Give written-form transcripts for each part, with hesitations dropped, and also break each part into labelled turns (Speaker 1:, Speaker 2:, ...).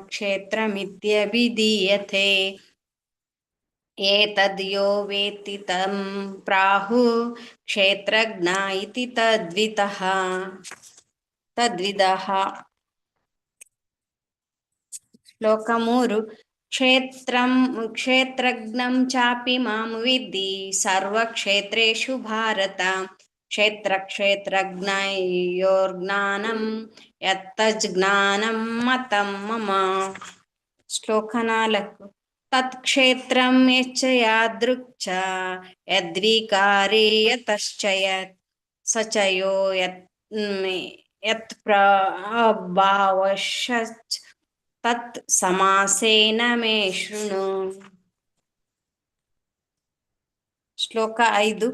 Speaker 1: क्षेत्रमित्यभिधीयते। एतद्यो वेत्ति तं प्राहुः क्षेत्रज्ञ इति तद्विदः। ಶ್ಲೋಕ 3. ಕ್ಷೇತ್ರಜ್ಞಂ ಚಾಪಿ ಮಾಂ ವಿದ್ಧಿ ಸರ್ವಕ್ಷೇತ್ರೇಷು ಭಾರತ. ಕ್ಷೇತ್ರಜ್ಞಯೋರ್ಜ್ಞಾನಂ ಯತ್ತಜ್ಜ್ಞಾನಂ ಮತಂ ಮಮ. ಶ್ಲೋಕ 4. ತತ್ಕ್ಷೇತ್ರಂ ಯಚ್ಚ ಯಾದೃಕ್ ಚ ಯದ್ವಿಕಾರಿ ಯತಶ್ಚ ಯತ್ ಸ ಚ ಯೋ ಯತ್ ಪ್ರಭಾವಶ್ಚ ತತ್ ಸಮಾಸೇನ ಮೇ ಶೃಣು. ಶ್ಲೋಕ 5.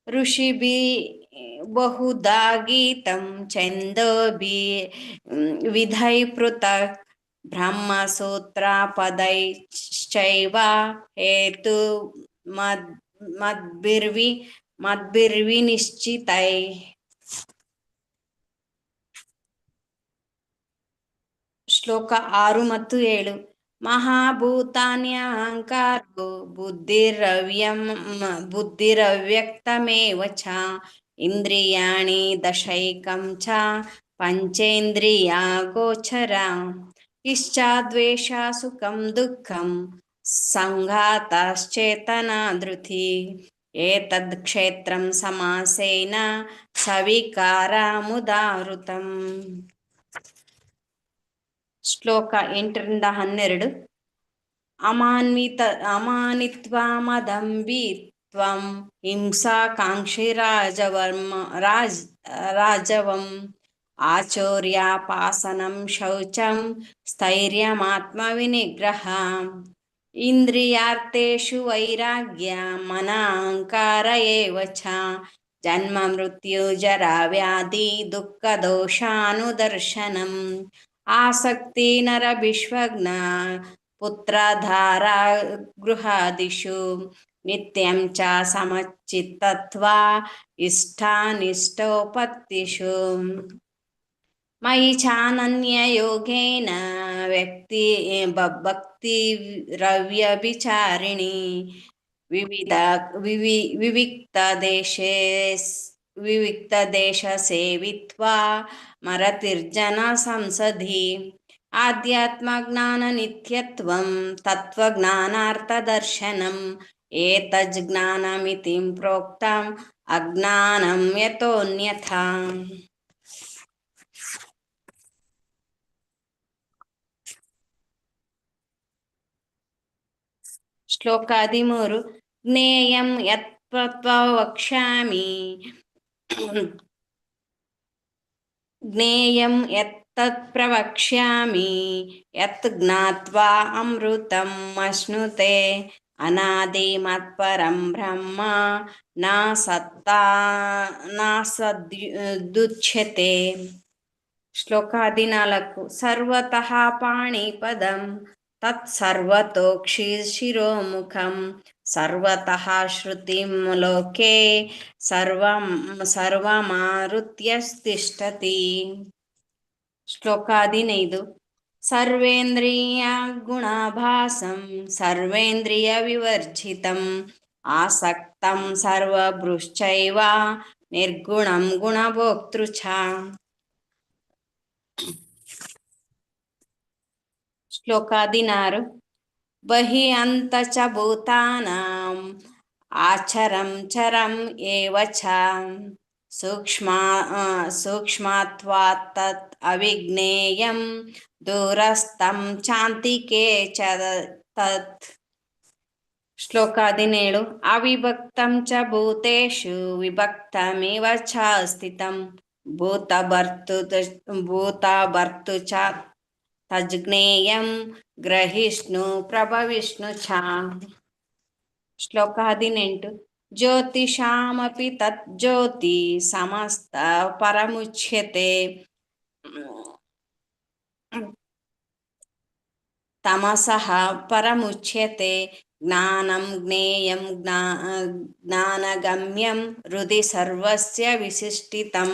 Speaker 1: ಋಷಿಭಿಃ ಬಹುಧಾ ಗೀತಂ ಛಂದೋಭಿಃ ವಿಧೈಃ ಪೃಥಕ್ ಬ್ರಹ್ಮಸೂತ್ರಪದೈಶ್ಚೈವ ಹೇತುಮದ್ಭಿರ್ವಿನಿಶ್ಚಿತೈಃ. ಶ್ಲೋಕ 6 ಮತ್ತು 7. ಮಹಾಭೂತಾನ್ಯಹಂಕಾರೋ ಬುದ್ಧಿರವ್ಯಕ್ತಮೇವ ಚ ಇಂದ್ರಿಯಾಣಿ ದಶೈಕಂ ಚ ಪಂಚೇಂದ್ರಿಯಗೋಚರ. ಇಚ್ಛಾದ್ವೇಷ ಸುಖಂ ದುಃಖಂ ಸಂಘಾತಶ್ಚೇತನಾ ಧೃತಿ. ಏತದ್ ಕ್ಷೇತ್ರಂ ಸಮಾಸೇನ ಸವಿಕಾರಮುದಾಹೃತಂ. ಶ್ಲೋಕ 8-12. ಅಮಾನಿತ್ವ ಮದಂಭಿತ್ವಂ ಹಿಂಸಾಕಾಂಕ್ಷಿ ರಾಜವಂ ಆಚೌರ್ಯಾಪಾಸನಂ ಶೌಚಂ ಸ್ಥೈರ್ಯಮಾತ್ಮವಿನಿಗ್ರಹ. ಇಂದ್ರಿಯಾರ್ಥೇಷು ವೈರಾಗ್ಯ ಮನಾಹಂಕಾರ ಏವ ಚ ಜನ್ಮ ಮೃತ್ಯು ಜರಾ ವ್ಯಾಧಿ ದುಃಖದೋಷಾನುದರ್ಶನಂ. ಆಸಕ್ತಿ ನರಭಿಷ್ವಜ್ಞ ಪುತ್ರಧಾರ ಗೃಹಾದಿಷು ನಿತ್ಯಂ ಚ ಸಮಚಿತ್ತತ್ವ ಇಷ್ಟಾನಿಷ್ಟೋಪತ್ತಿಷು. ಮಯಿ ಚಾನನ್ಯಯೋಗೇನ ಭಕ್ತಿರವ್ಯಭಿಚಾರಿಣಿ ವಿವಿಕ್ತದೇಶ ಸೇವಿತ್ವಾ ಮರತಿರ್ಜನ ಸಂಸದಿ. ಆಧ್ಯಾತ್ಮಜ್ಞಾನ ನಿತ್ಯತ್ವಂ ತತ್ವಜ್ಞಾನಾರ್ಥದರ್ಶನಂ. ಏತಜ್ಜ್ಞಾನಮಿತಿ ಪ್ರೋಕ್ತಂ ಅಜ್ಞಾನಂ ಯತೋನ್ಯಥಾ. ಶ್ಲೋಕ 13. ಜ್ಞೇಯಂ ಯತ್ ವಕ್ಷ್ಯಾಮಿ ಜ್ಞೇಯಂ ಯತ್ತತ್ ಪ್ರವಕ್ಷ್ಯಾಮಿ ಯತ್ ಜ್ಞಾತ್ವಾ ಅಮೃತಂ ಅಶ್ನುತೆ ಅನಾದಿ ಮತ್ಪರಂ ಬ್ರಹ್ಮ ನ ಸದುಚ್ಯತೆ. ಶ್ಲೋಕ 14. ಸರ್ವತಃ ಪಾಣಿಪದಂ ತತ್ ಸರ್ವತೋಕ್ಷಿ ಶಿರೋಮುಖಂ ಸರ್ವತಃ ಶ್ರುತಿಂ ಲೋಕೆ ಸರ್ವಮಾರುತ್ಯತಿಷ್ಠತಿ. ಶ್ಲೋಕ 15. ಸರ್ವೇಂದ್ರಿಯ ಗುಣಾಭಾಸಂ ಸರ್ವೇಂದ್ರಿಯ ವಿವರ್ಜಿತಂ ಆಸಕ್ತಂ ಸರ್ವಭೃಶ್ಚೈವ ನಿರ್ಗುಣಂ ಗುಣಭೋಕ್ತೃ ಚ. ಶ್ಲೋಕ 16. ಬಹಿ ಅಂತ ಚ ಭೂತಾನಾಂ ಆಚರಂ ಚರಂ ಏವ ಚ ಸೂಕ್ಷ್ಮತ್ವಾತ್ ತತ್ ಅವಿಜ್ಞೇಯಂ ದೂರಸ್ಥಂ ಚಾಂತಿಕೆ ಚ ತತ್. ಶ್ಲೋಕ 17. ಅವಿಭಕ್ತಂ ಚ ಭೂತೇಷು ವಿಭಕ್ತಮಿವ ಚ ಸ್ಥಿತಂ ಭೂತಭರ್ತು ಚ ತಜ್ಜ್ಞೇಯಂ ಗ್ರಹಿಷ್ಣು ಪ್ರಭವಿಷ್ಣು ಚ. ಶ್ಲೋಕ 18. ಜ್ಯೋತಿಷಾಮಪಿ ತತ್ ಜ್ಯೋತಿ ಸಮಸ್ತ ಪರಮುಚ್ಯತೆ ತಮಸಃ ಪರಮುಚ್ಯತೆ. ಜ್ಞಾನಂ ಜ್ಞೇಯಂ ಜ್ಞಾನಗಮ್ಯಂ ಹೃದಿ ಸರ್ವಸ್ಯ ವಿಶಿಷ್ಟಿತಂ.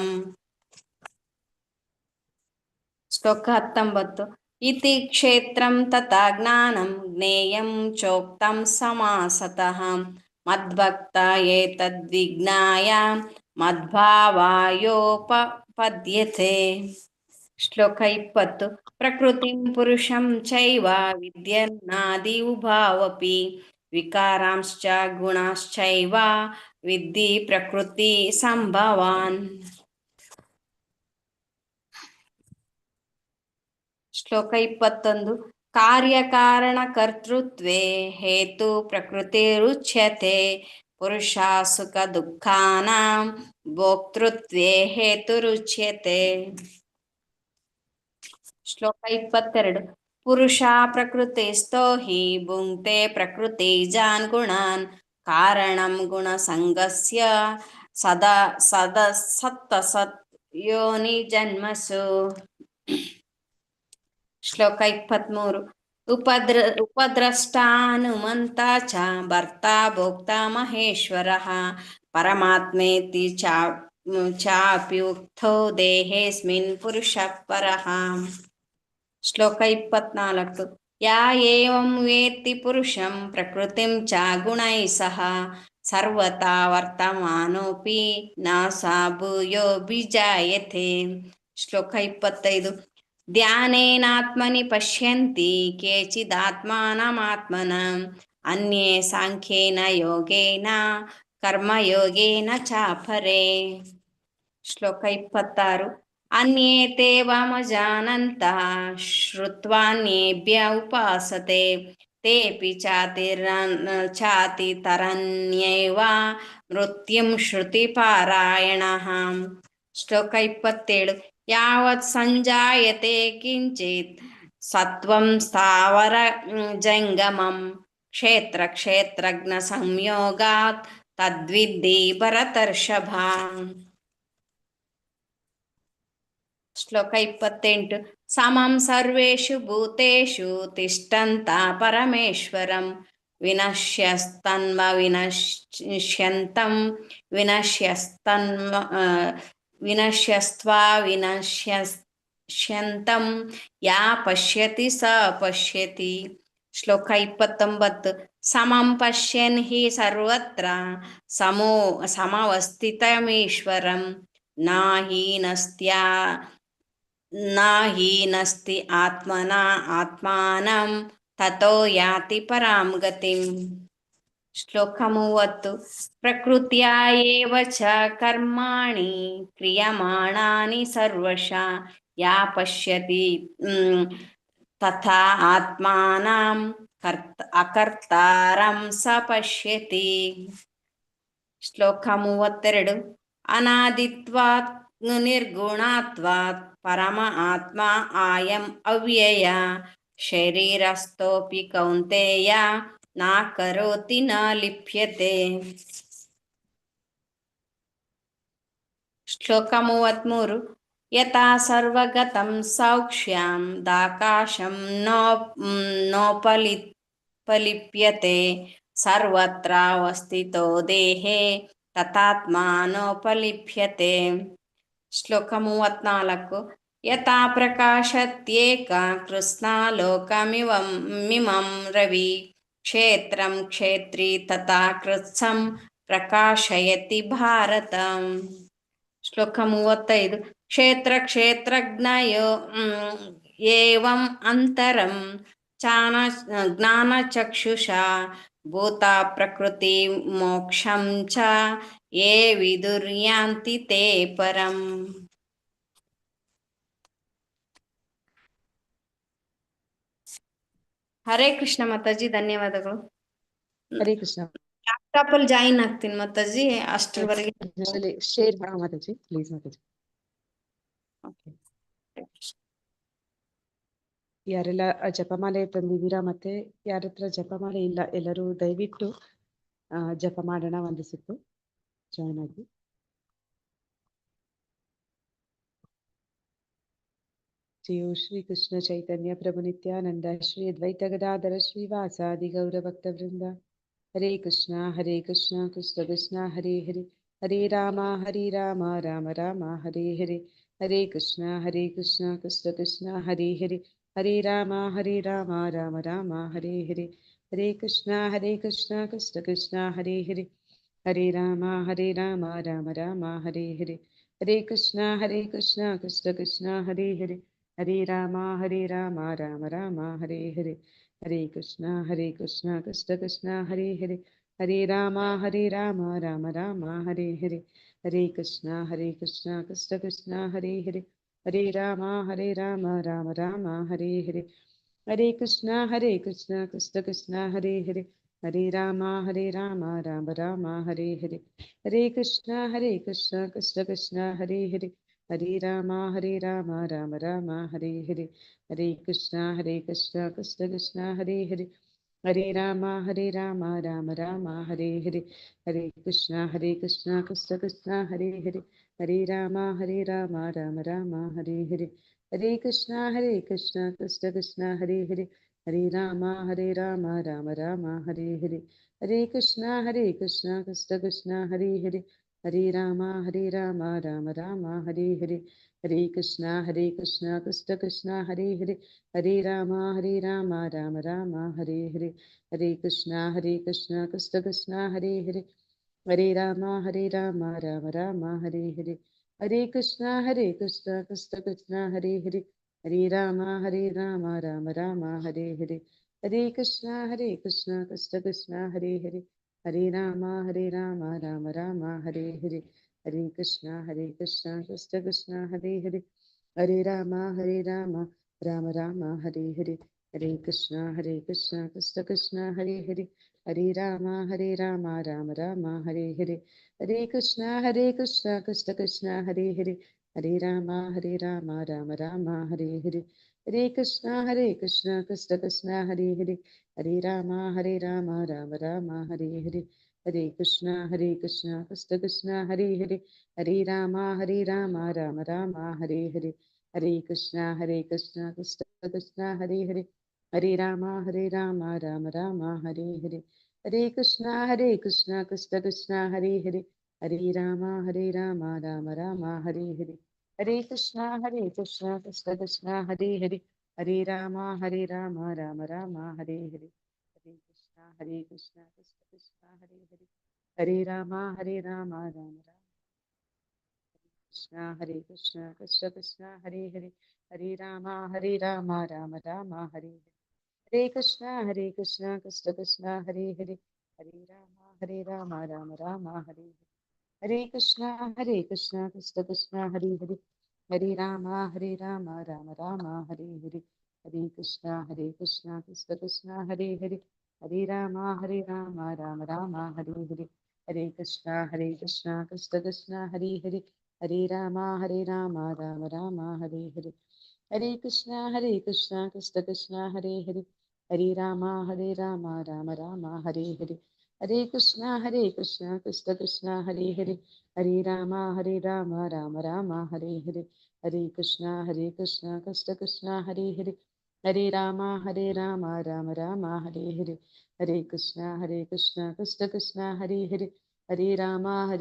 Speaker 1: ಶ್ಲೋಕ 19. इति क्षेत्रं तथा ज्ञानं ज्ञेयं चोक्तं समासतः मद्भक्ता एतद्विज्ञाय मद्भावायोपपद्यते. ಶ್ಲೋಕ 20 ಪ್ರಕೃತಿಂ ಪುರುಷಂ ಚೈವ ವಿದ್ಯನ್ನಾದಿ ಉಭಾವಪಿ ವಿಕಾರಾಂಶ್ಚ ಗುಣಾಶ್ಚೈವ ವಿದ್ಧಿ ಪ್ರಕೃತಿ ಸಂಭವಾನ್. ಶ್ಲೋಕ 21 ಕಾರ್ಯಕಾರಣ ಕರ್ತೃತ್ವೇ ಹೇತು ಪ್ರಕೃತಿರುಚ್ಯತೆ ಪುರುಷ ಸುಖ ದುಃಖಾನಾಂ ಭೋಕ್ತೃತ್ವೇ ಹೇತುರುಚ್ಯತೆ. ಶ್ಲೋಕ 22 ಪುರುಷ ಪ್ರಕೃತಿಸ್ಥೋ ಹಿ ಭುಂಕ್ತೆ ಪ್ರಕೃತಿಜಾನ್ ಗುಣಾನ್ ಕಾರಣಂ ಗುಣಸಂಗಸ್ಯ ಸದಾ ಸತ್ತಸತ್ ಯೋನಿ ಜನ್ಮಸು. ಶ್ಲೋಕ 23 ಉಪದ್ರಷ್ಟಾನುಮಂತ ಚ ಭರ್ತಾ ಭೋಕ್ತಾ ಮಹೇಶ್ವರಃ ಪರಮಾತ್ಮೇತಿ ಚಾಪ್ಯುಕ್ತೋ ದೇಹೇಸ್ಮಿನ್ ಪುರುಷಃ ಪರಃ. ಶ್ಲೋಕ 24 ಯಾ ಏವಂ ವೇತ್ತಿ ಪುರುಷಂ ಪ್ರಕೃತಿಂ ಚ ಗುಣೈಃ ಸಹ ಸರ್ವತಾ ವರ್ತಮಾನೋಪಿ ನ ಸ ಭೂಯೋ ಬಿಜಾಯತೆ. ಶ್ಲೋಕ 25 ಧ್ಯಾನೇನಾತ್ಮನಿ ಪಶ್ಯಂತಿ ಕೇಚಿದಾತ್ಮಾನಮಾತ್ಮನಃ ಅನ್ಯೇ ಸಾಂಖ್ಯೇನ ಯೋಗೇನ ಕರ್ಮಯೋಗೇನ ಚಾಪರೇ. ಶ್ಲೋಕ 26 ಅನ್ಯೇ ತೇ ವಾಮಜಾನಂತಃ ಶ್ರುತ್ವಾನ್ಯೇಭ್ಯ ಉಪಾಸತೆ ತೇಪಿ ಚಾತಿತರನ್ಯೇವ ಮೃತ್ಯುಂ ಶ್ರುತಿಪಾರಾಯಣಃ. ಶ್ಲೋಕ 27 ಯಾವತ್ ಸಂಜಾಯತೆ ಕಿಂಚಿತ್ ಸತ್ವಂ ಸ್ಥಾವರ ಜಂಗಮಂ ಕ್ಷೇತ್ರ ಕ್ಷೇತ್ರಜ್ಞ ಸಂಯೋಗಾತ್ ತದ್ವಿದ್ಧಿ ಭರತರ್ಷಭ. ಶ್ಲೋಕ 28 ಸಮಂ ಸರ್ವೇಷು ಭೂತೇಷು ತಿಷ್ಠಂತ ಪರಮೇಶ್ವರಂ ವಿನಶ್ಯಸ್ತನ್ಮ ವಿನಶ್ಯಂತಂ ವಿನಶ್ಯಸ್ತ್ವಾ ವಿನಶ್ಯಂತಂ ಯಾ ಪಶ್ಯತಿ ಸ ಪಶ್ಯತಿ. ಶ್ಲೋಕ 29 ಸಮಂ ಪಶ್ಯನ್ ಹಿ ಸರ್ವತ್ರ ಸಮವಸ್ಥಿತಮೀಶ್ವರಂ ನಾಹೀನಸ್ತಿ ಆತ್ಮನ ಆತ್ಮಾನಂ ತತೋ ಯಾತಿ ಪರಾಂ ಗತಿಂ. ಶ್ಲೋಕ 30 ಪ್ರಕೃತ್ಯ ಏವ ಚ ಕರ್ಮಾಣಿ ಕ್ರಿಯಮಾಣಾನಿ ಸರ್ವಶಃ ಯಾ ಪಶ್ಯತಿ ತಥಾ ಆತ್ಮಾನಂ ಅಕರ್ತಾರಂ ಸ ಪಶ್ಯತಿ. ಶ್ಲೋಕ 32 ಅನಾದಿತ್ವಾತ್ ನಿರ್ಗುಣಾತ್ವಾತ್ ಪರಮ ಆತ್ಮ ಆಯಂ ಅವ್ಯಯ ಶರೀರಸ್ಥೋಪಿ ಕೌಂತೆಯ ನ ಕರೋತಿ ನ ಲಿಪ್ಯತೆ. ಶ್ಲೋಕ 33 ಯಥಾ ಸರ್ವಗತಂ ಸೌಕ್ಷ್ಯಂ ದಾಕಾಶಂ ನೋಪಲಿಪ್ಯತೆ ಸರ್ವತ್ರ ಅವಸ್ಥಿತೋ ದೇಹೇ ತಥಾತ್ಮಾನೋಪಲಿಪ್ಯತೆ. ಶ್ಲೋಕ 34 ಯಥಾ ಪ್ರಕಾಶತ್ಯೇಕ ಕೃತ್ಸ್ನಾಲೋಕಮಿಮಂ ರವಿ ಕ್ಷೇತ್ರಂ ಕ್ಷೇತ್ರಿ ತಥಾ ಕೃತ್ಸಂ ಪ್ರಕಾಶಯತಿ ಭಾರತ. ಶ್ಲೋಕ 35 ಕ್ಷೇತ್ರ ಕ್ಷೇತ್ರಜ್ಞಯೋ ಏವಂ ಅಂತರಂ ಜ್ಞಾನಚಕ್ಷುಷಾ ಭೂತ ಪ್ರಕೃತಿ ಮೋಕ್ಷಂ ಚ ಯೇ ವಿದುರ್ಯಾಂತಿ ತೇ ಪರಂ. ಹರೇ ಕೃಷ್ಣ ಮಾತಾಜಿ, ಧನ್ಯವಾದಗಳು.
Speaker 2: ಹರೇ ಕೃಷ್ಣ.
Speaker 1: ಲ್ಯಾಪ್ಟಾಪ್ ಅಲ್ಲಿ ಜಾಯಿನ್ ಆಗ್ತೀನಿ ಮಾತಾಜಿ, ಅಷ್ಟರವರೆಗೆ
Speaker 2: ಶೇರ್ ಮಾತಾಜಿ ಪ್ಲೀಸ್ ಮಾತಾಜಿ. ಯಾರೆಲ್ಲ ಜಪಮಾಲೆ ತಂದಿದ್ದೀರಾ ಮತ್ತೆ ಯಾರತ್ರ ಜಪಮಾಲೆ ಇಲ್ಲ ಎಲ್ಲರೂ ದಯವಿಟ್ಟು ಜಪ ಮಾಡೋಣ, ಒಂದು ಸುತ್ತು ಜಾಯಿನ್ ಆಗಿ. ಜಯೋ ಶ್ರೀ ಕೃಷ್ಣ ಚೈತನ್ಯ ಪ್ರಭು ನಿತ್ಯಾನಂದ ಶ್ರೀ ಅದ್ವೈತ ಗದಾಧರ ಶ್ರೀವಾಸಾದಿ ಗೌರ ಭಕ್ತ ವೃಂದ. ಹರೇ ಕೃಷ್ಣ ಕೃಷ್ಣ ಕೃಷ್ಣ ಹರೇ ಹರೇ ಹರೇ ರಾಮ ರಾಮ ರಾಮ ಹರೇ ಹರೇ. ಹರೇ ಕೃಷ್ಣ ಕೃಷ್ಣ ಕೃಷ್ಣ ಹರೇ ಹರೇ Hare Rama Rama Rama Hare Hare, Hare Krishna Krishna Krishna Hare Hare, Hare Rama Rama Rama Hare Hare, Hare Krishna Krishna Krishna Hare Hare, Hare Rama Rama Rama Hare Hare, Hare Krishna Krishna Hare Hare, Hare Rama Rama Rama Hare Hare, Hare Krishna Krishna Hare Hare, Hare Rama Rama Rama Hare Hare, Hare Krishna Krishna Krishna Hare Hare, Hare Rama Rama Rama Hare Hare, Hare Krishna Krishna Hare Hare, Hare Rama Rama Rama Hare Hare, Hare Krishna Krishna Hare Hare, Hare Rama Rama Rama Hare Hare, Hare Krishna Krishna Hare Hare, Hare Rama Rama Rama Hare Hare, Hare Krishna Krishna Hare Hare, Hare Rama Rama Rama Hare Hare, Hare Krishna Krishna Hare Hare, Hare Rama Rama Rama Hare Hare, Hare Krishna Krishna Hare Hare, Hare Rama Rama Rama Hare Hare, Hare Krishna Krishna Hare Hare, Hare Rama Rama Rama Hare Hare, Hare Krishna Krishna Hare Hare, Hare Rama Rama Rama Hare Hare, Hare Krishna Krishna Hare Hare, Hare Rama Rama Rama Hare Hare, Hare Krishna Krishna Hare Hare, Hare Rama Rama Rama Hare Hare, Hare Krishna Krishna Hare Hare, Hare Rama Rama Rama Hare Hare, Hare Krishna Krishna Hare Hare, Hare Rama Rama Rama Hare Hare, Hare Krishna Krishna Hare Hare, Hare Rama Rama Rama Hare Hare, Hare Krishna Krishna Hare Hare, Hare Rama Rama Rama Hare Hare, Hare Krishna Krishna Hare Hare, Hare Rama Rama Rama Hare Hare, Hare Krishna Krishna Hare Hare, Hare Rama Rama Rama Hare Hare, Hare Krishna Krishna Hare Hare, Hare Rama Rama Rama Hare Hare, Hare Krishna Krishna Hare Hare, Hare Rama Rama Rama Krishna Krishna Hare Hare, Hare Rama Rama Rama Hare Hare, Hare Krishna Krishna Hare Hare, Hare Rama Rama Hare Hare, Hare Krishna Krishna Hare Hare, Hare Rama Rama Rama Hare Hare, Hare Krishna Krishna Hare Hare, Hare Rama Rama Rama Hare Hare, Hare Krishna Krishna Hare Hare, Hare Rama Rama Rama Hare Hare, Hare Krishna Krishna Hare Hare, Hare Rama Rama Rama Hare Hare, Hare Krishna Krishna Hare Hare, Hare Rama Rama Rama Hare Hare, Hare Krishna Krishna Hare Hare, Hare Rama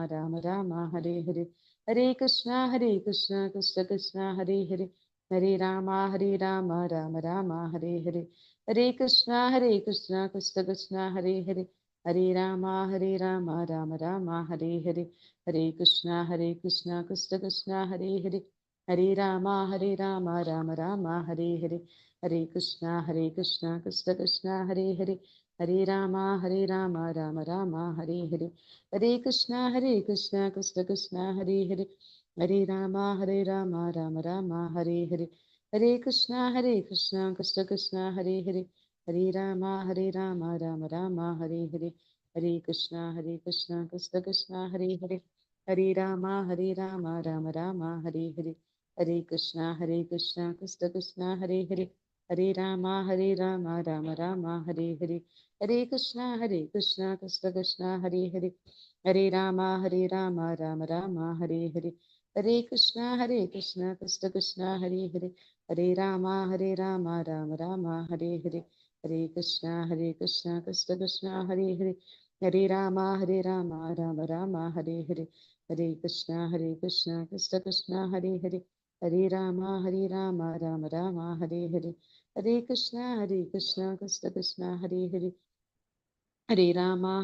Speaker 2: Rama Rama Hare Hare, Hare Krishna Krishna Hare Hare, Hare Rama Rama Rama Hare Hare, Hare Krishna Krishna Hare Hare, Hare Rama Rama Rama Hare Hare, Hare Krishna Krishna Hare Hare, Hare Rama Rama Rama Hare Hare, Hare Krishna Krishna Hare Hare, Hare Rama Rama Rama Hare Hare, Hare Krishna Krishna Hare Hare, Hare Rama Rama Rama Hare Hare, Hare Krishna Krishna Hare Hare, Hare Rama Rama Rama Hare Hare, Hare Krishna Krishna Hare Hare, Hare Rama Rama Rama Hare Hare, Hare Krishna Krishna Hare Hare, Hare Rama Rama Rama Hare Hare, Hare Krishna Krishna Hare Hare, Hare Rama Rama Rama Hare Hare, Hare Krishna Krishna Hare Hare, Hare Rama Rama Rama Hare Hare, Hare Krishna Krishna Hare Hare, Hare Rama Rama Rama Hare Hare, Hare Krishna Krishna Hare Hare, Hare Rama Rama Rama Hare Hare, Hare Krishna Krishna Hare Hare, Hare Rama Rama Rama Hare Hare, Hare Krishna Krishna Krishna Hare Hare, Hare Rama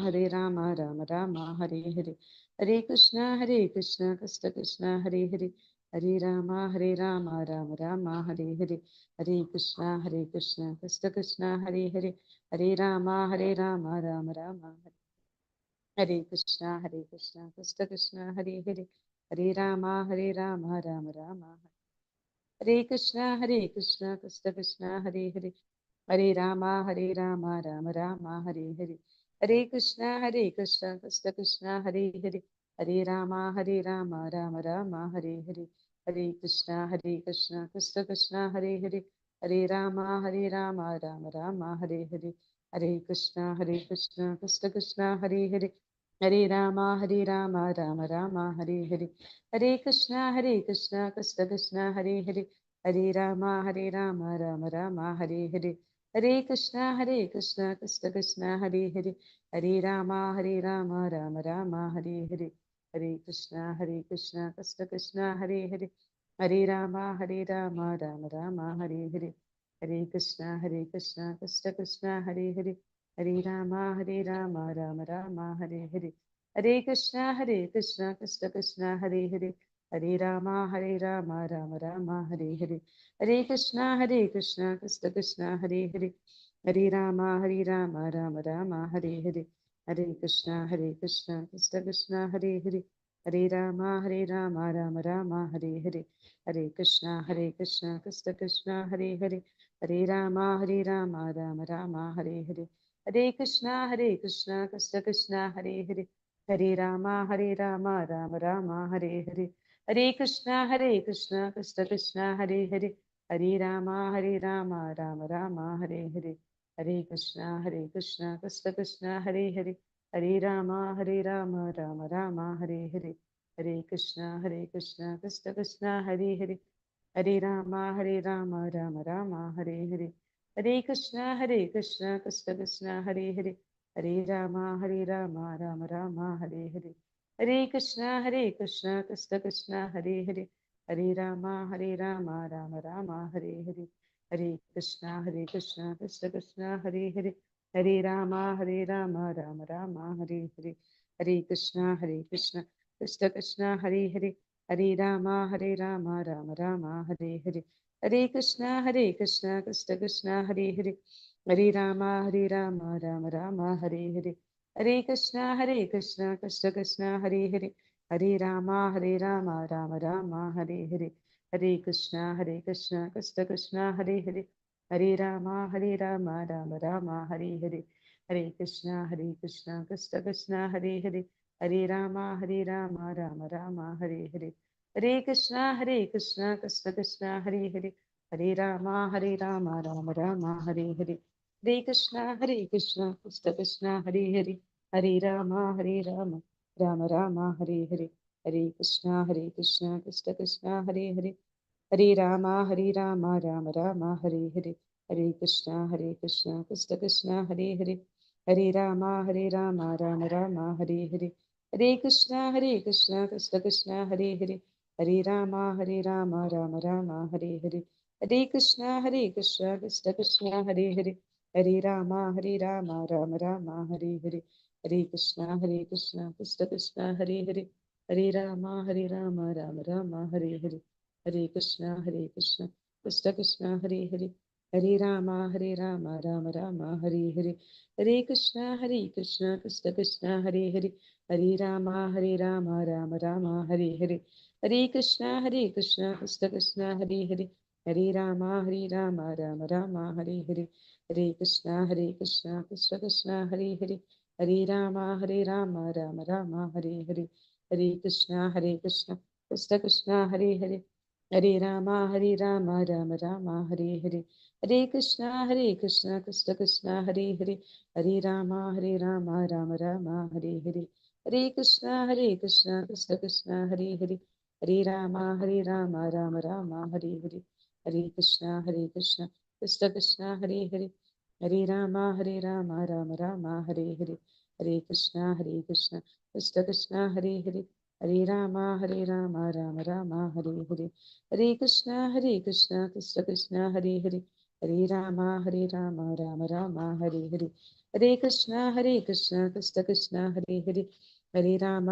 Speaker 2: Rama Rama Hare Hare, Hare Krishna Krishna Krishna Hare Hare, Hare Rama Rama Rama Hare Hare, Hare Krishna Krishna Krishna Hare Hare, Hare Rama Rama Rama Hare Krishna Krishna Hare Hare, Hare Rama Rama Rama Hare Krishna Krishna Krishna Hare Hare, Hare Rama Rama Rama Hare Hare, Hare Krishna Krishna Hare Hare, Hare Rama Rama Rama Hare Hare, Hare Krishna Krishna Hare Hare, Hare Rama Rama Rama Hare Hare, Hare Krishna Krishna Hare Hare, Hare Rama Rama Rama Hare Hare, Hare Krishna Krishna Hare Hare, Hare Rama Rama Rama Hare Hare, Hare Krishna Krishna Hare Hare, Hare Rama Rama Rama Hare Hare, Hare Krishna Krishna Hare Hare, Hare Rama Rama Rama Hare Hare, Hare Krishna Krishna Hare Hare, Hare Rama Rama Rama Hare Hare, Hare Krishna Krishna Hare Hare, Hare Rama Rama Rama Hare Hare, Hare Krishna Krishna Hare Hare, Hare Rama Rama Rama Hare Hare, Hare Krishna Krishna Hare Hare, Hare Rama Rama Rama Hare Hare, Hare Krishna Krishna Hare Hare, Hare Rama Rama Rama Hare Hare, Hare Krishna Krishna Hare Hare, Hare Rama Rama Rama Hare Hare, Hare Krishna Krishna Hare Hare, Hare Rama Rama Rama Hare Hare, Hare Krishna Krishna Hare Hare, Hare Rama Rama Rama Hare Hare, Hare Krishna Krishna Hare Hare, Hare Rama Rama Rama Hare Hare, Hare Krishna Krishna Hare Hare, Hare Rama Rama Rama Hare Hare, Hare Krishna Krishna Hare Hare, Hare Rama Rama Rama Hare Hare, Hare Krishna Krishna Hare Hare, Hare Rama Rama Rama Hare Hare, Hare Krishna Krishna Hare Hare, Hare Rama Rama Rama Hare Hare, Hare Krishna Krishna Hare Hare, Hare Rama Rama Rama Hare Hare, Hare Krishna Krishna Hare Hare, Hare Rama Rama Rama Hare Hare, Hare Krishna Krishna Hare Hare, Hare Rama Rama Rama Hare Hare, Hare Krishna Krishna Hare Hare, Hare Rama Rama Rama Hare Hare, Hare Krishna Krishna Hare Hare, Hare Rama Rama Rama Hare Hare, Hare Krishna Krishna Hare Hare, Hare Rama Rama Rama Hare Hare, Hare Krishna Krishna Hare Hare, Hare Rama Rama Rama Hare Hare, Hare Krishna Krishna Hare Hare, Hare Rama Rama Rama Hare Hare, Hare Krishna Krishna Hare Hare, Hare Rama Rama Rama Hare Hare, Hare Krishna Krishna Hare Hare, Hare Rama Rama Rama Hare Hare, Hare Krishna Krishna Hare Hare, Hare Rama Rama Rama Hare Hare, Hare Krishna Krishna Hare Hare, Hare Rama Rama Rama Hare Hare, Hare Krishna Krishna Hare Hare, Hare Rama Rama Rama Hare Hare, Hare Krishna Krishna Hare Hare, Hare Rama Rama Rama Hare Hare, Hare Krishna Krishna Hare Hare, Hare Rama Rama Rama Hare Hare, Hare Krishna Krishna Hare Hare, Hare Rama Rama Rama Hare Hare, Hare Krishna Krishna Hare Hare, Hare Rama Rama Rama Hare Hare, Hare Krishna Krishna Hare Hare, Hare Rama Rama Rama Hare Hare, Hare Krishna Krishna Hare Hare, Hare Rama Rama Rama Hare Hare, Hare Krishna Krishna Hare Hare, हरे राम राम राम हरे हरे, हरे कृष्णा कृष्ण कृष्ण हरे हरे, हरे राम राम राम हरे हरे, हरे कृष्णा कृष्ण कृष्ण हरे हरे, हरे राम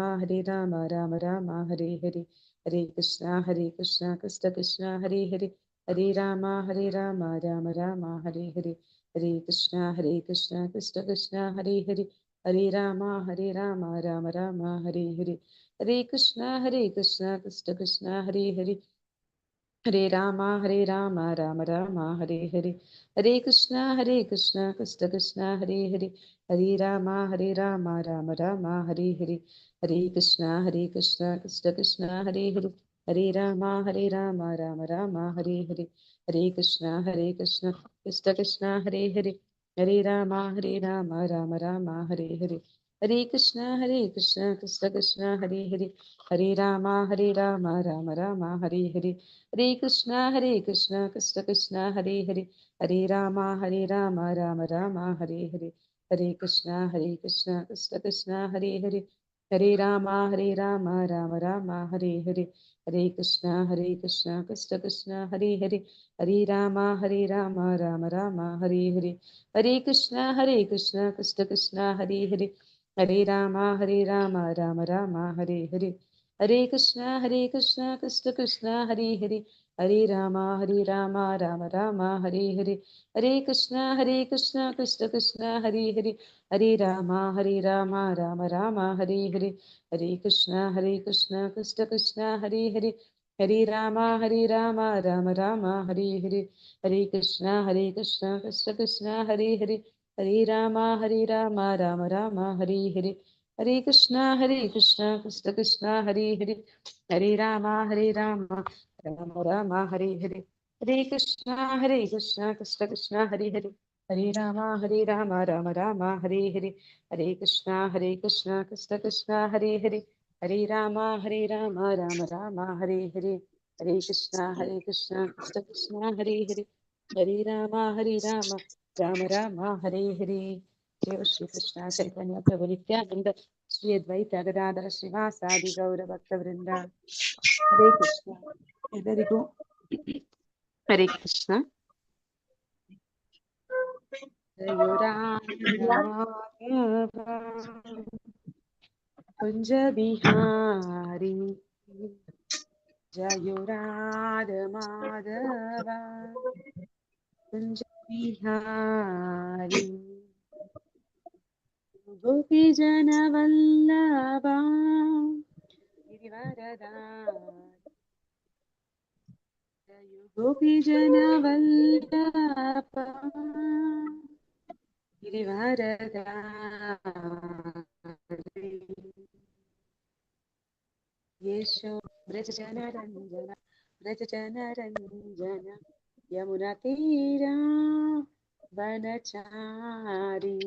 Speaker 2: राम राम हरे हरे, हरे कृष्णा कृष्ण कृष्ण हरे हरे, हरे राम राम राम हरे हरे, हरे कृष्णा कृष्ण कृष्ण हरे हरे, हरे राम राम राम हरे हरे, हरे कृष्णा कृष्ण कृष्ण हरे हरे, हरे राम राम राम हरे हरे, हरे कृष्णा कृष्ण कृष्ण हरे हरे, हरे राम राम राम हरे हरे, हरे कृष्णा कृष्ण कृष्ण हरे हरे, हरे राम राम राम हरे हरे, हरे कृष्णा कृष्ण कृष्ण हरे हरे, हरे राम राम राम हरे हरे, हरे कृष्णा कृष्ण कृष्ण हरे हरे, हरे राम राम राम हरे हरे, हरे कृष्णा कृष्ण कृष्ण हरे हरे, हरे राम राम राम हरे हरे, हरे कृष्णा कृष्ण कृष्ण हरे हरे, हरे राम राम राम हरे हरे, हरे कृष्णा कृष्ण कृष्ण हरे हरे, हरे राम राम राम हरे हरे, हरे कृष्णा कृष्ण कृष्ण हरे हरे, हरे राम राम राम हरे हरे, हरे कृष्णा कृष्ण कृष्ण हरे हरे, हरे राम राम राम हरे हरे, हरे कृष्णा कृष्ण कृष्ण हरे हरे, हरे राम राम राम हरे हरे, हरे कृष्णा कृष्ण कृष्ण हरे हरे, हरे राम राम राम हरे हरे, हरे कृष्णा कृष्ण कृष्ण हरे हरे, हरे राम राम राम हरे हरे, हरे कृष्णा कृष्ण कृष्ण हरे हरे, हरे राम राम राम हरे हरे, हरे कृष्णा कृष्ण कृष्ण हरे हरे, हरे राम राम राम हरे हरे, हरे कृष्णा कृष्ण कृष्ण हरे हरे, हरे राम राम राम हरे हरे, हरे कृष्णा कृष्ण कृष्ण हरे हरे, हरे राम राम राम हरे हरे। जय श्री कृष्ण चैतन्य प्रभु नित्यानंद, श्री अद्वैत गदाधर श्रीवासादि गौर भक्त वृंद, हरे कृष्ण ಎಲ್ಲರಿಗೂ ಹರೇ ಕೃಷ್ಣ. ಜಯೋ ರಾಘವ ಕುಂಜ ಬಿಹಾರಿ, ಜಯೋ ರಾಧ ಮಾಧವ ಕುಂಜ ಬಿಹಾರಿ, ಗೋಪಿ ಜನ ವಲ್ಲಭ ಗಿರಿವರದಾರಿ, ಜಯೋ ಗೋಪಿ ಜನ ವಲ್ಲಭ गिरिवरदारी, यशो ब्रज जनरंजन, ब्रज जनरंजन, यमुना तीरा वनचारी,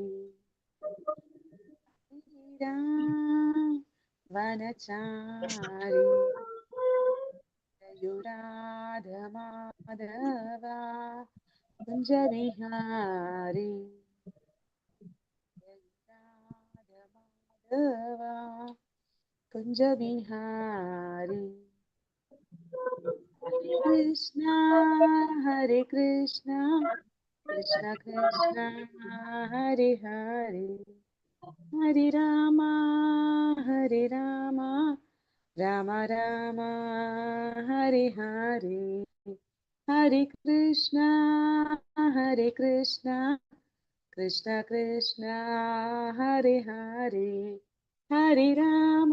Speaker 2: तीरा वनचारी, जयो राधा माधवा कुंज विहारी, राधा माधवा कुंज विहारी, हरे कृष्णा कृष्ण कृष्ण हरे हरे, हरे रामा राम राम हरे हरे, हरे कृष्णा कृष्ण कृष्ण हरे हरे, हरे राम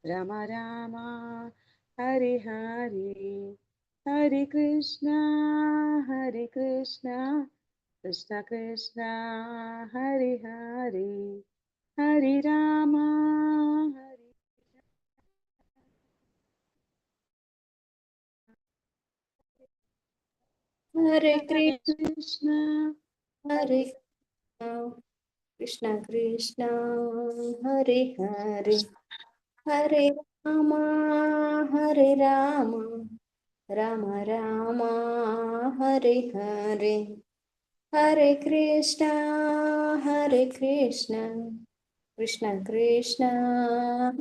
Speaker 2: राम राम हरे हरे, हरे कृष्णा कृष्ण कृष्ण हरे हरे, हरे राम
Speaker 1: हरे
Speaker 2: हरे
Speaker 1: कृष्ण
Speaker 2: कृष्ण
Speaker 1: हरे कृष्ण कृष्ण हरे हरे, हरे राम हरे राम राम राम हरे हरे, हरे कृष्ण ಕೃಷ್ಣ ಕೃಷ್ಣ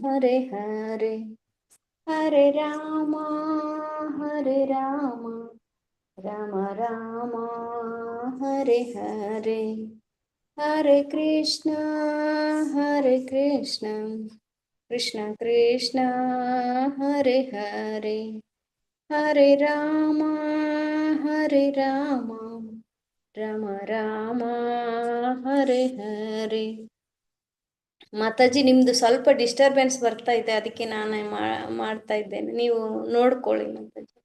Speaker 1: ಹರೇ ಹರೇ ಹರೇ ರಾಮ ರಾಮ ರಾಮ ಹರೇ ಹರೇ ಹರೇ ಕೃಷ್ಣ ಕೃಷ್ಣ ಕೃಷ್ಣ ಹರೇ ಹರೇ ಹರೇ ರಾಮ ರಾಮ ರಾಮ ಹರೇ ಹರೇ. ಮಾತಾಜಿ ನಿಮ್ದು ಸ್ವಲ್ಪ ಡಿಸ್ಟರ್ಬೆನ್ಸ್ ಬರ್ತಾ ಇದೆ, ಅದಕ್ಕೆ ನಾನು ಮಾಡ್ತಾ ಇದ್ದೇನೆ, ನೀವು ನೋಡ್ಕೊಳ್ಳಿ ಮಾತಾಜಿ.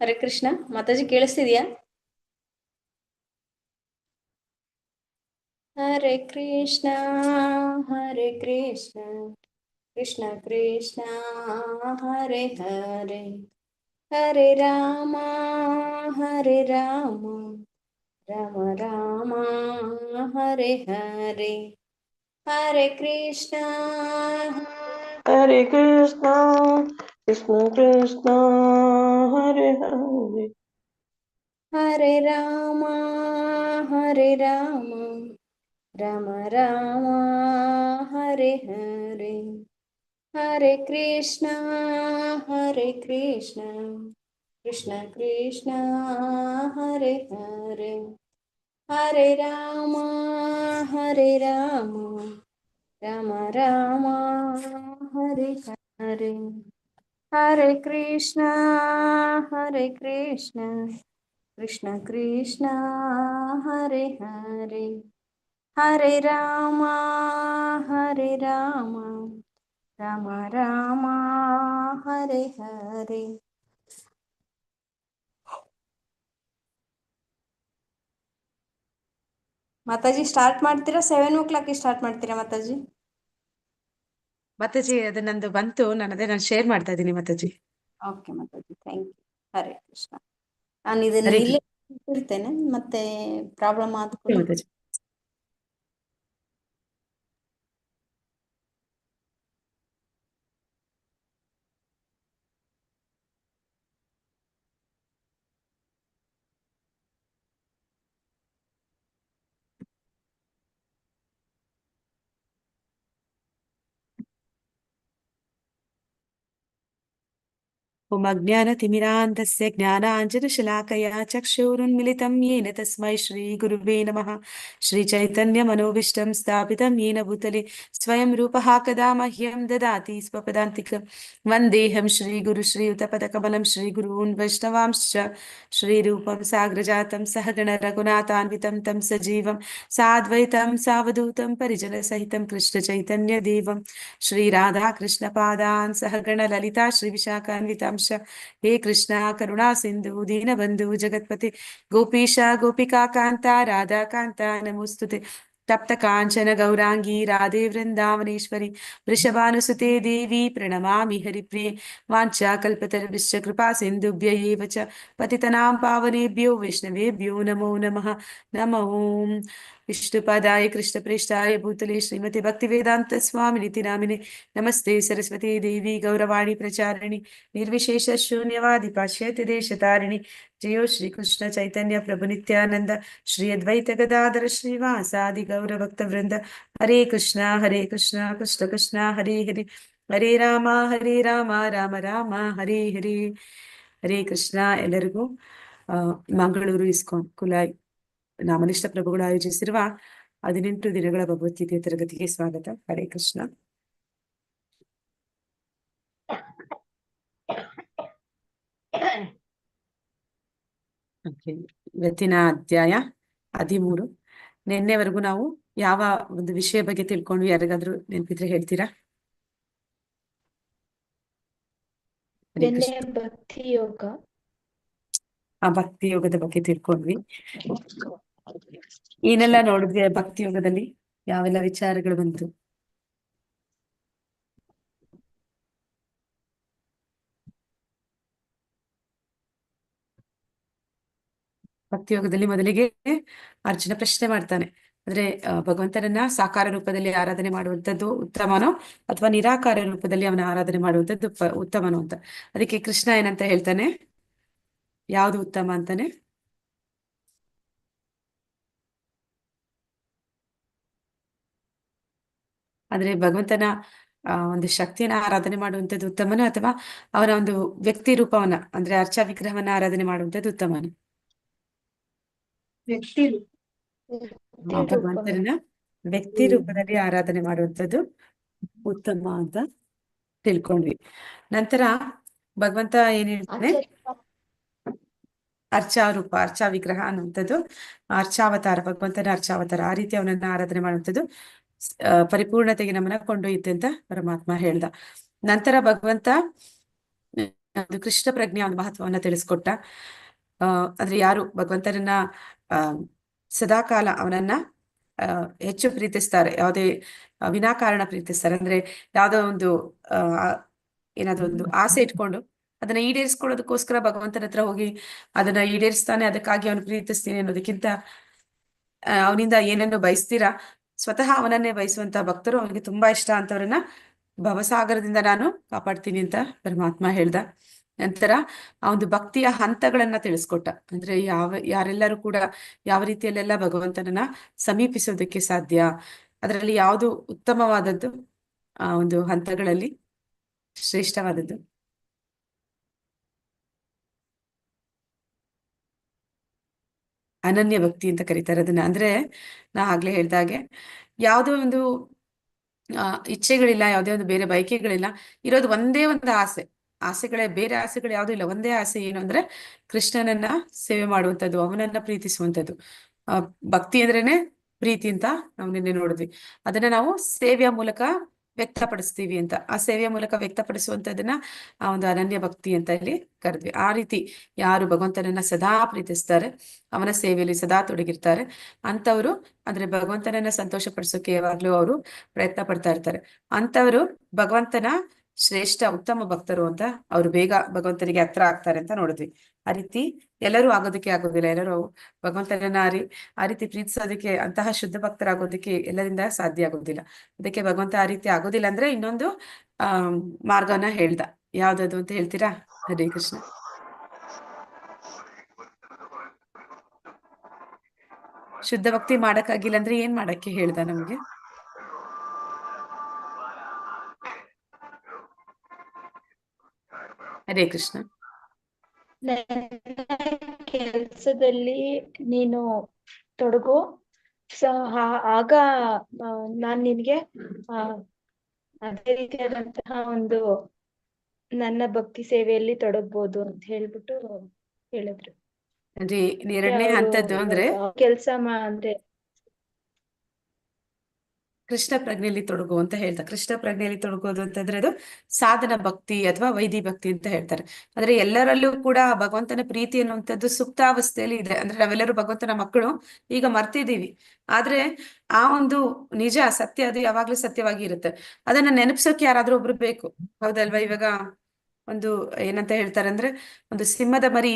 Speaker 1: ಹರೇ ಕೃಷ್ಣ. ಮಾತಾಜಿ ಕೇಳಿಸ್ತಿದ್ಯಾ? Hare Krishna Krishna Krishna Hare Hare Hare Rama Rama Rama Hare Hare Hare Krishna
Speaker 3: Hare Krishna, Krishna Krishna, Hare Hare.
Speaker 1: Hare Rama Rama Rama Hare Hare Hare Krishna Krishna Krishna Hare Hare Hare Rama Rama Rama Hare Hare Hare Krishna Krishna Krishna Hare Hare Hare Rama Rama Rama Hare Hare. ಮಾತಾಜಿ ಸ್ಟಾರ್ಟ್ ಮಾಡ್ತೀರಾ? 7 o'clock ಸ್ಟಾರ್ಟ್ ಮಾಡ್ತೀರಾ ಮಾತಾಜಿ?
Speaker 2: ಮಾತಾಜಿ ಅದು ನಂದು ಬಂತು, ನಾನು ಶೇರ್ ಮಾಡ್ತಾ ಇದ್ದೀನಿ ಮಾತಾಜಿ.
Speaker 1: ಓಕೆ ಮಾತಾಜಿ, ಥ್ಯಾಂಕ್ ಯು. ಹರೇ ಕೃಷ್ಣ. ನಾನು ಇದನ್ನ
Speaker 2: ಹರೇ
Speaker 1: ಇಲ್ಲೇ ಇಡ್ತೇನೆ, ಮತ್ತೆ ಪ್ರಾಬ್ಲಮ್ ಆದ
Speaker 2: ಕೃಷ್ಣ ಮಾತಾಜಿ. ಓಂ ಅಜ್ಞಾನತಿಮಿರಾಂಧಸ್ಯ ಜ್ಞಾನಾಂಜನಶಲಾಕಯಾ ಚಕ್ಷುರುನ್ಮಿಲಿತಂ ಯೇನ ತಸ್ಮೈ ಶ್ರೀ ಗುರುವೇ ನಮಃ. ಶ್ರೀ ಚೈತನ್ಯ ಮನೋಭೀಷ್ಟಂ ಸ್ಥಾಪಿತಂ ಯೇನ ಭೂತಲೆ ಸ್ವಯಂ ರೂಪಃ ಕದಾ ಮಹ್ಯಂ ದದಾತಿ ಸ್ವಪದಾಂತಿಕಂ. ವಂದೇಹಂ ಶ್ರೀ ಗುರು ಶ್ರೀಯುತಪದಕಮಲಂ ಶ್ರೀ ಗುರೂನ್ ವೈಷ್ಣವಾಂಶ್ಚ ಶ್ರೀರೂಪಂ ಸಾಗ್ರಜಾತಂ ಸಹಗಣ ರಘುನಾಥಾನ್ವಿತಂ ತಂ ಸಜೀವಂ ಸಾದ್ವೈತಂ ಸಾವಧೂತಂ ಪರಿಜನಸಹಿತಂ ಕೃಷ್ಣ ಚೈತನ್ಯ ದೇವಂ ಶ್ರೀ ರಾಧಾ ಕೃಷ್ಣ ಪಾದಾನ್ ಸಹಗಣ ಲಲಿತಾ ಶ್ರೀ ವಿಶಾಖಾನ್ವಿತಾಂಶ. ಹೇ ಕೃಷ್ಣ ಕರುಣಾ ಸಿಂಧು ದೀನಬಂಧು ಜಗತ್ಪತಿ ಗೋಪೀಶ ಗೋಪಿಕಾ ಕಾಂತ ರಾಧಾ ಕಾಂತ ನಮೋಸ್ತುತೆ. ತಪ್ತ ಕಾಂಚನ ಗೌರಾಂಗಿ ರಾಧೆ ವೃಂದಾವನೇಶ್ವರಿ ವೃಷಭಾನುಸುತೆ ದೇವಿ ಪ್ರಣಮಾಮಿ ಹರಿಪ್ರಿಯೆ. ವಾಂಛಾ ಕಲ್ಪತರುಶ್ಚ ಕೃಪಾ ಸಿಂಧುಭ್ಯ ಏವ ಚ ಪತಿತನಾಂ ಪಾವನೇಭ್ಯೋ ವೈಷ್ಣವೇಭ್ಯೋ ನಮೋ ನಮಃ. ನಮೋ ವಿಷ್ಣುಪಾದಾಯ ಕೃಷ್ಣಪ್ರೇಷ್ಠಾಯ ಭೂತಲೆ ಶ್ರೀಮತಿ ಭಕ್ತಿವೇದಾಂತ ಸ್ವಾಮಿನಿತಿ ನಾಮಿನೆ ನಮಸ್ತೆ ಸರಸ್ವತಿ ದೇವಿ ಗೌರವಾಣಿ ಪ್ರಚಾರಿಣಿ ನಿರ್ವಿಶೇಷ ಶೂನ್ಯವಾದಿ ಪಾಶ್ಚಾತ್ಯ ದೇಶತಾರಿಣಿ. ಜಯೋ ಶ್ರೀ ಕೃಷ್ಣ ಚೈತನ್ಯ ಪ್ರಭು ನಿತ್ಯಾನಂದ ಶ್ರೀ ಅದ್ವೈತ ಗದಾಧರ ಶ್ರೀವಾಸಾದಿ ಗೌರ ಭಕ್ತ ವೃಂದ. ಹರೇ ಕೃಷ್ಣ ಕೃಷ್ಣ ಕೃಷ್ಣ ಹರೇ ಹರೇ ಹರೇ ರಾಮ ರಾಮ ರಾಮ ಹರೇ ಹರೇ. ಹರೇ ಕೃಷ್ಣ. ಎಲ್ಲರಿಗೂ ಮಂಗಳೂರು ಇಸ್ಕಾನ್ ಕುಲಾಯ್ ನಾಮನಿಷ್ಠ ಪ್ರಭುಗಳು ಆಯೋಜಿಸಿರುವ 18 ದಿನಗಳ ಭಗವದ್ಗೀತೆಯ ತರಗತಿಗೆ ಸ್ವಾಗತ. ಹರೇ ಕೃಷ್ಣ. ಇವತ್ತಿನ ಅಧ್ಯಾಯ 13. ನಿನ್ನೆವರೆಗೂ ನಾವು ಯಾವ ಒಂದು ವಿಷಯ ಬಗ್ಗೆ ತಿಳ್ಕೊಂಡ್ವಿ? ಯಾರಿಗಾದ್ರೂ ನೆನಪಿದ್ರೆ ಹೇಳ್ತೀರಾ?
Speaker 4: ಭಕ್ತಿ ಯೋಗ.
Speaker 2: ಆ ಭಕ್ತಿ ಯೋಗದ ಬಗ್ಗೆ ತಿಳ್ಕೊಂಡ್ವಿ. ಏನೆಲ್ಲ ನೋಡಿದ್ವಿ ಭಕ್ತಿ ಯೋಗದಲ್ಲಿ? ಯಾವೆಲ್ಲ ವಿಚಾರಗಳು ಬಂತು? ಭಕ್ತಿ ಯೋಗದಲ್ಲಿ ಮೊದಲಿಗೆ ಅರ್ಜುನ ಪ್ರಶ್ನೆ ಮಾಡ್ತಾನೆ, ಅಂದ್ರೆ ಭಗವಂತನನ್ನ ಸಾಕಾರ ರೂಪದಲ್ಲಿ ಆರಾಧನೆ ಮಾಡುವಂಥದ್ದು ಉತ್ತಮನೋ ಅಥವಾ ನಿರಾಕಾರ ರೂಪದಲ್ಲಿ ಅವನ ಆರಾಧನೆ ಮಾಡುವಂಥದ್ದು ಉತ್ತಮನೋ ಅಂತ. ಅದಕ್ಕೆ ಕೃಷ್ಣ ಏನಂತ ಹೇಳ್ತಾನೆ? ಯಾವುದು ಉತ್ತಮ ಅಂತಾನೆ? ಆದ್ರೆ ಭಗವಂತನ ಒಂದು ಶಕ್ತಿಯನ್ನ ಆರಾಧನೆ ಮಾಡುವಂಥದ್ದು ಉತ್ತಮನ, ಅಥವಾ ಅವನ ಒಂದು ವ್ಯಕ್ತಿ ರೂಪವನ್ನ ಅಂದ್ರೆ ಅರ್ಚಾ ವಿಗ್ರಹವನ್ನ ಆರಾಧನೆ ಮಾಡುವಂಥದ್ದು ಉತ್ತಮನ?
Speaker 3: ವ್ಯಕ್ತಿ
Speaker 2: ಭಗವಂತನ ವ್ಯಕ್ತಿ ರೂಪದಲ್ಲಿ ಆರಾಧನೆ ಮಾಡುವಂಥದ್ದು ಉತ್ತಮ ಅಂತ ತಿಳ್ಕೊಂಡ್ವಿ. ನಂತರ ಭಗವಂತ ಏನ್ ಹೇಳ್ತಾನೆ, ಅರ್ಚಾ ರೂಪ, ಅರ್ಚಾ ವಿಗ್ರಹ ಅನ್ನುವಂಥದ್ದು ಅರ್ಚಾವತಾರ, ಭಗವಂತನ ಅರ್ಚಾವತಾರ, ಆ ರೀತಿ ಅವನನ್ನ ಆರಾಧನೆ ಮಾಡುವಂಥದ್ದು ಪರಿಪೂರ್ಣತೆಗೆ ನಮ್ಮನ್ನ ಕೊಂಡೊಯ್ಯುತ್ತೆ ಅಂತ ಪರಮಾತ್ಮ ಹೇಳ್ದ. ನಂತರ ಭಗವಂತ ಒಂದು ಕೃಷ್ಣ ಪ್ರಜ್ಞೆ ಒಂದು ಮಹತ್ವವನ್ನ ತಿಳಿಸ್ಕೊಟ್ಟ. ಅಂದ್ರೆ ಯಾರು ಭಗವಂತನನ್ನ ಸದಾಕಾಲ ಅವನನ್ನ ಹೆಚ್ಚು ಪ್ರೀತಿಸ್ತಾರೆ, ಯಾವುದೇ ವಿನಾಕಾರಣ ಪ್ರೀತಿಸ್ತಾರೆ, ಅಂದ್ರೆ ಯಾವುದೋ ಒಂದು ಏನಾದ್ರು ಒಂದು ಆಸೆ ಇಟ್ಕೊಂಡು ಅದನ್ನ ಈಡೇರಿಸ್ಕೊಳ್ಳೋದಕ್ಕೋಸ್ಕರ ಭಗವಂತನ ಹತ್ರ ಹೋಗಿ ಅದನ್ನ ಈಡೇರಿಸ್ತಾನೆ, ಅದಕ್ಕಾಗಿ ಅವನು ಪ್ರೀತಿಸ್ತೀನಿ ಅನ್ನೋದಕ್ಕಿಂತ ಅವನಿಂದ ಏನನ್ನು ಬಯಸ್ತೀರಾ ಸ್ವತಃ ಅವನನ್ನೇ ಬಯಸುವಂತ ಭಕ್ತರು ಅವನಿಗೆ ತುಂಬಾ ಇಷ್ಟ ಅಂತವ್ರನ್ನ ಭವಸಾಗರದಿಂದ ನಾನು ಕಾಪಾಡ್ತೀನಿ ಅಂತ ಪರಮಾತ್ಮ ಹೇಳ್ದ. ನಂತರ ಆ ಒಂದು ಭಕ್ತಿಯ ಹಂತಗಳನ್ನ ತಿಳಿಸ್ಕೊಟ್ಟ. ಅಂದ್ರೆ ಯಾರೆಲ್ಲರೂ ಕೂಡ ಯಾವ ರೀತಿಯಲ್ಲೆಲ್ಲ ಭಗವಂತನನ್ನ ಸಮೀಪಿಸೋದಕ್ಕೆ ಸಾಧ್ಯ, ಅದರಲ್ಲಿ ಯಾವುದು ಉತ್ತಮವಾದದ್ದು, ಆ ಒಂದು ಹಂತಗಳಲ್ಲಿ ಶ್ರೇಷ್ಠವಾದದ್ದು. ಅನನ್ಯ ಭಕ್ತಿ ಅಂತ ಕರೀತಾರೆ ಅದನ್ನ. ಅಂದ್ರೆ ನಾ ಆಗ್ಲೇ ಹೇಳ್ದಾಗೆ ಯಾವುದೋ ಒಂದು ಇಚ್ಛೆಗಳಿಲ್ಲ, ಯಾವುದೇ ಒಂದು ಬೇರೆ ಬಯಕೆಗಳಿಲ್ಲ, ಇರೋದು ಒಂದೇ ಒಂದು ಆಸೆ, ಆಸೆಗಳೇ ಬೇರೆ ಆಸೆಗಳು ಯಾವುದೂ ಇಲ್ಲ. ಒಂದೇ ಆಸೆ ಏನು ಅಂದ್ರೆ ಕೃಷ್ಣನನ್ನ ಸೇವೆ ಮಾಡುವಂಥದ್ದು, ಅವನನ್ನ ಪ್ರೀತಿಸುವಂಥದ್ದು. ಭಕ್ತಿ ಅಂದ್ರೇನೆ ಪ್ರೀತಿ ಅಂತ ನಾವು ನಿನ್ನೆ ನೋಡಿದ್ವಿ. ಅದನ್ನ ನಾವು ಸೇವೆಯ ಮೂಲಕ ವ್ಯಕ್ತಪಡಿಸ್ತೀವಿ ಅಂತ, ಆ ಸೇವೆಯ ಮೂಲಕ ವ್ಯಕ್ತಪಡಿಸುವಂತದನ್ನ ಆ ಒಂದು ಅನನ್ಯ ಭಕ್ತಿ ಅಂತ ಇಲ್ಲಿ ಕರೆದ್ವಿ. ಆ ರೀತಿ ಯಾರು ಭಗವಂತನನ್ನ ಸದಾ ಪ್ರೀತಿಸ್ತಾರೆ, ಅವನ ಸೇವೆಯಲ್ಲಿ ಸದಾ ತೊಡಗಿರ್ತಾರೆ ಅಂತವರು, ಅಂದ್ರೆ ಭಗವಂತನನ್ನ ಸಂತೋಷ ಪಡಿಸೋಕೆ ಯಾವಾಗ್ಲೂ ಅವರು ಪ್ರಯತ್ನ ಪಡ್ತಾ ಇರ್ತಾರೆ. ಅಂತವರು ಭಗವಂತನ ಶ್ರೇಷ್ಠ ಉತ್ತಮ ಭಕ್ತರು ಅಂತ, ಅವರು ಬೇಗ ಭಗವಂತನಿಗೆ ಹತ್ರ ಆಗ್ತಾರೆ ಅಂತ ನೋಡಿದ್ವಿ. ಆ ರೀತಿ ಎಲ್ಲರೂ ಆಗೋದಕ್ಕೆ ಆಗೋದಿಲ್ಲ, ಎಲ್ಲರೂ ಭಗವಂತನನ್ನ ಆ ರೀತಿ ಪ್ರೀತಿಸೋದಕ್ಕೆ, ಅಂತಹ ಶುದ್ಧ ಭಕ್ತರಾಗೋದಕ್ಕೆ ಎಲ್ಲರಿಂದ ಸಾಧ್ಯ ಆಗೋದಿಲ್ಲ. ಅದಕ್ಕೆ ಭಗವಂತ ಆ ರೀತಿ ಆಗೋದಿಲ್ಲ ಅಂದ್ರೆ ಇನ್ನೊಂದು ಮಾರ್ಗವನ್ನ ಹೇಳ್ದ. ಯಾವ್ದದು ಅಂತ ಹೇಳ್ತೀರಾ? ಹರೇ ಕೃಷ್ಣ. ಶುದ್ಧ ಭಕ್ತಿ ಮಾಡಕ್ಕಾಗಿಲ್ಲ ಅಂದ್ರೆ ಏನ್ ಮಾಡಕ್ಕೆ ಹೇಳ್ದ ನಮ್ಗೆ? ಹರೇ ಕೃಷ್ಣ.
Speaker 4: ಕೆಲಸದಲ್ಲಿ ನೀನು ತೊಡಗು, ಆಗ ನಾನ್ ನಿನ್ಗೆ ಅದೇ ರೀತಿಯಾದಂತಹ ಒಂದು ನನ್ನ ಭಕ್ತಿ ಸೇವೆಯಲ್ಲಿ ತೊಡಗ್ಬೋದು ಅಂತ ಹೇಳ್ಬಿಟ್ಟು ಹೇಳಿದ್ರು.
Speaker 2: ಅಂದ್ರೆ ಎರಡನೇ ಹಂತದ್ದು ಅಂದ್ರೆ
Speaker 4: ಕೆಲ್ಸ ಅಂದ್ರೆ
Speaker 2: ಕೃಷ್ಣ ಪ್ರಜ್ಞೆಯಲ್ಲಿ ತೊಡಗು ಅಂತ ಹೇಳ್ತಾರೆ. ಕೃಷ್ಣ ಪ್ರಜ್ಞೆಯಲ್ಲಿ ತೊಡಗೋದು ಅಂತಂದ್ರೆ ಅದು ಸಾಧನ ಭಕ್ತಿ ಅಥವಾ ವೈದಿ ಭಕ್ತಿ ಅಂತ ಹೇಳ್ತಾರೆ. ಅಂದ್ರೆ ಎಲ್ಲರಲ್ಲೂ ಕೂಡ ಭಗವಂತನ ಪ್ರೀತಿ ಅನ್ನುವಂಥದ್ದು ಸುಪ್ತಾವಸ್ಥೆಯಲ್ಲಿ ಇದೆ. ಅಂದ್ರೆ ನಾವೆಲ್ಲರೂ ಭಗವಂತನ ಮಕ್ಕಳು, ಈಗ ಮರ್ತಿದೀವಿ. ಆದ್ರೆ ಆ ಒಂದು ನಿಜ ಸತ್ಯ ಅದು ಯಾವಾಗ್ಲೂ ಸತ್ಯವಾಗಿ ಇರುತ್ತೆ. ಅದನ್ನ ನೆನಪಿಸೋಕೆ ಯಾರಾದ್ರೂ ಒಬ್ರು ಬೇಕು, ಹೌದಲ್ವಾ? ಇವಾಗ ಒಂದು ಏನಂತ ಹೇಳ್ತಾರೆ ಅಂದ್ರೆ, ಒಂದು ಸಿಂಹದ ಮರಿ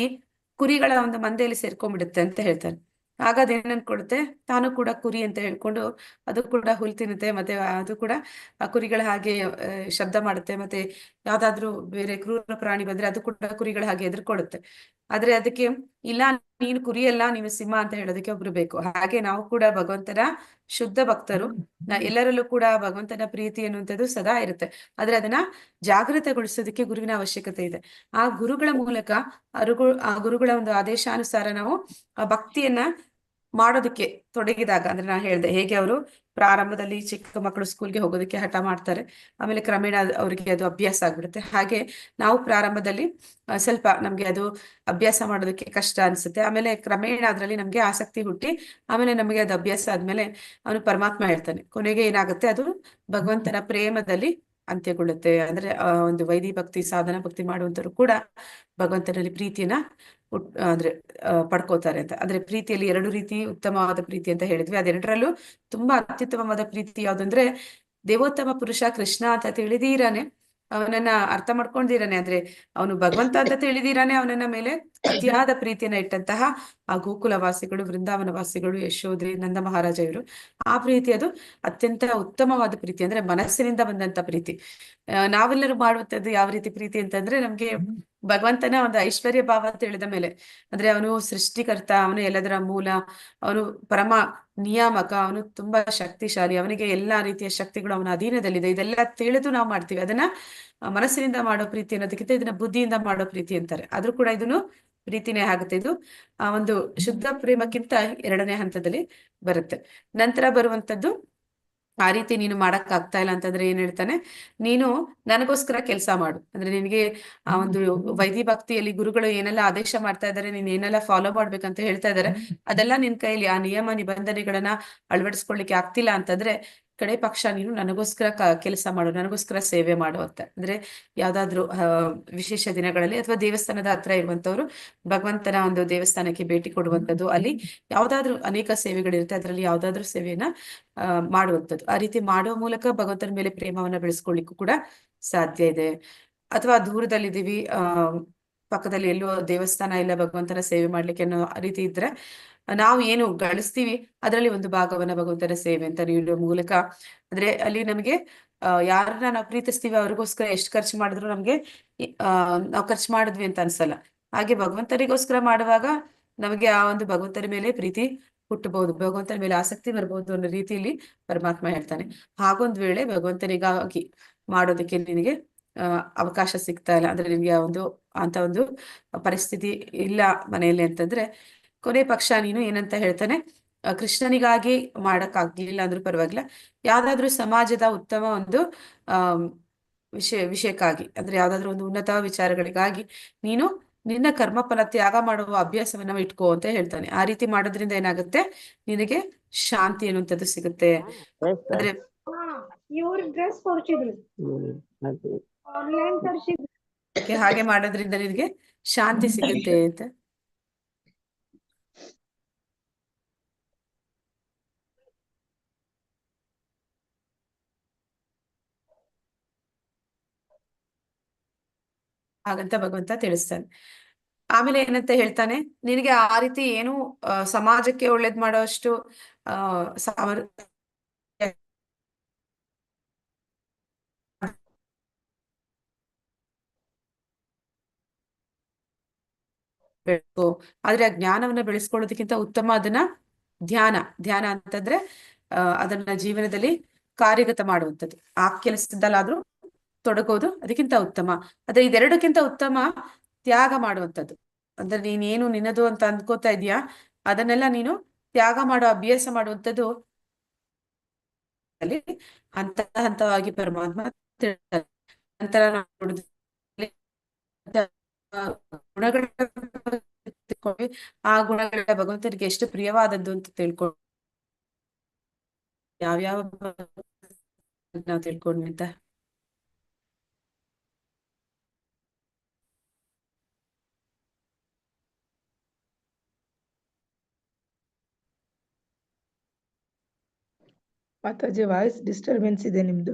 Speaker 2: ಕುರಿಗಳ ಒಂದು ಮಂದೆಯಲ್ಲಿ ಸೇರ್ಕೊಂಡ್ಬಿಡುತ್ತೆ ಅಂತ ಹೇಳ್ತಾರೆ. ಆಗ ಅದೇನ್ ಅನ್ಕೊಡುತ್ತೆ, ತಾನು ಕೂಡ ಕುರಿ ಅಂತ ಹೇಳ್ಕೊಂಡು ಅದು ಕೂಡ ಹುಲ್ ತಿನ್ನುತ್ತೆ, ಮತ್ತೆ ಅದು ಕೂಡ ಆ ಕುರಿಗಳ ಹಾಗೆ ಶಬ್ದ ಮಾಡುತ್ತೆ, ಮತ್ತೆ ಯಾವ್ದಾದ್ರು ಬೇರೆ ಕ್ರೂರ ಪ್ರಾಣಿ ಬಂದ್ರೆ ಅದು ಕೂಡ ಕುರಿಗಳ ಹಾಗೆ ಎದುರ್ಕೊಡುತ್ತೆ. ಆದ್ರೆ ಅದಕ್ಕೆ ಇಲ್ಲ, ನೀನು ಕುರಿಯಲ್ಲ, ನೀನು ಸಿಂಹ ಅಂತ ಹೇಳೋದಕ್ಕೆ ಒಬ್ರು ಬೇಕು. ಹಾಗೆ ನಾವು ಕೂಡ ಭಗವಂತನ ಶುದ್ಧ ಭಕ್ತರು, ಎಲ್ಲರಲ್ಲೂ ಕೂಡ ಭಗವಂತನ ಪ್ರೀತಿ ಅನ್ನುವಂಥದ್ದು ಸದಾ ಇರುತ್ತೆ. ಆದ್ರೆ ಅದನ್ನ ಜಾಗೃತಗೊಳಿಸೋದಕ್ಕೆ ಗುರುವಿನ ಅವಶ್ಯಕತೆ ಇದೆ. ಆ ಗುರುಗಳ ಮೂಲಕ ಆ ಗುರುಗಳ ಒಂದು ಆದೇಶಾನುಸಾರ ನಾವು ಆ ಭಕ್ತಿಯನ್ನ ಮಾಡೋದಕ್ಕೆ ತೊಡಗಿದಾಗ, ಅಂದ್ರೆ ನಾನು ಹೇಳ್ದೆ ಹೇಗೆ ಅವರು ಪ್ರಾರಂಭದಲ್ಲಿ ಚಿಕ್ಕ ಮಕ್ಕಳು ಸ್ಕೂಲ್ಗೆ ಹೋಗೋದಕ್ಕೆ ಹಠ ಮಾಡ್ತಾರೆ, ಆಮೇಲೆ ಕ್ರಮೇಣ ಅವರಿಗೆ ಅದು ಅಭ್ಯಾಸ ಆಗ್ಬಿಡುತ್ತೆ. ಹಾಗೆ ನಾವು ಪ್ರಾರಂಭದಲ್ಲಿ ಸ್ವಲ್ಪ ನಮ್ಗೆ ಅದು ಅಭ್ಯಾಸ ಮಾಡೋದಕ್ಕೆ ಕಷ್ಟ ಅನ್ಸುತ್ತೆ, ಆಮೇಲೆ ಕ್ರಮೇಣ ಅದರಲ್ಲಿ ನಮ್ಗೆ ಆಸಕ್ತಿ ಹುಟ್ಟಿ ಆಮೇಲೆ ನಮಗೆ ಅದು ಅಭ್ಯಾಸ ಆದ್ಮೇಲೆ ಅವನು ಪರಮಾತ್ಮ ಹೇಳ್ತಾನೆ, ಕೊನೆಗೆ ಏನಾಗುತ್ತೆ ಅದು ಭಗವಂತನ ಪ್ರೇಮದಲ್ಲಿ ಅಂತ್ಯಗೊಳ್ಳುತ್ತೆ. ಅಂದ್ರೆ ಒಂದು ವೈದಿ ಭಕ್ತಿ, ಸಾಧನ ಭಕ್ತಿ ಮಾಡುವಂತರು ಕೂಡ ಭಗವಂತನಲ್ಲಿ ಪ್ರೀತಿಯನ್ನ ಅಂದ್ರೆ ಪಡ್ಕೋತಾರೆ ಅಂತ. ಅಂದ್ರೆ ಪ್ರೀತಿಯಲ್ಲಿ ಎರಡು ರೀತಿ ಉತ್ತಮವಾದ ಪ್ರೀತಿ ಅಂತ ಹೇಳಿದ್ವಿ. ಅದೆರಡರಲ್ಲೂ ತುಂಬಾ ಅತ್ಯುತ್ತಮವಾದ ಪ್ರೀತಿ ಯಾವ್ದಂದ್ರೆ ದೇವೋತ್ತಮ ಪುರುಷ ಕೃಷ್ಣ ಅಂತ ತಿಳಿದೀರಾನೆ, ಅವನನ್ನ ಅರ್ಥ ಮಾಡ್ಕೊಂಡಿರಾನೆ, ಅಂದ್ರೆ ಅವನು ಭಗವಂತ ಅಂತ ತಿಳಿದೀರಾನೆ ಅವನನ್ನ ಮೇಲೆ ಅತಿಯಾದ ಪ್ರೀತಿಯನ್ನ ಇಟ್ಟಂತಹ ಆ ಗೋಕುಲ ವಾಸಿಗಳು, ವೃಂದಾವನ ವಾಸಿಗಳು, ಯಶೋಧೆ, ನಂದ ಮಹಾರಾಜ ಇವರು. ಆ ಪ್ರೀತಿ ಅದು ಅತ್ಯಂತ ಉತ್ತಮವಾದ ಪ್ರೀತಿ, ಅಂದ್ರೆ ಮನಸ್ಸಿನಿಂದ ಬಂದಂತ ಪ್ರೀತಿ. ನಾವೆಲ್ಲರೂ ಮಾಡುವಂಥದ್ದು ಯಾವ ರೀತಿ ಪ್ರೀತಿ ಅಂತಂದ್ರೆ, ನಮ್ಗೆ
Speaker 5: ಭಗವಂತನ ಒಂದು ಐಶ್ವರ್ಯ ಭಾವ ಅಂತ ಹೇಳಿದ ಮೇಲೆ, ಅಂದ್ರೆ ಅವನು ಸೃಷ್ಟಿಕರ್ತ, ಅವನು ಎಲ್ಲದರ ಮೂಲ, ಅವನು ಪರಮ ನಿಯಾಮಕ, ಅವನು ತುಂಬಾ ಶಕ್ತಿಶಾಲಿ, ಅವನಿಗೆ ಎಲ್ಲಾ ರೀತಿಯ ಶಕ್ತಿಗಳು ಅವನ ಅಧೀನದಲ್ಲಿದೆ. ಇದೆಲ್ಲ ತಿಳಿದು ನಾವು ಮಾಡ್ತೀವಿ. ಅದನ್ನ ಮನಸ್ಸಿನಿಂದ ಮಾಡೋ ಪ್ರೀತಿ ಅನ್ನೋದಕ್ಕಿಂತ ಇದನ್ನ ಬುದ್ಧಿಯಿಂದ ಮಾಡೋ ಪ್ರೀತಿ ಅಂತಾರೆ. ಆದ್ರೂ ಕೂಡ ಇದನ್ನು ಪ್ರೀತಿನೇ ಆಗುತ್ತೆ. ಇದು ಒಂದು ಶುದ್ಧ ಪ್ರೇಮಕ್ಕಿಂತ 2ನೇ ಹಂತದಲ್ಲಿ ಬರುತ್ತೆ. ನಂತರ ಬರುವಂತದ್ದು, ಆ ರೀತಿ ನೀನು ಮಾಡಕ್ ಆಗ್ತಾ ಇಲ್ಲ ಅಂತಂದ್ರೆ ಏನ್ ಹೇಳ್ತಾನೆ, ನೀನು ನನಗೋಸ್ಕರ ಕೆಲಸ ಮಾಡು. ಅಂದ್ರೆ ನಿನಗೆ ಆ ಒಂದು ವೈದಿ ಭಕ್ತಿಯಲ್ಲಿ ಗುರುಗಳು ಏನೆಲ್ಲ ಆದೇಶ ಮಾಡ್ತಾ ಇದ್ದಾರೆ, ನೀನ್ ಏನೆಲ್ಲ ಫಾಲೋ ಮಾಡ್ಬೇಕಂತ ಹೇಳ್ತಾ ಇದ್ದಾರೆ, ಅದೆಲ್ಲ ನಿನ್ ಕೈಲಿ ಆ ನಿಯಮ ನಿಬಂಧನೆಗಳನ್ನ ಅಳವಡಿಸ್ಕೊಳ್ಳಿಕ್ಕೆ ಆಗ್ತಿಲ್ಲ ಅಂತಂದ್ರೆ ಕಡೆ ಪಕ್ಷ ನೀನು ನನಗೋಸ್ಕರ ಕೆಲಸ ಮಾಡು, ನನಗೋಸ್ಕರ ಸೇವೆ ಮಾಡು ಅಂತ. ಅಂದ್ರೆ ಯಾವ್ದಾದ್ರು ವಿಶೇಷ ದಿನಗಳಲ್ಲಿ ಅಥವಾ ದೇವಸ್ಥಾನದ ಹತ್ರ ಇರುವಂತವ್ರು ಭಗವಂತನ ಒಂದು ದೇವಸ್ಥಾನಕ್ಕೆ ಭೇಟಿ ಕೊಡುವಂಥದ್ದು, ಅಲ್ಲಿ ಯಾವ್ದಾದ್ರು ಅನೇಕ ಸೇವೆಗಳಿರುತ್ತೆ, ಅದರಲ್ಲಿ ಯಾವ್ದಾದ್ರು ಸೇವೆಯನ್ನ ಮಾಡುವಂಥದ್ದು. ಆ ರೀತಿ ಮಾಡುವ ಮೂಲಕ ಭಗವಂತನ ಮೇಲೆ ಪ್ರೇಮವನ್ನ ಬೆಳೆಸ್ಕೊಳ್ಳಿಕ್ಕೂ ಕೂಡ ಸಾಧ್ಯ ಇದೆ. ಅಥವಾ ದೂರದಲ್ಲಿದ್ದೀವಿ, ಪಕ್ಕದಲ್ಲಿ ಎಲ್ಲೋ ದೇವಸ್ಥಾನ ಇಲ್ಲ, ಭಗವಂತನ ಸೇವೆ ಮಾಡ್ಲಿಕ್ಕೆ ಅನ್ನೋ ರೀತಿ ಇದ್ರೆ, ನಾವು ಏನು ಗಳಿಸ್ತೀವಿ ಅದರಲ್ಲಿ ಒಂದು ಭಾಗವನ್ನ ಭಗವಂತನ ಸೇವೆ ಅಂತ ನೀಡುವ ಮೂಲಕ, ಅಂದ್ರೆ ಅಲ್ಲಿ ನಮಗೆ ಯಾರನ್ನ ನಾವು ಪ್ರೀತಿಸ್ತೀವಿ ಅವ್ರಿಗೋಸ್ಕರ ಎಷ್ಟು ಖರ್ಚು ಮಾಡಿದ್ರು ನಮ್ಗೆ ನಾವು ಖರ್ಚು ಮಾಡಿದ್ವಿ ಅಂತ ಅನ್ಸಲ್ಲ. ಹಾಗೆ ಭಗವಂತನಿಗೋಸ್ಕರ ಮಾಡುವಾಗ ನಮಗೆ ಆ ಒಂದು ಭಗವಂತನ ಮೇಲೆ ಪ್ರೀತಿ ಹುಟ್ಟಬಹುದು, ಭಗವಂತನ ಮೇಲೆ ಆಸಕ್ತಿ ಬರ್ಬೋದು ಅನ್ನೋ ರೀತಿಯಲ್ಲಿ ಪರಮಾತ್ಮ ಹೇಳ್ತಾನೆ. ಹಾಗೊಂದ್ ವೇಳೆ ಭಗವಂತನಿಗಾಗಿ ಮಾಡೋದಕ್ಕೆ ನಿನಗೆ ಅವಕಾಶ ಸಿಗ್ತಾ ಇಲ್ಲ, ಅಂದ್ರೆ ನಿನ್ಗೆ ಅಂತ ಒಂದು ಪರಿಸ್ಥಿತಿ ಇಲ್ಲ ಮನೆಯಲ್ಲಿ ಅಂತಂದ್ರೆ, ಕೊನೆ ಪಕ್ಷ ನೀನು ಏನಂತ ಹೇಳ್ತಾನೆ, ಕೃಷ್ಣನಿಗಾಗಿ ಮಾಡಕ್ ಆಗ್ಲಿಲ್ಲ ಅಂದ್ರೂ ಪರವಾಗಿಲ್ಲ, ಯಾವ್ದಾದ್ರು ಸಮಾಜದ ಉತ್ತಮ ಒಂದು ವಿಷಯಕ್ಕಾಗಿ, ಅಂದ್ರೆ ಯಾವ್ದಾದ್ರು ಒಂದು ಉನ್ನತ ವಿಚಾರಗಳಿಗಾಗಿ ನೀನು ನಿನ್ನ ಕರ್ಮಫಲ ತ್ಯಾಗ ಮಾಡುವ ಅಭ್ಯಾಸವನ್ನ ಇಟ್ಕೋ ಅಂತ ಹೇಳ್ತಾನೆ. ಆ ರೀತಿ ಮಾಡೋದ್ರಿಂದ ಏನಾಗುತ್ತೆ, ನಿನಗೆ ಶಾಂತಿ ಅನ್ನುವಂಥದ್ದು ಸಿಗುತ್ತೆ. ಅಂದ್ರೆ
Speaker 4: ಇವ್ರ ಡ್ರೆಸ್ ಕೊಡ್ಸಿದ್ರು, ಆನ್ಲೈನ್ ತರಿಸಿದ್ರು.
Speaker 5: ಹಾಗೆ ಮಾಡೋದ್ರಿಂದ ನಿನಗೆ ಶಾಂತಿ ಸಿಗುತ್ತೆ ಅಂತ. ಹಾಗಂತ ಭಗವಂತ ತಿಳಿಸ್ತಾನೆ. ಆಮೇಲೆ ಏನಂತ ಹೇಳ್ತಾನೆ, ನಿನಗೆ ಆ ರೀತಿ ಏನು ಸಮಾಜಕ್ಕೆ ಒಳ್ಳೇದ್ ಮಾಡೋ ಅಷ್ಟು ಆದ್ರೆ ಆ ಜ್ಞಾನವನ್ನ ಬೆಳೆಸ್ಕೊಳ್ಳೋದಕ್ಕಿಂತ ಉತ್ತಮ ಅದನ್ನ ಧ್ಯಾನ ಅಂತಂದ್ರೆ ಅದನ್ನ ಜೀವನದಲ್ಲಿ ಕಾರ್ಯಗತ ಮಾಡುವಂಥದ್ದು. ಆ ಕೆಲಸದಲ್ಲಾದ್ರೂ ತೊಡಗೋದು ಅದಕ್ಕಿಂತ ಉತ್ತಮ. ಆದ್ರೆ ಇದೆರಡಕ್ಕಿಂತ ಉತ್ತಮ ತ್ಯಾಗ ಮಾಡುವಂಥದ್ದು. ಅಂದ್ರೆ ನೀನೇನು ನಿನ್ನದು ಅಂತ ಅಂದ್ಕೋತಾ ಇದೀಯಾ, ಅದನ್ನೆಲ್ಲ ನೀನು ತ್ಯಾಗ ಮಾಡೋ ಅಭ್ಯಾಸ ಮಾಡುವಂಥದ್ದು ಅಲ್ಲಿ ಹಂತ ಹಂತವಾಗಿ ಪರಮಾತ್ಮ ನಂತರ ಗುಣಗಳ ಆ ಗುಣಗಳ ಭಗವಂತನಿಗೆ ಎಷ್ಟು ಪ್ರಿಯವಾದದ್ದು ಅಂತ ತಿಳ್ಕೊಂಡು ಯಾವ್ಯಾವ ನಾವು ತಿಳ್ಕೊಂಡ್ವಿ ಅಂತ.
Speaker 3: ಮಾತಾಜಿ ವಾಯ್ಸ್ ಡಿಸ್ಟರ್ಬೆನ್ಸ್ ಇದೆ ನಿಮ್ದು.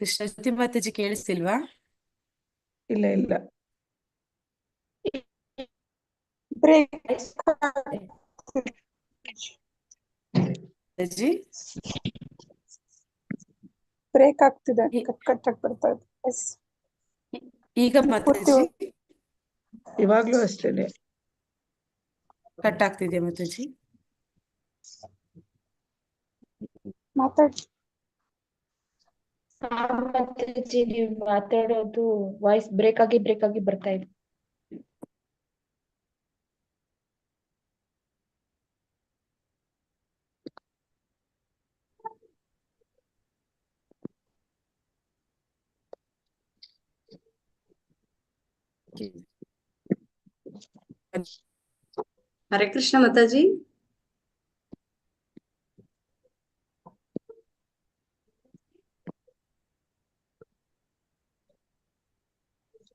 Speaker 5: ಕೃಷ್ಣ ಜ್ಯೋತಿ ಮಾತಾಜಿ ಕೇಳಿಸ್ತಿಲ್ವಾ?
Speaker 3: ಇಲ್ಲ ಇಲ್ಲ,
Speaker 5: ಮಾತಾಜಿ
Speaker 3: ಬ್ರೇಕ್ ಆಗ್ತಿದೆ, ಕಟ್ ಕಟ್ ಆಗಿ ಬರ್ತಾ ಇದೆ.
Speaker 5: ಈಗ ಮಾತಾಜಿ
Speaker 3: ಇವಾಗ್ಲೂ ಅಷ್ಟೇನೆ
Speaker 5: ಕಟ್ ಆಗ್ತಿದೆ ಮಾತಾಜಿ.
Speaker 3: ಮಾತಾಡಿ.
Speaker 4: ಮಾತಾಜಿ ನೀವು ಮಾತಾಡೋದು ವಾಯ್ಸ್ ಬ್ರೇಕ್ ಆಗಿ ಬರ್ತಾ ಇದೆ.
Speaker 1: ಹರೇ ಕೃಷ್ಣ ಮಾತಾಜಿ.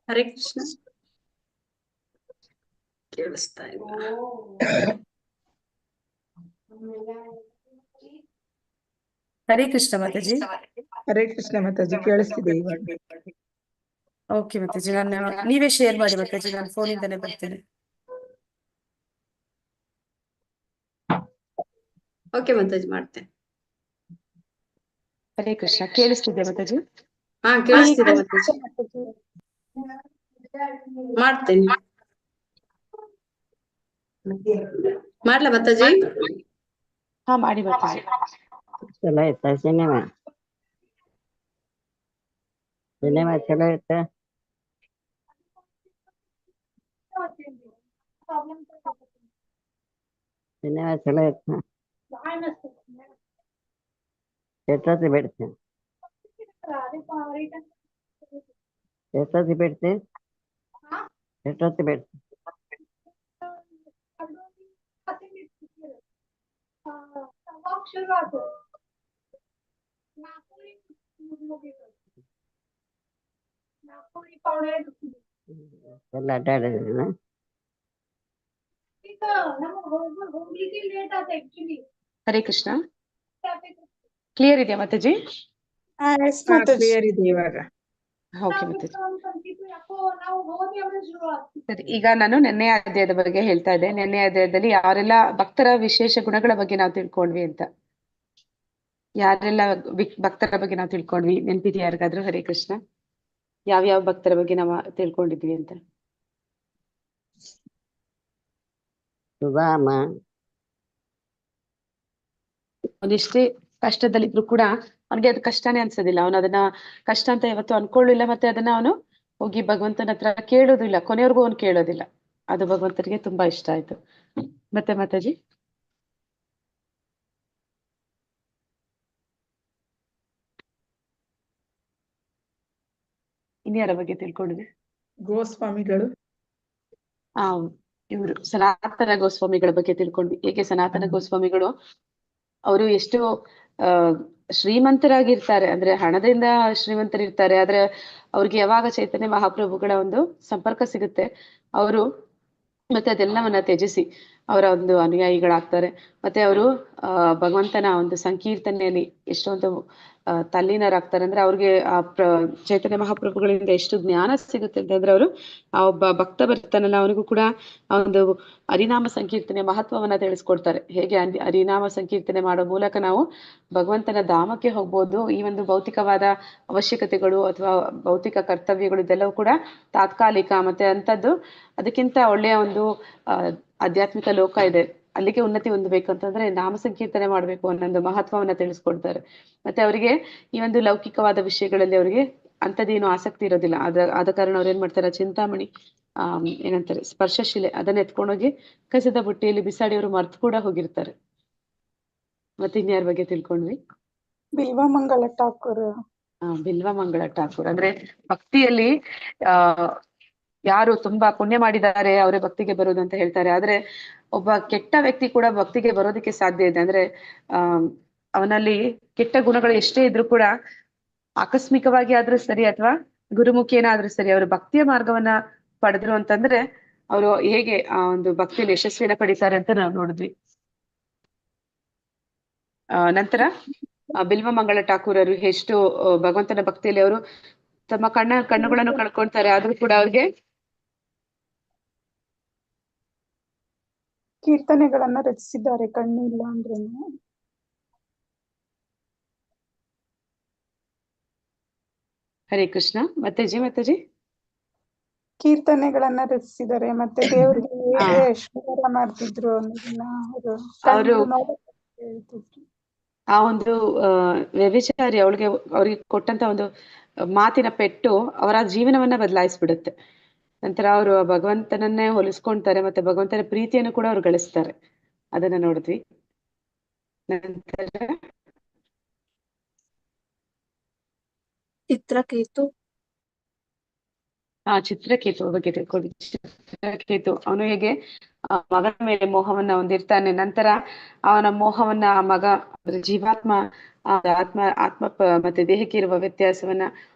Speaker 1: ಹರೇ ಕೃಷ್ಣ ಕೇಳಿಸ್ತಾ ಇಲ್ಲ.
Speaker 5: ಹರೇ ಕೃಷ್ಣ ಮಾತಾಜಿ.
Speaker 3: ಹರೇ ಕೃಷ್ಣ ಮಾತಾಜಿ ಕೇಳಿಸ್ತಿದೆ ಇವಾಗ.
Speaker 5: ಓಕೆ ಮಾತಾಜಿ, ನೀವೇ ಶೇರ್ ಮಾಡಿ ಮಾತಾಜಿ, ನಾನು ಫೋನಿಂದಾನೇ ಬರ್ತೇನೆ.
Speaker 1: ಓಕೆ ಮಾತಾಜಿ ಮಾಡ್ತೇನೆ.
Speaker 2: ಹರೇ ಕೃಷ್ಣ ಕೇಳಿಸ್ತಿದೆ ಮಾತಾಜಿ.
Speaker 1: ಹಾ ಕೇಳಿಸ್ತಿದೆ ಮಾತಾಜಿ. ಮಾಡ್ತೇನೆ. ಮಾಡ್ಲಾ ಮಾತಾಜಿ?
Speaker 2: ಹಾ ಮಾಡಿ ಮಾತಾಜಿ.
Speaker 6: ಚಲೋ ಐತ ಸಿನಿಮಾ ಚಲೋ ಐತ. ಸಿನಿಮಾ ಚಲೋ ಐತ. ಎಷ್ಟೊತ್ತಿ ಬಿಡ್ತಿ ಎಷ್ಟೊತ್ತಿ ಬಿಡ್ತಿ ಎಷ್ಟೊತ್ತಿ ಬಿಡ್ತಿ? ಎಲ್ಲ ಅಡ್ಡಾಡಿದ್ರೇನ?
Speaker 2: ಹರೇ ಕೃಷ್ಣ. ಕ್ಲಿಯರ್ ಇದೆಯಾ ಮಾತಾಜಿ?
Speaker 3: ಹಾ ಕ್ಲಿಯರ್ ಇದೆ ಇವಾಗ.
Speaker 2: ಓಕೆ ಮಾತಾಜಿ. ಸರಿ, ಈಗ ನಾನು ನೆನ್ನೆ ಅಧ್ಯಾಯದ ಬಗ್ಗೆ ಹೇಳ್ತಾ ಇದ್ದೆ. ನೆನ್ನೆ ಅಧ್ಯಾಯದಲ್ಲಿ ಯಾರೆಲ್ಲ ಭಕ್ತರ ವಿಶೇಷ ಗುಣಗಳ ಬಗ್ಗೆ ನಾವು ತಿಳ್ಕೊಂಡ್ವಿ ಅಂತ, ಯಾರೆಲ್ಲ ಭಕ್ತರ ಬಗ್ಗೆ ನಾವು ತಿಳ್ಕೊಂಡ್ವಿ ನೆನ್ಪಿದ್ಯಾ ಯಾರಿಗಾದ್ರೂ? ಹರೇ ಕೃಷ್ಣ. ಯಾವ್ಯಾವ ಭಕ್ತರ ಬಗ್ಗೆ ನಾವು ತಿಳ್ಕೊಂಡಿದ್ವಿ ಅಂತ?
Speaker 6: ಸುಧಾಮ,
Speaker 2: ಅವನೆಷ್ಟೇ ಕಷ್ಟದಲ್ಲಿದ್ರು ಕೂಡ ಅವನಿಗೆ ಅದು ಕಷ್ಟನೇ ಅನ್ಸೋದಿಲ್ಲ. ಅವನು ಅದನ್ನ ಕಷ್ಟ ಅಂತ ಯಾವತ್ತೂ ಅನ್ಕೊಳ್ಳಿಲ್ಲ. ಮತ್ತೆ ಅದನ್ನ ಅವನು ಹೋಗಿ ಭಗವಂತನ ಹತ್ರ ಕೇಳೋದಿಲ್ಲ, ಕೊನೆವರೆಗೂ ಅವನು ಕೇಳೋದಿಲ್ಲ. ಅದು ಭಗವಂತನಿಗೆ ತುಂಬಾ ಇಷ್ಟ ಆಯ್ತು. ಮತ್ತೆ ಮಾತಾಜಿ? ಇನ್ಯಾರ ಬಗ್ಗೆ ತಿಳ್ಕೊಂಡಿದೆ?
Speaker 3: ಗೋಸ್ವಾಮಿಗಳು.
Speaker 2: ಆ ಇವರು ಸನಾತನ ಗೋಸ್ವಾಮಿಗಳ ಬಗ್ಗೆ ತಿಳ್ಕೊಂಡ್ವಿ. ಏಕೆ ಸನಾತನ ಗೋಸ್ವಾಮಿಗಳು ಅವರು ಎಷ್ಟು ಶ್ರೀಮಂತರಾಗಿರ್ತಾರೆ, ಅಂದ್ರೆ ಹಣದಿಂದ ಶ್ರೀಮಂತರಿರ್ತಾರೆ. ಆದ್ರೆ ಅವ್ರಿಗೆ ಯಾವಾಗ ಚೈತನ್ಯ ಮಹಾಪ್ರಭುಗಳ ಒಂದು ಸಂಪರ್ಕ ಸಿಗುತ್ತೆ, ಅವರು ಮತ್ತೆ ಅದೆಲ್ಲವನ್ನ ತ್ಯಜಿಸಿ ಅವರ ಒಂದು ಅನುಯಾಯಿಗಳಾಗ್ತಾರೆ. ಮತ್ತೆ ಅವರು ಭಗವಂತನ ಒಂದು ಸಂಕೀರ್ತನೆಯಲ್ಲಿ ಎಷ್ಟೊಂದು ತಲ್ಲೀನರಾಗ್ತಾರೆ. ಅಂದ್ರೆ ಅವ್ರಿಗೆ ಚೈತನ್ಯ ಮಹಾಪ್ರಭುಗಳಿಂದ ಎಷ್ಟು ಜ್ಞಾನ ಸಿಗುತ್ತೆ ಅಂತಂದ್ರೆ, ಅವರು ಆ ಒಬ್ಬ ಭಕ್ತ ಬರ್ತಾನಲ್ಲ ಅವನಿಗೂ ಕೂಡ ಆ ಒಂದು ಹರಿನಾಮ ಸಂಕೀರ್ತನೆ ಮಹತ್ವವನ್ನ ತಿಳಿಸ್ಕೊಡ್ತಾರೆ. ಹೇಗೆ ಹರಿನಾಮ ಸಂಕೀರ್ತನೆ ಮಾಡೋ ಮೂಲಕ ನಾವು ಭಗವಂತನ ಧಾಮಕ್ಕೆ ಹೋಗ್ಬೋದು. ಈ ಒಂದು ಭೌತಿಕವಾದ ಅವಶ್ಯಕತೆಗಳು ಅಥವಾ ಭೌತಿಕ ಕರ್ತವ್ಯಗಳು ಇದೆಲ್ಲವೂ ಕೂಡ ತಾತ್ಕಾಲಿಕ. ಮತ್ತೆ ಅಂತದ್ದು ಅದಕ್ಕಿಂತ ಒಳ್ಳೆಯ ಒಂದು ಆಧ್ಯಾತ್ಮಿಕ ಲೋಕ ಇದೆ, ಅಲ್ಲಿಗೆ ಉನ್ನತಿ ಹೊಂದಬೇಕು ಅಂತಂದ್ರೆ ನಾಮ ಸಂಕೀರ್ತನೆ ಮಾಡ್ಬೇಕು ಅನ್ನೋ ಮಹತ್ವವನ್ನ ತಿಳಿಸ್ಕೊಡ್ತಾರೆ. ಮತ್ತೆ ಅವರಿಗೆ ಈ ಒಂದು ಲೌಕಿಕವಾದ ವಿಷಯಗಳಲ್ಲಿ ಅವರಿಗೆ ಅಂಥದ್ದೇನು ಆಸಕ್ತಿ ಇರೋದಿಲ್ಲ. ಆದ ಕಾರಣ ಅವ್ರು ಏನ್ ಮಾಡ್ತಾರೆ, ಚಿಂತಾಮಣಿ ಏನಂತಾರೆ ಸ್ಪರ್ಶಶಿಲೆ ಅದನ್ನ ಎತ್ಕೊಂಡೋಗಿ ಕಸದ ಬುಟ್ಟಿಯಲ್ಲಿ ಬಿಸಾಡಿ ಅವರು ಮರ್ತು ಕೂಡ ಹೋಗಿರ್ತಾರೆ. ಮತ್ತೆ ಇನ್ಯಾರ ಬಗ್ಗೆ ತಿಳ್ಕೊಂಡ್ವಿ?
Speaker 3: ಬಿಲ್ವಮಂಗಲ ಠಾಕೂರ್.
Speaker 2: ಬಿಲ್ವಮಂಗಳ ಠಾಕೂರ್ ಅಂದ್ರೆ ಭಕ್ತಿಯಲ್ಲಿ ಯಾರು ತುಂಬಾ ಪುಣ್ಯ ಮಾಡಿದ್ದಾರೆ ಅವರೇ ಭಕ್ತಿಗೆ ಬರೋದು ಅಂತ ಹೇಳ್ತಾರೆ. ಆದ್ರೆ ಒಬ್ಬ ಕೆಟ್ಟ ವ್ಯಕ್ತಿ ಕೂಡ ಭಕ್ತಿಗೆ ಬರೋದಕ್ಕೆ ಸಾಧ್ಯ ಇದೆ. ಅಂದ್ರೆ ಅವನಲ್ಲಿ ಕೆಟ್ಟ ಗುಣಗಳು ಎಷ್ಟೇ ಇದ್ರೂ ಕೂಡ ಆಕಸ್ಮಿಕವಾಗಿ ಆದ್ರೂ ಸರಿ ಅಥವಾ ಗುರುಮುಖೇನಾದ್ರೂ ಸರಿ ಅವರು ಭಕ್ತಿಯ ಮಾರ್ಗವನ್ನ ಪಡೆದ್ರು ಅಂತಂದ್ರೆ ಅವರು ಹೇಗೆ ಆ ಒಂದು ಭಕ್ತಿಯಲ್ಲಿ ಯಶಸ್ವಿನ ಪಡಿತಾರೆ ಅಂತ ನಾವು ನೋಡಿದ್ವಿ. ನಂತರ ಬಿಲ್ವಮಂಗಳ ಠಾಕೂರರು ಎಷ್ಟು ಭಗವಂತನ ಭಕ್ತಿಯಲ್ಲಿ ಅವರು ತಮ್ಮ ಕಣ್ಣುಗಳನ್ನು ಕಳ್ಕೊಳ್ತಾರೆ. ಆದ್ರೂ ಕೂಡ ಅವ್ರಿಗೆ
Speaker 3: ಕೀರ್ತನೆಗಳನ್ನ ರಚಿಸಿದ್ದಾರೆ, ಕಣ್ಣು ಇಲ್ಲ ಅಂದ್ರೆ.
Speaker 2: ಹರೇ ಕೃಷ್ಣ. ಮಾತಾಜಿ?
Speaker 3: ಕೀರ್ತನೆಗಳನ್ನ ರಚಿಸಿದ್ದಾರೆ, ಮತ್ತೆ ದೇವ್ರಿಗೆ ಶ್ರೀಕಾರ ಮಾಡ್ತಿದ್ರು ಅನ್ನೋದನ್ನ ಅವರು ಹೇಳ್ತಿದ್ರು.
Speaker 2: ಆ ಒಂದು ವ್ಯಭಿಚಾರಿ ಅವ್ರಿಗೆ ಕೊಟ್ಟಂತ ಒಂದು ಮಾತಿನ ಪೆಟ್ಟು ಅವರ ಜೀವನವನ್ನ ಬದಲಾಯಿಸ್ಬಿಡುತ್ತೆ. ನಂತರ ಅವರು ಭಗವಂತನನ್ನೇ ಹೋಲಿಸ್ಕೊಳ್ತಾರೆ, ಮತ್ತೆ ಭಗವಂತನ ಪ್ರೀತಿಯನ್ನು ಕೂಡ ಅವ್ರು ಗಳಿಸ್ತಾರೆ. ಅದನ್ನ ನೋಡಿದ್ವಿ. ನಂತರ
Speaker 3: ಚಿತ್ರಕೇತು.
Speaker 2: ಚಿತ್ರಕೇತು ಬಗ್ಗೆ ತಿಳ್ಕೊಳ್ಳಿ. ಚಿತ್ರಕೇತು ಅವನು ಹೇಗೆ ಮಗನ ಮೇಲೆ ಮೋಹವನ್ನ ಹೊಂದಿರ್ತಾನೆ. ನಂತರ ಅವನ ಮೋಹವನ್ನ ಆ ಮಗ ಜೀವಾತ್ಮ ಆತ್ಮ ಮತ್ತೆ ದೇಹಕ್ಕೆ ಇರುವ ವ್ಯತ್ಯಾಸವನ್ನ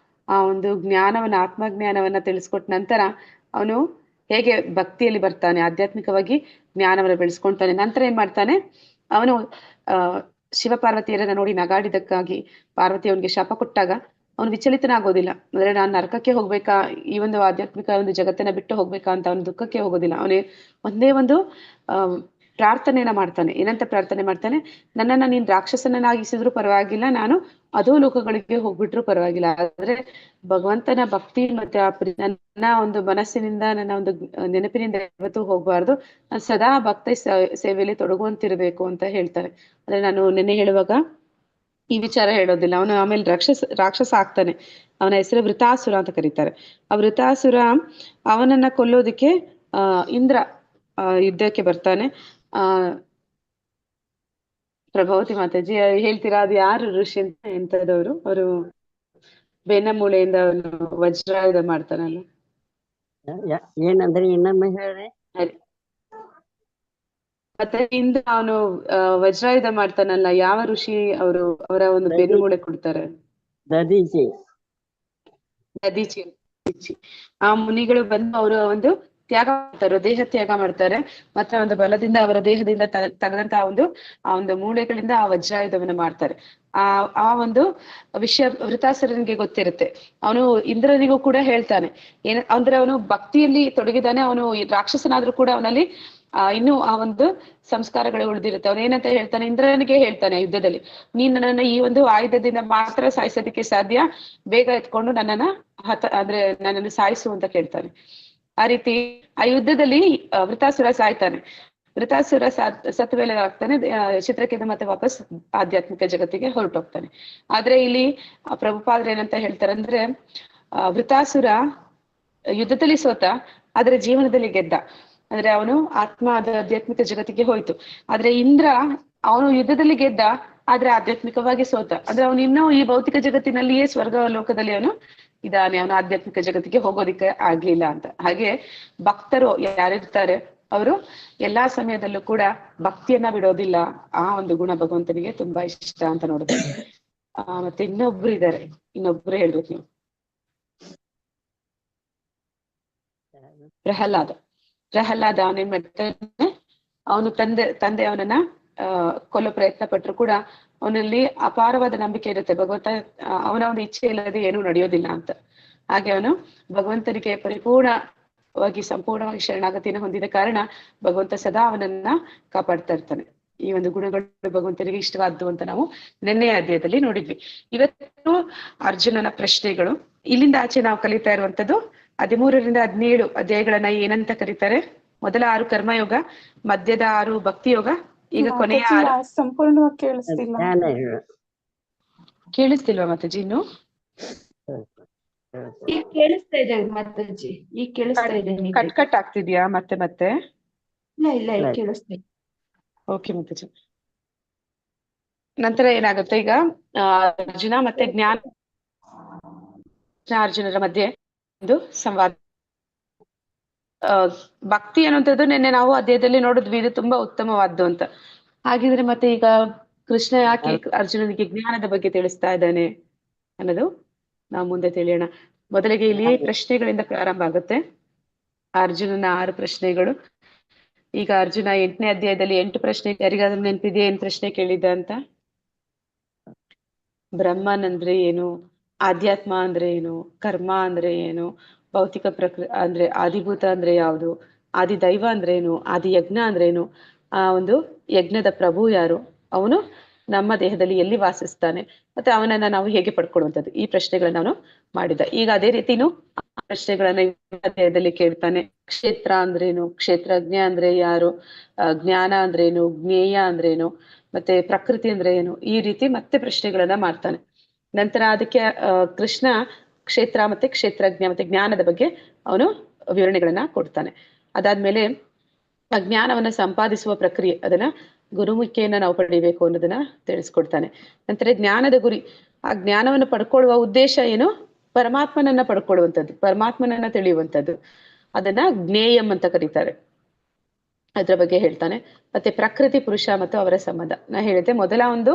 Speaker 2: ಆ ಒಂದು ಜ್ಞಾನವನ್ನ ಆತ್ಮಜ್ಞಾನವನ್ನ ತಿಳಿಸ್ಕೊಟ್ಟ ನಂತರ ಅವನು ಹೇಗೆ ಭಕ್ತಿಯಲ್ಲಿ ಬರ್ತಾನೆ, ಆಧ್ಯಾತ್ಮಿಕವಾಗಿ ಜ್ಞಾನವನ್ನ ಬೆಳೆಸ್ಕೊಳ್ತಾನೆ. ನಂತರ ಏನ್ ಮಾಡ್ತಾನೆ, ಅವನು ಶಿವಪಾರ್ವತಿಯರನ್ನ ನೋಡಿ ನಗಾಡಿದಕ್ಕಾಗಿ ಪಾರ್ವತಿ ಅವನಿಗೆ ಶಾಪ ಕೊಟ್ಟಾಗ ಅವನು ವಿಚಲಿತನಾಗೋದಿಲ್ಲ. ಅಂದ್ರೆ ನಾನು ನರಕಕ್ಕೆ ಹೋಗ್ಬೇಕಾ, ಈ ಒಂದು ಆಧ್ಯಾತ್ಮಿಕ ಒಂದು ಜಗತ್ತನ್ನ ಬಿಟ್ಟು ಹೋಗ್ಬೇಕಾ ಅಂತ ಅವನು ದುಃಖಕ್ಕೆ ಹೋಗೋದಿಲ್ಲ. ಅವನೇ ಒಂದೇ ಒಂದು ಪ್ರಾರ್ಥನೆಯನ್ನ ಮಾಡ್ತಾನೆ. ಏನಂತ ಪ್ರಾರ್ಥನೆ ಮಾಡ್ತಾನೆ? ನನ್ನನ್ನ ನೀನ್ ರಾಕ್ಷಸನನ್ನಾಗಿಸಿದ್ರು ಪರವಾಗಿಲ್ಲ, ನಾನು ಅಧೋಲೋಕಗಳಿಗೆ ಹೋಗ್ಬಿಟ್ರು ಪರವಾಗಿಲ್ಲ, ಆದ್ರೆ ಭಗವಂತನ ಭಕ್ತಿ ಮತ್ತೆ ನನ್ನ ಒಂದು ಮನಸ್ಸಿನಿಂದ, ನನ್ನ ಒಂದು ನೆನಪಿನಿಂದ ಯಾವತ್ತೂ ಹೋಗ್ಬಾರ್ದು, ನಾನು ಸದಾ ಭಕ್ತಿ ಸೇವೆಯಲ್ಲಿ ತೊಡಗುವಂತಿರ್ಬೇಕು ಅಂತ ಹೇಳ್ತಾನೆ. ಅಂದ್ರೆ ನಾನು ನೆನ್ನೆ ಹೇಳುವಾಗ ಈ ವಿಚಾರ ಹೇಳೋದಿಲ್ಲ. ಅವನು ಆಮೇಲೆ ರಾಕ್ಷಸ ಆಗ್ತಾನೆ. ಅವನ ಹೆಸರು ವೃತಾಸುರ ಅಂತ ಕರೀತಾರೆ. ಆ ವೃತಾಸುರ ಅವನನ್ನ ಕೊಲ್ಲೋದಕ್ಕೆ ಇಂದ್ರ ಯುದ್ಧಕ್ಕೆ ಬರ್ತಾನೆ. ಪ್ರಭಾವತಿ ಮಾತಾಜಿ ಹೇಳ್ತೀರಾ ಅದು ಯಾರು ಋಷಿ ಅಂತ? ಎಂತದವರು? ಅವರು ಬೆನ್ನ ಮೂಳೆಯಿಂದ ಅವನು ವಜ್ರಾಯುಧ ಮಾಡ್ತಾನಲ್ಲ.
Speaker 6: ಏನಂದ್ರೆ ಇನ್ನೊಮ್ಮೆ ಹೇಳ್ರಿ.
Speaker 2: ಮತ್ತೆ ಇಂದ ಅವನು ವಜ್ರಾಯುಧ ಮಾಡ್ತಾನಲ್ಲ, ಯಾವ ಋಷಿ ಅವರು? ಅವರ ಒಂದು ಬೆನ್ನು ಮೂಳೆ ಕೊಡ್ತಾರೆ.
Speaker 6: ದದೀಚಿ.
Speaker 2: ಆ ಮುನಿಗಳು ಬಂದು ಅವರು ಒಂದು ತ್ಯಾಗ ಮಾಡ್ತಾರೆ, ದೇಹ ತ್ಯಾಗ ಮಾಡ್ತಾರೆ. ಮತ್ತೆ ಒಂದು ಬಲದಿಂದ ಅವರ ದೇಹದಿಂದ ತೆಗೆದಂತ ಆ ಒಂದು ಮೂಳೆಗಳಿಂದ ಆ ವಜ್ರಾಯುಧವನ್ನು ಮಾಡ್ತಾರೆ. ಆ ಒಂದು ವಿಷಯ ವೃತಾಸುರನಿಗೆ ಗೊತ್ತಿರುತ್ತೆ. ಅವನು ಇಂದ್ರನಿಗೂ ಕೂಡ ಹೇಳ್ತಾನೆ. ಅಂದ್ರೆ ಅವನು ಭಕ್ತಿಯಲ್ಲಿ ತೊಡಗಿದಾನೆ. ಅವನು ರಾಕ್ಷಸನಾದ್ರೂ ಕೂಡ ಅವನಲ್ಲಿ ಇನ್ನೂ ಆ ಒಂದು ಸಂಸ್ಕಾರಗಳು ಉಳಿದಿರುತ್ತೆ. ಅವನು ಏನಂತ ಹೇಳ್ತಾನೆ? ಇಂದ್ರನಿಗೆ ಹೇಳ್ತಾನೆ ಯುದ್ಧದಲ್ಲಿ, ನೀನ್ ನನ್ನನ್ನ ಈ ಒಂದು ಆಯುಧದಿಂದ ಮಾತ್ರ ಸಾಯಿಸೋದಕ್ಕೆ ಸಾಧ್ಯ, ಬೇಗ ಎತ್ಕೊಂಡು ನನ್ನನ್ನ ನನ್ನನ್ನು ಸಾಯಿಸು ಅಂತ ಕೇಳ್ತಾನೆ. ಆ ರೀತಿ ಆ ಯುದ್ಧದಲ್ಲಿ ವೃತಾಸುರ ಸಾಯ್ತಾನೆ. ವೃತಾಸುರ ಸತ್ತ ಮೇಲೆ ಆಗ್ತಾನೆ, ಚಿತ್ರಕೇತು ಮತ್ತೆ ವಾಪಸ್ ಆಧ್ಯಾತ್ಮಿಕ ಜಗತ್ತಿಗೆ ಹೊರಟೋಗ್ತಾನೆ. ಆದ್ರೆ ಇಲ್ಲಿ ಪ್ರಭುಪಾದ್ರು ಏನಂತ ಹೇಳ್ತಾರೆ ಅಂದ್ರೆ, ವೃತಾಸುರ ಯುದ್ಧದಲ್ಲಿ ಸೋತ, ಆದ್ರೆ ಜೀವನದಲ್ಲಿ ಗೆದ್ದ. ಅಂದ್ರೆ ಅವನು ಆತ್ಮ ಆಧ್ಯಾತ್ಮಿಕ ಜಗತ್ತಿಗೆ ಹೋಯ್ತು. ಆದ್ರೆ ಇಂದ್ರ ಅವನು ಯುದ್ಧದಲ್ಲಿ ಗೆದ್ದ, ಆದ್ರೆ ಆಧ್ಯಾತ್ಮಿಕವಾಗಿ ಸೋತ. ಅಂದ್ರೆ ಅವನು ಇನ್ನೂ ಈ ಭೌತಿಕ ಜಗತ್ತಿನಲ್ಲಿಯೇ ಸ್ವರ್ಗ ಲೋಕದಲ್ಲಿ ಅವನು ಇದಾನೆ, ಅವನು ಆಧ್ಯಾತ್ಮಿಕ ಜಗತ್ತಿಗೆ ಹೋಗೋದಿಕ್ಕೆ ಆಗ್ಲಿಲ್ಲ ಅಂತ. ಹಾಗೆ ಭಕ್ತರು ಯಾರಿರ್ತಾರೆ ಅವರು ಎಲ್ಲಾ ಸಮಯದಲ್ಲೂ ಕೂಡ ಭಕ್ತಿಯನ್ನ ಬಿಡೋದಿಲ್ಲ. ಆ ಒಂದು ಗುಣ ಭಗವಂತನಿಗೆ ತುಂಬಾ ಇಷ್ಟ ಅಂತ ನೋಡಿದ್ರೆ. ಮತ್ತೆ ಇನ್ನೊಬ್ರು ಇದ್ದಾರೆ, ಇನ್ನೊಬ್ರು ಹೇಳ್ಬೇಕು ನೀವು. ಪ್ರಹ್ಲಾದ ಅವನೇನ್ ಮಾಡ್ತಾನೆ? ಅವನು ತಂದೆ ಅವನನ್ನ ಕೊಲ್ಲೋ ಪ್ರಯತ್ನ ಪಟ್ರು ಕೂಡ ಅವನಲ್ಲಿ ಅಪಾರವಾದ ನಂಬಿಕೆ ಇರುತ್ತೆ. ಭಗವಂತ ಅವನ ಒಂದು ಇಚ್ಛೆ ಇಲ್ಲದೆ ಏನೂ ನಡೆಯೋದಿಲ್ಲ ಅಂತ. ಹಾಗೆ ಅವನು ಭಗವಂತನಿಗೆ ಸಂಪೂರ್ಣವಾಗಿ ಶರಣಾಗತಿಯನ್ನು ಹೊಂದಿದ ಕಾರಣ ಭಗವಂತ ಸದಾ ಅವನನ್ನ ಕಾಪಾಡ್ತಾ ಇರ್ತಾನೆ. ಈ ಒಂದು ಗುಣಗಳು ಭಗವಂತನಿಗೆ ಇಷ್ಟವಾದ್ದು ಅಂತ ನಾವು ನಿನ್ನೆಯ ಅಧ್ಯಾಯದಲ್ಲಿ ನೋಡಿದ್ವಿ. ಇವತ್ತು ಅರ್ಜುನನ ಪ್ರಶ್ನೆಗಳು. ಇಲ್ಲಿಂದ ಆಚೆ ನಾವು ಕಲಿತಾ ಇರುವಂತದ್ದು 13ರಿಂದ 17 ಅಧ್ಯಾಯಗಳನ್ನ ಏನಂತ ಕರೀತಾರೆ? ಮೊದಲ 6 ಕರ್ಮಯೋಗ, ಮಧ್ಯದ 6 ಭಕ್ತಿ ಯೋಗ, ಈಗ ಕೊನೆಯ 6
Speaker 3: ಸಂಪೂರ್ಣವಾಗಿ ಕೇಳಿಸ್ತಿಲ್ಲ.
Speaker 2: ಕೇಳಿಸ್ತಿಲ್ವಾ ಮಾತಾಜಿ ಇನ್ನು?
Speaker 4: ಈಗ ಕೇಳಿಸ್ತಾ ಇದೆ ಮಾತಾಜಿ, ಈಗ ಕೇಳಿಸ್ತಾ ಇದೆ.
Speaker 2: ಕಟ್ ಆಗ್ತಿದ್ಯಾ ಮತ್ತೆ?
Speaker 4: ಇಲ್ಲ ಈಗ ಕೇಳಿಸ್ತಾ ಇದೆ.
Speaker 2: ಓಕೆ ಮಾತಾಜಿ. ನಂತರ ಏನಾಗುತ್ತೆ ಈಗ, ಅರ್ಜುನ ಮತ್ತೆ ಅರ್ಜುನರ ಮಧ್ಯೆ ಒಂದು ಸಂವಾದ. ಭಕ್ತಿ ಅನ್ನುವಂಥದ್ದು ನಿನ್ನೆ ನಾವು ಅಧ್ಯಾಯದಲ್ಲಿ ನೋಡಿದ್ವಿ, ಇದು ತುಂಬಾ ಉತ್ತಮವಾದ್ದು ಅಂತ. ಹಾಗಿದ್ರೆ ಮತ್ತೆ ಈಗ ಕೃಷ್ಣ ಯಾಕೆ ಅರ್ಜುನನಿಗೆ ಜ್ಞಾನದ ಬಗ್ಗೆ ತಿಳಿಸ್ತಾ ಇದ್ದಾನೆ ಅನ್ನೋದು ನಾವು ಮುಂದೆ ತಿಳಿಯೋಣ. ಮೊದಲಿಗೆ ಇಲ್ಲಿ ಪ್ರಶ್ನೆಗಳಿಂದ ಪ್ರಾರಂಭ ಆಗುತ್ತೆ. ಅರ್ಜುನನ 6 ಪ್ರಶ್ನೆಗಳು. ಈಗ ಅರ್ಜುನ 8ನೇ ಅಧ್ಯಾಯದಲ್ಲಿ 8 ಪ್ರಶ್ನೆ. ಯಾರಿಗಾದ್ರೂ ನೆನಪಿದೆಯಾ ಏನ್ ಪ್ರಶ್ನೆ ಕೇಳಿದ್ದ ಅಂತ? ಬ್ರಹ್ಮನ್ ಅಂದ್ರೆ ಏನು, ಆಧ್ಯಾತ್ಮ ಅಂದ್ರೆ ಏನು, ಕರ್ಮ ಅಂದ್ರೆ ಏನು, ಭೌತಿಕ ಅಂದ್ರೆ ಆದಿಭೂತ ಅಂದ್ರೆ ಯಾವುದು, ಆದಿ ದೈವ ಅಂದ್ರೆ ಏನು, ಆದಿ ಯಜ್ಞ ಅಂದ್ರೆ ಏನು, ಆ ಒಂದು ಯಜ್ಞದ ಪ್ರಭು ಯಾರು, ಅವನು ನಮ್ಮ ದೇಹದಲ್ಲಿ ಎಲ್ಲಿ ವಾಸಿಸ್ತಾನೆ, ಮತ್ತೆ ಅವನನ್ನ ನಾವು ಹೇಗೆ ಪಡ್ಕೊಳ್ಳುವಂಥದ್ದು, ಈ ಪ್ರಶ್ನೆಗಳನ್ನ ನಾನು ಮಾಡಿದ್ದ. ಈಗ ಅದೇ ರೀತಿನೂ ಪ್ರಶ್ನೆಗಳನ್ನ ಅಧ್ಯಾಯದಲ್ಲಿ ಕೇಳ್ತಾನೆ. ಕ್ಷೇತ್ರ ಅಂದ್ರೇನು, ಕ್ಷೇತ್ರಜ್ಞ ಅಂದ್ರೆ ಯಾರು, ಜ್ಞಾನ ಅಂದ್ರೇನು, ಜ್ಞೇಯ ಅಂದ್ರೇನು, ಮತ್ತೆ ಪ್ರಕೃತಿ ಅಂದ್ರೆ ಏನು, ಈ ರೀತಿ ಮತ್ತೆ ಪ್ರಶ್ನೆಗಳನ್ನ ಮಾಡ್ತಾನೆ. ನಂತರ ಅದಕ್ಕೆ ಕೃಷ್ಣ ಕ್ಷೇತ್ರ ಮತ್ತೆ ಕ್ಷೇತ್ರಜ್ಞ ಮತ್ತೆ ಜ್ಞಾನದ ಬಗ್ಗೆ ಅವನು ವಿವರಣೆಗಳನ್ನ ಕೊಡ್ತಾನೆ. ಅದಾದ್ಮೇಲೆ ಆ ಜ್ಞಾನವನ್ನ ಸಂಪಾದಿಸುವ ಪ್ರಕ್ರಿಯೆ, ಅದನ್ನ ಗುರುಮುಖಿಯನ್ನ ನಾವು ಪಡಿಬೇಕು ಅನ್ನೋದನ್ನ ತಿಳಿಸ್ಕೊಡ್ತಾನೆ. ನಂತರ ಜ್ಞಾನದ ಗುರಿ, ಆ ಜ್ಞಾನವನ್ನು ಪಡ್ಕೊಳ್ಳುವ ಉದ್ದೇಶ ಏನು? ಪರಮಾತ್ಮನನ್ನ ಪಡ್ಕೊಳ್ಳುವಂಥದ್ದು, ಪರಮಾತ್ಮನನ್ನ ತಿಳಿಯುವಂಥದ್ದು, ಅದನ್ನ ಜ್ಞೇಯಂ ಅಂತ ಕರೀತಾರೆ. ಅದ್ರ ಬಗ್ಗೆ ಹೇಳ್ತಾನೆ. ಮತ್ತೆ ಪ್ರಕೃತಿ, ಪುರುಷ ಮತ್ತು ಅವರ ಸಂಬಂಧ. ನಾ ಹೇಳಿದೆ ಮೊದಲ ಒಂದು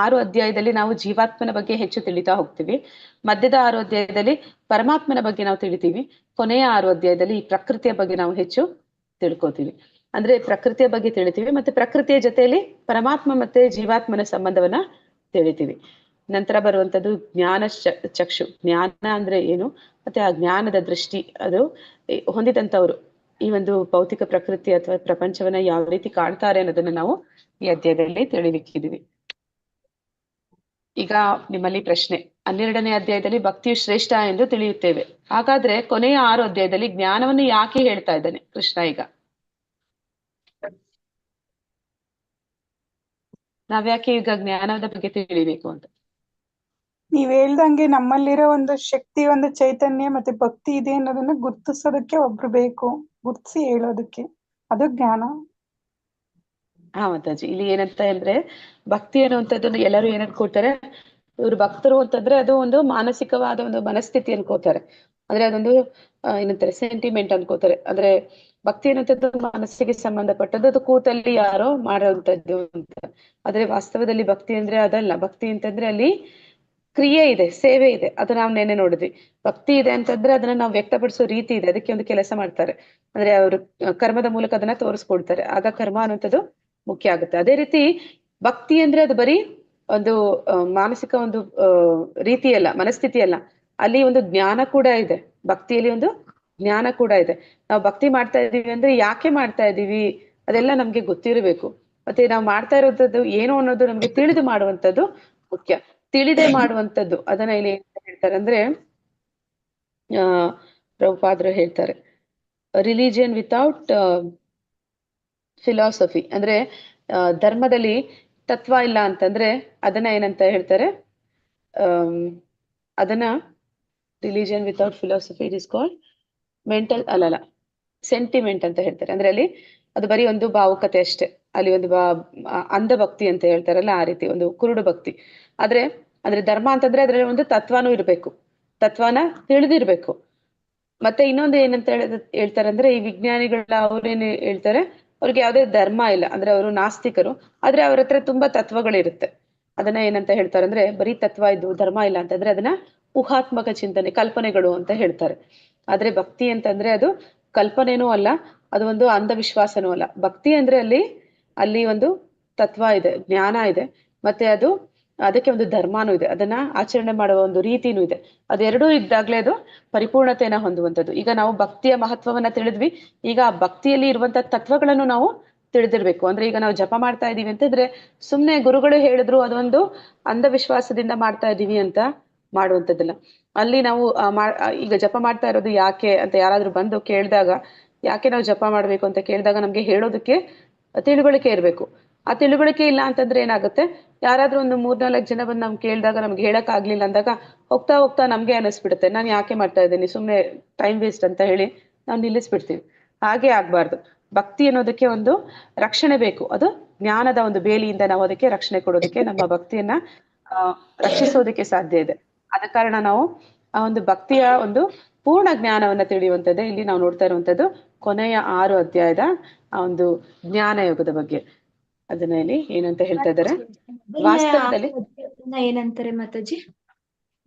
Speaker 2: 6 ಅಧ್ಯಾಯದಲ್ಲಿ ನಾವು ಜೀವಾತ್ಮನ ಬಗ್ಗೆ ಹೆಚ್ಚು ತಿಳಿತಾ ಹೋಗ್ತೀವಿ. ಮಧ್ಯದ 6 ಅಧ್ಯಾಯದಲ್ಲಿ ಪರಮಾತ್ಮನ ಬಗ್ಗೆ ನಾವು ತಿಳಿತೀವಿ. ಕೊನೆಯ 6 ಅಧ್ಯಾಯದಲ್ಲಿ ಈ ಪ್ರಕೃತಿಯ ಬಗ್ಗೆ ನಾವು ಹೆಚ್ಚು ತಿಳ್ಕೊತೀವಿ. ಅಂದ್ರೆ ಪ್ರಕೃತಿಯ ಬಗ್ಗೆ ತಿಳಿತೀವಿ, ಮತ್ತೆ ಪ್ರಕೃತಿಯ ಜೊತೆಯಲ್ಲಿ ಪರಮಾತ್ಮ ಮತ್ತೆ ಜೀವಾತ್ಮನ ಸಂಬಂಧವನ್ನ ತಿಳಿತೀವಿ. ನಂತರ ಬರುವಂತದ್ದು ಜ್ಞಾನ ಚಕ್ಷು. ಜ್ಞಾನ ಅಂದ್ರೆ ಏನು, ಮತ್ತೆ ಆ ಜ್ಞಾನದ ದೃಷ್ಟಿ ಅದು ಹೊಂದಿದಂಥವ್ರು ಈ ಒಂದು ಭೌತಿಕ ಪ್ರಕೃತಿ ಅಥವಾ ಪ್ರಪಂಚವನ್ನ ಯಾವ ರೀತಿ ಕಾಣ್ತಾರೆ ಅನ್ನೋದನ್ನ ನಾವು ಈ ಅಧ್ಯಾಯದಲ್ಲಿ ತಿಳಿಲಿಕ್ಕಿದೀವಿ. ಈಗ ನಿಮ್ಮಲ್ಲಿ ಪ್ರಶ್ನೆ, 12ನೇ ಅಧ್ಯಾಯದಲ್ಲಿ ಭಕ್ತಿಯು ಶ್ರೇಷ್ಠ ಎಂದು ತಿಳಿಯುತ್ತೇವೆ. ಹಾಗಾದ್ರೆ ಕೊನೆಯ 6 ಅಧ್ಯಾಯದಲ್ಲಿ ಜ್ಞಾನವನ್ನು ಯಾಕೆ ಹೇಳ್ತಾ ಇದ್ದಾನೆ ಕೃಷ್ಣ? ಈಗ ನಾವ್ಯಾಕೆ ಈಗ ಜ್ಞಾನದ ಬಗ್ಗೆ ತಿಳಿಬೇಕು ಅಂತ?
Speaker 3: ನೀವ್ ಹೇಳ್ದಂಗೆ ನಮ್ಮಲ್ಲಿರೋ ಒಂದು ಶಕ್ತಿ, ಒಂದು ಚೈತನ್ಯ ಮತ್ತೆ ಭಕ್ತಿ ಇದೆ ಅನ್ನೋದನ್ನ ಗುರ್ತಿಸೋದಕ್ಕೆ ಒಬ್ರು ಬೇಕು, ಗುರ್ತಿಸಿ ಹೇಳೋದಕ್ಕೆ, ಅದು ಜ್ಞಾನ.
Speaker 2: ಹಾ ಮಾತಾಜಿ, ಇಲ್ಲಿ ಏನಂತ ಅಂದ್ರೆ ಭಕ್ತಿ ಅನ್ನುವಂಥದ್ದನ್ನು ಎಲ್ಲರೂ ಏನ್ ಅನ್ಕೊಳ್ತಾರೆ, ಇವ್ರು ಭಕ್ತರು ಅಂತಂದ್ರೆ ಅದು ಒಂದು ಮಾನಸಿಕವಾದ ಒಂದು ಮನಸ್ಥಿತಿ ಅನ್ಕೋತಾರೆ. ಅಂದ್ರೆ ಅದೊಂದು ಏನಂತಾರೆ ಸೆಂಟಿಮೆಂಟ್ ಅನ್ಕೋತಾರೆ. ಅಂದ್ರೆ ಭಕ್ತಿ ಅನ್ನುವಂಥದ್ದು ಮನಸ್ಸಿಗೆ ಸಂಬಂಧಪಟ್ಟದ್ದು, ಅದು ಕೂತಲ್ಲಿ ಯಾರೋ ಮಾಡುವಂಥದ್ದು ಅಂತ. ಆದ್ರೆ ವಾಸ್ತವದಲ್ಲಿ ಭಕ್ತಿ ಅಂದ್ರೆ ಅದಲ್ಲ. ಭಕ್ತಿ ಅಂತಂದ್ರೆ ಅಲ್ಲಿ ಕ್ರಿಯೆ ಇದೆ, ಸೇವೆ ಇದೆ. ಅದು ನಾವು ನೆನ್ನೆ ನೋಡಿದ್ವಿ. ಭಕ್ತಿ ಇದೆ ಅಂತಂದ್ರೆ ಅದನ್ನ ನಾವು ವ್ಯಕ್ತಪಡಿಸೋ ರೀತಿ ಇದೆ, ಅದಕ್ಕೆ ಒಂದು ಕೆಲಸ ಮಾಡ್ತಾರೆ. ಅಂದ್ರೆ ಅವರು ಕರ್ಮದ ಮೂಲಕ ಅದನ್ನ ತೋರಿಸ್ಕೊಡ್ತಾರೆ. ಆಗ ಕರ್ಮ ಅನ್ನುವಂಥದ್ದು ಮುಖ್ಯ ಆಗುತ್ತೆ. ಅದೇ ರೀತಿ ಭಕ್ತಿ ಅಂದ್ರೆ ಅದು ಬರೀ ಒಂದು ಮಾನಸಿಕ ಒಂದು ರೀತಿ ಅಲ್ಲ, ಮನಸ್ಥಿತಿ ಅಲ್ಲ, ಅಲ್ಲಿ ಒಂದು ಜ್ಞಾನ ಕೂಡ ಇದೆ. ಭಕ್ತಿಯಲ್ಲಿ ಒಂದು ಜ್ಞಾನ ಕೂಡ ಇದೆ. ನಾವು ಭಕ್ತಿ ಮಾಡ್ತಾ ಇದೀವಿ ಅಂದ್ರೆ ಯಾಕೆ ಮಾಡ್ತಾ ಇದೀವಿ ಅದೆಲ್ಲ ನಮ್ಗೆ ಗೊತ್ತಿರಬೇಕು. ಮತ್ತೆ ನಾವು ಮಾಡ್ತಾ ಇರೋದು ಏನು ಅನ್ನೋದು ನಮ್ಗೆ ತಿಳಿದು ಮಾಡುವಂಥದ್ದು ಮುಖ್ಯ. ತಿಳಿದೇ ಮಾಡುವಂಥದ್ದು ಅದನ್ನ ಇಲ್ಲಿ ಹೇಳ್ತಾರೆ ಅಂದ್ರೆ ಪ್ರಭುಪಾದರು ಹೇಳ್ತಾರೆ, ರಿಲಿಜಿಯನ್ ವಿತೌಟ್ ಫಿಲಾಸಫಿ ಅಂದ್ರೆ ಧರ್ಮದಲ್ಲಿ ತತ್ವ ಇಲ್ಲ ಅಂತಂದ್ರೆ ಅದನ್ನ ಏನಂತ ಹೇಳ್ತಾರೆ, ಅದನ್ನ religion without philosophy it is called mental ಅಲ್ಲಲ್ಲ ಸೆಂಟಿಮೆಂಟ್ ಅಂತ ಹೇಳ್ತಾರೆ. ಅಂದ್ರೆ ಅಲ್ಲಿ ಅದು ಬರೀ ಒಂದು ಭಾವುಕತೆ ಅಷ್ಟೇ. ಅಲ್ಲಿ ಒಂದು ಅಂಧ ಭಕ್ತಿ ಅಂತ ಹೇಳ್ತಾರಲ್ಲ, ಆ ರೀತಿ ಒಂದು ಕುರುಡು ಭಕ್ತಿ. ಆದ್ರೆ ಅಂದ್ರೆ ಧರ್ಮ ಅಂತಂದ್ರೆ ಅದ್ರಲ್ಲಿ ಒಂದು ತತ್ವನೂ ಇರ್ಬೇಕು, ತತ್ವನ ತಿಳಿದಿರ್ಬೇಕು. ಮತ್ತೆ ಇನ್ನೊಂದು ಏನಂತ ಹೇಳ್ತಾರೆ ಅಂದ್ರೆ ಈ ವಿಜ್ಞಾನಿಗಳ ಅವ್ರೇನು ಹೇಳ್ತಾರೆ, ಅವ್ರಿಗೆ ಯಾವುದೇ ಧರ್ಮ ಇಲ್ಲ, ಅಂದ್ರೆ ಅವರು ನಾಸ್ತಿಕರು. ಆದ್ರೆ ಅವ್ರ ಹತ್ರ ತುಂಬಾ ತತ್ವಗಳಿರುತ್ತೆ. ಅದನ್ನ ಏನಂತ ಹೇಳ್ತಾರೆ ಅಂದ್ರೆ ಬರೀ ತತ್ವ ಇದ್ದು ಧರ್ಮ ಇಲ್ಲ ಅಂತಂದ್ರೆ ಅದನ್ನ ಊಹಾತ್ಮಕ ಚಿಂತನೆ, ಕಲ್ಪನೆಗಳು ಅಂತ ಹೇಳ್ತಾರೆ. ಆದ್ರೆ ಭಕ್ತಿ ಅಂತಂದ್ರೆ ಅದು ಕಲ್ಪನೆನೂ ಅಲ್ಲ, ಅದು ಒಂದು ಅಂಧವಿಶ್ವಾಸನೂ ಅಲ್ಲ. ಭಕ್ತಿ ಅಂದ್ರೆ ಅಲ್ಲಿ ಒಂದು ತತ್ವ ಇದೆ, ಜ್ಞಾನ ಇದೆ, ಮತ್ತೆ ಅದಕ್ಕೆ ಒಂದು ಧರ್ಮನೂ ಇದೆ, ಅದನ್ನ ಆಚರಣೆ ಮಾಡುವ ಒಂದು ರೀತಿನೂ ಇದೆ. ಅದೆರಡೂ ಇದ್ದಾಗ್ಲೇ ಅದು ಪರಿಪೂರ್ಣತೆಯನ್ನ ಹೊಂದುವಂಥದ್ದು. ಈಗ ನಾವು ಭಕ್ತಿಯ ಮಹತ್ವವನ್ನ ತಿಳಿದ್ವಿ. ಈಗ ಆ ಭಕ್ತಿಯಲ್ಲಿ ಇರುವಂತ ತತ್ವಗಳನ್ನು ನಾವು ತಿಳಿದಿರ್ಬೇಕು. ಅಂದ್ರೆ ಈಗ ನಾವು ಜಪ ಮಾಡ್ತಾ ಇದೀವಿ ಅಂತಂದ್ರೆ ಸುಮ್ನೆ ಗುರುಗಳು ಹೇಳಿದ್ರು ಅದೊಂದು ಅಂಧವಿಶ್ವಾಸದಿಂದ ಮಾಡ್ತಾ ಇದೀವಿ ಅಂತ ಮಾಡುವಂಥದ್ದಲ್ಲ. ಅಲ್ಲಿ ನಾವು ಈಗ ಜಪ ಮಾಡ್ತಾ ಇರೋದು ಯಾಕೆ ಅಂತ ಯಾರಾದ್ರೂ ಬಂದು ಕೇಳಿದಾಗ, ಯಾಕೆ ನಾವು ಜಪ ಮಾಡ್ಬೇಕು ಅಂತ ಕೇಳಿದಾಗ ನಮ್ಗೆ ಹೇಳೋದಕ್ಕೆ ತಿಳುವಳಿಕೆ ಇರ್ಬೇಕು. ಆ ತಿಳುವಳಿಕೆ ಇಲ್ಲ ಅಂತಂದ್ರೆ ಏನಾಗುತ್ತೆ, ಯಾರಾದ್ರೂ ಒಂದು 3-4 ಜನ ಬಂದು ನಮ್ಗೆ ಕೇಳಿದಾಗ ನಮ್ಗೆ ಹೇಳಕ್ ಆಗ್ಲಿಲ್ಲ ಅಂದಾಗ ಹೋಗ್ತಾ ಹೋಗ್ತಾ ನಮ್ಗೆ ಅನಿಸ್ಬಿಡುತ್ತೆ, ನಾನು ಯಾಕೆ ಮಾಡ್ತಾ ಇದ್ದೀನಿ, ಸುಮ್ನೆ ಟೈಮ್ ವೇಸ್ಟ್ ಅಂತ ಹೇಳಿ ನಾವು ನಿಲ್ಲಿಸ್ಬಿಡ್ತೀವಿ. ಹಾಗೆ ಆಗ್ಬಾರ್ದು. ಭಕ್ತಿ ಅನ್ನೋದಕ್ಕೆ ಒಂದು ರಕ್ಷಣೆ ಬೇಕು. ಅದು ಜ್ಞಾನದ ಒಂದು ಬೇಲಿಯಿಂದ ನಾವು ಅದಕ್ಕೆ ರಕ್ಷಣೆ ಕೊಡೋದಕ್ಕೆ, ನಮ್ಮ ಭಕ್ತಿಯನ್ನ ರಕ್ಷಿಸೋದಕ್ಕೆ ಸಾಧ್ಯ ಇದೆ. ಆದ ಕಾರಣ ನಾವು ಆ ಒಂದು ಭಕ್ತಿಯ ಒಂದು ಪೂರ್ಣ ಜ್ಞಾನವನ್ನ ತಿಳಿಯುವಂಥದ್ದೇ ಇಲ್ಲಿ ನಾವು ನೋಡ್ತಾ ಇರುವಂತದ್ದು ಕೊನೆಯ 6 ಅಧ್ಯಾಯದ ಆ ಒಂದು ಜ್ಞಾನ ಯೋಗದ ಬಗ್ಗೆ. ಅದನ್ನ ಇಲ್ಲಿ ಏನಂತ ಹೇಳ್ತಾ ಇದ್ದಾರೆ, ವಾಸ್ತವದಲ್ಲಿ
Speaker 4: ಏನಂತಾರೆ ಮಾತಾಜಿ?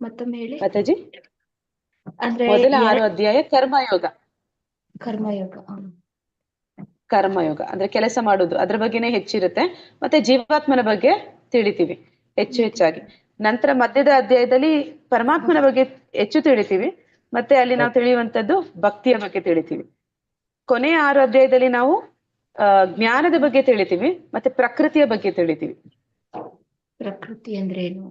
Speaker 4: ಮತ್ತೊಮ್ಮೆ ಹೇಳಿ
Speaker 2: ಮಾತಾಜಿ.
Speaker 4: ಅಂದ್ರೆ
Speaker 2: ಮೊದಲ 6 ಅಧ್ಯಾಯ ಕರ್ಮಯೋಗ. ಕರ್ಮಯೋಗ ಅಂದ್ರೆ ಕೆಲಸ ಮಾಡುದು, ಅದ್ರ ಬಗ್ಗೆನೇ ಹೆಚ್ಚಿರುತ್ತೆ. ಮತ್ತೆ ಜೀವಾತ್ಮನ ಬಗ್ಗೆ ತಿಳಿತೀವಿ ಹೆಚ್ಚಾಗಿ. ನಂತರ ಮಧ್ಯದ ಅಧ್ಯಾಯದಲ್ಲಿ ಪರಮಾತ್ಮನ ಬಗ್ಗೆ ಹೆಚ್ಚು ತಿಳಿತೀವಿ. ಮತ್ತೆ ಅಲ್ಲಿ ನಾವು ತಿಳಿಯುವಂತದ್ದು ಭಕ್ತಿಯ ಬಗ್ಗೆ ತಿಳಿತೀವಿ. ಕೊನೆಯ 6 ಅಧ್ಯಾಯದಲ್ಲಿ ನಾವು ಜ್ಞಾನದ ಬಗ್ಗೆ ತಿಳಿತೀವಿ, ಮತ್ತೆ ಪ್ರಕೃತಿಯ ಬಗ್ಗೆ ತಿಳಿತೀವಿ.
Speaker 4: ಪ್ರಕೃತಿ ಅಂದ್ರೆ ಏನು?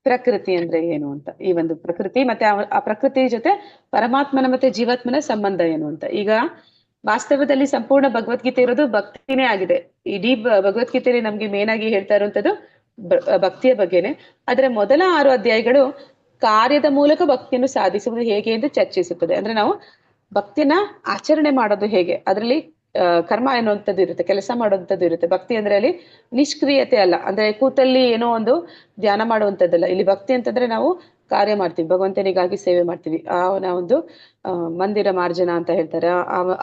Speaker 2: ಪ್ರಕೃತಿ ಅಂದ್ರೆ ಏನು ಅಂತ, ಈ ಒಂದು ಪ್ರಕೃತಿ ಮತ್ತೆ ಆ ಪ್ರಕೃತಿ ಜೊತೆ ಪರಮಾತ್ಮನ ಮತ್ತೆ ಜೀವಾತ್ಮನ ಸಂಬಂಧ ಏನು ಅಂತ. ಈಗ ವಾಸ್ತವದಲ್ಲಿ ಸಂಪೂರ್ಣ ಭಗವದ್ಗೀತೆ ಇರೋದು ಭಕ್ತಿನೇ ಆಗಿದೆ. ಇಡೀ ಭಗವದ್ಗೀತೆಯಲ್ಲಿ ನಮ್ಗೆ ಮೇನ್ ಆಗಿ ಹೇಳ್ತಾ ಇರುವಂತದ್ದು ಭಕ್ತಿಯ ಬಗ್ಗೆನೆ. ಆದ್ರೆ ಮೊದಲ 6 ಅಧ್ಯಾಯಗಳು ಕಾರ್ಯದ ಮೂಲಕ ಭಕ್ತಿಯನ್ನು ಸಾಧಿಸುವುದು ಹೇಗೆ ಎಂದು ಚರ್ಚಿಸುತ್ತದೆ. ಅಂದ್ರೆ ನಾವು ಭಕ್ತಿನ ಆಚರಣೆ ಮಾಡೋದು ಹೇಗೆ, ಅದರಲ್ಲಿ ಕರ್ಮ ಎನ್ನುವಂಥದ್ದು ಇರುತ್ತೆ, ಕೆಲಸ ಮಾಡುವಂಥದ್ದು ಇರುತ್ತೆ. ಭಕ್ತಿ ಅಂದ್ರೆ ಅಲ್ಲಿ ನಿಷ್ಕ್ರಿಯತೆ ಅಲ್ಲ, ಅಂದ್ರೆ ಕೂತಲ್ಲಿ ಏನೋ ಒಂದು ಧ್ಯಾನ ಮಾಡುವಂಥದ್ದಲ್ಲ. ಇಲ್ಲಿ ಭಕ್ತಿ ಅಂತಂದ್ರೆ ನಾವು ಕಾರ್ಯ ಮಾಡ್ತೀವಿ, ಭಗವಂತನಿಗಾಗಿ ಸೇವೆ ಮಾಡ್ತೀವಿ. ಅವನ ಒಂದು ಮಂದಿರ ಮಾರ್ಜನ ಅಂತ ಹೇಳ್ತಾರೆ,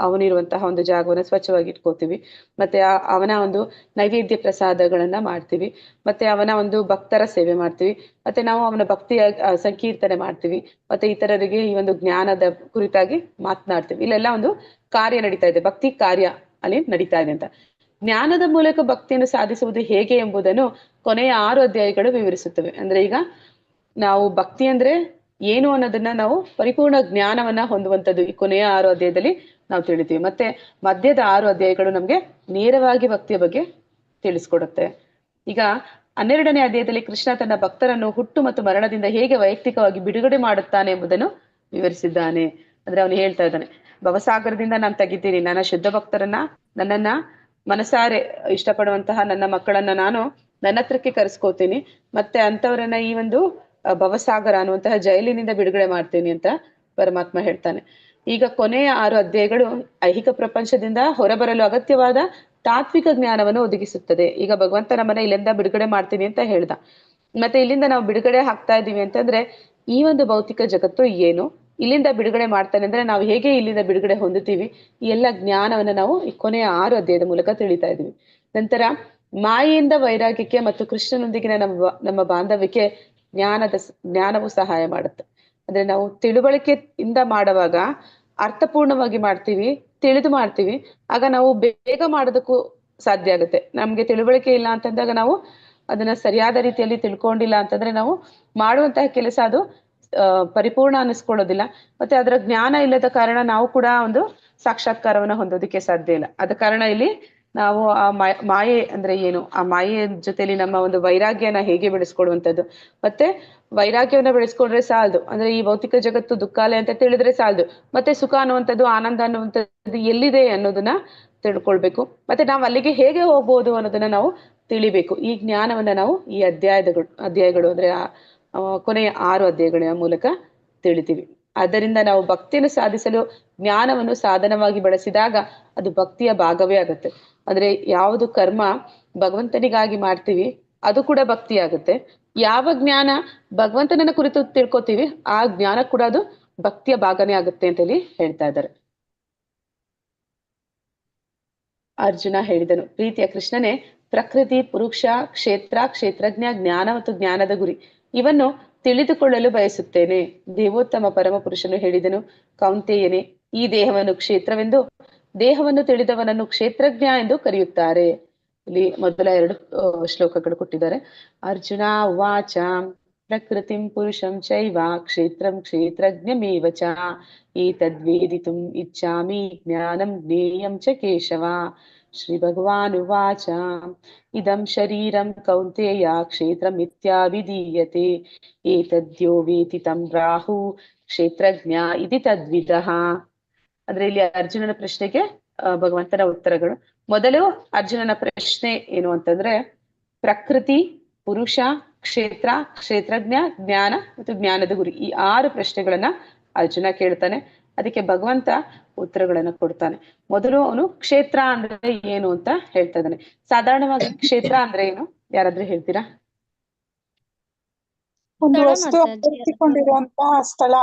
Speaker 2: ಅವನಿರುವಂತಹ ಒಂದು ಜಾಗವನ್ನು ಸ್ವಚ್ಛವಾಗಿ ಇಟ್ಕೋತೀವಿ. ಮತ್ತೆ ಅವನ ಒಂದು ನೈವೇದ್ಯ ಪ್ರಸಾದಗಳನ್ನ ಮಾಡ್ತೀವಿ. ಮತ್ತೆ ಅವನ ಒಂದು ಭಕ್ತರ ಸೇವೆ ಮಾಡ್ತೀವಿ. ಮತ್ತೆ ನಾವು ಅವನ ಭಕ್ತಿಯ ಸಂಕೀರ್ತನೆ ಮಾಡ್ತೀವಿ. ಮತ್ತೆ ಇತರರಿಗೆ ಈ ಒಂದು ಜ್ಞಾನದ ಕುರಿತಾಗಿ ಮಾತನಾಡ್ತೀವಿ. ಇಲ್ಲೆಲ್ಲ ಒಂದು ಕಾರ್ಯ ನಡೀತಾ ಇದೆ, ಭಕ್ತಿ ಕಾರ್ಯ ಅಲ್ಲಿ ನಡೀತಾ ಇದೆ ಅಂತ. ಜ್ಞಾನದ ಮೂಲಕ ಭಕ್ತಿಯನ್ನು ಸಾಧಿಸುವುದು ಹೇಗೆ ಎಂಬುದನ್ನು ಕೊನೆಯ 6 ಅಧ್ಯಾಯಗಳು ವಿವರಿಸುತ್ತವೆ. ಅಂದ್ರೆ ಈಗ ನಾವು ಭಕ್ತಿ ಅಂದ್ರೆ ಏನು ಅನ್ನೋದನ್ನ ನಾವು ಪರಿಪೂರ್ಣ ಜ್ಞಾನವನ್ನ ಹೊಂದುವಂಥದ್ದು ಈ ಕೊನೆಯ 6 ಅಧ್ಯಾಯದಲ್ಲಿ ನಾವು ತಿಳಿತೀವಿ. ಮತ್ತೆ ಮಧ್ಯದ 6 ಅಧ್ಯಾಯಗಳು ನಮ್ಗೆ ನೇರವಾಗಿ ಭಕ್ತಿಯ ಬಗ್ಗೆ ತಿಳಿಸ್ಕೊಡುತ್ತೆ. ಈಗ 12ನೇ ಅಧ್ಯಾಯದಲ್ಲಿ ಕೃಷ್ಣ ತನ್ನ ಭಕ್ತರನ್ನು ಹುಟ್ಟು ಮತ್ತು ಮರಣದಿಂದ ಹೇಗೆ ವೈಯಕ್ತಿಕವಾಗಿ ಬಿಡುಗಡೆ ಮಾಡುತ್ತಾನೆ ಎಂಬುದನ್ನು ವಿವರಿಸಿದ್ದಾನೆ. ಅಂದ್ರೆ ಅವನು ಹೇಳ್ತಾ ಇದ್ದಾನೆ, ಭವಸಾಗರದಿಂದ ನಾನು ತೆಗಿತೀನಿ, ನನ್ನ ಶುದ್ಧ ಭಕ್ತರನ್ನ, ನನ್ನನ್ನ ಮನಸಾರೆ ಇಷ್ಟಪಡುವಂತಹ ನನ್ನ ಮಕ್ಕಳನ್ನ ನಾನು ನನ್ನ ಹತ್ರಕ್ಕೆ ಕರೆಸ್ಕೋತೀನಿ, ಮತ್ತೆ ಅಂತವರನ್ನ ಈ ಒಂದು ಭವಸಾಗರ ಅನ್ನುವಂತಹ ಜೈಲಿನಿಂದ ಬಿಡುಗಡೆ ಮಾಡ್ತೀನಿ ಅಂತ ಪರಮಾತ್ಮ ಹೇಳ್ತಾನೆ. ಈಗ ಕೊನೆಯ 6 ಅಧ್ಯಾಯಗಳು ಐಹಿಕ ಪ್ರಪಂಚದಿಂದ ಹೊರಬರಲು ಅಗತ್ಯವಾದ ತಾತ್ವಿಕ ಜ್ಞಾನವನ್ನು ಒದಗಿಸುತ್ತದೆ. ಈಗ ಭಗವಂತ ನಮ್ಮನ್ನ ಇಲ್ಲಿಂದ ಬಿಡುಗಡೆ ಮಾಡ್ತೀನಿ ಅಂತ ಹೇಳ್ದ. ಮತ್ತೆ ಇಲ್ಲಿಂದ ನಾವು ಬಿಡುಗಡೆ ಆಗ್ತಾ ಇದೀವಿ ಅಂತಂದ್ರೆ ಈ ಒಂದು ಭೌತಿಕ ಜಗತ್ತು ಏನು, ಇಲ್ಲಿಂದ ಬಿಡುಗಡೆ ಮಾಡ್ತಾನೆ ಅಂದ್ರೆ ನಾವು ಹೇಗೆ ಇಲ್ಲಿಂದ ಬಿಡುಗಡೆ ಹೊಂದುತ್ತೀವಿ, ಈ ಎಲ್ಲ ಜ್ಞಾನವನ್ನ ನಾವು ಈ ಕೊನೆಯ 6 ಅಧ್ಯಾಯದ ಮೂಲಕ ತಿಳಿತಾ ಇದೀವಿ. ನಂತರ ಮಾಯೆಯಿಂದ ವೈರಾಗ್ಯಕ್ಕೆ ಮತ್ತು ಕೃಷ್ಣನೊಂದಿಗಿನ ನಮ್ಮ ಬಾಂಧವ್ಯಕ್ಕೆ ಜ್ಞಾನವು ಸಹಾಯ ಮಾಡುತ್ತೆ. ಅಂದ್ರೆ ನಾವು ತಿಳುವಳಿಕೆಯಿಂದ ಮಾಡುವಾಗ ಅರ್ಥಪೂರ್ಣವಾಗಿ ಮಾಡ್ತೀವಿ, ತಿಳಿದು ಮಾಡ್ತೀವಿ, ಆಗ ನಾವು ಬೇಗ ಮಾಡೋದಕ್ಕೂ ಸಾಧ್ಯ ಆಗುತ್ತೆ. ನಮ್ಗೆ ತಿಳುವಳಿಕೆ ಇಲ್ಲ ಅಂತಂದಾಗ ನಾವು ಅದನ್ನ ಸರಿಯಾದ ರೀತಿಯಲ್ಲಿ ತಿಳ್ಕೊಂಡಿಲ್ಲ ಅಂತಂದ್ರೆ ನಾವು ಮಾಡುವಂತಹ ಕೆಲಸ ಅದು ಪರಿಪೂರ್ಣ ಅನ್ನಿಸ್ಕೊಳ್ಳೋದಿಲ್ಲ. ಮತ್ತೆ ಅದರ ಜ್ಞಾನ ಇಲ್ಲದ ಕಾರಣ ನಾವು ಕೂಡ ಒಂದು ಸಾಕ್ಷಾತ್ಕಾರವನ್ನ ಹೊಂದೋದಕ್ಕೆ ಸಾಧ್ಯ ಇಲ್ಲ. ಆದ ಕಾರಣ ಇಲ್ಲಿ ನಾವು ಆ ಮಾಯೆ ಅಂದ್ರೆ ಏನು, ಆ ಮಾಯೆಯ ಜೊತೆಲಿ ನಮ್ಮ ಒಂದು ವೈರಾಗ್ಯನ ಹೇಗೆ ಬೆಳೆಸ್ಕೊಡುವಂಥದ್ದು, ಮತ್ತೆ ವೈರಾಗ್ಯವನ್ನ ಬೆಳೆಸ್ಕೊಂಡ್ರೆ ಸಾಲದು. ಅಂದ್ರೆ ಈ ಭೌತಿಕ ಜಗತ್ತು ದುಃಖಾಲಯ ಅಂತ ತಿಳಿದ್ರೆ ಸಾಲದು, ಮತ್ತೆ ಸುಖ ಅನ್ನುವಂಥದ್ದು, ಆನಂದ ಅನ್ನುವಂಥದ್ದು ಎಲ್ಲಿದೆ ಅನ್ನೋದನ್ನ ತಿಳ್ಕೊಳ್ಬೇಕು. ಮತ್ತೆ ನಾವು ಅಲ್ಲಿಗೆ ಹೇಗೆ ಹೋಗ್ಬೋದು ಅನ್ನೋದನ್ನ ನಾವು ತಿಳಿಬೇಕು. ಈ ಜ್ಞಾನವನ್ನ ನಾವು ಈ ಅಧ್ಯಾಯಗಳು ಅಂದ್ರೆ ಕೊನೆಯ 6 ಅಧ್ಯಾಯಗಳ ಮೂಲಕ ತಿಳಿತೀವಿ. ಆದ್ದರಿಂದ ನಾವು ಭಕ್ತಿಯನ್ನು ಸಾಧಿಸಲು ಜ್ಞಾನವನ್ನು ಸಾಧನವಾಗಿ ಬಳಸಿದಾಗ ಅದು ಭಕ್ತಿಯ ಭಾಗವೇ ಆಗುತ್ತೆ. ಅಂದ್ರೆ ಯಾವುದು ಕರ್ಮ ಭಗವಂತನಿಗಾಗಿ ಮಾಡ್ತೀವಿ ಅದು ಕೂಡ ಭಕ್ತಿ ಆಗುತ್ತೆ. ಯಾವ ಜ್ಞಾನ ಭಗವಂತನನ್ನ ಕುರಿತು ತಿಳ್ಕೊತೀವಿ ಆ ಜ್ಞಾನ ಕೂಡ ಅದು ಭಕ್ತಿಯ ಭಾಗನೇ ಆಗುತ್ತೆ ಅಂತ ಹೇಳಿ ಹೇಳ್ತಾ ಇದ್ದಾರೆ. ಅರ್ಜುನ ಹೇಳಿದನು, ಪ್ರೀತಿಯ ಕೃಷ್ಣನೇ, ಪ್ರಕೃತಿ, ಪುರುಷ, ಕ್ಷೇತ್ರ, ಕ್ಷೇತ್ರಜ್ಞ, ಜ್ಞಾನ ಮತ್ತು ಜ್ಞಾನದ ಗುರಿ ಇವನ್ನು ತಿಳಿದುಕೊಳ್ಳಲು ಬಯಸುತ್ತೇನೆ. ದೇವೋತ್ತಮ ಪರಮ ಪುರುಷನು ಹೇಳಿದನು, ಕೌಂತೆಯನೇ, ಈ ದೇಹವನ್ನು ಕ್ಷೇತ್ರವೆಂದು, ದೇಹವನ್ನು ತಿಳಿದವನನ್ನು ಕ್ಷೇತ್ರಜ್ಞ ಎಂದು ಕರೆಯುತ್ತಾರೆ. ಇಲ್ಲಿ ಮೊದಲ 2 ಶ್ಲೋಕಗಳು ಕೊಟ್ಟಿದ್ದಾರೆ. ಅರ್ಜುನ ಉವಾಚ ಪ್ರಕೃತಿಂ ಪುರುಷಂ ಚೈವ ಕ್ಷೇತ್ರಂ ಕ್ಷೇತ್ರಜ್ಞಮೇವ ಚ ಏತದ್ವೇದಿತುಂ ಇಚ್ಛಾಮಿ ಜ್ಞಾನಂ ಜ್ಞೇಯಂ ಚ ಕೇಶವ. ಶ್ರೀ ಭಗವಾನ್ ಉವಾಚ ಇದಂ ಶರೀರಂ ಕೌಂತೆಯ ಕ್ಷೇತ್ರಂ ಇತ್ಯಾಭಿಧೀಯತೆ ಏತದ್ಯೋ ವೇತಿ ತಂ ಪ್ರಾಹು ಕ್ಷೇತ್ರಜ್ಞ ಇತಿ ತದ್ವಿದಃ. ಅಂದ್ರೆ ಇಲ್ಲಿ ಅರ್ಜುನನ ಪ್ರಶ್ನೆಗೆ ಭಗವಂತನ ಉತ್ತರಗಳು. ಮೊದಲು ಅರ್ಜುನನ ಪ್ರಶ್ನೆ ಏನು ಅಂತಂದ್ರೆ, ಪ್ರಕೃತಿ, ಪುರುಷ, ಕ್ಷೇತ್ರ, ಕ್ಷೇತ್ರಜ್ಞ, ಜ್ಞಾನ ಮತ್ತು ಜ್ಞಾನದ ಗುರಿ ಈ 6 ಪ್ರಶ್ನೆಗಳನ್ನ ಅರ್ಜುನ ಕೇಳ್ತಾನೆ. ಅದಕ್ಕೆ ಭಗವಂತ ಉತ್ತರಗಳನ್ನ ಕೊಡ್ತಾನೆ. ಮೊದಲು ಅವನು ಕ್ಷೇತ್ರ ಅಂದ್ರೆ ಏನು ಅಂತ ಹೇಳ್ತಾ ಇದ್ದಾನೆ. ಸಾಧಾರಣವಾಗಿ ಕ್ಷೇತ್ರ ಅಂದ್ರೆ ಏನು, ಯಾರಾದ್ರೂ ಹೇಳ್ತೀರಾ?
Speaker 3: ಒಂದು ವಸ್ತು ಆವರಿಸಿಕೊಂಡಿರುವಂತಹ ಸ್ಥಳ.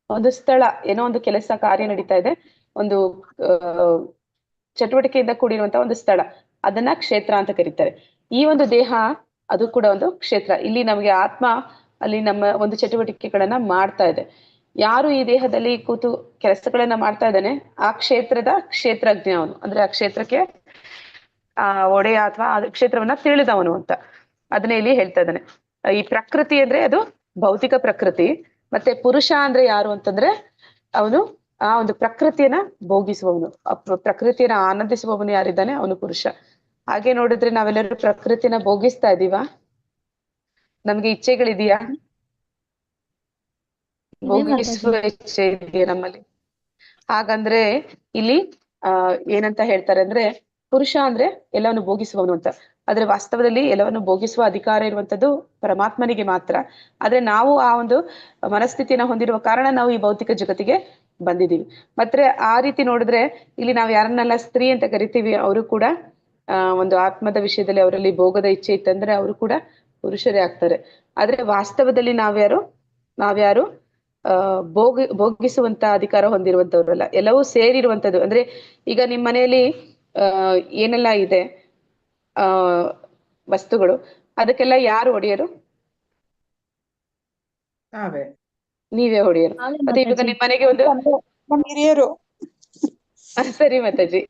Speaker 2: ಒಂದು ಸ್ಥಳ, ಏನೋ ಒಂದು ಕೆಲಸ ಕಾರ್ಯ ನಡೀತಾ ಇದೆ, ಒಂದು ಚಟುವಟಿಕೆಯಿಂದ ಕೂಡಿರುವಂತಹ ಒಂದು ಸ್ಥಳ, ಅದನ್ನ ಕ್ಷೇತ್ರ ಅಂತ ಕರೀತಾರೆ. ಈ ಒಂದು ದೇಹ ಅದು ಕೂಡ ಒಂದು ಕ್ಷೇತ್ರ. ಇಲ್ಲಿ ನಮಗೆ ಆತ್ಮ ಅಲ್ಲಿ ನಮ್ಮ ಒಂದು ಚಟುವಟಿಕೆಗಳನ್ನ ಮಾಡ್ತಾ ಇದೆ. ಯಾರು ಈ ದೇಹದಲ್ಲಿ ಕೂತು ಕೆಲಸಗಳನ್ನ ಮಾಡ್ತಾ ಇದ್ದಾನೆ ಆ ಕ್ಷೇತ್ರದ ಕ್ಷೇತ್ರಜ್ಞ ಅವನು. ಅಂದ್ರೆ ಆ ಕ್ಷೇತ್ರಕ್ಕೆ ಒಡೆಯ ಅಥವಾ ಆ ಕ್ಷೇತ್ರವನ್ನ ತಿಳಿದವನು ಅಂತ ಅದನ್ನ ಇಲ್ಲಿ ಹೇಳ್ತಾ ಇದ್ದಾನೆ. ಈ ಪ್ರಕೃತಿ ಅಂದ್ರೆ ಅದು ಭೌತಿಕ ಪ್ರಕೃತಿ. ಮತ್ತೆ ಪುರುಷ ಅಂದ್ರೆ ಯಾರು ಅಂತಂದ್ರೆ ಅವನು ಆ ಒಂದು ಪ್ರಕೃತಿಯನ್ನ ಭೋಗಿಸುವವನು, ಪ್ರಕೃತಿಯನ್ನ ಆನಂದಿಸುವವನು ಯಾರಿದ್ದಾನೆ ಅವನು ಪುರುಷ. ಹಾಗೆ ನೋಡಿದ್ರೆ ನಾವೆಲ್ಲರೂ ಪ್ರಕೃತಿನ ಭೋಗಿಸ್ತಾ ಇದೀವಾ? ನಮ್ಗೆ ಇಚ್ಛೆಗಳಿದೆಯಾ? ಭೋಗಿಸುವ ಇಚ್ಛೆ ಇದೆಯಾ ನಮ್ಮಲ್ಲಿ? ಹಾಗಂದ್ರೆ ಇಲ್ಲಿ ಏನಂತ ಹೇಳ್ತಾರೆ ಅಂದ್ರೆ, ಪುರುಷ ಅಂದ್ರೆ ಎಲ್ಲವನ್ನು ಭೋಗಿಸುವವನು ಅಂತ. ಆದ್ರೆ ವಾಸ್ತವದಲ್ಲಿ ಎಲ್ಲವನ್ನು ಭೋಗಿಸುವ ಅಧಿಕಾರ ಇರುವಂತದ್ದು ಪರಮಾತ್ಮನಿಗೆ ಮಾತ್ರ. ಆದ್ರೆ ನಾವು ಆ ಒಂದು ಮನಸ್ಥಿತಿಯನ್ನ ಹೊಂದಿರುವ ಕಾರಣ ನಾವು ಈ ಭೌತಿಕ ಜಗತ್ತಿಗೆ ಬಂದಿದೀವಿ. ಮತ್ತೆ ಆ ರೀತಿ ನೋಡಿದ್ರೆ ಇಲ್ಲಿ ನಾವು ಯಾರನ್ನೆಲ್ಲ ಸ್ತ್ರೀ ಅಂತ ಕರಿತೀವಿ ಅವರು ಕೂಡ ಒಂದು ಆತ್ಮದ ವಿಷಯದಲ್ಲಿ ಅವರಲ್ಲಿ ಭೋಗದ ಇಚ್ಛೆ ಇತ್ತಂದ್ರೆ ಅವರು ಕೂಡ ಪುರುಷರೇ ಆಗ್ತಾರೆ. ಆದ್ರೆ ವಾಸ್ತವದಲ್ಲಿ ನಾವ್ಯಾರು ಭೋಗಿಸುವಂತ ಅಧಿಕಾರ ಹೊಂದಿರುವಂತವ್ರಲ್ಲ, ಎಲ್ಲವೂ ಸೇರಿರುವಂತದ್ದು. ಅಂದ್ರೆ ಈಗ ನಿಮ್ ಮನೆಯಲ್ಲಿ ಏನೆಲ್ಲ ಇದೆ ವಸ್ತುಗಳು, ಅದಕ್ಕೆಲ್ಲ ಯಾರು ಒಡೆಯರು? ನೀವೇ ಹೊಡೆಯರು. ಮತ್ತೆ ಇವಾಗ ನಿಮ್ ಮನೆಗೆ ಒಂದು
Speaker 3: ನಮ್ಮ ಹಿರಿಯರು,
Speaker 2: ಸರಿ ಮಾತಾಜಿ,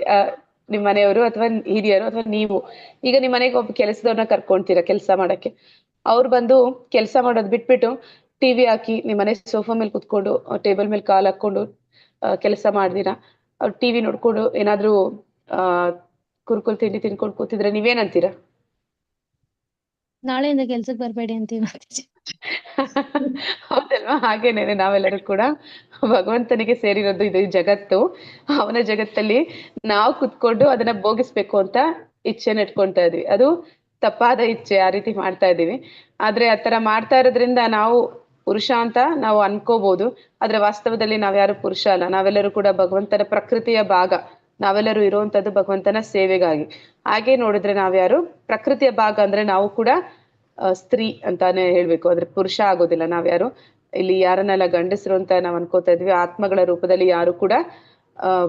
Speaker 2: ನಿಮ್ ಮನೆಯವರು ಅಥವಾ ಹಿರಿಯರು ಅಥವಾ ನೀವು ಈಗ ನಿಮ್ ಮನೆಗೆ ಒಬ್ಬ ಕೆಲಸದವ್ರನ್ನ ಕರ್ಕೊಂತೀರಾ ಕೆಲಸ ಮಾಡಕ್ಕೆ. ಅವ್ರು ಬಂದು ಕೆಲಸ ಮಾಡೋದ್ ಬಿಟ್ಬಿಟ್ಟು ಟಿವಿ ಹಾಕಿ ನಿಮ್ಮ ಮನೆ ಸೋಫಾ ಮೇಲೆ ಕುತ್ಕೊಂಡು ಟೇಬಲ್ ಮೇಲೆ ಕಾಲ್ ಹಾಕೊಂಡು ಕೆಲಸ ಮಾಡ್ದಿರಾ ಅವ್ರು ಟಿವಿ ನೋಡ್ಕೊಂಡು ಏನಾದ್ರೂ ಕುರ್ಕುಲ್ ತಿಂಡಿ ತಿನ್ಕೊಂಡು ಕೂತಿದ್ರೆ ನೀವೇನಂತೀರಾ?
Speaker 7: ನಾಳೆಯಿಂದ ಕೆಲ್ಸಕ್ಕೆ ಬರ್ಬೇಡಿ ಅಂತೀವಿ ಮಾತಾಜಿ.
Speaker 2: ಹೌದಲ್ವಾ? ಹಾಗೇನೇನೆ ನಾವೆಲ್ಲರೂ ಕೂಡ ಭಗವಂತನಿಗೆ ಸೇರಿರೋದು ಇದು, ಈ ಜಗತ್ತು. ಅವನ ಜಗತ್ತಲ್ಲಿ ನಾವು ಕುತ್ಕೊಂಡು ಅದನ್ನ ಭೋಗಿಸ್ಬೇಕು ಅಂತ ಇಚ್ಛೆನ ಇಟ್ಕೊಂತಾ ಇದೀವಿ. ಅದು ತಪ್ಪಾದ ಇಚ್ಛೆ, ಆ ರೀತಿ ಮಾಡ್ತಾ ಇದೀವಿ. ಆದ್ರೆ ಆತರ ಮಾಡ್ತಾ ಇರೋದ್ರಿಂದ ನಾವು ಪುರುಷ ಅಂತ ನಾವು ಅನ್ಕೋಬಹುದು, ಆದ್ರೆ ವಾಸ್ತವದಲ್ಲಿ ನಾವ್ಯಾರು ಪುರುಷ ಅಲ್ಲ. ನಾವೆಲ್ಲರೂ ಕೂಡ ಭಗವಂತನ ಪ್ರಕೃತಿಯ ಭಾಗ. ನಾವೆಲ್ಲರೂ ಇರುವಂತದ್ದು ಭಗವಂತನ ಸೇವೆಗಾಗಿ. ಹಾಗೆ ನೋಡಿದ್ರೆ ನಾವ್ಯಾರು ಪ್ರಕೃತಿಯ ಭಾಗ ಅಂದ್ರೆ ನಾವು ಕೂಡ ಸ್ತ್ರೀ ಅಂತಾನೆ ಹೇಳ್ಬೇಕು, ಆದ್ರೆ ಪುರುಷ ಆಗೋದಿಲ್ಲ. ನಾವ್ಯಾರು ಇಲ್ಲಿ ಯಾರನ್ನೆಲ್ಲ ಗಂಡಸರು ಅಂತ ನಾವ್ ಅನ್ಕೋತಾ ಇದ್ವಿ, ಆತ್ಮಗಳ ರೂಪದಲ್ಲಿ ಯಾರು ಕೂಡ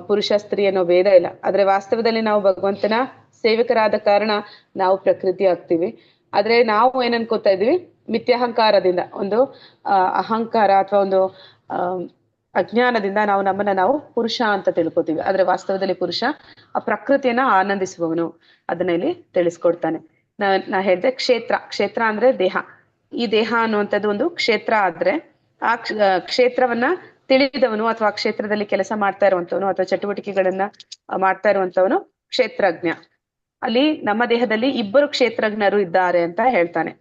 Speaker 2: ಪುರುಷ ಸ್ತ್ರೀ ಅನ್ನೋ ಭೇದ ಇಲ್ಲ. ಆದ್ರೆ ವಾಸ್ತವದಲ್ಲಿ ನಾವು ಭಗವಂತನ ಸೇವಕರಾದ ಕಾರಣ ನಾವು ಪ್ರಕೃತಿ ಆಗ್ತೀವಿ. ಆದ್ರೆ ನಾವು ಏನ್ ಅನ್ಕೋತಾ ಇದೀವಿ, ಮಿಥ್ಯಾಹಂಕಾರದಿಂದ, ಒಂದು ಅಹಂಕಾರ ಅಥವಾ ಒಂದು ಅಜ್ಞಾನದಿಂದ ನಾವು ಪುರುಷ ಅಂತ ತಿಳ್ಕೊತೀವಿ. ಆದ್ರೆ ವಾಸ್ತವದಲ್ಲಿ ಪುರುಷ ಆ ಪ್ರಕೃತಿಯನ್ನ ಆನಂದಿಸುವವನು. ಅದನ್ನ ಇಲ್ಲಿ ತಿಳಿಸ್ಕೊಡ್ತಾನೆ. ನಾ ಹೇಳ್ದೆ ಕ್ಷೇತ್ರ ಅಂದ್ರೆ ದೇಹ. ಈ ದೇಹ ಅನ್ನುವಂಥದ್ದು ಒಂದು ಕ್ಷೇತ್ರ ಆದ್ರೆ ಆ ಕ್ಷೇತ್ರವನ್ನ ತಿಳಿದವನು ಅಥವಾ ಕ್ಷೇತ್ರದಲ್ಲಿ ಕೆಲಸ ಮಾಡ್ತಾ ಇರುವಂತವನು ಅಥವಾ ಚಟುವಟಿಕೆಗಳನ್ನ ಮಾಡ್ತಾ ಇರುವಂತವನು ಕ್ಷೇತ್ರಜ್ಞ. ಅಲ್ಲಿ ನಮ್ಮ ದೇಹದಲ್ಲಿ ಇಬ್ಬರು ಕ್ಷೇತ್ರಜ್ಞರು ಇದ್ದಾರೆ ಅಂತ ಹೇಳ್ತಾನೆ.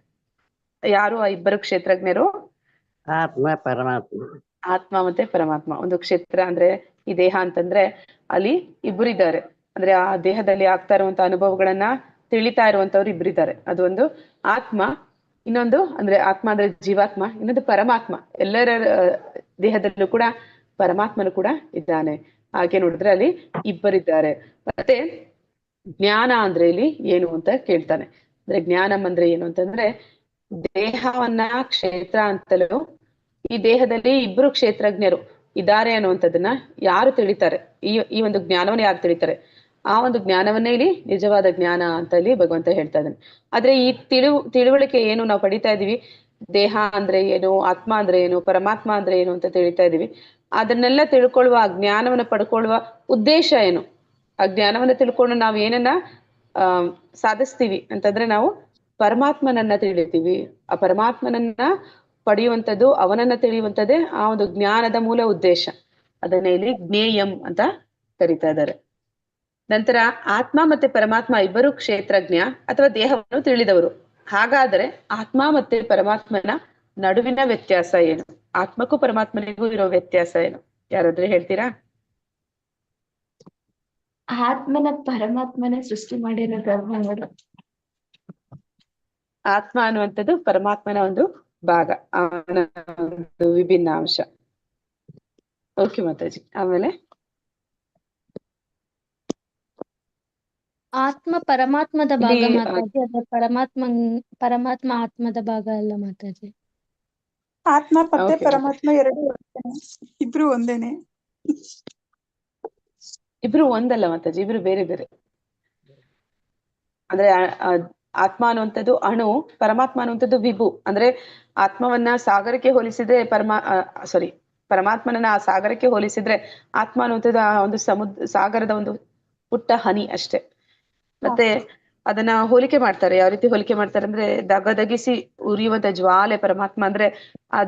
Speaker 2: ಯಾರು ಆ ಇಬ್ಬರು ಕ್ಷೇತ್ರಜ್ಞರು?
Speaker 6: ಆತ್ಮ ಪರಮಾತ್ಮ.
Speaker 2: ಆತ್ಮ ಮತ್ತೆ ಪರಮಾತ್ಮ. ಒಂದು ಕ್ಷೇತ್ರ ಅಂದ್ರೆ ಈ ದೇಹ ಅಂತಂದ್ರೆ ಅಲ್ಲಿ ಇಬ್ಬರಿದ್ದಾರೆ. ಅಂದ್ರೆ ಆ ದೇಹದಲ್ಲಿ ಆಗ್ತಾ ಇರುವಂತ ಅನುಭವಗಳನ್ನ ತಿಳಿತಾ ಇರುವಂತವ್ರು ಇಬ್ಬರಿದ್ದಾರೆ. ಅದೊಂದು ಆತ್ಮ, ಇನ್ನೊಂದು ಅಂದ್ರೆ ಆತ್ಮ ಅಂದ್ರೆ ಜೀವಾತ್ಮ, ಇನ್ನೊಂದು ಪರಮಾತ್ಮ. ಎಲ್ಲರ ದೇಹದಲ್ಲೂ ಕೂಡ ಪರಮಾತ್ಮನು ಕೂಡ ಇದ್ದಾನೆ. ಹಾಗೆ ನೋಡಿದ್ರೆ ಅಲ್ಲಿ ಇಬ್ಬರಿದ್ದಾರೆ. ಮತ್ತೆ ಜ್ಞಾನ ಅಂದ್ರೆ ಇಲ್ಲಿ ಏನು ಅಂತ ಕೇಳ್ತಾನೆ. ಅಂದ್ರೆ ಜ್ಞಾನಂ ಅಂದ್ರೆ ಏನು ಅಂತಂದ್ರೆ, ದೇಹವನ್ನ ಕ್ಷೇತ್ರ ಅಂತಲೂ ಈ ದೇಹದಲ್ಲಿ ಇಬ್ರು ಕ್ಷೇತ್ರಜ್ಞರು ಇದ್ದಾರೆ ಅನ್ನುವಂಥದ್ದನ್ನ ಯಾರು ತಿಳಿತಾರೆ, ಈ ಒಂದು ಜ್ಞಾನವನ್ನ ಯಾರು ತಿಳಿತಾರೆ, ಆ ಒಂದು ಜ್ಞಾನವನ್ನೇ ಇಲ್ಲಿ ನಿಜವಾದ ಜ್ಞಾನ ಅಂತ ಇಲ್ಲಿ ಭಗವಂತ ಹೇಳ್ತಾ ಇದ್ದಾನೆ. ಆದ್ರೆ ಈ ತಿಳುವಳಿಕೆ ಏನು ನಾವು ಪಡಿತಾ ಇದೀವಿ, ದೇಹ ಅಂದ್ರೆ ಏನು, ಆತ್ಮ ಅಂದ್ರೆ ಏನು, ಪರಮಾತ್ಮ ಅಂದ್ರೆ ಏನು ಅಂತ ತಿಳಿತಾ ಇದೀವಿ. ಅದನ್ನೆಲ್ಲ ತಿಳ್ಕೊಳ್ಳುವ, ಆ ಜ್ಞಾನವನ್ನ ಪಡ್ಕೊಳ್ಳುವ ಉದ್ದೇಶ ಏನು? ಆ ಜ್ಞಾನವನ್ನ ತಿಳ್ಕೊಂಡು ನಾವು ಏನನ್ನ ಸಾಧಿಸ್ತೀವಿ ಅಂತಂದ್ರೆ, ನಾವು ಪರಮಾತ್ಮನನ್ನ ತಿಳಿತೀವಿ. ಆ ಪರಮಾತ್ಮನನ್ನ ಪಡೆಯುವಂಥದ್ದು, ಅವನನ್ನ ತಿಳಿಯುವಂಥದ್ದೇ ಆ ಒಂದು ಜ್ಞಾನದ ಮೂಲ ಉದ್ದೇಶ. ಅದನ್ನ ಇಲ್ಲಿ ಜ್ಞೇಯಂ ಅಂತ ಕರೀತಾ ಇದ್ದಾರೆ. ನಂತರ ಆತ್ಮ ಮತ್ತೆ ಪರಮಾತ್ಮ ಇಬ್ಬರು ಕ್ಷೇತ್ರಜ್ಞ ಅಥವಾ ದೇಹವನ್ನು ತಿಳಿದವರು. ಹಾಗಾದರೆ ಆತ್ಮ ಮತ್ತೆ ಪರಮಾತ್ಮನ ನಡುವಿನ ವ್ಯತ್ಯಾಸ ಏನು? ಆತ್ಮಕ್ಕೂ ಪರಮಾತ್ಮನಿಗೂ ಇರೋ ವ್ಯತ್ಯಾಸ ಏನು? ಯಾರಾದ್ರೂ ಹೇಳ್ತೀರಾ?
Speaker 4: ಆತ್ಮನ ಪರಮಾತ್ಮನ ಸೃಷ್ಟಿ ಮಾಡಿರೋದು.
Speaker 2: ಆತ್ಮ ಅನ್ನುವಂಥದ್ದು ಪರಮಾತ್ಮನ ಒಂದು ಭಾಗ, ಅವನ ಒಂದು ವಿಭಿನ್ನ ಅಂಶ. ಓಕೆ ಮಾತಾಜಿ. ಆಮೇಲೆ
Speaker 7: ಆತ್ಮ ಪರಮಾತ್ಮದ ಭಾಗ
Speaker 2: ಇಲ್ಲಿ
Speaker 7: ಮಾತಾಜಿ, ಅದ್ರ ಪರಮಾತ್ಮ ಆತ್ಮದ ಭಾಗ ಅಲ್ಲ ಮಾತಾಜಿ.
Speaker 3: ಆತ್ಮ ಮತ್ತೆ
Speaker 2: Okay,
Speaker 3: ಪರಮಾತ್ಮ ಎರಡು ಒಂದೇನೆ, ಇಬ್ರು ಒಂದೇನೆ.
Speaker 2: ಇಬ್ರು ಒಂದಲ್ಲ ಮಾತಾಜಿ, ಇಬ್ರು ಬೇರೆ ಬೇರೆ. ಅಂದ್ರೆ ಆತ್ಮ ಅನ್ನುವಂಥದ್ದು ಅಣು, ಪರಮಾತ್ಮ ಅನ್ನುವಂಥದ್ದು ವಿಭು. ಅಂದ್ರೆ ಆತ್ಮವನ್ನ ಸಾಗರಕ್ಕೆ ಹೋಲಿಸಿದ್ರೆ ಪರಮಾತ್ಮನನ್ನ ಆ ಸಾಗರಕ್ಕೆ ಹೋಲಿಸಿದ್ರೆ ಆತ್ಮ ಅನ್ನುವಂಥದ್ದು ಆ ಒಂದು ಸಾಗರದ ಒಂದು ಪುಟ್ಟ ಹನಿ ಅಷ್ಟೇ. ಮತ್ತೆ ಅದನ್ನ ಹೋಲಿಕೆ ಮಾಡ್ತಾರೆ. ಯಾವ ರೀತಿ ಹೋಲಿಕೆ ಮಾಡ್ತಾರೆ ಅಂದ್ರೆ, ದಗದಗಿಸಿ ಉರಿಯುವಂತ ಜ್ವಾಲೆ ಪರಮಾತ್ಮ. ಅಂದ್ರೆ ಆ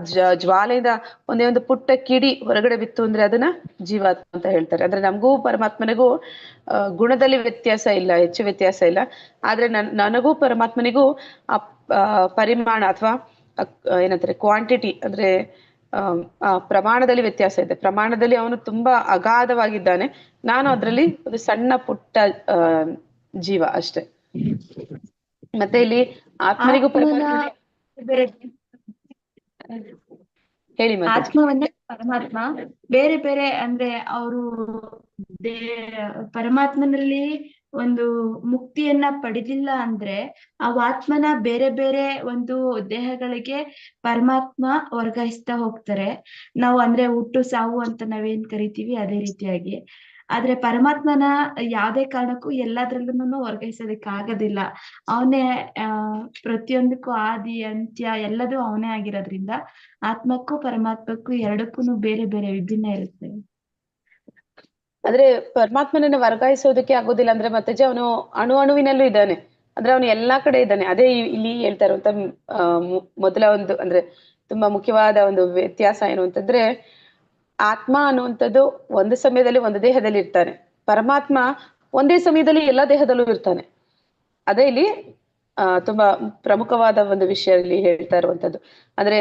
Speaker 2: ಜ್ವಾಲೆಯಿಂದ ಒಂದೇ ಒಂದು ಪುಟ್ಟ ಕಿಡಿ ಹೊರಗಡೆ ಬಿತ್ತು ಅಂದ್ರೆ ಅದನ್ನ ಜೀವಾತ್ಮ ಅಂತ ಹೇಳ್ತಾರೆ. ಅಂದ್ರೆ ನಮಗೂ ಪರಮಾತ್ಮನಿಗೂ ಗುಣದಲ್ಲಿ ವ್ಯತ್ಯಾಸ ಇಲ್ಲ, ಹೆಚ್ಚು ವ್ಯತ್ಯಾಸ ಇಲ್ಲ. ಆದ್ರೆ ನನಗೂ ಪರಮಾತ್ಮನಿಗೂ ಆ ಪರಿಮಾಣ ಅಥವಾ ಏನಂತಾರೆ ಕ್ವಾಂಟಿಟಿ, ಅಂದ್ರೆ ಪ್ರಮಾಣದಲ್ಲಿ ವ್ಯತ್ಯಾಸ ಇದೆ. ಪ್ರಮಾಣದಲ್ಲಿ ಅವನು ತುಂಬಾ ಅಗಾಧವಾಗಿದ್ದಾನೆ, ನಾನು ಅದ್ರಲ್ಲಿ ಒಂದು ಸಣ್ಣ ಪುಟ್ಟ ಜೀವ ಅಷ್ಟೇ. ಮತ್ತೆ ಇಲ್ಲಿ ಆತ್ಮನಿಗೂ ಹೇಳಿ ಮಾತಾಜಿ.
Speaker 4: ಆತ್ಮವನ್ನ ಪರಮಾತ್ಮ ಬೇರೆ ಬೇರೆ ಅಂದ್ರೆ ಅವರು ಪರಮಾತ್ಮನಲ್ಲಿ ಒಂದು ಮುಕ್ತಿಯನ್ನ ಪಡೆದಿಲ್ಲ ಅಂದ್ರೆ ಆ ಆತ್ಮನ ಬೇರೆ ಬೇರೆ ಒಂದು ದೇಹಗಳಿಗೆ ಪರಮಾತ್ಮ ವರ್ಗಾಯಿಸ್ತಾ ಹೋಗ್ತಾರೆ. ನಾವು ಅಂದ್ರೆ ಹುಟ್ಟು ಸಾವು ಅಂತ ನಾವೇನ್ ಕರಿತೀವಿ ಅದೇ ರೀತಿಯಾಗಿ. ಆದ್ರೆ ಪರಮಾತ್ಮನ ಯಾವ್ದೇ ಕಾರಣಕ್ಕೂ ಎಲ್ಲದ್ರಲ್ಲೂ ವರ್ಗಾಯಿಸೋದಕ್ಕೆ ಆಗೋದಿಲ್ಲ. ಅವನೇ ಪ್ರತಿಯೊಂದಕ್ಕೂ ಆದಿ ಅಂತ್ಯ ಎಲ್ಲದೂ ಅವನೇ ಆಗಿರೋದ್ರಿಂದ ಆತ್ಮಕ್ಕೂ ಪರಮಾತ್ಮಕ್ಕೂ ಎರಡಕ್ಕೂ ಬೇರೆ ಬೇರೆ ವಿಭಿನ್ನ ಇರುತ್ತೆ.
Speaker 2: ಆದ್ರೆ ಪರಮಾತ್ಮನನ್ನ ವರ್ಗಾಯಿಸೋದಕ್ಕೆ ಆಗೋದಿಲ್ಲ ಅಂದ್ರೆ ಮಾತಾಜಿ, ಅವನು ಅಣುವಿನಲ್ಲೂ ಇದ್ದಾನೆ. ಅಂದ್ರೆ ಅವನು ಎಲ್ಲಾ ಕಡೆ ಇದ್ದಾನೆ. ಅದೇ ಇಲ್ಲಿ ಹೇಳ್ತಾ ಇರುವಂತ ಮೊದಲ ಒಂದು ಅಂದ್ರೆ ತುಂಬಾ ಮುಖ್ಯವಾದ ಒಂದು ವ್ಯತ್ಯಾಸ ಏನು ಅಂತಂದ್ರೆ, ಆತ್ಮ ಅನ್ನುವಂಥದ್ದು ಒಂದು ಸಮಯದಲ್ಲಿ ಒಂದು ದೇಹದಲ್ಲಿ ಇರ್ತಾನೆ, ಪರಮಾತ್ಮ ಒಂದೇ ಸಮಯದಲ್ಲಿ ಎಲ್ಲ ದೇಹದಲ್ಲೂ ಇರ್ತಾನೆ. ಅದೇ ಇಲ್ಲಿ ತುಂಬಾ ಪ್ರಮುಖವಾದ ಒಂದು ವಿಷಯ ಇಲ್ಲಿ ಹೇಳ್ತಾ ಇರುವಂತದ್ದು. ಅಂದ್ರೆ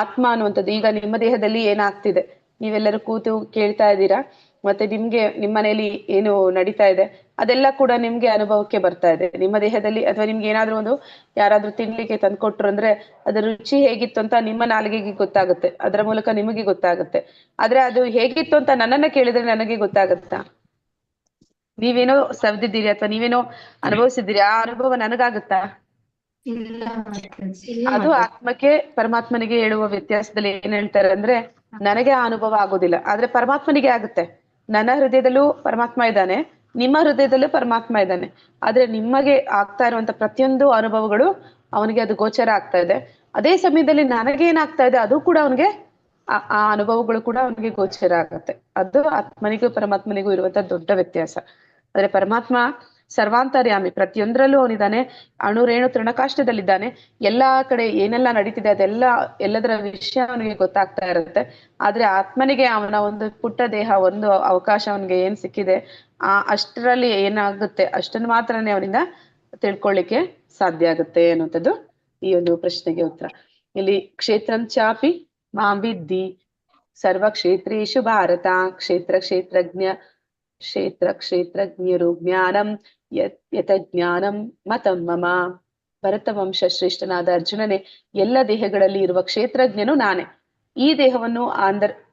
Speaker 2: ಆತ್ಮ ಅನ್ನುವಂಥದ್ದು ಈಗ ನಿಮ್ಮ ದೇಹದಲ್ಲಿ ಏನಾಗ್ತಿದೆ, ನೀವೆಲ್ಲರೂ ಕೂತು ಕೇಳ್ತಾ ಇದ್ದೀರಾ, ಮತ್ತೆ ನಿಮ್ಗೆ ನಿಮ್ಮ ಮನೆಯಲ್ಲಿ ಏನು ನಡೀತಾ ಇದೆ ಅದೆಲ್ಲ ಕೂಡ ನಿಮ್ಗೆ ಅನುಭವಕ್ಕೆ ಬರ್ತಾ ಇದೆ ನಿಮ್ಮ ದೇಹದಲ್ಲಿ. ಅಥವಾ ನಿಮ್ಗೆ ಏನಾದ್ರೂ ಒಂದು ಯಾರಾದ್ರೂ ತಿನ್ಲಿಕ್ಕೆ ತಂದ್ಕೊಟ್ರು ಅಂದ್ರೆ ಅದರ ರುಚಿ ಹೇಗಿತ್ತು ಅಂತ ನಿಮ್ಮ ನಾಲಿಗೆಗೆ ಗೊತ್ತಾಗುತ್ತೆ, ಅದರ ಮೂಲಕ ನಿಮಗೆ ಗೊತ್ತಾಗುತ್ತೆ. ಆದ್ರೆ ಅದು ಹೇಗಿತ್ತು ಅಂತ ನನ್ನನ್ನ ಕೇಳಿದ್ರೆ ನನಗೆ ಗೊತ್ತಾಗತ್ತಾ? ನೀವೇನೋ ಸವ್ದಿದ್ದೀರಿ ಅಥವಾ ನೀವೇನೋ ಅನುಭವಿಸಿದ್ದೀರಿ, ಆ ಅನುಭವ ನನಗಾಗುತ್ತಾ?
Speaker 4: ಇಲ್ಲ
Speaker 2: ಅದು ಆತ್ಮಕ್ಕೆ ಪರಮಾತ್ಮನಿಗೆ ಹೇಳುವ ವ್ಯತ್ಯಾಸದಲ್ಲಿ ಏನ್ ಹೇಳ್ತಾರೆ ಅಂದ್ರೆ, ನನಗೆ ಆ ಅನುಭವ ಆಗೋದಿಲ್ಲ, ಆದ್ರೆ ಪರಮಾತ್ಮನಿಗೆ ಆಗುತ್ತೆ. ನನ್ನ ಹೃದಯದಲ್ಲೂ ಪರಮಾತ್ಮ ಇದ್ದಾನೆ, ನಿಮ್ಮ ಹೃದಯದಲ್ಲೂ ಪರಮಾತ್ಮ ಇದ್ದಾನೆ, ಆದ್ರೆ ನಿಮಗೆ ಆಗ್ತಾ ಇರುವಂತ ಪ್ರತಿಯೊಂದು ಅನುಭವಗಳು ಅವನಿಗೆ ಅದು ಗೋಚರ ಆಗ್ತಾ ಇದೆ. ಅದೇ ಸಮಯದಲ್ಲಿ ನನಗೇನಾಗ್ತಾ ಇದೆ ಅದು ಕೂಡ ಅವನಿಗೆ ಆ ಅನುಭವಗಳು ಕೂಡ ಅವನಿಗೆ ಗೋಚರ ಆಗತ್ತೆ. ಅದು ಆತ್ಮನಿಗೂ ಪರಮಾತ್ಮನಿಗೂ ಇರುವಂತ ದೊಡ್ಡ ವ್ಯತ್ಯಾಸ. ಆದ್ರೆ ಪರಮಾತ್ಮ ಸರ್ವಾಂತರ್ಯಾಮಿ, ಪ್ರತಿಯೊಂದರಲ್ಲೂ ಅವನಿದ್ದಾನೆ, ಅಣುರೇಣು ತೃಣಕಾಷ್ಟದಲ್ಲಿದ್ದಾನೆ, ಎಲ್ಲಾ ಕಡೆ ಏನೆಲ್ಲ ನಡೀತಿದೆ ಅದೆಲ್ಲ ಎಲ್ಲದರ ವಿಷಯ ಅವನಿಗೆ ಗೊತ್ತಾಗ್ತಾ ಇರುತ್ತೆ. ಆದ್ರೆ ಆತ್ಮನಿಗೆ ಅವನ ಒಂದು ಪುಟ್ಟ ದೇಹ, ಒಂದು ಅವಕಾಶ ಅವನಿಗೆ ಏನ್ ಸಿಕ್ಕಿದೆ ಅಷ್ಟರಲ್ಲಿ ಏನಾಗುತ್ತೆ ಅಷ್ಟನ್ನು ಮಾತ್ರನೇ ಅವನಿಂದ ತಿಳ್ಕೊಳ್ಳಿಕ್ಕೆ ಸಾಧ್ಯ ಆಗುತ್ತೆ ಅನ್ನುವಂಥದ್ದು ಈ ಒಂದು ಪ್ರಶ್ನೆಗೆ ಉತ್ತರ. ಇಲ್ಲಿ ಕ್ಷೇತ್ರಂ ಚಾಪಿ ಮಾಂ ವಿದ್ಧಿ ಸರ್ವ ಕ್ಷೇತ್ರೇಷು ಭಾರತ ಕ್ಷೇತ್ರಜ್ಞರು ಜ್ಞಾನಂ ಯತ ಜ್ಞಾನಂ ಮತಂ ಮಮ. ಭರತ ವಂಶ ಶ್ರೇಷ್ಠನಾದ ಅರ್ಜುನನೇ, ಎಲ್ಲ ದೇಹಗಳಲ್ಲಿ ಇರುವ ಕ್ಷೇತ್ರಜ್ಞನು ನಾನೇ. ಈ ದೇಹವನ್ನು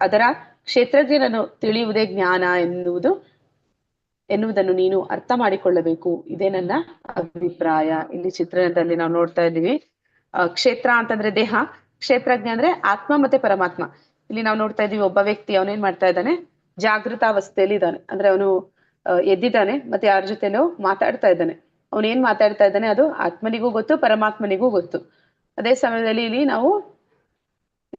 Speaker 2: ಅದರ ಕ್ಷೇತ್ರಜ್ಞನನ್ನು ತಿಳಿಯುವುದೇ ಜ್ಞಾನ ಎನ್ನುವುದನ್ನು ನೀನು ಅರ್ಥ ಮಾಡಿಕೊಳ್ಳಬೇಕು. ಇದೇ ನನ್ನ ಅಭಿಪ್ರಾಯ. ಇಲ್ಲಿ ಚಿತ್ರಣದಲ್ಲಿ ನಾವು ನೋಡ್ತಾ ಇದ್ದೀವಿ, ಕ್ಷೇತ್ರ ಅಂತಂದ್ರೆ ದೇಹ, ಕ್ಷೇತ್ರಜ್ಞ ಅಂದ್ರೆ ಆತ್ಮ ಮತ್ತೆ ಪರಮಾತ್ಮ. ಇಲ್ಲಿ ನಾವು ನೋಡ್ತಾ ಇದೀವಿ, ಒಬ್ಬ ವ್ಯಕ್ತಿ ಅವನೇನ್ ಮಾಡ್ತಾ ಇದ್ದಾನೆ, ಜಾಗೃತಾವಸ್ಥೆಯಲ್ಲಿ ಇದ್ದಾನೆ. ಅಂದ್ರೆ ಅವನು ಎದ್ದಿದ್ದಾನೆ, ಮತ್ತೆ ಯಾರ ಜೊತೆನೋ ಮಾತಾಡ್ತಾ ಇದ್ದಾನೆ. ಅವನೇನ್ ಮಾತಾಡ್ತಾ ಇದ್ದಾನೆ ಅದು ಆತ್ಮನಿಗೂ ಗೊತ್ತು, ಪರಮಾತ್ಮನಿಗೂ ಗೊತ್ತು. ಅದೇ ಸಮಯದಲ್ಲಿ ಇಲ್ಲಿ ನಾವು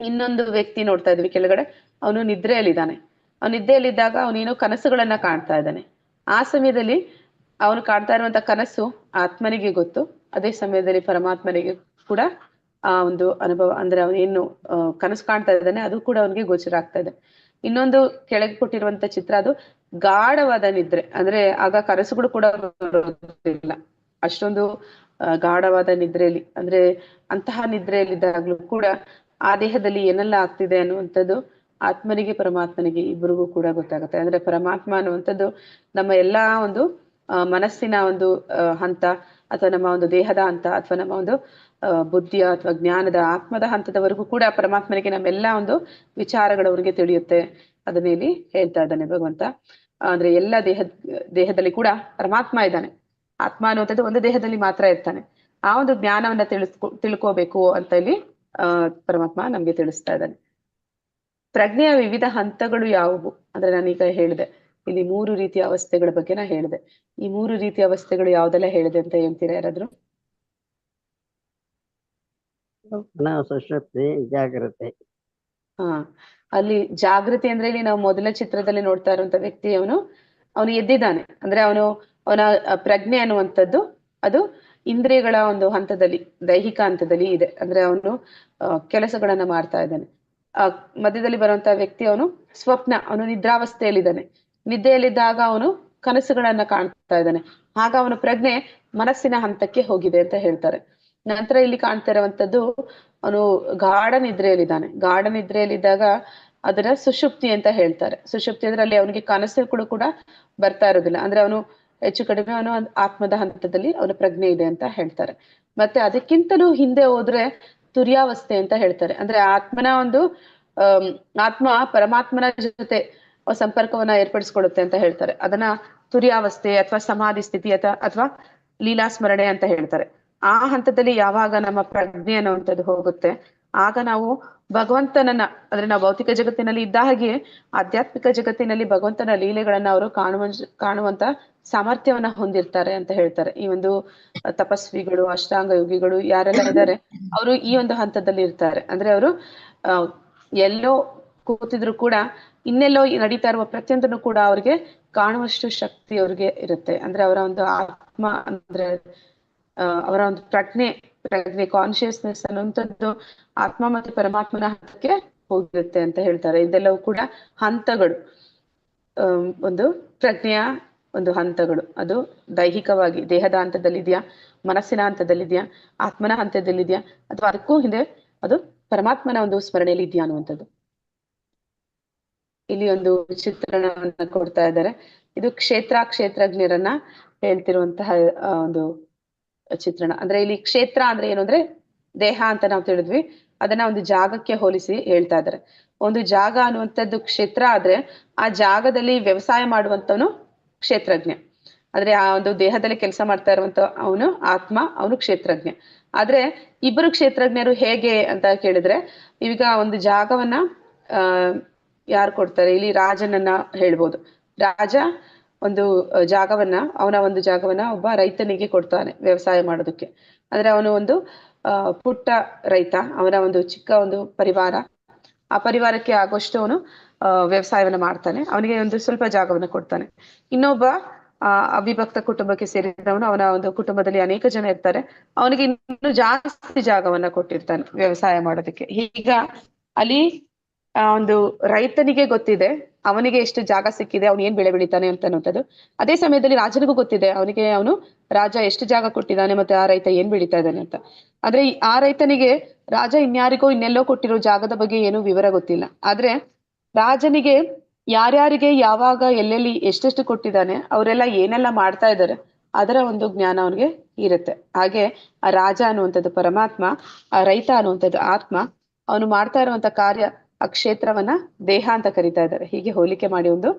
Speaker 2: ಇನ್ನೊಂದು ವ್ಯಕ್ತಿ ನೋಡ್ತಾ ಇದ್ವಿ ಕೆಳಗಡೆ, ಅವನು ನಿದ್ರೆಯಲ್ಲಿದ್ದಾನೆ. ಅವನು ನಿದ್ದೆಯಲ್ಲಿದ್ದಾಗ ಅವನೇನೋ ಕನಸುಗಳನ್ನ ಕಾಣ್ತಾ ಇದ್ದಾನೆ. ಆ ಸಮಯದಲ್ಲಿ ಅವನು ಕಾಣ್ತಾ ಇರುವಂತ ಕನಸು ಆತ್ಮನಿಗೆ ಗೊತ್ತು, ಅದೇ ಸಮಯದಲ್ಲಿ ಪರಮಾತ್ಮನಿಗೆ ಕೂಡ ಆ ಒಂದು ಅನುಭವ, ಅಂದ್ರೆ ಅವನೇನು ಕನಸು ಕಾಣ್ತಾ ಇದ್ದಾನೆ ಅದು ಕೂಡ ಅವನಿಗೆ ಗೋಚರ ಆಗ್ತಾ ಇದೆ. ಇನ್ನೊಂದು ಕೆಳಗೆ ಕೊಟ್ಟಿರುವಂತ ಚಿತ್ರ, ಅದು ಗಾಢವಾದ ನಿದ್ರೆ. ಅಂದ್ರೆ ಆಗ ಕನಸುಗಳು ಕೂಡ ಬರೋದಿಲ್ಲ, ಅಷ್ಟೊಂದು ಗಾಢವಾದ ನಿದ್ರೆಯಲ್ಲಿ, ಅಂದ್ರೆ ಅಂತಹ ನಿದ್ರೆಯಲ್ಲಿದ್ದಾಗ್ಲೂ ಕೂಡ ಆ ದೇಹದಲ್ಲಿ ಏನೆಲ್ಲ ಆಗ್ತಿದೆ ಅನ್ನುವಂಥದ್ದು ಆತ್ಮನಿಗೆ ಪರಮಾತ್ಮನಿಗೆ ಇಬ್ಬರಿಗೂ ಕೂಡ ಗೊತ್ತಾಗುತ್ತೆ. ಅಂದ್ರೆ ಪರಮಾತ್ಮ ಅನ್ನುವಂಥದ್ದು ನಮ್ಮ ಎಲ್ಲಾ ಒಂದು ಮನಸ್ಸಿನ ಒಂದು ಹಂತ, ಅಥವಾ ನಮ್ಮ ಒಂದು ದೇಹದ ಹಂತ, ಅಥವಾ ನಮ್ಮ ಒಂದು ಬುದ್ಧಿಯ ಅಥವಾ ಜ್ಞಾನದ ಆತ್ಮದ ಹಂತದವರೆಗೂ ಕೂಡ ಪರಮಾತ್ಮನಿಗೆ ನಮ್ಮೆಲ್ಲಾ ಒಂದು ವಿಚಾರಗಳವರಿಗೆ ತಿಳಿಯುತ್ತೆ. ಅದನ್ನ ಇಲ್ಲಿ ಹೇಳ್ತಾ ಇದ್ದಾನೆ ಭಗವಂತ. ಅಂದ್ರೆ ಎಲ್ಲ ದೇಹದಲ್ಲಿ ಕೂಡ ಪರಮಾತ್ಮ ಇದ್ದಾನೆ. ಆತ್ಮ ಅನ್ನುವಂಥದ್ದು ಒಂದು ದೇಹದಲ್ಲಿ ಮಾತ್ರ ಇರ್ತಾನೆ. ಆ ಒಂದು ಜ್ಞಾನವನ್ನ ತಿಳ್ಕೋಬೇಕು ಅಂತ ಇಲ್ಲಿ ಪರಮಾತ್ಮ ನಮ್ಗೆ ತಿಳಿಸ್ತಾ ಇದ್ದಾನೆ. ಪ್ರಜ್ಞೆಯ ವಿವಿಧ ಹಂತಗಳು ಯಾವುವು ಅಂದ್ರೆ, ನಾನೀಗ ಹೇಳಿದೆ ಇಲ್ಲಿ 3 ರೀತಿಯ ಅವಸ್ಥೆಗಳ ಬಗ್ಗೆ ನಾ ಹೇಳಿದೆ. ಈ 3 ರೀತಿಯ ಅವಸ್ಥೆಗಳು ಯಾವ್ದೆಲ್ಲ ಹೇಳಿದೆ ಅಂತ ಹೇಳ್ತೀರಾ ಯಾರಾದ್ರು?
Speaker 6: ಸುಷುಪ್ತಿ, ಜಾಗೃತಿ.
Speaker 2: ಅಲ್ಲಿ ಜಾಗೃತಿ ಅಂದ್ರೆ ಇಲ್ಲಿ ನಾವು ಮೊದಲ ಚಿತ್ರದಲ್ಲಿ ನೋಡ್ತಾ ಇರುವಂತ ವ್ಯಕ್ತಿ, ಅವನು ಎದ್ದಿದ್ದಾನೆ. ಅಂದ್ರೆ ಅವನ ಪ್ರಜ್ಞೆ ಅನ್ನುವಂಥದ್ದು ಅದು ಇಂದ್ರಿಯಗಳ ಒಂದು ಹಂತದಲ್ಲಿ, ದೈಹಿಕ ಹಂತದಲ್ಲಿ ಇದೆ. ಅಂದ್ರೆ ಅವನು ಕೆಲಸಗಳನ್ನ ಮಾಡ್ತಾ ಇದ್ದಾನೆ. ಮಧ್ಯದಲ್ಲಿ ಬರುವಂತ ವ್ಯಕ್ತಿ ಅವನು ಸ್ವಪ್ನ, ಅವನು ನಿದ್ರಾವಸ್ಥೆಯಲ್ಲಿದ್ದಾನೆ. ನಿದ್ದೆಯಲ್ಲಿದ್ದಾಗ ಅವನು ಕನಸುಗಳನ್ನ ಕಾಣ್ತಾ ಇದ್ದಾನೆ. ಆಗ ಅವನ ಪ್ರಜ್ಞೆ ಮನಸ್ಸಿನ ಹಂತಕ್ಕೆ ಹೋಗಿದೆ ಅಂತ ಹೇಳ್ತಾರೆ. ನಂತರ ಇಲ್ಲಿ ಕಾಣ್ತಾ ಇರುವಂತದ್ದು, ಅವನು ಗಾಢ ನಿದ್ರೆಯಲ್ಲಿದ್ದಾನೆ. ಗಾಢ ನಿದ್ರೆಯಲ್ಲಿದ್ದಾಗ ಅದರ ಸುಷುಪ್ತಿ ಅಂತ ಹೇಳ್ತಾರೆ. ಸುಷುಪ್ತಿ ಅಂದ್ರೆ ಅಲ್ಲಿ ಅವನಿಗೆ ಕನಸುಗಳು ಕೂಡ ಬರ್ತಾ ಇರೋದಿಲ್ಲ. ಅಂದ್ರೆ ಅವನು ಹೆಚ್ಚು ಕಡಿಮೆ ಅವನು ಆತ್ಮದ ಹಂತದಲ್ಲಿ ಅವನ ಪ್ರಜ್ಞೆ ಇದೆ ಅಂತ ಹೇಳ್ತಾರೆ. ಮತ್ತೆ ಅದಕ್ಕಿಂತಲೂ ಹಿಂದೆ ಹೋದ್ರೆ ತುರ್ಯಾವಸ್ಥೆ ಅಂತ ಹೇಳ್ತಾರೆ. ಅಂದ್ರೆ ಆತ್ಮನ ಒಂದು ಆತ್ಮ ಪರಮಾತ್ಮನ ಜೊತೆ ಸಂಪರ್ಕವನ್ನ ಏರ್ಪಡಿಸ್ಕೊಳ್ಳುತ್ತೆ ಅಂತ ಹೇಳ್ತಾರೆ. ಅದನ್ನ ತುರ್ಯಾವಸ್ಥೆ ಅಥವಾ ಸಮಾಧಿ ಸ್ಥಿತಿ ಅಥವಾ ಲೀಲಾಸ್ಮರಣೆ ಅಂತ ಹೇಳ್ತಾರೆ. ಆ ಹಂತದಲ್ಲಿ ಯಾವಾಗ ನಮ್ಮ ಪ್ರಜ್ಞೆ ಅನ್ನುವಂಥದ್ದು ಹೋಗುತ್ತೆ, ಆಗ ನಾವು ಭಗವಂತನನ್ನ, ಅಂದ್ರೆ ನಾವು ಭೌತಿಕ ಜಗತ್ತಿನಲ್ಲಿ ಇದ್ದ ಹಾಗೆ ಆಧ್ಯಾತ್ಮಿಕ ಜಗತ್ತಿನಲ್ಲಿ ಭಗವಂತನ ಲೀಲೆಗಳನ್ನ ಅವರು ಕಾಣುವಂತ ಸಾಮರ್ಥ್ಯವನ್ನ ಹೊಂದಿರ್ತಾರೆ ಅಂತ ಹೇಳ್ತಾರೆ. ಈ ಒಂದು ತಪಸ್ವಿಗಳು, ಅಷ್ಟಾಂಗ ಯೋಗಿಗಳು ಯಾರೆಲ್ಲ ಇದ್ದಾರೆ ಅವರು ಈ ಒಂದು ಹಂತದಲ್ಲಿ ಇರ್ತಾರೆ. ಅಂದ್ರೆ ಅವರು ಎಲ್ಲೋ ಕೂತಿದ್ರು ಕೂಡ ಇನ್ನೆಲ್ಲೋ ನಡೀತಾ ಇರುವ ಪ್ರತಿಯೊಂದನ್ನು ಕೂಡ ಅವ್ರಿಗೆ ಕಾಣುವಷ್ಟು ಶಕ್ತಿ ಅವ್ರಿಗೆ ಇರುತ್ತೆ. ಅಂದ್ರೆ ಅವರ ಒಂದು ಆತ್ಮ, ಅಂದ್ರೆ ಅವರ ಒಂದು ಪ್ರಜ್ಞೆ ಪ್ರಜ್ಞೆ ಕಾನ್ಶಿಯಸ್ನೆಸ್ ಅನ್ನುವಂಥದ್ದು ಆತ್ಮ ಮತ್ತು ಪರಮಾತ್ಮನ ಹಂತಕ್ಕೆ ಹೋಗಿರುತ್ತೆ ಅಂತ ಹೇಳ್ತಾರೆ. ಇದೆಲ್ಲವೂ ಕೂಡ ಹಂತಗಳು, ಒಂದು ಪ್ರಜ್ಞೆಯ ಒಂದು ಹಂತಗಳು. ಅದು ದೈಹಿಕವಾಗಿ ದೇಹದ ಹಂತದಲ್ಲಿದೆಯಾ, ಮನಸ್ಸಿನ ಹಂತದಲ್ಲಿದೆಯಾ, ಆತ್ಮನ ಹಂತದಲ್ಲಿದೆಯಾ, ಅಥವಾ ಅದಕ್ಕೂ ಹಿಂದೆ ಅದು ಪರಮಾತ್ಮನ ಒಂದು ಸ್ಮರಣೆಯಲ್ಲಿ ಇದೆಯಾ ಅನ್ನುವಂಥದ್ದು. ಇಲ್ಲಿ ಒಂದು ಚಿತ್ರಣವನ್ನ ಕೊಡ್ತಾ ಇದ್ದಾರೆ. ಇದು ಕ್ಷೇತ್ರಜ್ಞರನ್ನ ಹೇಳ್ತಿರುವಂತಹ ಒಂದು ಚಿತ್ರಣ. ಅಂದ್ರೆ ಇಲ್ಲಿ ಕ್ಷೇತ್ರ ಅಂದ್ರೆ ಏನು ಅಂದ್ರೆ ದೇಹ ಅಂತ ನಾವು ತಿಳಿದ್ವಿ, ಅದನ್ನ ಒಂದು ಜಾಗಕ್ಕೆ ಹೋಲಿಸಿ ಹೇಳ್ತಾ ಇದ್ದಾರೆ. ಒಂದು ಜಾಗ ಅನ್ನುವಂಥದ್ದು ಕ್ಷೇತ್ರ ಆದ್ರೆ ಆ ಜಾಗದಲ್ಲಿ ವ್ಯವಸಾಯ ಮಾಡುವಂತವನು ಕ್ಷೇತ್ರಜ್ಞ. ಆದ್ರೆ ಆ ಒಂದು ದೇಹದಲ್ಲಿ ಕೆಲಸ ಮಾಡ್ತಾ ಇರುವಂತ ಅವನು ಆತ್ಮ, ಅವನು ಕ್ಷೇತ್ರಜ್ಞ. ಆದ್ರೆ ಇಬ್ಬರು ಕ್ಷೇತ್ರಜ್ಞರು ಹೇಗೆ ಅಂತ ಕೇಳಿದ್ರೆ, ಈಗ ಒಂದು ಜಾಗವನ್ನ ಯಾರು ಕೊಡ್ತಾರೆ? ಇಲ್ಲಿ ರಾಜನನ್ನ ಹೇಳ್ಬೋದು. ರಾಜ ಒಂದು ಜಾಗವನ್ನ, ಅವನ ಒಂದು ಜಾಗವನ್ನ ಒಬ್ಬ ರೈತನಿಗೆ ಕೊಡ್ತಾನೆ ವ್ಯವಸಾಯ ಮಾಡೋದಕ್ಕೆ. ಅಂದ್ರೆ ಅವನು ಒಂದು ಪುಟ್ಟ ರೈತ, ಅವನ ಒಂದು ಚಿಕ್ಕ ಒಂದು ಪರಿವಾರ, ಆ ಪರಿವಾರಕ್ಕೆ ಆಗುವಷ್ಟು ಅವನು ವ್ಯವಸಾಯವನ್ನ ಮಾಡ್ತಾನೆ. ಅವನಿಗೆ ಒಂದು ಸ್ವಲ್ಪ ಜಾಗವನ್ನ ಕೊಡ್ತಾನೆ. ಇನ್ನೊಬ್ಬ ಅವಿಭಕ್ತ ಕುಟುಂಬಕ್ಕೆ ಸೇರಿದವನು, ಅವನ ಒಂದು ಕುಟುಂಬದಲ್ಲಿ ಅನೇಕ ಜನ ಇರ್ತಾರೆ, ಅವನಿಗೆ ಇನ್ನೂ ಜಾಸ್ತಿ ಜಾಗವನ್ನ ಕೊಟ್ಟಿರ್ತಾನೆ ವ್ಯವಸಾಯ ಮಾಡೋದಕ್ಕೆ. ಈಗ ಅಲ್ಲಿ ಒಂದು ರೈತನಿಗೆ ಗೊತ್ತಿದೆ ಅವನಿಗೆ ಎಷ್ಟು ಜಾಗ ಸಿಕ್ಕಿದೆ, ಅವ್ನು ಏನ್ ಬೆಳೆ ಬೆಳಿತಾನೆ ಅಂತ ಅನ್ನೋಂಥದ್ದು. ಅದೇ ಸಮಯದಲ್ಲಿ ರಾಜನಿಗೂ ಗೊತ್ತಿದೆ ಅವನು ರಾಜ ಎಷ್ಟು ಜಾಗ ಕೊಟ್ಟಿದ್ದಾನೆ ಮತ್ತೆ ಆ ರೈತ ಏನ್ ಬೆಳಿತಾ ಇದ್ದಾನೆ ಅಂತ. ಆದ್ರೆ ಆ ರೈತನಿಗೆ ರಾಜ ಇನ್ಯಾರಿಗೋ ಇನ್ನೆಲ್ಲೋ ಕೊಟ್ಟಿರೋ ಜಾಗದ ಬಗ್ಗೆ ಏನು ವಿವರ ಗೊತ್ತಿಲ್ಲ. ಆದ್ರೆ ರಾಜನಿಗೆ ಯಾರ್ಯಾರಿಗೆ ಯಾವಾಗ ಎಲ್ಲೆಲ್ಲಿ ಎಷ್ಟೆಷ್ಟು ಕೊಟ್ಟಿದ್ದಾನೆ, ಅವರೆಲ್ಲ ಏನೆಲ್ಲ ಮಾಡ್ತಾ ಇದ್ದಾರೆ, ಅದರ ಒಂದು ಜ್ಞಾನ ಅವನಿಗೆ ಇರುತ್ತೆ. ಹಾಗೆ ಆ ರಾಜ ಅನ್ನುವಂಥದ್ದು ಪರಮಾತ್ಮ, ಆ ರೈತ ಅನ್ನುವಂಥದ್ದು ಆತ್ಮ, ಅವನು ಮಾಡ್ತಾ ಇರುವಂತ ಕಾರ್ಯ ಆ ಕ್ಷೇತ್ರವನ್ನ ದೇಹ ಅಂತ ಕರಿತಾ ಇದ್ದಾರೆ. ಹೀಗೆ ಹೋಲಿಕೆ ಮಾಡಿ ಒಂದು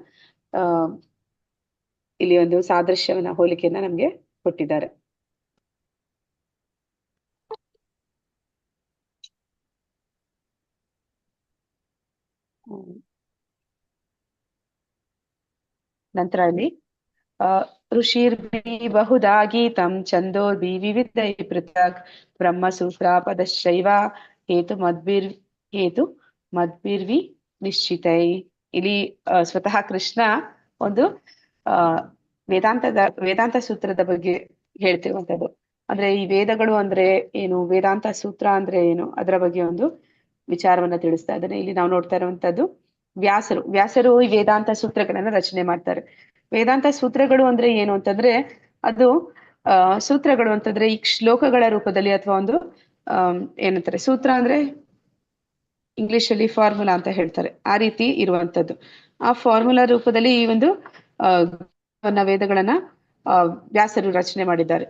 Speaker 2: ಇಲ್ಲಿ ಒಂದು ಸಾದೃಶ್ಯವನ್ನ, ಹೋಲಿಕೆಯನ್ನ ನಮ್ಗೆ ಕೊಟ್ಟಿದ್ದಾರೆ. ನಂತರ ಇಲ್ಲಿ ಋಷಿರ್ಭಿ ಬಹುಧಾ ಗೀತಂ ಛಂದೋರ್ಭಿ ವಿವಿಧೈ ಪೃಥಕ್ ಬ್ರಹ್ಮಸೂತ್ರ ಪದಶ್ಚೈವ ಹೇತು ಮದ್ಭಿರ್ವಿ ನಿಶ್ಚಿತೈ. ಇಲ್ಲಿ ಸ್ವತಃ ಕೃಷ್ಣ ಒಂದು ವೇದಾಂತ ಸೂತ್ರದ ಬಗ್ಗೆ ಹೇಳ್ತಿರುವಂತದ್ದು. ಅಂದ್ರೆ ಈ ವೇದಗಳು ಅಂದ್ರೆ ಏನು, ವೇದಾಂತ ಸೂತ್ರ ಅಂದ್ರೆ ಏನು, ಅದರ ಬಗ್ಗೆ ಒಂದು ವಿಚಾರವನ್ನ ತಿಳಿಸ್ತಾ ಇದ್ದಾನೆ. ಇಲ್ಲಿ ನಾವು ನೋಡ್ತಾ ಇರುವಂತದ್ದು ವ್ಯಾಸರು ಈ ವೇದಾಂತ ಸೂತ್ರಗಳನ್ನ ರಚನೆ ಮಾಡ್ತಾರೆ. ವೇದಾಂತ ಸೂತ್ರಗಳು ಅಂದ್ರೆ ಏನು ಅಂತಂದ್ರೆ, ಅದು ಸೂತ್ರಗಳು ಅಂತಂದ್ರೆ ಈ ಶ್ಲೋಕಗಳ ರೂಪದಲ್ಲಿ, ಅಥವಾ ಒಂದು ಏನಂತಾರೆ, ಸೂತ್ರ ಅಂದ್ರೆ ಇಂಗ್ಲಿಷ್ ಅಲ್ಲಿ ಫಾರ್ಮುಲಾ ಅಂತ ಹೇಳ್ತಾರೆ, ಆ ರೀತಿ ಇರುವಂತದ್ದು. ಆ ಫಾರ್ಮುಲಾ ರೂಪದಲ್ಲಿ ಈ ಒಂದು ವೇದಗಳನ್ನ ವ್ಯಾಸರು ರಚನೆ ಮಾಡಿದ್ದಾರೆ.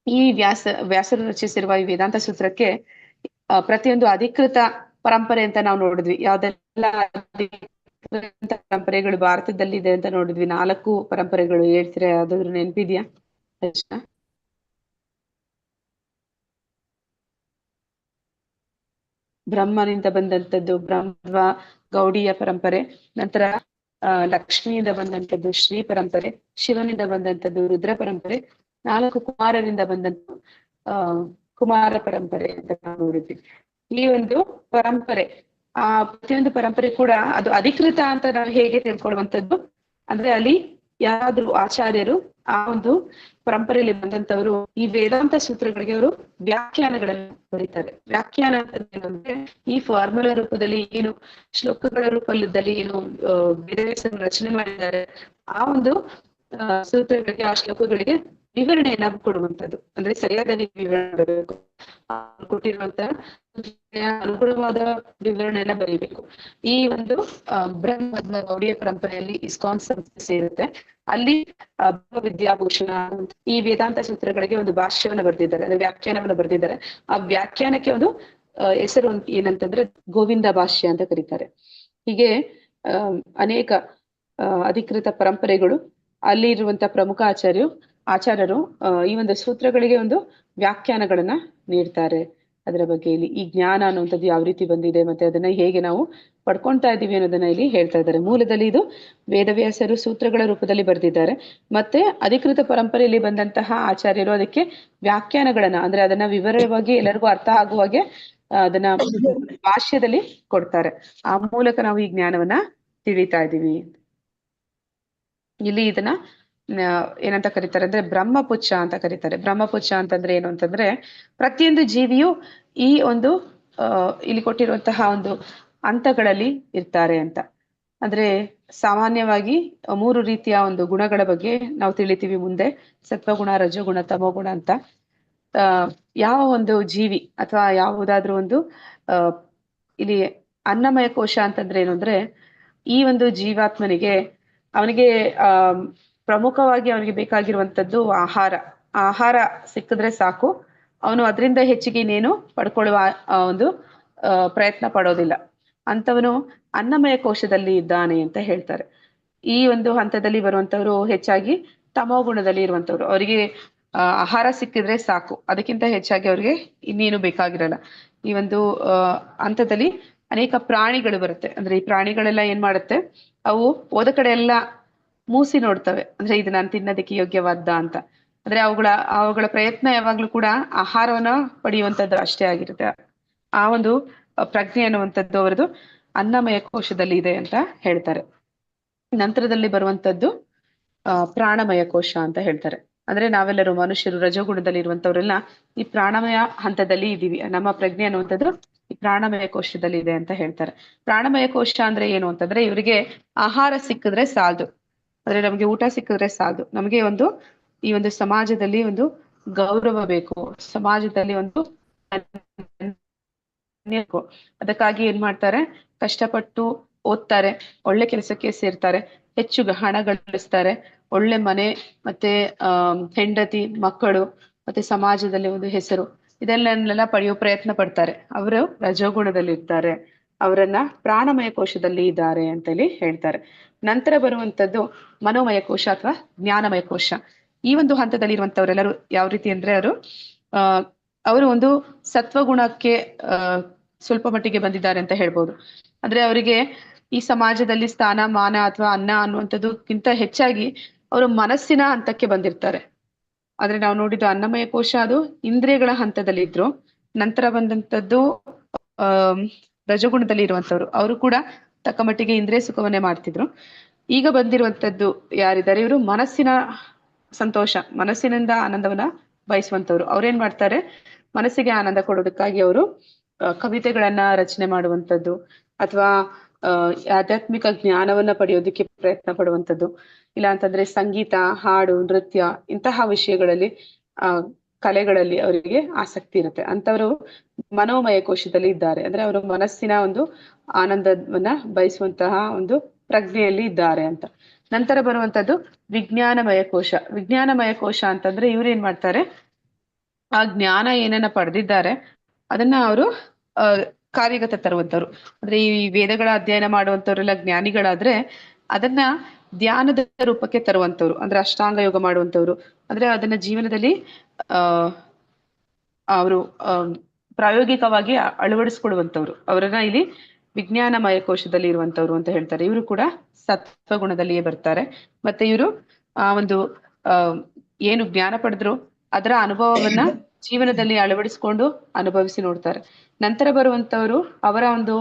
Speaker 2: ಈ ವ್ಯಾಸರು ರಚಿಸಿರುವ ಈ ವೇದಾಂತ ಸೂತ್ರಕ್ಕೆ ಪ್ರತಿಯೊಂದು ಅಧಿಕೃತ ಪರಂಪರೆ ಅಂತ ನಾವು ನೋಡಿದ್ವಿ. ಯಾವ್ದೆಲ್ಲ ಪರಂಪರೆಗಳು ಭಾರತದಲ್ಲಿ ಇದೆ ಅಂತ ನೋಡಿದ್ವಿ. 4 ಪರಂಪರೆಗಳು ಹೇಳ್ತೀರಾ? ಯಾವ್ದಾದ್ರು ನೆನಪಿದ್ಯಾ? ಬ್ರಹ್ಮನಿಂದ ಬಂದಂಥದ್ದು ಬ್ರಹ್ಮ ಗೌಡಿಯ ಪರಂಪರೆ, ನಂತರ ಲಕ್ಷ್ಮಿಯಿಂದ ಬಂದಂಥದ್ದು ಶ್ರೀ ಪರಂಪರೆ, ಶಿವನಿಂದ ಬಂದಂಥದ್ದು ರುದ್ರ ಪರಂಪರೆ, 4 ಕುಮಾರರಿಂದ ಬಂದಂತ ಕುಮಾರ ಪರಂಪರೆ ಅಂತ ನಾವು ನೋಡಿದ್ವಿ. ಈ ಒಂದು ಪರಂಪರೆ, ಆ ಪ್ರತಿಯೊಂದು ಪರಂಪರೆ ಕೂಡ ಅದು ಅಧಿಕೃತ ಅಂತ ನಾವು ಹೇಗೆ ತಿಳ್ಕೊಳ್ಳುವಂಥದ್ದು ಅಂದ್ರೆ, ಅಲ್ಲಿ ಯಾರಾದ್ರೂ ಆಚಾರ್ಯರು ಆ ಒಂದು ಪರಂಪರೆಯಲ್ಲಿ ಬಂದಂತವರು ಈ ವೇದಾಂತ ಸೂತ್ರಗಳಿಗೆ ಅವರು ವ್ಯಾಖ್ಯಾನಗಳನ್ನು ಬರೀತಾರೆ. ವ್ಯಾಖ್ಯಾನ ಅಂತಂದ್ರೆ ಈ ಫಾರ್ಮುಲಾ ರೂಪದಲ್ಲಿ ಏನು, ಶ್ಲೋಕಗಳ ರೂಪದಲ್ಲಿ ಏನು ವೇದವ್ಯಾಸರು ರಚನೆ ಮಾಡಿದ್ದಾರೆ, ಆ ಒಂದು ಸೂತ್ರಗಳಿಗೆ, ಆ ಶ್ಲೋಕಗಳಿಗೆ ವಿವರಣೆಯನ್ನ ಕೊಡುವಂಥದ್ದು. ಅಂದ್ರೆ ಸರಿಯಾದ ವಿವರಣೆ ಬರಬೇಕು, ಕೊಟ್ಟಿರುವಂತ ಅನುಗುಣವಾದ ವಿವರಣೆಯನ್ನ ಬರೀಬೇಕು. ಈ ಒಂದು ಬ್ರಹ್ಮ ಗೌಡಿಯ ಪರಂಪರೆಯಲ್ಲಿ ಇಸ್ಕಾನ್ ಸಂಸ್ಥೆ ಸೇರುತ್ತೆ. ಅಲ್ಲಿ ವಿದ್ಯಾಭೂಷಣ ಈ ವೇದಾಂತ ಸೂತ್ರಗಳಿಗೆ ಒಂದು ಭಾಷ್ಯವನ್ನ ಬರೆದಿದ್ದಾರೆ, ಅಂದ್ರೆ ವ್ಯಾಖ್ಯಾನವನ್ನ ಬರೆದಿದ್ದಾರೆ. ಆ ವ್ಯಾಖ್ಯಾನಕ್ಕೆ ಒಂದು ಹೆಸರು ಏನಂತಂದ್ರೆ ಗೋವಿಂದ ಭಾಷ್ಯ ಅಂತ ಕರೀತಾರೆ. ಹೀಗೆ ಅನೇಕ ಅಧಿಕೃತ ಪರಂಪರೆಗಳು, ಅಲ್ಲಿ ಇರುವಂತ ಪ್ರಮುಖ ಆಚಾರ್ಯರು ಈ ಒಂದು ಸೂತ್ರಗಳಿಗೆ ಒಂದು ವ್ಯಾಖ್ಯಾನಗಳನ್ನ ನೀಡ್ತಾರೆ. ಅದರ ಬಗ್ಗೆ ಇಲ್ಲಿ ಈ ಜ್ಞಾನ ಅನ್ನುವಂಥದ್ದು ಯಾವ ರೀತಿ ಬಂದಿದೆ, ಮತ್ತೆ ಅದನ್ನ ಹೇಗೆ ನಾವು ಪಡ್ಕೊಳ್ತಾ ಇದ್ದೀವಿ ಅನ್ನೋದನ್ನ ಇಲ್ಲಿ ಹೇಳ್ತಾ ಇದ್ದಾರೆ. ಮೂಲದಲ್ಲಿ ಇದು ವೇದವ್ಯಾಸರು ಸೂತ್ರಗಳ ರೂಪದಲ್ಲಿ ಬರೆದಿದ್ದಾರೆ, ಮತ್ತೆ ಅಧಿಕೃತ ಪರಂಪರೆಯಲ್ಲಿ ಬಂದಂತಹ ಆಚಾರ್ಯರು ಅದಕ್ಕೆ ವ್ಯಾಖ್ಯಾನಗಳನ್ನ, ಅಂದ್ರೆ ಅದನ್ನ ವಿವರವಾಗಿ ಎಲ್ಲರಿಗೂ ಅರ್ಥ ಆಗುವ ಹಾಗೆ ಅದನ್ನ ಭಾಷ್ಯದಲ್ಲಿ ಕೊಡ್ತಾರೆ. ಆ ಮೂಲಕ ನಾವು ಈ ಜ್ಞಾನವನ್ನ ತಿಳಿತಾ ಇದ್ದೀವಿ. ಇಲ್ಲಿ ಇದನ್ನ ಏನಂತ ಕರೀತಾರೆ ಅಂದ್ರೆ ಬ್ರಹ್ಮಪುಚ್ಛ ಅಂತ ಕರೀತಾರೆ. ಬ್ರಹ್ಮಪುಚ್ಛ ಅಂತಂದ್ರೆ ಏನು ಅಂತಂದ್ರೆ ಪ್ರತಿಯೊಂದು ಜೀವಿಯು ಈ ಒಂದು ಇಲ್ಲಿ ಕೊಟ್ಟಿರುವಂತಹ ಒಂದು ಹಂತಗಳಲ್ಲಿ ಇರ್ತಾರೆ ಅಂತ. ಅಂದ್ರೆ ಸಾಮಾನ್ಯವಾಗಿ 3 ರೀತಿಯ ಒಂದು ಗುಣಗಳ ಬಗ್ಗೆ ನಾವು ತಿಳಿತೀವಿ ಮುಂದೆ, ಸತ್ವಗುಣ, ರಜೋಗುಣ, ತಮೋಗುಣ ಅಂತ. ಯಾವ ಒಂದು ಜೀವಿ ಅಥವಾ ಯಾವುದಾದ್ರೂ ಒಂದು ಇಲ್ಲಿ ಅನ್ನಮಯ ಕೋಶ ಅಂತಂದ್ರೆ ಏನು ಅಂದ್ರೆ ಈ ಒಂದು ಜೀವಾತ್ಮನಿಗೆ ಅವನಿಗೆ ಪ್ರಮುಖವಾಗಿ ಅವನಿಗೆ ಬೇಕಾಗಿರುವಂತದ್ದು ಆಹಾರ ಸಿಕ್ಕಿದ್ರೆ ಸಾಕು, ಅವನು ಅದರಿಂದ ಹೆಚ್ಚಿಗೆ ಇನ್ನೇನು ಪಡ್ಕೊಳ್ಳುವ ಒಂದು ಪ್ರಯತ್ನ ಪಡೋದಿಲ್ಲ. ಅಂತವನು ಅನ್ನಮಯ ಕೋಶದಲ್ಲಿ ಇದ್ದಾನೆ ಅಂತ ಹೇಳ್ತಾರೆ. ಈ ಒಂದು ಹಂತದಲ್ಲಿ ಬರುವಂತವ್ರು ಹೆಚ್ಚಾಗಿ ತಮೋಗುಣದಲ್ಲಿ ಇರುವಂತವ್ರು. ಅವರಿಗೆ ಆಹಾರ ಸಿಕ್ಕಿದ್ರೆ ಸಾಕು, ಅದಕ್ಕಿಂತ ಹೆಚ್ಚಾಗಿ ಅವ್ರಿಗೆ ಇನ್ನೇನು ಬೇಕಾಗಿರಲ್ಲ. ಈ ಒಂದು ಹಂತದಲ್ಲಿ ಅನೇಕ ಪ್ರಾಣಿಗಳು ಬರುತ್ತೆ. ಅಂದ್ರೆ ಈ ಪ್ರಾಣಿಗಳೆಲ್ಲ ಏನ್ ಮಾಡುತ್ತೆ, ಅವು ಹೋದ ಕಡೆ ಎಲ್ಲ ಮೂಸಿ ನೋಡ್ತವೆ, ಅಂದ್ರೆ ಇದು ನಾನು ತಿನ್ನೋದಕ್ಕೆ ಯೋಗ್ಯವಾದ ಅಂತ. ಅಂದ್ರೆ ಅವುಗಳ ಪ್ರಯತ್ನ ಯಾವಾಗ್ಲೂ ಕೂಡ ಆಹಾರವನ್ನ ಪಡೆಯುವಂತದ್ದು ಅಷ್ಟೇ ಆಗಿರುತ್ತೆ. ಆ ಒಂದು ಪ್ರಜ್ಞೆ ಅನ್ನುವಂಥದ್ದು ಅವರದು ಅನ್ನಮಯ ಕೋಶದಲ್ಲಿ ಇದೆ ಅಂತ ಹೇಳ್ತಾರೆ. ನಂತರದಲ್ಲಿ ಬರುವಂತದ್ದು ಪ್ರಾಣಮಯ ಕೋಶ ಅಂತ ಹೇಳ್ತಾರೆ. ಅಂದ್ರೆ ನಾವೆಲ್ಲರೂ ಮನುಷ್ಯರು ರಜೋಗುಣದಲ್ಲಿ ಇರುವಂತವ್ರೆಲ್ಲ ಈ ಪ್ರಾಣಮಯ ಹಂತದಲ್ಲಿ ಇದೀವಿ. ನಮ್ಮ ಪ್ರಜ್ಞೆ ಅನ್ನುವಂಥದ್ದು ಈ ಪ್ರಾಣಮಯ ಕೋಶದಲ್ಲಿ ಇದೆ ಅಂತ ಹೇಳ್ತಾರೆ. ಪ್ರಾಣಮಯ ಕೋಶ ಅಂದ್ರೆ ಏನು ಅಂತಂದ್ರೆ ಇವರಿಗೆ ಆಹಾರ ಸಿಕ್ಕಿದ್ರೆ ಸಾಲದು, ಅಂದ್ರೆ ನಮ್ಗೆ ಊಟ ಸಿಕ್ಕಿದ್ರೆ ಸಾಲದು, ನಮಗೆ ಈ ಒಂದು ಸಮಾಜದಲ್ಲಿ ಒಂದು ಗೌರವ ಬೇಕು, ಸಮಾಜದಲ್ಲಿ ಒಂದು ಅದಕ್ಕಾಗಿ ಏನ್ ಮಾಡ್ತಾರೆ, ಕಷ್ಟಪಟ್ಟು ಓದ್ತಾರೆ, ಒಳ್ಳೆ ಕೆಲಸಕ್ಕೆ ಸೇರ್ತಾರೆ, ಹೆಚ್ಚು ಹಣ ಗಳಿಸ್ತಾರೆ, ಒಳ್ಳೆ ಮನೆ ಮತ್ತೆ ಹೆಂಡತಿ ಮಕ್ಕಳು ಮತ್ತೆ ಸಮಾಜದಲ್ಲಿ ಒಂದು ಹೆಸರು ಇದೆಲ್ಲ ಪಡೆಯೋ ಪ್ರಯತ್ನ ಪಡ್ತಾರೆ. ಅವರು ರಜೋಗುಣದಲ್ಲಿ ಇರ್ತಾರೆ, ಅವರನ್ನ ಪ್ರಾಣಮಯ ಕೋಶದಲ್ಲಿ ಇದ್ದಾರೆ ಅಂತೇಳಿ ಹೇಳ್ತಾರೆ. ನಂತರ ಬರುವಂತದ್ದು ಮನೋಮಯ ಕೋಶ ಅಥವಾ ಜ್ಞಾನಮಯ ಕೋಶ. ಈ ಒಂದು ಹಂತದಲ್ಲಿ ಇರುವಂತವರೆಲ್ಲರೂ ಯಾವ ರೀತಿ ಅಂದ್ರೆ ಅವರು ಒಂದು ಸತ್ವಗುಣಕ್ಕೆ ಸ್ವಲ್ಪ ಮಟ್ಟಿಗೆ ಬಂದಿದ್ದಾರೆ ಅಂತ ಹೇಳ್ಬೋದು. ಅಂದ್ರೆ ಅವರಿಗೆ ಈ ಸಮಾಜದಲ್ಲಿ ಸ್ಥಾನ ಮಾನ ಅಥವಾ ಅನ್ನ ಅನ್ನುವಂಥದ್ದಕ್ಕಿಂತ ಹೆಚ್ಚಾಗಿ ಅವರು ಮನಸ್ಸಿನ ಹಂತಕ್ಕೆ ಬಂದಿರ್ತಾರೆ. ಆದ್ರೆ ನಾವು ನೋಡಿದ್ದು ಅನ್ನಮಯ ಕೋಶ ಅದು ಇಂದ್ರಿಯಗಳ ಹಂತದಲ್ಲಿ ಇದ್ರು. ನಂತರ ಬಂದಂಥದ್ದು ರಜಗುಣದಲ್ಲಿ ಇರುವಂತವ್ರು, ಅವರು ಕೂಡ ತಕ್ಕ ಮಟ್ಟಿಗೆ ಇಂದ್ರಿಯ ಸುಖವನ್ನೇ ಮಾಡ್ತಿದ್ರು. ಈಗ ಬಂದಿರುವಂತದ್ದು ಯಾರಿದ್ದಾರೆ, ಇವರು ಮನಸ್ಸಿನ ಸಂತೋಷ, ಮನಸ್ಸಿನಿಂದ ಆನಂದವನ್ನ ಬಯಸುವಂತವ್ರು. ಅವ್ರೇನ್ ಮಾಡ್ತಾರೆ, ಮನಸ್ಸಿಗೆ ಆನಂದ ಕೊಡೋದಕ್ಕಾಗಿ ಅವರು ಕವಿತೆಗಳನ್ನ ರಚನೆ ಮಾಡುವಂಥದ್ದು ಅಥವಾ ಆಧ್ಯಾತ್ಮಿಕ ಜ್ಞಾನವನ್ನ ಪಡೆಯೋದಕ್ಕೆ ಪ್ರಯತ್ನ ಪಡುವಂಥದ್ದು, ಇಲ್ಲ ಅಂತಂದ್ರೆ ಸಂಗೀತ, ಹಾಡು, ನೃತ್ಯ ಇಂತಹ ವಿಷಯಗಳಲ್ಲಿ ಕಲೆಗಳಲ್ಲಿ ಅವರಿಗೆ ಆಸಕ್ತಿ ಇರುತ್ತೆ. ಅಂತವರು ಮನೋಮಯ ಕೋಶದಲ್ಲಿ ಇದ್ದಾರೆ. ಅಂದ್ರೆ ಅವರು ಮನಸ್ಸಿನ ಒಂದು ಆನಂದವನ್ನ ಬಯಸುವಂತಹ ಒಂದು ಪ್ರಜ್ಞೆಯಲ್ಲಿ ಇದ್ದಾರೆ ಅಂತ. ನಂತರ ಬರುವಂತದ್ದು ವಿಜ್ಞಾನಮಯ ಕೋಶ. ವಿಜ್ಞಾನಮಯ ಕೋಶ ಅಂತಂದ್ರೆ ಇವ್ರು ಏನ್ ಮಾಡ್ತಾರೆ, ಆ ಜ್ಞಾನ ಏನನ್ನ ಪಡೆದಿದ್ದಾರೆ ಅದನ್ನ ಅವರು ಕಾರ್ಯಗತ ತರುವಂತವ್ರು. ಅಂದ್ರೆ ಈ ವೇದಗಳ ಅಧ್ಯಯನ ಮಾಡುವಂತವ್ರೆಲ್ಲ ಜ್ಞಾನಿಗಳಾದ್ರೆ ಅದನ್ನ ಧ್ಯಾನದ ರೂಪಕ್ಕೆ ತರುವಂತವ್ರು, ಅಂದ್ರೆ ಅಷ್ಟಾಂಗ ಯೋಗ ಮಾಡುವಂತವ್ರು, ಅಂದ್ರೆ ಅದನ್ನ ಜೀವನದಲ್ಲಿ ಅವರು ಪ್ರಾಯೋಗಿಕವಾಗಿ ಅಳವಡಿಸ್ಕೊಡುವಂತವ್ರು, ಅವರನ್ನ ಇಲ್ಲಿ ವಿಜ್ಞಾನಮಯ ಕೋಶದಲ್ಲಿ ಇರುವಂತವ್ರು ಅಂತ ಹೇಳ್ತಾರೆ. ಇವರು ಕೂಡ ಸತ್ವಗುಣದಲ್ಲಿಯೇ ಬರ್ತಾರೆ. ಮತ್ತೆ ಇವರು ಒಂದು ಏನು ಜ್ಞಾನ ಪಡೆದ್ರು ಅದರ ಅನುಭವವನ್ನ ಜೀವನದಲ್ಲಿ ಅಳವಡಿಸ್ಕೊಂಡು ಅನುಭವಿಸಿ ನೋಡ್ತಾರೆ. ನಂತರ ಬರುವಂತವ್ರು ಅವರ ಒಂದು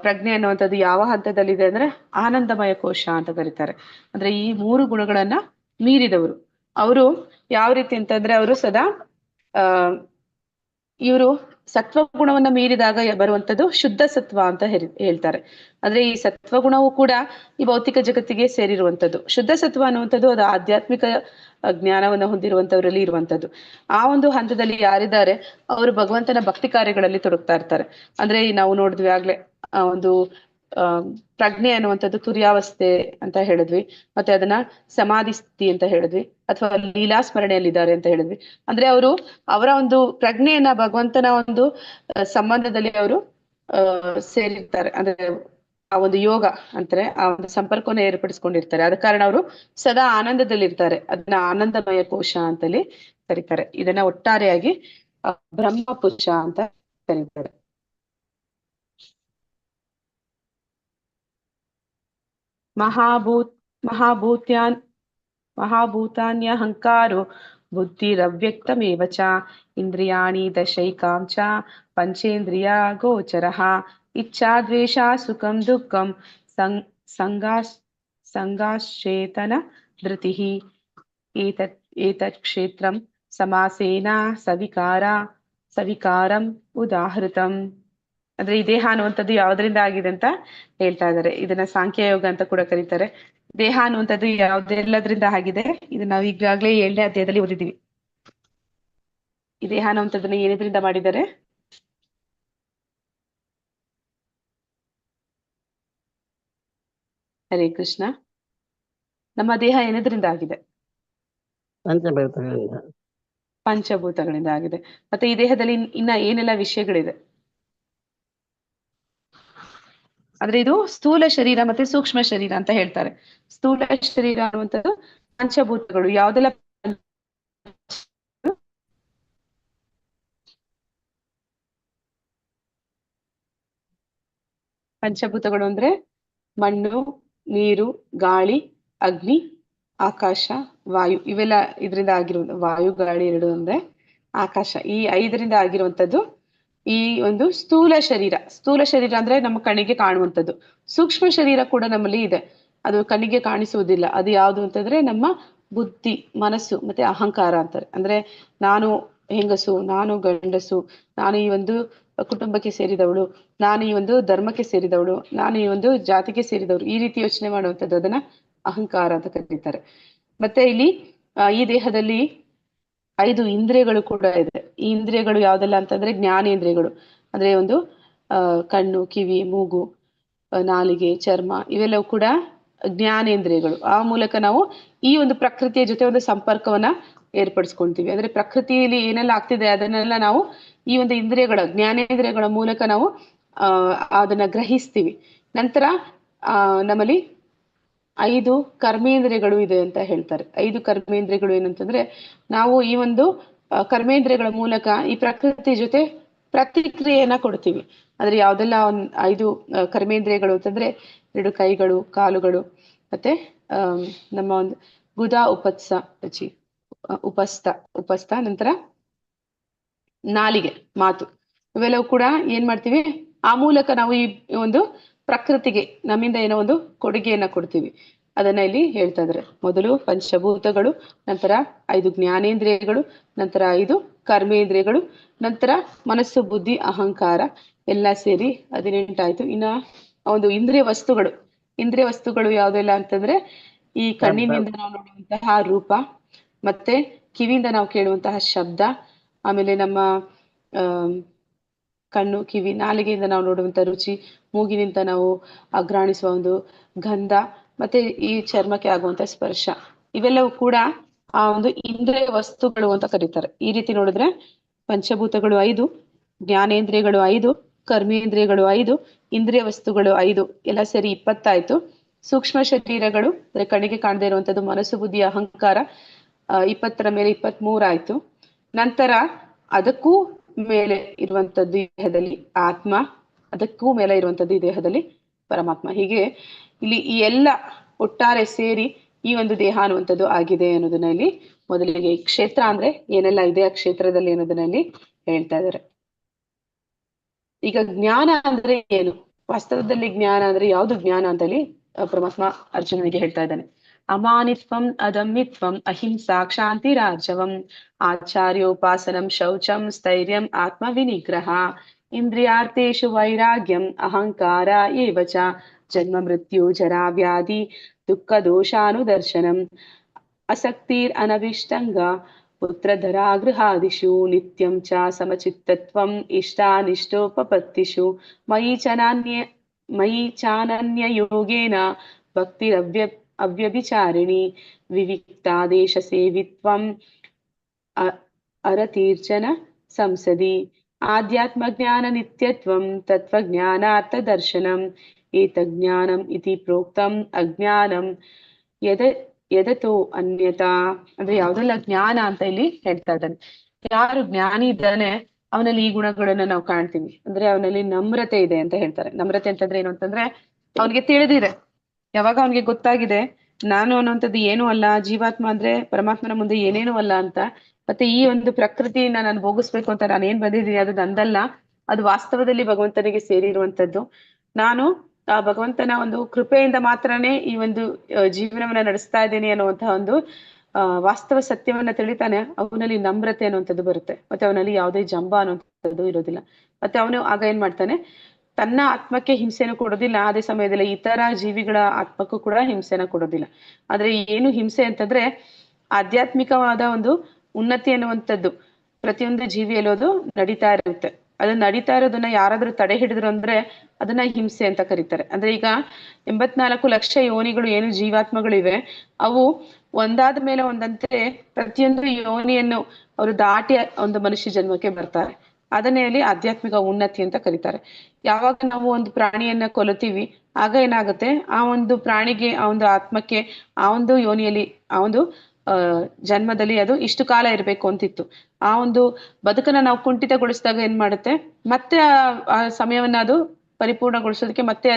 Speaker 2: ಪ್ರಜ್ಞೆ ಅನ್ನುವಂಥದ್ದು ಯಾವ ಹಂತದಲ್ಲಿದೆ ಅಂದ್ರೆ ಆನಂದಮಯ ಕೋಶ ಅಂತ ಕರೀತಾರೆ. ಅಂದ್ರೆ ಈ 3 ಗುಣಗಳನ್ನ ಮೀರಿದವರು. ಅವರು ಯಾವ ರೀತಿ ಅಂತಂದ್ರೆ ಅವರು ಸದಾ ಇವರು ಸತ್ವಗುಣವನ್ನ ಮೀರಿದಾಗ ಬರುವಂತದ್ದು ಶುದ್ಧ ಸತ್ವ ಅಂತ ಹೇಳ್ತಾರೆ. ಅಂದ್ರೆ ಈ ಸತ್ವಗುಣವು ಕೂಡ ಈ ಭೌತಿಕ ಜಗತ್ತಿಗೆ ಸೇರಿರುವಂತದ್ದು. ಶುದ್ಧ ಸತ್ವ ಅನ್ನುವಂಥದ್ದು ಅದು ಆಧ್ಯಾತ್ಮಿಕ ಜ್ಞಾನವನ್ನು ಹೊಂದಿರುವಂತವರಲ್ಲಿ ಇರುವಂತದ್ದು. ಆ ಒಂದು ಹಂತದಲ್ಲಿ ಯಾರಿದ್ದಾರೆ ಅವರು ಭಗವಂತನ ಭಕ್ತಿ ಕಾರ್ಯಗಳಲ್ಲಿ ತೊಡಗ್ತಾ ಇರ್ತಾರೆ. ಅಂದ್ರೆ ನಾವು ನೋಡಿದ್ವಿ ಆಗ್ಲೇ ಒಂದು ಪ್ರಜ್ಞೆ ಅನ್ನುವಂಥದ್ದು ತುರ್ಯಾವಸ್ಥೆ ಅಂತ ಹೇಳಿದ್ವಿ, ಮತ್ತೆ ಅದನ್ನ ಸಮಾಧಿ ಸ್ಥಿತಿ ಅಂತ ಹೇಳಿದ್ವಿ, ಅಥವಾ ಲೀಲಾ ಸ್ಮರಣೆಯಲ್ಲಿದ್ದಾರೆ ಅಂತ ಹೇಳಿದ್ವಿ. ಅಂದ್ರೆ ಅವರು ಅವರ ಒಂದು ಪ್ರಜ್ಞೆಯನ್ನ ಭಗವಂತನ ಒಂದು ಸಂಬಂಧದಲ್ಲಿ ಅವರು ಸೇರಿರ್ತಾರೆ. ಅಂದ್ರೆ ಆ ಒಂದು ಯೋಗ ಅಂತಾರೆ, ಆ ಒಂದು ಸಂಪರ್ಕವನ್ನು ಏರ್ಪಡಿಸ್ಕೊಂಡಿರ್ತಾರೆ. ಆದ ಕಾರಣ ಅವರು ಸದಾ ಆನಂದದಲ್ಲಿರ್ತಾರೆ. ಅದನ್ನ ಆನಂದಮಯ ಕೋಶ ಅಂತಲ್ಲಿ ಕರೀತಾರೆ. ಇದನ್ನ ಒಟ್ಟಾರೆಯಾಗಿ ಬ್ರಹ್ಮಪುಚ್ಛ ಅಂತ ಕರೀತಾರೆ. ಮಹಾಭೂತಾನ್ಯಹಂಕಾರೋ ಬುದ್ಧಿರವ್ಯಕ್ತಮೇವ ಚ ಇಂದ್ರಿಯಾಣಿ ದಶೈಕಾಂ ಚ ಪಂಚೇಂದ್ರಿಯ ಗೋಚರಃ ಇಚ್ಛಾ ದ್ವೇಷ ಸುಖಂ ದುಃಖಂ ಸಂಗಾಶ್ಚೇತನ ಧೃತಿಃ ಏತತ್ ಕ್ಷೇತ್ರಂ ಸಮಾಸೇನ ಸವಿಕಾರಂ ಉದಾಹೃತಂ. ಅಂದ್ರೆ ಈ ದೇಹ ಅನ್ನುವಂಥದ್ದು ಯಾವುದರಿಂದ ಆಗಿದೆ ಅಂತ ಹೇಳ್ತಾ ಇದ್ದಾರೆ. ಇದನ್ನ ಸಾಂಖ್ಯಯೋಗ ಅಂತ ಕೂಡ ಕರೀತಾರೆ. ದೇಹ ಅನ್ನುವಂಥದ್ದು ಯಾವುದೆಲ್ಲದ್ರಿಂದ ಆಗಿದೆ, ಇದು ನಾವು ಈಗಾಗಲೇ 7ನೇ ಅಧ್ಯಾಯದಲ್ಲಿ ಓದಿದ್ದೀವಿ. ಈ ದೇಹ ಅನ್ನುವಂಥದ್ದನ್ನ ಏನದ್ರಿಂದ ಮಾಡಿದ್ದಾರೆ? ಹರೇ ಕೃಷ್ಣ. ನಮ್ಮ ದೇಹ ಏನದ್ರಿಂದ ಆಗಿದೆ?
Speaker 6: ಪಂಚಭೂತಗಳಿಂದ.
Speaker 2: ಪಂಚಭೂತಗಳಿಂದ ಆಗಿದೆ. ಮತ್ತೆ ಈ ದೇಹದಲ್ಲಿ ಇನ್ನ ಏನೆಲ್ಲ ವಿಷಯಗಳಿದೆ? ಅಂದ್ರೆ ಇದು ಸ್ಥೂಲ ಶರೀರ ಮತ್ತೆ ಸೂಕ್ಷ್ಮ ಶರೀರ ಅಂತ ಹೇಳ್ತಾರೆ. ಸ್ಥೂಲ ಶರೀರ ಅನ್ನುವಂಥದ್ದು ಪಂಚಭೂತಗಳು ಯಾವ್ದೆಲ್ಲ? ಪಂಚಭೂತಗಳು ಅಂದ್ರೆ ಮಣ್ಣು, ನೀರು, ಗಾಳಿ, ಅಗ್ನಿ, ಆಕಾಶ, ವಾಯು. ಇವೆಲ್ಲ ಇದರಿಂದ ಆಗಿರುವುದು. ವಾಯು, ಗಾಳಿ ಎರಡು ಅಂದ್ರೆ ಆಕಾಶ. ಈ 5ರಿಂದ ಆಗಿರುವಂತದ್ದು ಈ ಒಂದು ಸ್ಥೂಲ ಶರೀರ. ಸ್ಥೂಲ ಶರೀರ ಅಂದ್ರೆ ನಮ್ಮ ಕಣ್ಣಿಗೆ ಕಾಣುವಂಥದ್ದು. ಸೂಕ್ಷ್ಮ ಶರೀರ ಕೂಡ ನಮ್ಮಲ್ಲಿ ಇದೆ, ಅದು ಕಣ್ಣಿಗೆ ಕಾಣಿಸುವುದಿಲ್ಲ. ಅದು ಯಾವುದು ಅಂತಂದ್ರೆ ನಮ್ಮ ಬುದ್ಧಿ, ಮನಸ್ಸು ಮತ್ತೆ ಅಹಂಕಾರ ಅಂತಾರೆ. ಅಂದ್ರೆ ನಾನು ಹೆಂಗಸು, ನಾನು ಗಂಡಸು, ನಾನು ಈ ಒಂದು ಕುಟುಂಬಕ್ಕೆ ಸೇರಿದವಳು, ನಾನು ಈ ಒಂದು ಧರ್ಮಕ್ಕೆ ಸೇರಿದವಳು, ನಾನು ಈ ಒಂದು ಜಾತಿಗೆ ಸೇರಿದವಳು, ಈ ರೀತಿ ಯೋಚನೆ ಮಾಡುವಂಥದ್ದು ಅದನ್ನ ಅಹಂಕಾರ ಅಂತ ಕರೀತಾರೆ. ಮತ್ತೆ ಇಲ್ಲಿ ಈ ದೇಹದಲ್ಲಿ 5 ಇಂದ್ರಿಯಗಳು ಕೂಡ ಇದೆ. ಈ ಇಂದ್ರಿಯಗಳು ಯಾವ್ದೆಲ್ಲ ಅಂತಂದ್ರೆ ಜ್ಞಾನೇಂದ್ರಿಯಗಳು. ಅಂದ್ರೆ ಒಂದು ಕಣ್ಣು, ಕಿವಿ, ಮೂಗು, ನಾಲಿಗೆ, ಚರ್ಮ ಇವೆಲ್ಲವೂ ಕೂಡ ಜ್ಞಾನೇಂದ್ರಿಯಗಳು. ಆ ಮೂಲಕ ನಾವು ಈ ಒಂದು ಪ್ರಕೃತಿಯ ಜೊತೆ ಒಂದು ಸಂಪರ್ಕವನ್ನ ಏರ್ಪಡಿಸ್ಕೊಂತೀವಿ. ಅಂದ್ರೆ ಪ್ರಕೃತಿಯಲ್ಲಿ ಏನೆಲ್ಲ ಆಗ್ತಿದೆ ಅದನ್ನೆಲ್ಲ ನಾವು ಈ ಒಂದು ಜ್ಞಾನೇಂದ್ರಿಯಗಳ ಮೂಲಕ ನಾವು ಅದನ್ನ ಗ್ರಹಿಸ್ತೀವಿ. ನಂತರ ನಮ್ಮಲ್ಲಿ 5 ಕರ್ಮೇಂದ್ರಿಯಗಳು ಇದೆ ಅಂತ ಹೇಳ್ತಾರೆ. 5 ಕರ್ಮೇಂದ್ರಿಯಗಳು ಏನಂತಂದ್ರೆ ನಾವು ಈ ಒಂದು ಕರ್ಮೇಂದ್ರಿಯಗಳ ಮೂಲಕ ಈ ಪ್ರಕೃತಿ ಜೊತೆ ಪ್ರತಿಕ್ರಿಯೆಯನ್ನ ಕೊಡ್ತೀವಿ. ಅಂದ್ರೆ ಯಾವ್ದೆಲ್ಲ 5 ಕರ್ಮೇಂದ್ರಿಯಗಳು ಅಂತಂದ್ರೆ 2 ಕೈಗಳು, ಕಾಲುಗಳು, ಮತ್ತೆ ನಮ್ಮ ಒಂದು ಗುದ, ಉಪಸ್ಥ, ನಂತರ ನಾಲಿಗೆ, ಮಾತು. ಇವೆಲ್ಲವೂ ಕೂಡ ಏನ್ ಮಾಡ್ತೀವಿ, ಆ ಮೂಲಕ ನಾವು ಈ ಒಂದು ಪ್ರಕೃತಿಗೆ ನಮ್ಮಿಂದ ಏನೋ ಒಂದು ಕೊಡುಗೆಯನ್ನ ಕೊಡ್ತೀವಿ. ಅದನ್ನ ಇಲ್ಲಿ ಹೇಳ್ತಾ ಇದ್ದಾರೆ. ಮೊದಲು ಪಂಚಭೂತಗಳು, ನಂತರ 5 ಜ್ಞಾನೇಂದ್ರಿಯಗಳು, ನಂತರ 5 ಕರ್ಮೇಂದ್ರಿಯಗಳು, ನಂತರ ಮನಸ್ಸು, ಬುದ್ಧಿ, ಅಹಂಕಾರ ಎಲ್ಲ ಸೇರಿ 18 ಆಯ್ತು. ಇನ್ನ ಒಂದು ಇಂದ್ರಿಯ ವಸ್ತುಗಳು ಯಾವ್ದೆಲ್ಲ ಅಂತಂದ್ರೆ ಈ ಕಣ್ಣಿನಿಂದ ನಾವು ನೋಡುವಂತಹ ರೂಪ, ಮತ್ತೆ ಕಿವಿಯಿಂದ ನಾವು ಕೇಳುವಂತಹ ಶಬ್ದ, ಆಮೇಲೆ ನಮ್ಮ ಕಣ್ಣು, ಕಿವಿ, ನಾಲಿಗೆಯಿಂದ ನಾವು ನೋಡುವಂತ ರುಚಿ, ಮೂಗಿನಿಂದ ನಾವು ಅಘ್ರಾಣಿಸುವ ಒಂದು ಗಂಧ, ಮತ್ತೆ ಈ ಚರ್ಮಕ್ಕೆ ಆಗುವಂತ ಸ್ಪರ್ಶ. ಇವೆಲ್ಲವೂ ಕೂಡ ಆ ಒಂದು ಇಂದ್ರಿಯ ವಸ್ತುಗಳು ಅಂತ ಕರೀತಾರೆ. ಈ ರೀತಿ ನೋಡಿದ್ರೆ ಪಂಚಭೂತಗಳು 5, ಜ್ಞಾನೇಂದ್ರಿಯಗಳು 5, ಕರ್ಮೇಂದ್ರಿಯಗಳು 5, ಇಂದ್ರಿಯ ವಸ್ತುಗಳು 5, ಎಲ್ಲ ಸೇರಿ 20 ಆಯ್ತು. ಸೂಕ್ಷ್ಮ ಶರೀರಗಳು ಅಂದ್ರೆ ಕಣ್ಣಿಗೆ ಕಾಣದೇ ಇರುವಂತದ್ದು ಮನಸ್ಸು, ಬುದ್ಧಿ, ಅಹಂಕಾರ 20ರ ಮೇಲೆ 23 ಆಯ್ತು. ನಂತರ ಅದಕ್ಕೂ ಮೇಲೆ ಇರುವಂತದ್ದು ಈ ದೇಹದಲ್ಲಿ ಆತ್ಮ, ಅದಕ್ಕೂ ಮೇಲೆ ಇರುವಂತದ್ದು ಈ ದೇಹದಲ್ಲಿ ಪರಮಾತ್ಮ. ಹೀಗೆ ಇಲ್ಲಿ ಈ ಎಲ್ಲ ಒಟ್ಟಾರೆ ಸೇರಿ ಈ ಒಂದು ದೇಹ ಅನ್ನುವಂಥದ್ದು ಆಗಿದೆ ಅನ್ನೋದನ್ನ ಇಲ್ಲಿ ಮೊದಲಿಗೆ ಕ್ಷೇತ್ರ ಅಂದ್ರೆ ಏನೆಲ್ಲ ಇದೆ ಆ ಕ್ಷೇತ್ರದಲ್ಲಿ ಅನ್ನೋದನ್ನ ಇಲ್ಲಿ ಹೇಳ್ತಾ ಇದ್ದಾರೆ. ಈಗ ಜ್ಞಾನ ಅಂದ್ರೆ ಏನು? ವಾಸ್ತವದಲ್ಲಿ ಜ್ಞಾನ ಅಂದ್ರೆ ಯಾವ್ದು ಜ್ಞಾನ ಅಂತ ಹೇಳಿ ಪರಮಾತ್ಮ ಅರ್ಜುನನಿಗೆ ಹೇಳ್ತಾ ಇದ್ದಾನೆ. ಅಮಾನಿತ್ವಂ ಅದಮ್ಮಿತ್ವಂ ಅಹಿಂಸಾ ಕ್ಷಾಂತಿರಾರ್ಜವಂ ಆಚಾರ್ಯೋಪಾಸನಂ ಶೌಚಂ ಸ್ಥೈರ್ಯಂ ಆತ್ಮವಿನಿಗ್ರಹ ಇಂದ್ರಿಯಾರ್ಥೇಷು ವೈರಾಗ್ಯಂ ಅಹಂಕಾರ ಏವಚ ಜನ್ಮ ಮೃತ್ಯು ಜರಾ ವ್ಯಾಧಿ ದುಃಖ ದೋಷಾನುದರ್ಶನಂ ಅಸಕ್ತಿರ್ ಅನಭಿಷ್ಟಂಗ ಪುತ್ರಧರಾ ಗೃಹಾದಿಷು ನಿತ್ಯಂ ಚ ಸಮಚಿತ್ತತ್ವಂ ಇಷ್ಟಾನಿಷ್ಟೋಪಪತ್ತಿಷು ಮಯಿ ಚಾನನ್ಯ ಯೋಗೇನ ಭಕ್ತಿರವ್ಯಭಿಚಾರಿಣಿ ವಿವಿಕ್ತಾದೇಶ ಸೇವಿತ್ವಂ ಅರತೀರ್ಜನ ಸಂಸದಿ ಆಧ್ಯಾತ್ಮ ಜ್ಞಾನ ನಿತ್ಯತ್ವಂ ತತ್ವಜ್ಞಾನಾರ್ಥ ದರ್ಶನಂ ಏತಜ್ಞಾನಂ ಇತಿ ಪ್ರೋಕ್ತಂ ಅಜ್ಞಾನಂ ಯದತೋ ಅನ್ಯತಾ. ಅಂದ್ರೆ ಯಾವ್ದೆಲ್ಲ ಜ್ಞಾನ ಅಂತ ಇಲ್ಲಿ ಹೇಳ್ತಾ ಇದ್ದಾನೆ. ಯಾರು ಜ್ಞಾನಿ ಇದ್ದಾನೆ ಅವನಲ್ಲಿ ಈ ಗುಣಗಳನ್ನ ನಾವು ಕಾಣ್ತೀವಿ. ಅಂದ್ರೆ ಅವನಲ್ಲಿ ನಮ್ರತೆ ಇದೆ ಅಂತ ಹೇಳ್ತಾರೆ. ನಮ್ರತೆ ಅಂತಂದ್ರೆ ಏನು ಅಂತಂದ್ರೆ ಅವನಿಗೆ ತಿಳಿದಿದೆ, ಯಾವಾಗ ಅವನಿಗೆ ಗೊತ್ತಾಗಿದೆ ನಾನು ಅನ್ನುವಂಥದ್ದು ಏನೂ ಅಲ್ಲ, ಜೀವಾತ್ಮ ಅಂದ್ರೆ ಪರಮಾತ್ಮನ ಮುಂದೆ ಏನೇನೂ ಅಲ್ಲ ಅಂತ, ಮತ್ತೆ ಈ ಒಂದು ಪ್ರಕೃತಿಯನ್ನ ನಾನು ಭೋಗಿಸ್ಬೇಕು ಅಂತ ನಾನು ಏನ್ ಬಂದಿದ್ದೀನಿ ಅದು ನಂದಲ್ಲ, ಅದು ವಾಸ್ತವದಲ್ಲಿ ಭಗವಂತನಿಗೆ ಸೇರಿರುವಂತದ್ದು. ನಾನು ಆ ಭಗವಂತನ ಒಂದು ಕೃಪೆಯಿಂದ ಮಾತ್ರನೇ ಈ ಒಂದು ಜೀವನವನ್ನ ನಡೆಸ್ತಾ ಇದ್ದೀನಿ ಅನ್ನುವಂತಹ ಒಂದು ವಾಸ್ತವ ಸತ್ಯವನ್ನ ತಿಳಿತಾನೆ, ಅವನಲ್ಲಿ ನಮ್ರತೆ ಅನ್ನುವಂಥದ್ದು ಬರುತ್ತೆ. ಮತ್ತೆ ಅವನಲ್ಲಿ ಯಾವುದೇ ಜಂಬ ಅನ್ನುವಂಥದ್ದು ಇರೋದಿಲ್ಲ. ಮತ್ತೆ ಅವನು ಆಗ ಏನ್ ಮಾಡ್ತಾನೆ, ತನ್ನ ಆತ್ಮಕ್ಕೆ ಹಿಂಸೆಯನ್ನು ಕೊಡೋದಿಲ್ಲ, ಅದೇ ಸಮಯದಲ್ಲಿ ಇತರ ಜೀವಿಗಳ ಆತ್ಮಕ್ಕೂ ಕೂಡ ಹಿಂಸೆನ ಕೊಡೋದಿಲ್ಲ. ಆದ್ರೆ ಏನು ಹಿಂಸೆ ಅಂತಂದ್ರೆ ಆಧ್ಯಾತ್ಮಿಕವಾದ ಒಂದು ಉನ್ನತಿ ಅನ್ನುವಂಥದ್ದು ಪ್ರತಿಯೊಂದು ಜೀವಿಯಲ್ಲೂ ಅದು ನಡೀತಾ ಇರುತ್ತೆ. ಅದು ನಡೀತಾ ಇರೋದನ್ನ ಯಾರಾದ್ರೂ ತಡೆ ಹಿಡಿದ್ರು ಅಂದ್ರೆ ಅದನ್ನ ಹಿಂಸೆ ಅಂತ ಕರೀತಾರೆ. ಅಂದ್ರೆ ಈಗ 84 ಲಕ್ಷ ಯೋನಿಗಳು ಏನು ಜೀವಾತ್ಮಗಳಿವೆ, ಅವು ಒಂದಾದ ಮೇಲೆ ಒಂದಂತೆ ಪ್ರತಿಯೊಂದು ಯೋನಿಯನ್ನು ಅವರು ದಾಟಿ ಒಂದು ಮನುಷ್ಯ ಜನ್ಮಕ್ಕೆ ಬರ್ತಾರೆ. ಅದನ್ನೇ ಅಲ್ಲಿ ಆಧ್ಯಾತ್ಮಿಕ ಉನ್ನತಿ ಅಂತ ಕರೀತಾರೆ. ಯಾವಾಗ ನಾವು ಒಂದು ಪ್ರಾಣಿಯನ್ನ ಕೊಲ್ಲುತ್ತೀವಿ, ಆಗ ಏನಾಗುತ್ತೆ, ಆ ಒಂದು ಪ್ರಾಣಿಗೆ, ಆ ಒಂದು ಆತ್ಮಕ್ಕೆ, ಆ ಒಂದು ಯೋನಿಯಲ್ಲಿ, ಆ ಒಂದು ಜನ್ಮದಲ್ಲಿ ಅದು ಇಷ್ಟು ಕಾಲ ಇರಬೇಕು ಅಂತಿತ್ತು. ಆ ಒಂದು ಬದುಕನ್ನ ನಾವು ಕುಂಠಿತಗೊಳಿಸಿದಾಗ ಏನ್ ಮಾಡುತ್ತೆ, ಮತ್ತೆ ಆ ಸಮಯವನ್ನ ಅದು ಪರಿಪೂರ್ಣಗೊಳಿಸೋದಕ್ಕೆ ಮತ್ತೆ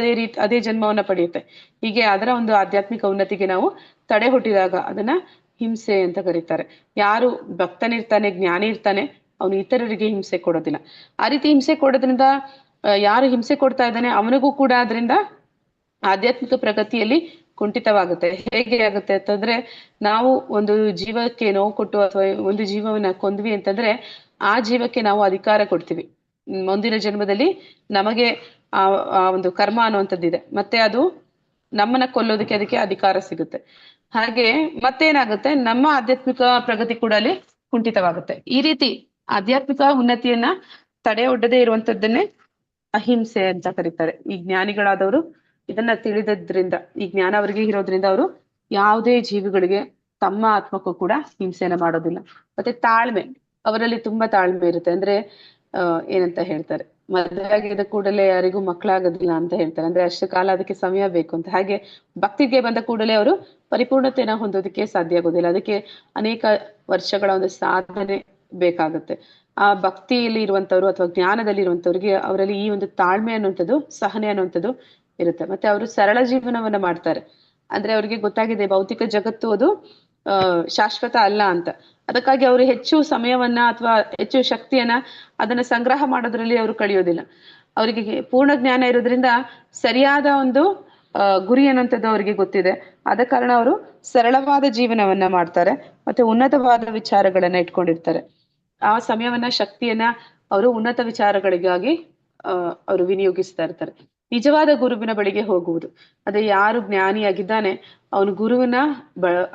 Speaker 2: ಅದೇ ಜನ್ಮವನ್ನ ಪಡೆಯುತ್ತೆ. ಹೀಗೆ ಅದರ ಒಂದು ಆಧ್ಯಾತ್ಮಿಕ ಉನ್ನತಿಗೆ ನಾವು ತಡೆ ಹುಟ್ಟಿದಾಗ ಅದನ್ನ ಹಿಂಸೆ ಅಂತ ಕರೀತಾರೆ. ಯಾರು ಭಕ್ತನಿರ್ತಾನೆ, ಜ್ಞಾನಿ ಇರ್ತಾನೆ, ಅವನು ಇತರರಿಗೆ ಹಿಂಸೆ ಕೊಡೋದಿಲ್ಲ. ಆ ರೀತಿ ಹಿಂಸೆ ಕೊಡೋದ್ರಿಂದ ಯಾರು ಹಿಂಸೆ ಕೊಡ್ತಾ ಇದ್ದಾನೆ ಅವನಿಗೂ ಕೂಡ ಅದರಿಂದ ಆಧ್ಯಾತ್ಮಿಕ ಪ್ರಗತಿಯಲ್ಲಿ ಕುಂಠಿತವಾಗುತ್ತೆ. ಹೇಗೆ ಆಗುತ್ತೆ ಅಂತಂದ್ರೆ, ನಾವು ಒಂದು ಜೀವಕ್ಕೆ ನೋವು ಕೊಟ್ಟು ಅಥವಾ ಒಂದು ಜೀವವನ್ನ ಕೊಂದ್ವಿ ಅಂತಂದ್ರೆ ಆ ಜೀವಕ್ಕೆ ನಾವು ಅಧಿಕಾರ ಕೊಡ್ತೀವಿ. ಮುಂದಿನ ಜನ್ಮದಲ್ಲಿ ನಮಗೆ ಆ ಒಂದು ಕರ್ಮ ಅನ್ನುವಂಥದ್ದಿದೆ, ಮತ್ತೆ ಅದು ನಮ್ಮನ್ನ ಕೊಲ್ಲೋದಕ್ಕೆ ಅದಕ್ಕೆ ಅಧಿಕಾರ ಸಿಗುತ್ತೆ. ಹಾಗೆ ಮತ್ತೇನಾಗುತ್ತೆ, ನಮ್ಮ ಆಧ್ಯಾತ್ಮಿಕ ಪ್ರಗತಿ ಕೂಡ ಅಲ್ಲಿ ಕುಂಠಿತವಾಗುತ್ತೆ. ಈ ರೀತಿ ಆಧ್ಯಾತ್ಮಿಕ ಉನ್ನತಿಯನ್ನ ತಡೆ ಒಡ್ಡದೇ ಇರುವಂತದ್ದನ್ನೇ ಅಹಿಂಸೆ ಅಂತ ಕರೀತಾರೆ. ಈ ಜ್ಞಾನಿಗಳಾದವರು ಇದನ್ನ ತಿಳಿದ್ರಿಂದ, ಈ ಜ್ಞಾನ ಅವರಿಗೆ ಇರೋದ್ರಿಂದ ಅವರು ಯಾವುದೇ ಜೀವಿಗಳಿಗೆ ತಮ್ಮ ಆತ್ಮಕ್ಕೂ ಕೂಡ ಹಿಂಸೆನ ಮಾಡೋದಿಲ್ಲ. ಮತ್ತೆ ತಾಳ್ಮೆ, ಅವರಲ್ಲಿ ತುಂಬಾ ತಾಳ್ಮೆ ಇರುತ್ತೆ. ಅಂದ್ರೆ ಏನಂತ ಹೇಳ್ತಾರೆ, ಮದುವೆ ಆಗಿದ ಕೂಡಲೇ ಯಾರಿಗೂ ಮಕ್ಕಳಾಗೋದಿಲ್ಲ ಅಂತ ಹೇಳ್ತಾರೆ. ಅಂದ್ರೆ ಅಷ್ಟು ಕಾಲ ಅದಕ್ಕೆ ಸಮಯ ಬೇಕು ಅಂತ. ಹಾಗೆ ಭಕ್ತಿಗೆ ಬಂದ ಕೂಡಲೇ ಅವರು ಪರಿಪೂರ್ಣತೆನ ಹೊಂದೋದಕ್ಕೆ ಸಾಧ್ಯ ಆಗೋದಿಲ್ಲ. ಅದಕ್ಕೆ ಅನೇಕ ವರ್ಷಗಳ ಒಂದು ಸಾಧನೆ ಬೇಕಾಗುತ್ತೆ. ಆ ಭಕ್ತಿಯಲ್ಲಿ ಇರುವಂತವ್ರು ಅಥವಾ ಜ್ಞಾನದಲ್ಲಿ ಇರುವಂತವ್ರಿಗೆ ಅವರಲ್ಲಿ ಈ ಒಂದು ತಾಳ್ಮೆ ಅನ್ನುವಂಥದ್ದು, ಸಹನೆ ಅನ್ನುವಂಥದ್ದು ಇರುತ್ತೆ. ಮತ್ತೆ ಅವರು ಸರಳ ಜೀವನವನ್ನ ಮಾಡ್ತಾರೆ. ಅಂದ್ರೆ ಅವ್ರಿಗೆ ಗೊತ್ತಾಗಿದೆ ಭೌತಿಕ ಜಗತ್ತು ಅದು ಶಾಶ್ವತ ಅಲ್ಲ ಅಂತ. ಅದಕ್ಕಾಗಿ ಅವರು ಹೆಚ್ಚು ಸಮಯವನ್ನ ಅಥವಾ ಹೆಚ್ಚು ಶಕ್ತಿಯನ್ನ ಅದನ್ನ ಸಂಗ್ರಹ ಮಾಡೋದ್ರಲ್ಲಿ ಅವರು ಕಳೆಯೋದಿಲ್ಲ. ಅವರಿಗೆ ಪೂರ್ಣ ಜ್ಞಾನ ಇರೋದ್ರಿಂದ ಸರಿಯಾದ ಒಂದು ಗುರಿ ಅನ್ನುವಂಥದ್ದು ಅವರಿಗೆ ಗೊತ್ತಿದೆ. ಆದ ಕಾರಣ ಅವರು ಸರಳವಾದ ಜೀವನವನ್ನ ಮಾಡ್ತಾರೆ, ಮತ್ತೆ ಉನ್ನತವಾದ ವಿಚಾರಗಳನ್ನ ಇಟ್ಕೊಂಡಿರ್ತಾರೆ. ಆ ಸಮಯವನ್ನ, ಶಕ್ತಿಯನ್ನ ಅವರು ಉನ್ನತ ವಿಚಾರಗಳಿಗಾಗಿ ಅವರು ವಿನಿಯೋಗಿಸ್ತಾ ಇರ್ತಾರೆ. ನಿಜವಾದ ಗುರುವಿನ ಬಳಿಗೆ ಹೋಗುವುದು, ಅದೇ ಯಾರು ಜ್ಞಾನಿಯಾಗಿದ್ದಾನೆ ಅವನು ಗುರುವನ್ನ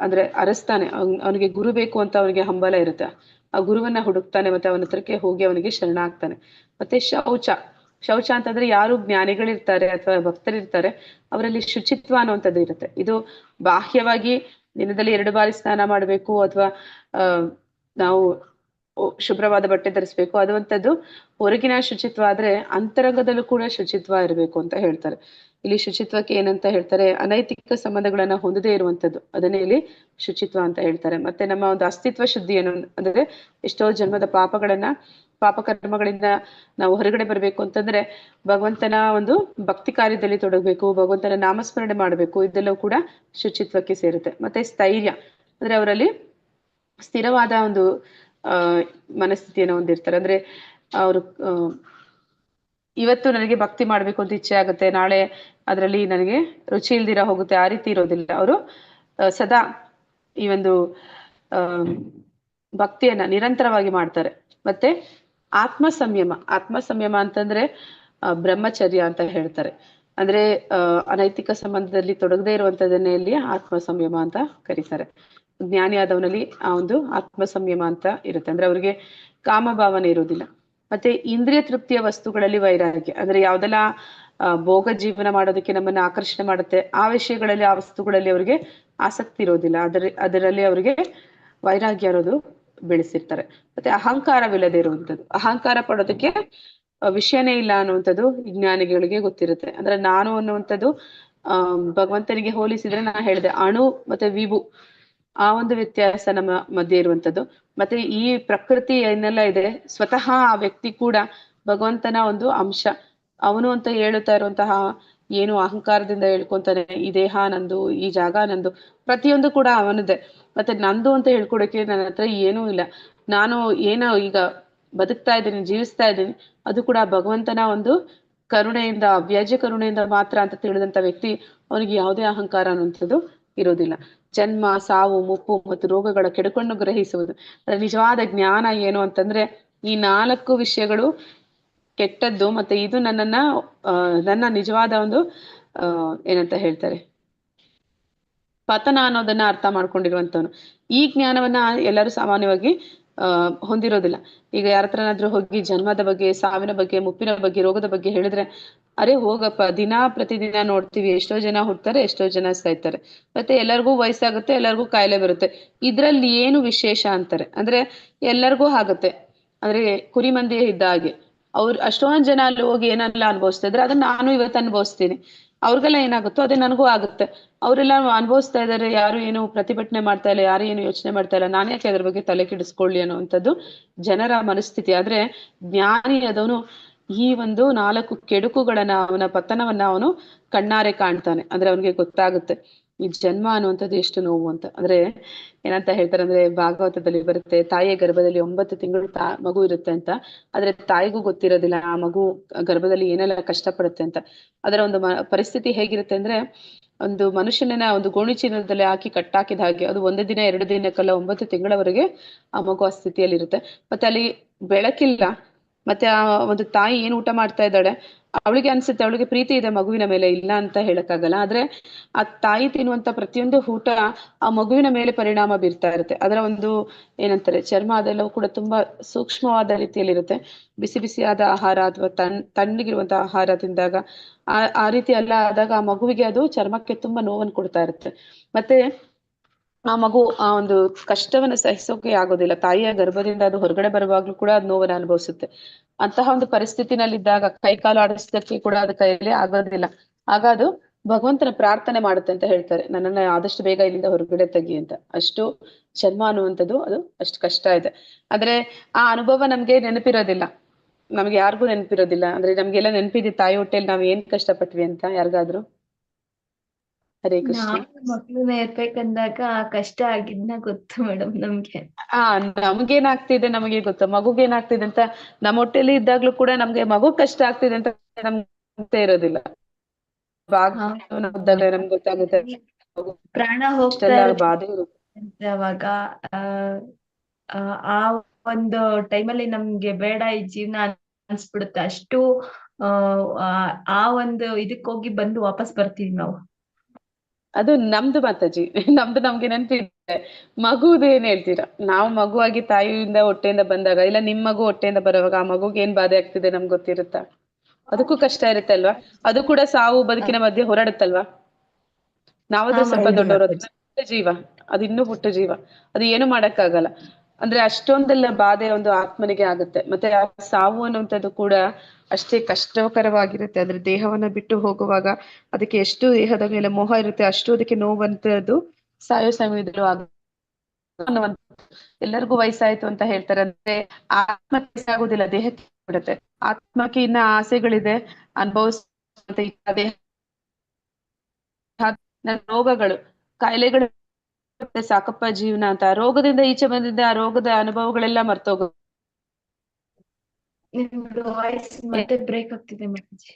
Speaker 2: ಅಂದ್ರೆ ಅರಸ್ತಾನೆ. ಅವನಿಗೆ ಗುರು ಬೇಕು ಅಂತ ಅವನಿಗೆ ಹಂಬಲ ಇರುತ್ತೆ. ಆ ಗುರುವನ್ನ ಹುಡುಕ್ತಾನೆ, ಮತ್ತೆ ಅವನ ಹತ್ರಕ್ಕೆ ಹೋಗಿ ಅವನಿಗೆ ಶರಣಾಗ್ತಾನೆ. ಮತ್ತೆ ಶೌಚ ಅಂತಂದ್ರೆ ಯಾರು ಜ್ಞಾನಿಗಳಿರ್ತಾರೆ ಅಥವಾ ಭಕ್ತರಿರ್ತಾರೆ ಅವರಲ್ಲಿ ಶುಚಿತ್ವ ಅನ್ನುವಂಥದ್ದು ಇರುತ್ತೆ. ಇದು ಬಾಹ್ಯವಾಗಿ ದಿನದಲ್ಲಿ 2 ಬಾರಿ ಸ್ನಾನ ಮಾಡಬೇಕು ಅಥವಾ ನಾವು ಶುಭ್ರವಾದ ಬಟ್ಟೆ ಧರಿಸ್ಬೇಕು, ಅದುವಂಥದ್ದು ಹೊರಗಿನ ಶುಚಿತ್ವ. ಆದ್ರೆ ಅಂತರಂಗದಲ್ಲೂ ಕೂಡ ಶುಚಿತ್ವ ಇರಬೇಕು ಅಂತ ಹೇಳ್ತಾರೆ. ಇಲ್ಲಿ ಶುಚಿತ್ವಕ್ಕೆ ಏನಂತ ಹೇಳ್ತಾರೆ, ಅನೈತಿಕ ಸಂಬಂಧಗಳನ್ನ ಹೊಂದದೇ ಇರುವಂತದ್ದು, ಅದನ್ನೇ ಇಲ್ಲಿ ಶುಚಿತ್ವ ಅಂತ ಹೇಳ್ತಾರೆ. ಮತ್ತೆ ನಮ್ಮ ಒಂದು ಅಸ್ತಿತ್ವ ಶುದ್ಧಿಯನ್ನು, ಅಂದ್ರೆ ಎಷ್ಟೋ ಜನ್ಮದ ಪಾಪಕರ್ಮಗಳಿಂದ ನಾವು ಹೊರಗಡೆ ಬರ್ಬೇಕು ಅಂತಂದ್ರೆ ಭಗವಂತನ ಒಂದು ಭಕ್ತಿ ಕಾರ್ಯದಲ್ಲಿ ತೊಡಗಬೇಕು, ಭಗವಂತನ ನಾಮಸ್ಮರಣೆ ಮಾಡ್ಬೇಕು. ಇದೆಲ್ಲವೂ ಕೂಡ ಶುಚಿತ್ವಕ್ಕೆ ಸೇರುತ್ತೆ. ಮತ್ತೆ ಸ್ಥೈರ್ಯ, ಅಂದ್ರೆ ಅವರಲ್ಲಿ ಸ್ಥಿರವಾದ ಒಂದು ಮನಸ್ಥಿತಿಯನ್ನು ಹೊಂದಿರ್ತಾರೆ. ಅಂದ್ರೆ ಅವರು ಇವತ್ತು ನನಗೆ ಭಕ್ತಿ ಮಾಡ್ಬೇಕು ಅಂತ ಇಚ್ಛೆ ಆಗುತ್ತೆ, ನಾಳೆ ಅದರಲ್ಲಿ ನನಗೆ ರುಚಿ ಇಲ್ದಿರ ಹೋಗುತ್ತೆ, ಆ ರೀತಿ ಇರೋದಿಲ್ಲ. ಅವರು ಸದಾ ಈ ಒಂದು ಭಕ್ತಿಯನ್ನ ನಿರಂತರವಾಗಿ ಮಾಡ್ತಾರೆ. ಮತ್ತೆ ಆತ್ಮ ಸಂಯಮ ಅಂತಂದ್ರೆ ಬ್ರಹ್ಮಚರ್ಯ ಅಂತ ಹೇಳ್ತಾರೆ. ಅಂದ್ರೆ ಅನೈತಿಕ ಸಂಬಂಧದಲ್ಲಿ ತೊಡಗದೇ ಇರುವಂತದನ್ನೇ ಇಲ್ಲಿ ಆತ್ಮ ಸಂಯಮ ಅಂತ ಕರೀತಾರೆ. ಜ್ಞಾನಿ ಆದವನಲ್ಲಿ ಆ ಒಂದು ಆತ್ಮ ಸಂಯಮ ಅಂತ ಇರುತ್ತೆ. ಅಂದ್ರೆ ಅವ್ರಿಗೆ ಕಾಮಭಾವನೆ ಇರೋದಿಲ್ಲ. ಮತ್ತೆ ಇಂದ್ರಿಯ ತೃಪ್ತಿಯ ವಸ್ತುಗಳಲ್ಲಿ ವೈರಾಗ್ಯ, ಅಂದ್ರೆ ಯಾವ್ದೆಲ್ಲ ಭೋಗ ಜೀವನ ಮಾಡೋದಕ್ಕೆ ನಮ್ಮನ್ನ ಆಕರ್ಷಣೆ ಮಾಡುತ್ತೆ ಆ ವಿಷಯಗಳಲ್ಲಿ, ಆ ವಸ್ತುಗಳಲ್ಲಿ ಅವ್ರಿಗೆ ಆಸಕ್ತಿ ಇರೋದಿಲ್ಲ. ಅದರಲ್ಲಿ ಅವ್ರಿಗೆ ವೈರಾಗ್ಯ ಇರೋದು ಬೆಳೆಸಿರ್ತಾರೆ. ಮತ್ತೆ ಅಹಂಕಾರವಿಲ್ಲದೆ ಇರುವಂಥದ್ದು, ಅಹಂಕಾರ ಪಡೋದಕ್ಕೆ ವಿಷಯನೇ ಇಲ್ಲ ಅನ್ನುವಂಥದ್ದು ಜ್ಞಾನಿಗಳಿಗೆ ಗೊತ್ತಿರುತ್ತೆ. ಅಂದ್ರೆ ನಾನು ಅನ್ನುವಂಥದ್ದು ಭಗವಂತನಿಗೆ ಹೋಲಿಸಿದ್ರೆ ನಾ ಹೇಳಿದೆ ಅಣು ಮತ್ತೆ ವಿಭು, ಆ ಒಂದು ವ್ಯತ್ಯಾಸ ನಮ್ಮ ಮಧ್ಯೆ ಇರುವಂಥದ್ದು. ಮತ್ತೆ ಈ ಪ್ರಕೃತಿ ಏನೆಲ್ಲ ಇದೆ, ಸ್ವತಃ ಆ ವ್ಯಕ್ತಿ ಕೂಡ ಭಗವಂತನ ಒಂದು ಅಂಶ. ಅವನು ಅಂತ ಹೇಳುತ್ತಾ ಇರುವಂತಹ ಏನು ಅಹಂಕಾರದಿಂದ ಹೇಳ್ಕೊಂತಾನೆ, ಈ ದೇಹ ನಂದು, ಈ ಜಾಗ ನಂದು, ಪ್ರತಿಯೊಂದು ಕೂಡ ಅವನದೇ. ಮತ್ತೆ ನಂದು ಅಂತ ಹೇಳ್ಕೊಡಕ್ಕೆ ನನ್ನ ಹತ್ರ ಏನೂ ಇಲ್ಲ. ನಾನು ಏನೋ ಈಗ ಬದುಕ್ತಾ ಇದ್ದೀನಿ, ಜೀವಿಸ್ತಾ ಇದ್ದೀನಿ, ಅದು ಕೂಡ ಭಗವಂತನ ಒಂದು ಕರುಣೆಯಿಂದ, ಅವ್ಯಾಜ್ಯ ಕರುಣೆಯಿಂದ ಮಾತ್ರ ಅಂತ ತಿಳಿದಂತ ವ್ಯಕ್ತಿ, ಅವನಿಗೆ ಯಾವುದೇ ಅಹಂಕಾರ ಅನ್ನುವಂಥದ್ದು ಇರೋದಿಲ್ಲ. ಜನ್ಮ, ಸಾವು, ಮುಪ್ಪು ಮತ್ತು ರೋಗಗಳ ಕೆಡುಕನ್ನು ಗ್ರಹಿಸುವುದು. ಅದ್ರ ನಿಜವಾದ ಜ್ಞಾನ ಏನು ಅಂತಂದ್ರೆ, ಈ 4 ವಿಷಯಗಳು ಕೆಟ್ಟದ್ದು, ಮತ್ತೆ ಇದು ನನ್ನ ನಿಜವಾದ ಒಂದು ಏನಂತ ಹೇಳ್ತಾರೆ, ಪತನ ಅನ್ನೋದನ್ನ ಅರ್ಥ ಮಾಡ್ಕೊಂಡಿರುವಂತವನು. ಈ ಜ್ಞಾನವನ್ನ ಎಲ್ಲರೂ ಸಾಮಾನ್ಯವಾಗಿ ಹೊಂದಿರೋದಿಲ್ಲ. ಈಗ ಯಾರ ಹತ್ರನಾದ್ರೂ ಹೋಗಿ ಜನ್ಮದ ಬಗ್ಗೆ, ಸಾವಿನ ಬಗ್ಗೆ, ಮುಪ್ಪಿನ ಬಗ್ಗೆ, ರೋಗದ ಬಗ್ಗೆ ಹೇಳಿದ್ರೆ, ಅರೆ ಹೋಗಪ್ಪ, ಪ್ರತಿದಿನ ನೋಡ್ತೀವಿ, ಎಷ್ಟೋ ಜನ ಹುಡ್ತಾರೆ, ಎಷ್ಟೋ ಜನ ಸಾಯ್ತಾರೆ, ಮತ್ತೆ ಎಲ್ಲರಿಗೂ ವಯಸ್ಸಾಗುತ್ತೆ, ಎಲ್ಲರಿಗೂ ಕಾಯಿಲೆ ಬರುತ್ತೆ, ಇದ್ರಲ್ಲಿ ಏನು ವಿಶೇಷ ಅಂತಾರೆ. ಅಂದ್ರೆ ಎಲ್ಲರಿಗೂ ಆಗುತ್ತೆ, ಅಂದ್ರೆ ಕುರಿ ಮಂದಿ ಇದ್ದ ಹಾಗೆ. ಅಷ್ಟೊಂದ್ ಜನ ಅಲ್ಲಿ ಹೋಗಿ ಏನೆಲ್ಲ ಅನುಭವಿಸ್ತಾ ಇದ್ರೆ ಅದನ್ನ ನಾನು ಇವತ್ತು ಅನುಭವಿಸ್ತೀನಿ, ಅವ್ರಿಗೆಲ್ಲ ಏನಾಗುತ್ತೋ ಅದೇ ನನಗೂ ಆಗುತ್ತೆ. ಅವರೆಲ್ಲ ಅನುಭವಿಸ್ತಾ ಇದಾರೆ, ಯಾರು ಏನು ಪ್ರತಿಭಟನೆ ಮಾಡ್ತಾ ಇಲ್ಲ, ಯಾರು ಏನು ಯೋಚನೆ ಮಾಡ್ತಾ ಇಲ್ಲ, ನಾನು ಯಾಕೆ ಅದ್ರ ಬಗ್ಗೆ ತಲೆ ಕೆಡಿಸ್ಕೊಳ್ಳಿ ಅನ್ನುವಂಥದ್ದು ಜನರ ಮನಸ್ಥಿತಿ. ಆದ್ರೆ ಜ್ಞಾನಿ ಅದವನು ಈ ಒಂದು 4 ಕೆಡುಕುಗಳನ್ನ, ಅವನ ಪತನವನ್ನ ಅವನು ಕಣ್ಣಾರೆ ಕಾಣ್ತಾನೆ. ಅಂದ್ರೆ ಅವನಿಗೆ ಗೊತ್ತಾಗುತ್ತೆ ಈ ಜನ್ಮ ಅನ್ನುವಂಥದ್ದು ಎಷ್ಟು ನೋವು ಅಂತ. ಅಂದ್ರೆ ಏನಂತ ಹೇಳ್ತಾರೆ ಅಂದ್ರೆ, ಭಾಗವತದಲ್ಲಿ ಬರುತ್ತೆ, ತಾಯಿಯ ಗರ್ಭದಲ್ಲಿ 9 ತಿಂಗಳು ಮಗು ಇರುತ್ತೆ ಅಂತ. ಆದ್ರೆ ತಾಯಿಗೂ ಗೊತ್ತಿರೋದಿಲ್ಲ ಆ ಮಗು ಗರ್ಭದಲ್ಲಿ ಏನೆಲ್ಲ ಕಷ್ಟಪಡುತ್ತೆ ಅಂತ. ಅದರ ಒಂದು ಪರಿಸ್ಥಿತಿ ಹೇಗಿರುತ್ತೆ ಅಂದ್ರೆ, ಒಂದು ಮನುಷ್ಯನನ್ನ ಒಂದು ಗೋಣಿಚೀಲದಲ್ಲಿ ಹಾಕಿ ಕಟ್ಟಾಕಿದ ಹಾಗೆ. ಅದು 1 ದಿನ 2 ದಿನಕ್ಕಲ್ಲ, 9 ತಿಂಗಳವರೆಗೆ ಆ ಮಗು ಆ ಸ್ಥಿತಿಯಲ್ಲಿ ಇರುತ್ತೆ. ಮತ್ತೆ ಅಲ್ಲಿ ಬೆಳಕಿಲ್ಲ, ಮತ್ತೆ ಆ ಒಂದು ತಾಯಿ ಏನ್ ಊಟ ಮಾಡ್ತಾ ಇದ್ದಾಳೆ, ಅವಳಿಗೆ ಅನ್ಸುತ್ತೆ ಅವಳಿಗೆ ಪ್ರೀತಿ ಇದೆ ಮಗುವಿನ ಮೇಲೆ, ಇಲ್ಲ ಅಂತ ಹೇಳಕ್ಕಾಗಲ್ಲ. ಆದ್ರೆ ಆ ತಾಯಿ ತಿನ್ನುವಂತ ಪ್ರತಿಯೊಂದು ಊಟ ಆ ಮಗುವಿನ ಮೇಲೆ ಪರಿಣಾಮ ಬೀರ್ತಾ ಇರುತ್ತೆ. ಅದರ ಒಂದು ಏನಂತಾರೆ, ಚರ್ಮ ಅದೆಲ್ಲವೂ ಕೂಡ ತುಂಬಾ ಸೂಕ್ಷ್ಮವಾದ ರೀತಿಯಲ್ಲಿ ಇರುತ್ತೆ. ಬಿಸಿ ಬಿಸಿಯಾದ ಆಹಾರ ಅಥವಾ ತಣ್ಣಗಿರುವಂತಹ ಆಹಾರ ತಿಂದಾಗ ಆ ರೀತಿ ಎಲ್ಲ ಆದಾಗ ಆ ಮಗುವಿಗೆ ಅದು ಚರ್ಮಕ್ಕೆ ತುಂಬಾ ನೋವನ್ನು ಕೊಡ್ತಾ ಇರುತ್ತೆ. ಮತ್ತೆ ಆ ಮಗು ಆ ಒಂದು ಕಷ್ಟವನ್ನ ಸಹಿಸೋಕೆ ಆಗೋದಿಲ್ಲ. ತಾಯಿಯ ಗರ್ಭದಿಂದ ಅದು ಹೊರಗಡೆ ಬರುವಾಗ್ಲೂ ಕೂಡ ಅದು ನೋವನ್ನು ಅನುಭವಿಸುತ್ತೆ. ಅಂತಹ ಒಂದು ಪರಿಸ್ಥಿತಿನಲ್ಲಿದ್ದಾಗ ಕೈಕಾಲು ಆಡಿಸೋದಕ್ಕೆ ಕೂಡ ಅದು ಕೈಯಲ್ಲಿ ಆಗೋದಿಲ್ಲ. ಆಗ ಅದು ಭಗವಂತನ ಪ್ರಾರ್ಥನೆ ಮಾಡುತ್ತೆ ಅಂತ ಹೇಳ್ತಾರೆ, ನನ್ನನ್ನ ಆದಷ್ಟು ಬೇಗ ಇಲ್ಲಿಂದ ಹೊರಗಡೆ ತೆಗಿ ಅಂತ. ಅಷ್ಟು ಜನ್ಮ ಅನ್ನುವಂಥದ್ದು ಅದು ಅಷ್ಟು ಕಷ್ಟ ಇದೆ. ಆದ್ರೆ ಆ ಅನುಭವ ನಮ್ಗೆ ನೆನಪಿರೋದಿಲ್ಲ, ನಮ್ಗೆ ಯಾರಿಗೂ ನೆನಪಿರೋದಿಲ್ಲ. ಅಂದ್ರೆ ನಮ್ಗೆಲ್ಲ ನೆನಪಿದೆ ತಾಯಿ ಹೊಟ್ಟೆಯಲ್ಲಿ ನಾವ್ ಏನ್ ಕಷ್ಟಪಟ್ವಿ ಅಂತ ಯಾರಿಗಾದ್ರು? ಹರೇ ಕೃಷ್ಣ.
Speaker 4: ನಾವು ಮಕ್ಳನ್ನ ಇರ್ಬೇಕಂದಾಗ ಆ ಕಷ್ಟ ಆಗಿದ್ನ ಗೊತ್ತು ಮೇಡಮ್ ನಮ್ಗೆ.
Speaker 2: ನಮ್ಗೇನಾಗ್ತಿದೆ ನಮಗೆ ಗೊತ್ತು, ಮಗುಗೇನಾಗ್ತಿದೆ ಅಂತ. ನಮ್ಮ ಹೊಟ್ಟೆಲಿ ಇದ್ದಾಗ್ಲೂ ಕೂಡ ನಮ್ಗೆ ಮಗು ಕಷ್ಟ ಆಗ್ತಿದೆ ಅಂತ ನಮ್ಗೆ ಇರೋದಿಲ್ಲ. ನಮ್ಗೆ ಗೊತ್ತಾಗುತ್ತೆ
Speaker 4: ಪ್ರಾಣ ಹೋಗ್ತಾ
Speaker 2: ಬಾಧೆ
Speaker 4: ಇರುತ್ತೆ ಅವಾಗ. ಆ ಒಂದು ಟೈಮಲ್ಲಿ ನಮ್ಗೆ ಬೇಡ ಈ ಜೀವನ ಅನ್ಸ್ಬಿಡುತ್ತೆ. ಅಷ್ಟು ಆ ಒಂದು ಇದಕ್ ಹೋಗಿ ಬಂದು ವಾಪಸ್ ಬರ್ತೀವಿ ನಾವು.
Speaker 2: ಅದು ನಮ್ದು ಮಾತಾಜಿ, ನಮ್ಗೆ ನೆನಪಿದೆ. ಮಗುದು ಏನ್ ಹೇಳ್ತೀರಾ? ನಾವು ಮಗುವಾಗಿ ತಾಯಿಯಿಂದ ಹೊಟ್ಟೆಯಿಂದ ಬಂದಾಗ, ಇಲ್ಲ ನಿಮ್ ಮಗು ಹೊಟ್ಟೆಯಿಂದ ಬರುವಾಗ ಆ ಮಗುಗೆ ಏನ್ ಬಾಧೆ ಆಗ್ತಿದೆ ನಮ್ಗೆ ಗೊತ್ತಿರುತ್ತಾ? ಅದಕ್ಕೂ ಕಷ್ಟ ಇರುತ್ತೆ ಅಲ್ವಾ? ಅದು ಕೂಡ ಸಾವು ಬದುಕಿನ ಮಧ್ಯೆ ಹೋರಾಡುತ್ತಲ್ವಾ? ನಾವಾದ್ರೂ ಸ್ವಲ್ಪ ದೊಡ್ಡವರು, ಪುಟ್ಟ ಜೀವ, ಅದು ಇನ್ನೂ ಪುಟ್ಟ ಜೀವ, ಅದು ಏನು ಮಾಡಕ್ಕಾಗಲ್ಲ. ಅಂದ್ರೆ ಅಷ್ಟೊಂದೆಲ್ಲ ಬಾಧೆ ಒಂದು ಆತ್ಮನಿಗೆ ಆಗುತ್ತೆ. ಮತ್ತೆ ಆ ಸಾವು ಅನ್ನುವಂಥದ್ದು ಕೂಡ ಅಷ್ಟೇ ಕಷ್ಟಕರವಾಗಿರುತ್ತೆ. ಅಂದ್ರೆ ದೇಹವನ್ನ ಬಿಟ್ಟು ಹೋಗುವಾಗ ಅದಕ್ಕೆ ಎಷ್ಟು ದೇಹದ ಮೇಲೆ ಮೋಹ ಇರುತ್ತೆ, ಅಷ್ಟು ಅದಕ್ಕೆ ನೋವಂತದ್ದು ಸಾಯೋ ಸಮಯದಲ್ಲೂ ಎಲ್ಲರಿಗೂ ವಯಸ್ಸಾಯ್ತು ಅಂತ ಹೇಳ್ತಾರೆ. ಅಂದ್ರೆ ಆತ್ಮಕ್ಕೆ ಆಗೋದಿಲ್ಲ, ದೇಹಕ್ಕೆ ಬಿಡುತ್ತೆ. ಆತ್ಮಕ್ಕೆ ಇನ್ನ ಆಸೆಗಳಿದೆ, ರೋಗಗಳು, ಕಾಯಿಲೆಗಳು ಸಾಕಪ್ಪ ಜೀವನ ಅಂತ. ರೋಗದಿಂದ ಈಚೆ ಬಂದಿದ್ದ ಆ ರೋಗದ ಅನುಭವಗಳೆಲ್ಲ ಮರ್ತೋಗ.
Speaker 4: ನಿಮ್ದು ವಾಯ್ಸ್ ಮತ್ತೆ ಬ್ರೇಕ್ ಆಗ್ತಿದೆ ಮಾತಾಜಿ.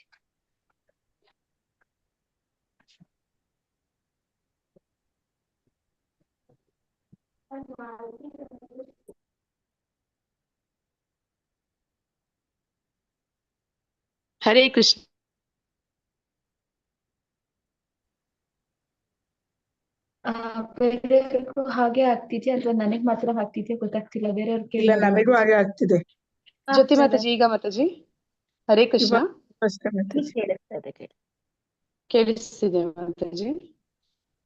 Speaker 2: ಹರೇ ಕೃಷ್ಣ.
Speaker 4: ಬೇರೆಯವ್ರಿಗೂ ಹಾಗೆ ಆಗ್ತಿದ್ಯಾ ಅಥವಾ ನನಗ್ ಮಾತ್ರ ಆಗ್ತಿದ್ಯಾ ಗೊತ್ತಾಗ್ತಿಲ್ಲ. ಬೇರೆಯವ್ರಿಗೆ
Speaker 3: ಇಲ್ಲ, ನಮಗೂ ಹಾಗೆ ಆಗ್ತಿದೆ.
Speaker 2: ಜ್ಯೋತಿ ಮಾತಾಜಿ, ಈಗ ಮಾತಾಜಿ ಹರೇ ಕೃಷ್ಣ ಕೇಳಿಸ್ತಿದೆ ಮಾತಾಜಿ?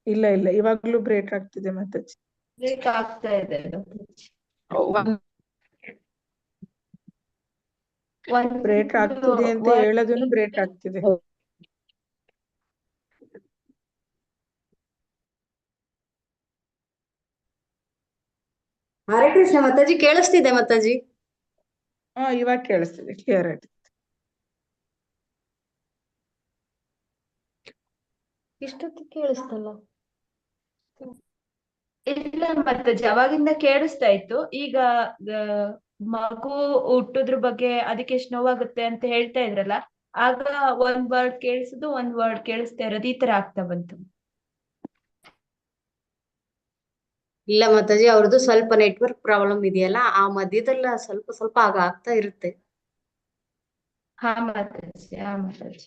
Speaker 3: ಇಲ್ಲ ಇಲ್ಲ, ಇವಾಗ್ಲೂ ಬ್ರೇಕ್ ಆಗ್ತಿದೆ ಮಾತಾಜಿ.
Speaker 4: ಬ್ರೇಕ್ ಆಗ್ತಾ ಇದೆ.
Speaker 3: ಬ್ರೇಕ್ ಆಗ್ತಿದೆ ಅಂತ ಹೇಳೋದನ್ನು ಬ್ರೇಕ್ ಆಗ್ತಿದೆ.
Speaker 1: ಹರೇ ಕೃಷ್ಣ ಮಾತಾಜಿ, ಕೇಳಿಸ್ತಿದೆ ಮಾತಾಜಿ?
Speaker 3: ಇವಾಗ ಕೇಳಿಸ್ತಿದೆ, ಕ್ಲಿಯರ್ ಆಯ್ತು.
Speaker 4: ಇಷ್ಟೊತ್ತಿಗೆ ಕೇಳಿಸ್ತಲ್ಲ? ಇಲ್ಲ ಮಾತಾಜಿ, ಅವಾಗಿಂದ ಕೇಳಿಸ್ತಾ ಇತ್ತು. ಈಗ ಮಗು ಹುಟ್ಟೋದ್ರ ಬಗ್ಗೆ ಅದಕ್ಕೆ ಎಷ್ಟು ನೋವಾಗುತ್ತೆ ಅಂತ ಹೇಳ್ತಾ ಇದ್ರಲ್ಲ, ಆಗ ಒಂದ್ ವರ್ಡ್ ಕೇಳಿಸುದು ಒಂದ್ ವರ್ಡ್ ಕೇಳಿಸ್ತಾ ಇರೋದು ಈ ತರ ಆಗ್ತಾ ಬಂತು.
Speaker 1: ಇಲ್ಲ ಮಾತಾಜಿ, ಅವ್ರದ್ದು ಸ್ವಲ್ಪ ನೆಟ್ವರ್ಕ್ ಪ್ರಾಬ್ಲಮ್ ಇದೆಯಲ್ಲ, ಆ ಮಧ್ಯದಲ್ಲ ಸ್ವಲ್ಪ ಸ್ವಲ್ಪ ಆಗ ಆಗ್ತಾ ಇರುತ್ತೆ.
Speaker 4: ಹಾ ಮಾತಾಜಿ.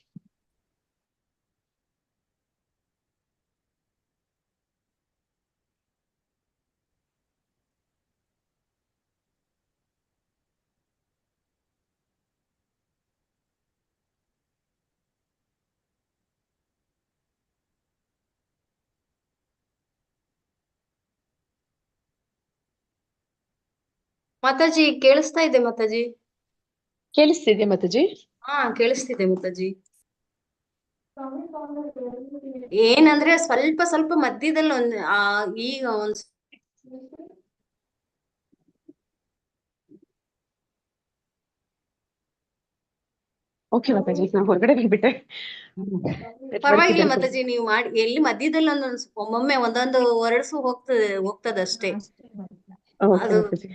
Speaker 1: ಮಾತಾಜಿ ಕೇಳಿಸ್ತಾ ಇದೆ ಮಾತಾಜಿ.
Speaker 2: ಕೇಳಿಸ್ತಿದ್ಯಾ ಮಾತಾಜಿ?
Speaker 1: ಹಾ ಕೇಳಿಸ್ತಿದೆ ಮಾತಾಜಿ. ಏನಂದ್ರೆ ಸ್ವಲ್ಪ ಸ್ವಲ್ಪ ಮಧ್ಯದಲ್ಲಿ ಈಗ ಒಂದ್
Speaker 2: ಓಕೆ ಮಾತಾಜಿ, ನಾನು ಹೊರಗಡೆ ಬಂದ್ಬಿಟ್ಟೆ.
Speaker 1: ಪರವಾಗಿಲ್ಲ ಮಾತಾಜಿ, ನೀವು ಮಾಡಿ ಎಲ್ಲಿ ಮಧ್ಯದಲ್ಲಿ ಒಮ್ಮೊಮ್ಮೆ ಒಂದೊಂದು ವರ್ಡ್ಸ್ ಹೋಗ್ತದಷ್ಟೇ.
Speaker 2: ಓಕೆ
Speaker 1: ಅದು
Speaker 2: ಮಾತಾಜಿ.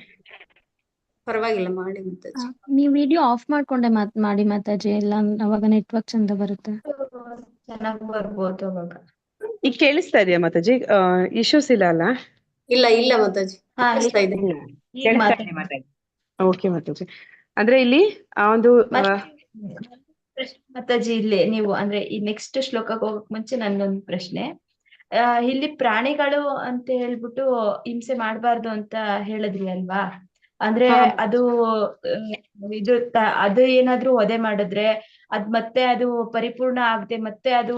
Speaker 1: ಪರವಾಗಿಲ್ಲ, ಮಾಡಿ ಮಾತಾಜಿ.
Speaker 7: ನೀವ್ ವಿಡಿಯೋ ಆಫ್ ಮಾಡ್ಕೊಂಡೆ ಮಾಡಿ ಮಾತಾಜಿ, ಎಲ್ಲ ಅವಾಗ ನೆಟ್ವರ್ಕ್ ಚಂದ ಬರುತ್ತೆ.
Speaker 4: ಚೆನ್ನಾಗಿ ಬರ್ಬೋದು ಅವಾಗ.
Speaker 2: ಈಗ ಕೇಳಿಸ್ತಾ ಇದೆಯಾ ಮಾತಾಜಿ? ಇಶ್ಯೂಸ್ ಇಲ್ಲ ಅಲ್ಲ?
Speaker 1: ಇಲ್ಲ ಮಾತಾಜಿ,
Speaker 4: ಹಾ
Speaker 1: ಕೇಳಿಸ್ತಾ ಇದೆ.
Speaker 4: ಈಗ ಮಾತಾಡಿ.
Speaker 2: ಓಕೆ ಮಾತಾಜಿ. ಅಂದ್ರೆ ಇಲ್ಲಿ ಆ ಒಂದು
Speaker 4: ಮಾತಾಜಿ, ಇಲ್ಲಿ ನೀವು ಅಂದ್ರೆ ಈ ನೆಕ್ಸ್ಟ್ ಶ್ಲೋಕಕ್ಕೆ ಹೋಗಕ್ ಮುಂಚೆ ನನ್ನೊಂದು ಪ್ರಶ್ನೆ. ಇಲ್ಲಿ ಪ್ರಾಣಿಗಳು ಅಂತ ಹೇಳ್ಬಿಟ್ಟು ಹಿಂಸೆ ಮಾಡ್ಬಾರ್ದು ಅಂತ ಹೇಳಿದ್ರಿ ಅಲ್ವಾ? ಅಂದ್ರೆ ಅದು ಅದು ಏನಾದ್ರೂ ವಧೆ ಮಾಡಿದ್ರೆ ಅದ್ ಮತ್ತೆ ಅದು ಪರಿಪೂರ್ಣ ಆಗದೆ ಮತ್ತೆ ಅದು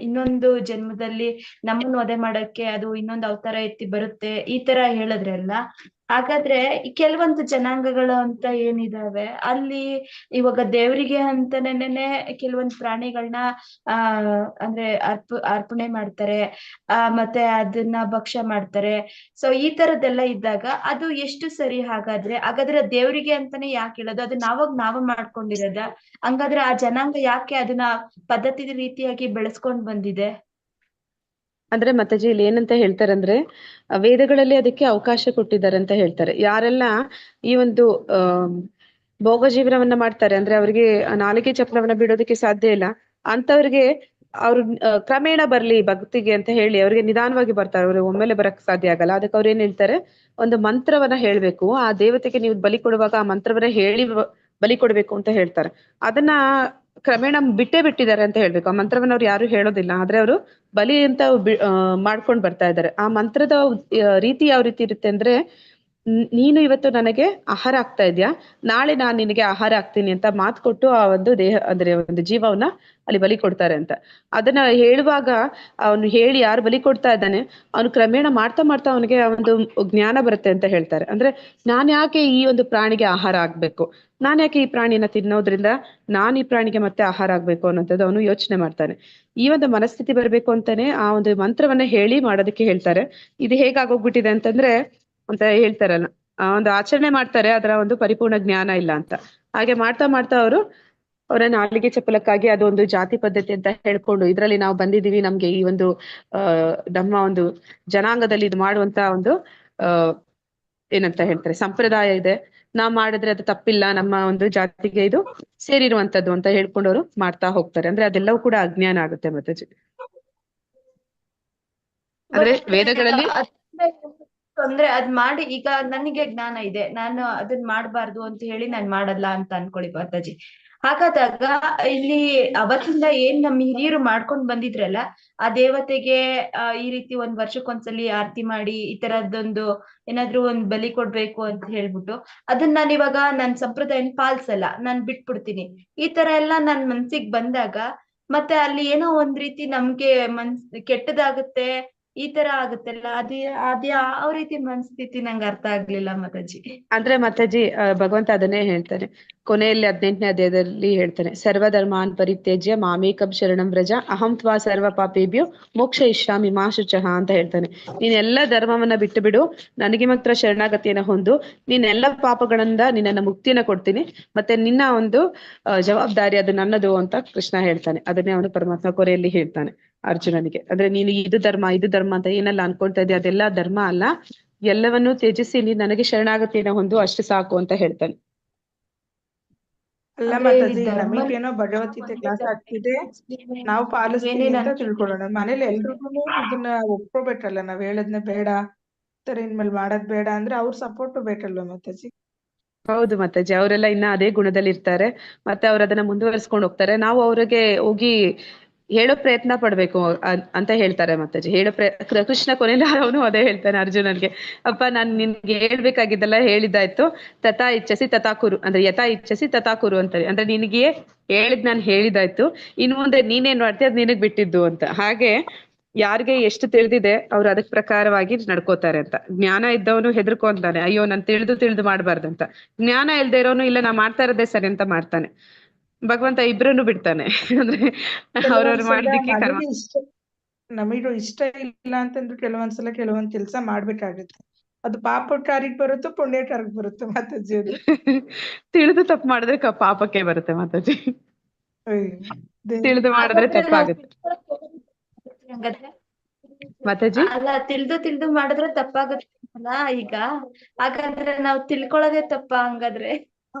Speaker 4: ಇನ್ನೊಂದು ಜನ್ಮದಲ್ಲಿ ನಮ್ಮನ್ನು ವಧೆ ಮಾಡಕ್ಕೆ ಅದು ಇನ್ನೊಂದು ಅವತಾರ ಎತ್ತಿ ಬರುತ್ತೆ, ಈ ತರ ಹೇಳಿದ್ರಲ್ಲ. ಹಾಗಾದ್ರೆ ಕೆಲವೊಂದು ಜನಾಂಗಗಳು ಅಂತ ಏನಿದಾವೆ ಅಲ್ಲಿ ಇವಾಗ ದೇವರಿಗೆ ಅಂತಾನೇನೆ ಕೆಲವೊಂದು ಪ್ರಾಣಿಗಳನ್ನ ಅಂದ್ರೆ ಅರ್ಪಣೆ ಮಾಡ್ತಾರೆ, ಮತ್ತೆ ಅದನ್ನ ಭಕ್ಷ್ಯ ಮಾಡ್ತಾರೆ. ಸೊ ಈ ತರದ್ದೆಲ್ಲ ಇದ್ದಾಗ ಅದು ಎಷ್ಟು ಸರಿ? ಹಾಗಾದ್ರೆ ದೇವರಿಗೆ ಅಂತಾನೆ ಯಾಕೆ ಹೇಳೋದು? ಅದು ನಾವ್ ಮಾಡ್ಕೊಂಡಿರೋದ? ಹಂಗಾದ್ರೆ ಆ ಜನಾಂಗ ಯಾಕೆ ಅದನ್ನ ಪದ್ಧತಿ ರೀತಿಯಾಗಿ ಬೆಳೆಸ್ಕೊಂಡ್ ಬಂದಿದೆ?
Speaker 2: ಅಂದ್ರೆ ಮಾತಾಜಿ ಇಲ್ಲಿ ಏನಂತ ಹೇಳ್ತಾರೆ ಅಂದ್ರೆ, ವೇದಗಳಲ್ಲಿ ಅದಕ್ಕೆ ಅವಕಾಶ ಕೊಟ್ಟಿದ್ದಾರೆ ಅಂತ ಹೇಳ್ತಾರೆ. ಯಾರೆಲ್ಲ ಈ ಒಂದು ಭೋಗ ಜೀವನವನ್ನ ಮಾಡ್ತಾರೆ, ಅಂದ್ರೆ ಅವರಿಗೆ ನಾಲಿಗೆ ಚಪ್ರವನ್ನ ಬಿಡೋದಕ್ಕೆ ಸಾಧ್ಯ ಇಲ್ಲ ಅಂತವ್ರಿಗೆ ಅವ್ರು ಕ್ರಮೇಣ ಬರ್ಲಿ ಭಕ್ತಿಗೆ ಅಂತ ಹೇಳಿ ಅವ್ರಿಗೆ ನಿಧಾನವಾಗಿ ಬರ್ತಾರೆ. ಅವ್ರಿಗೆ ಒಮ್ಮೆಲೆ ಬರಕ್ ಸಾಧ್ಯ ಆಗಲ್ಲ. ಅದಕ್ಕೆ ಅವ್ರು ಏನ್ ಹೇಳ್ತಾರೆ, ಒಂದು ಮಂತ್ರವನ್ನ ಹೇಳ್ಬೇಕು, ಆ ದೇವತೆಗೆ ನೀವು ಬಲಿ ಕೊಡುವಾಗ ಆ ಮಂತ್ರವನ್ನ ಹೇಳಿ ಬಲಿ ಕೊಡ್ಬೇಕು ಅಂತ ಹೇಳ್ತಾರೆ. ಅದನ್ನ ಕ್ರಮೇಣ ಬಿಟ್ಟಿದ್ದಾರೆ ಅಂತ ಹೇಳ್ಬೇಕು. ಆ ಮಂತ್ರವನ್ನ ಅವ್ರು ಯಾರು ಹೇಳೋದಿಲ್ಲ, ಆದ್ರೆ ಅವರು ಬಲಿ ಅಂತ ಮಾಡ್ಕೊಂಡ್ ಬರ್ತಾ ಇದ್ದಾರೆ. ಆ ಮಂತ್ರದ ರೀತಿ ಯಾವ ರೀತಿ ಇರುತ್ತೆ ಅಂದ್ರೆ, ನೀನು ಇವತ್ತು ನನಗೆ ಆಹಾರ ಆಗ್ತಾ ಇದ್ಯಾ, ನಾಳೆ ನಾನ್ ನಿನಗೆ ಆಹಾರ ಆಗ್ತೀನಿ ಅಂತ ಮಾತು ಕೊಟ್ಟು ಆ ಒಂದು ದೇಹ ಅಂದ್ರೆ ಒಂದು ಜೀವವನ್ನ ಅಲ್ಲಿ ಬಲಿ ಕೊಡ್ತಾರೆ ಅಂತ. ಅದನ್ನ ಹೇಳುವಾಗ ಅವನು ಹೇಳಿ ಯಾರು ಬಲಿ ಕೊಡ್ತಾ ಇದ್ದಾನೆ ಅವನು ಕ್ರಮೇಣ ಮಾಡ್ತಾ ಮಾಡ್ತಾ ಅವನಿಗೆ ಒಂದು ಜ್ಞಾನ ಬರುತ್ತೆ ಅಂತ ಹೇಳ್ತಾರೆ. ಅಂದ್ರೆ ನಾನ್ ಯಾಕೆ ಈ ಒಂದು ಪ್ರಾಣಿಗೆ ಆಹಾರ ಆಗ್ಬೇಕು, ನಾನ್ ಯಾಕೆ ಈ ಪ್ರಾಣಿನ ತಿನ್ನೋದ್ರಿಂದ ನಾನ್ ಈ ಪ್ರಾಣಿಗೆ ಮತ್ತೆ ಆಹಾರ ಆಗ್ಬೇಕು ಅನ್ನೋಂಥದ್ದು ಅವನು ಯೋಚನೆ ಮಾಡ್ತಾನೆ. ಈ ಒಂದು ಮನಸ್ಥಿತಿ ಬರ್ಬೇಕು ಅಂತಾನೆ ಆ ಒಂದು ಮಂತ್ರವನ್ನ ಹೇಳಿ ಮಾಡೋದಕ್ಕೆ ಹೇಳ್ತಾರೆ. ಇದು ಹೇಗಾಗೋಗ್ಬಿಟ್ಟಿದೆ ಅಂತಂದ್ರೆ ಅಂತ ಹೇಳ್ತಾರಲ್ಲ, ಆ ಒಂದು ಆಚರಣೆ ಮಾಡ್ತಾರೆ, ಅದರ ಒಂದು ಪರಿಪೂರ್ಣ ಜ್ಞಾನ ಇಲ್ಲ ಅಂತ. ಹಾಗೆ ಮಾಡ್ತಾ ಮಾಡ್ತಾ ಅವರು ಅವರ ನಾಲಿಗೆ ಚಪಲಕ್ಕಾಗಿ ಅದೊಂದು ಜಾತಿ ಪದ್ಧತಿ ಅಂತ ಹೇಳ್ಕೊಂಡು ಇದ್ರಲ್ಲಿ ನಾವು ಬಂದಿದೀವಿ, ನಮ್ಗೆ ಈ ಒಂದು ನಮ್ಮ ಒಂದು ಜನಾಂಗದಲ್ಲಿ ಇದು ಮಾಡುವಂತ ಒಂದು ಏನಂತ ಹೇಳ್ತಾರೆ ಸಂಪ್ರದಾಯ ಇದೆ, ನಾವ್ ಮಾಡಿದ್ರೆ ಅದು ತಪ್ಪಿಲ್ಲ, ನಮ್ಮ ಒಂದು ಜಾತಿಗೆ ಇದು ಸೇರಿರುವಂತದ್ದು ಅಂತ ಹೇಳ್ಕೊಂಡವ್ರು ಮಾಡ್ತಾ ಹೋಗ್ತಾರೆ. ಅಂದ್ರೆ ಅದೆಲ್ಲವೂ ಕೂಡ ಅಜ್ಞಾನ ಆಗುತ್ತೆ ಮಾತಾಜಿ. ಅಂದ್ರೆ ವೇದಗಳಲ್ಲಿ
Speaker 4: ಅಂದ್ರೆ ಅದ್ ಮಾಡಿ ಈಗ ನನಗೆ ಜ್ಞಾನ ಇದೆ, ನಾನು ಅದನ್ನ ಮಾಡ್ಬಾರ್ದು ಅಂತ ಹೇಳಿ ನಾನ್ ಮಾಡಲ್ಲ ಅಂತ ಅನ್ಕೊಳ್ಳಿ ಮಾತಾಜಿ. ಹಾಗಾದಾಗ ಇಲ್ಲಿ ಅವತ್ತಿಂದ ಏನ್ ನಮ್ಮ ಹಿರಿಯರು ಮಾಡ್ಕೊಂಡ್ ಬಂದಿದ್ರಲ್ಲ, ಆ ದೇವತೆಗೆ ಈ ರೀತಿ ವರ್ಷಕ್ಕೊಂದ್ಸಲಿ ಆರತಿ ಮಾಡಿ ಈ ತರದೊಂದು ಏನಾದ್ರು ಒಂದ್ ಬಲಿ ಕೊಡ್ಬೇಕು ಅಂತ ಹೇಳ್ಬಿಟ್ಟು ಅದನ್ನ ನಾನ್ ಇವಾಗ ನನ್ ಸಂಪ್ರದಾಯನ ಪಾಲ್ಸಲ್ಲ, ನಾನ್ ಬಿಟ್ಬಿಡ್ತೀನಿ. ಈ ತರ ಎಲ್ಲಾ ನನ್ ಮನ್ಸಿಗ್ ಬಂದಾಗ ಮತ್ತೆ ಅಲ್ಲಿ ಏನೋ ಒಂದ್ ರೀತಿ ನಮ್ಗೆ ಕೆಟ್ಟದಾಗುತ್ತೆ, ಈ ತರ ಆಗುತ್ತಲ್ಲ, ಅದೇ ಯಾವ ರೀತಿ ಮನಸ್ಥಿತಿ ನಂಗೆ ಅರ್ಥ ಆಗ್ಲಿಲ್ಲ ಮಾತಾಜಿ.
Speaker 2: ಅಂದ್ರೆ ಮಾತಾಜಿ ಭಗವಂತ ಅದನ್ನೇ ಹೇಳ್ತಾನೆ ಕೊನೆಯಲ್ಲಿ 18ನೇ ಅಧ್ಯಾಯದಲ್ಲಿ ಹೇಳ್ತಾನೆ, ಸರ್ವಧರ್ಮಾನ್ ಪರಿತ್ಯಜ್ಯ ಮಾಮೇಕಂ ಶರಣಂ ವ್ರಜ ಅಹಂ ತ್ವಾ ಸರ್ವ ಪಾಪೇಭ್ಯೋ ಮೋಕ್ಷ ಇಷ್ಯಾಮಿ ಮಾ ಶುಚಃ ಅಂತ ಹೇಳ್ತಾನೆ. ನೀನೆಲ್ಲ ಧರ್ಮವನ್ನ ಬಿಟ್ಟು ಬಿಡು, ನನಗೆ ಮಾತ್ರ ಶರಣಾಗತಿಯನ್ನ ಹೊಂದು, ನೀನೆಲ್ಲ ಪಾಪಗಳಿಂದ ನಿನ್ನನ್ನ ಮುಕ್ತಿಯನ್ನ ಕೊಡ್ತೀನಿ, ಮತ್ತೆ ನಿನ್ನ ಒಂದು ಜವಾಬ್ದಾರಿ ಅದು ನನ್ನದು ಅಂತ ಕೃಷ್ಣ ಹೇಳ್ತಾನೆ. ಅದನ್ನೇ ಅವನು ಪರಮಾತ್ಮ ಕೊನೆಯಲ್ಲಿ ಹೇಳ್ತಾನೆ ಅರ್ಜುನನಿಗೆ. ಅಂದ್ರೆ ನೀನು ಇದು ಧರ್ಮ ಅಂತ ಏನೆಲ್ಲ ಅನ್ಕೊಳ್ತಾ ಇದೆಯಾ ಅದೆಲ್ಲ ಧರ್ಮ ಅಲ್ಲ, ಎಲ್ಲವನ್ನೂ ತ್ಯಜಿಸಿ ನೀ ನನಗೆ ಶರಣಾಗತಿಯನ್ನ ಹೊಂದು ಅಷ್ಟು ಸಾಕು ಅಂತ ಹೇಳ್ತಾನೆ.
Speaker 3: ಅಲ್ಲ
Speaker 4: ಅಂದ್ರೆ ಈ
Speaker 3: ಮಾತಾಜಿ,
Speaker 4: ಧರ್ಮ
Speaker 3: ನಮಗೇನೋ ಭಗವದ್ಗೀತೆ ಕ್ಲಾಸ್ ಆಗ್ತಿದೆ, ನಾವು ಪಾಲಿಸ್ತೀವಿ
Speaker 4: ಏನೇನ್
Speaker 3: ಅಂತ
Speaker 4: ಅನ್ಸುತ್ತೆ?
Speaker 3: ತಿಳ್ಕೊಳ್ಳೋಣ. ಮನೇಲಿ ಎಲ್ರಿಗೂ ಇದನ್ನ ಒಪ್ಕೋಬೇಕಲ್ಲ, ನಾವ್ ಹೇಳದ್ನ ಬೇಡ, ತರ ಇನ್ಮೇಲೆ ಮಾಡೋದ್ ಬೇಡ ಅಂದ್ರೆ ಅವ್ರ ಸಪೋರ್ಟ್ ಬೇಕಲ್ವಾ ಮಾತಾಜಿ?
Speaker 2: ಹೌದು ಮಾತಾಜಿ, ಅವರೆಲ್ಲ ಇನ್ನ ಅದೇ ಗುಣದಲ್ಲಿ ಇರ್ತಾರೆ, ಮತ್ತೆ ಅವ್ರು ಅದನ್ನ ಮುಂದುವರಿಸ್ಕೊಂಡು ಹೋಗ್ತಾರೆ. ನಾವು ಅವ್ರಿಗೆ ಹೋಗಿ ಹೇಳೋ ಪ್ರಯತ್ನ ಪಡ್ಬೇಕು ಅಂತ ಹೇಳ್ತಾರೆ ಮಾತಾಜಿ. ಕೃಷ್ಣ ಕೊನೆಯಲ್ಲಿ ಅವನು ಅದೇ ಹೇಳ್ತಾನೆ ಅರ್ಜುನನ್ಗೆ, ಅಪ್ಪ ನಾನ್ ನಿನ್ಗೆ ಹೇಳ್ಬೇಕಾಗಿದ್ದೆಲ್ಲ ಹೇಳಿದ್ದಾಯ್ತು, ತಥಾ ಇಚ್ಛಸಿ ತಥಾ ಕುರು, ಅಂದ್ರೆ ಯಥಾ ಇಚ್ಛಸಿ ತಥಾ ಕುರು ಅಂತಾರೆ. ಅಂದ್ರೆ ನಿನಗೆ ನಾನು ಹೇಳಿದಾಯ್ತು, ಇನ್ನು ಮುಂದೆ ನೀನೇನ್ ಮಾಡ್ತೀಯ ಅದ್ ನಿನಗ್ ಬಿಟ್ಟಿದ್ದು ಅಂತ. ಹಾಗೆ ಯಾರಿಗೆ ಎಷ್ಟು ತಿಳಿದಿದೆ ಅವ್ರು ಅದಕ್ ಪ್ರಕಾರವಾಗಿ ನಡ್ಕೋತಾರೆ ಅಂತ. ಜ್ಞಾನ ಇದ್ದವನು ಹೆದರ್ಕೊಂತಾನೆ, ಅಯ್ಯೋ ನಾನು ತಿಳಿದು ಮಾಡ್ಬಾರ್ದಂತ. ಜ್ಞಾನ ಇಲ್ದೇ ಇರೋನು ಇಲ್ಲ ನಾ ಮಾಡ್ತಾ ಇರೋದೇ ಸರಿ ಅಂತ ಮಾಡ್ತಾನೆ. ಭಗವಂತ ಇಬ್ರನ್ನು ಬಿಡ್ತಾನೆ. ಅಂದ್ರೆ ಅವ್ರವ್ರು
Speaker 3: ಕೆಲವೊಂದ್ಸಲ
Speaker 2: ಮಾಡಿದ್ದಕ್ಕೆ ಕರ್ಮ.
Speaker 3: ನಮಗೂ ಇಷ್ಟ ಇಲ್ಲ ಅಂತಂದ್ರೆ ಕೆಲವೊಂದ್ಸಲ ಕೆಲವೊಂದ್ ಕೆಲ್ಸ ಮಾಡ್ಬೇಕಾಗುತ್ತೆ. ಅದು ಪಾಪಕಾರಿಗೆ ಬರುತ್ತೋ ಪುಣ್ಯಕಾರಿಗೆ ಬರುತ್ತೋ ಮಾತಾಜಿ ಅದು?
Speaker 2: ತಿಳಿದು ತಪ್ಪು ಮಾಡಿದ್ರೆ ಪಾಪಕ್ಕೆ ಬರುತ್ತೆ ಮಾತಾಜಿ. ತಿಳಿದು ಮಾಡಿದ್ರೆ
Speaker 4: ಹಾಗಾದ್ರೆ ನಾವು
Speaker 2: ತಪ್ಪಾಗುತ್ತೆ
Speaker 4: ಹಂಗಾದ್ರೆ
Speaker 2: ಮಾತಾಜಿ.
Speaker 4: ಅಲ್ಲ, ತಿಳಿದು ಮಾಡಿದ್ರೆ ತಪ್ಪಾಗುತ್ತಲ್ಲ ಈಗ. ಹಾಗಾದ್ರೆ ನಾವು ತಿಳ್ಕೊಳ್ಳೋದೇ ತಪ್ಪ ಹಂಗಾದ್ರೆ?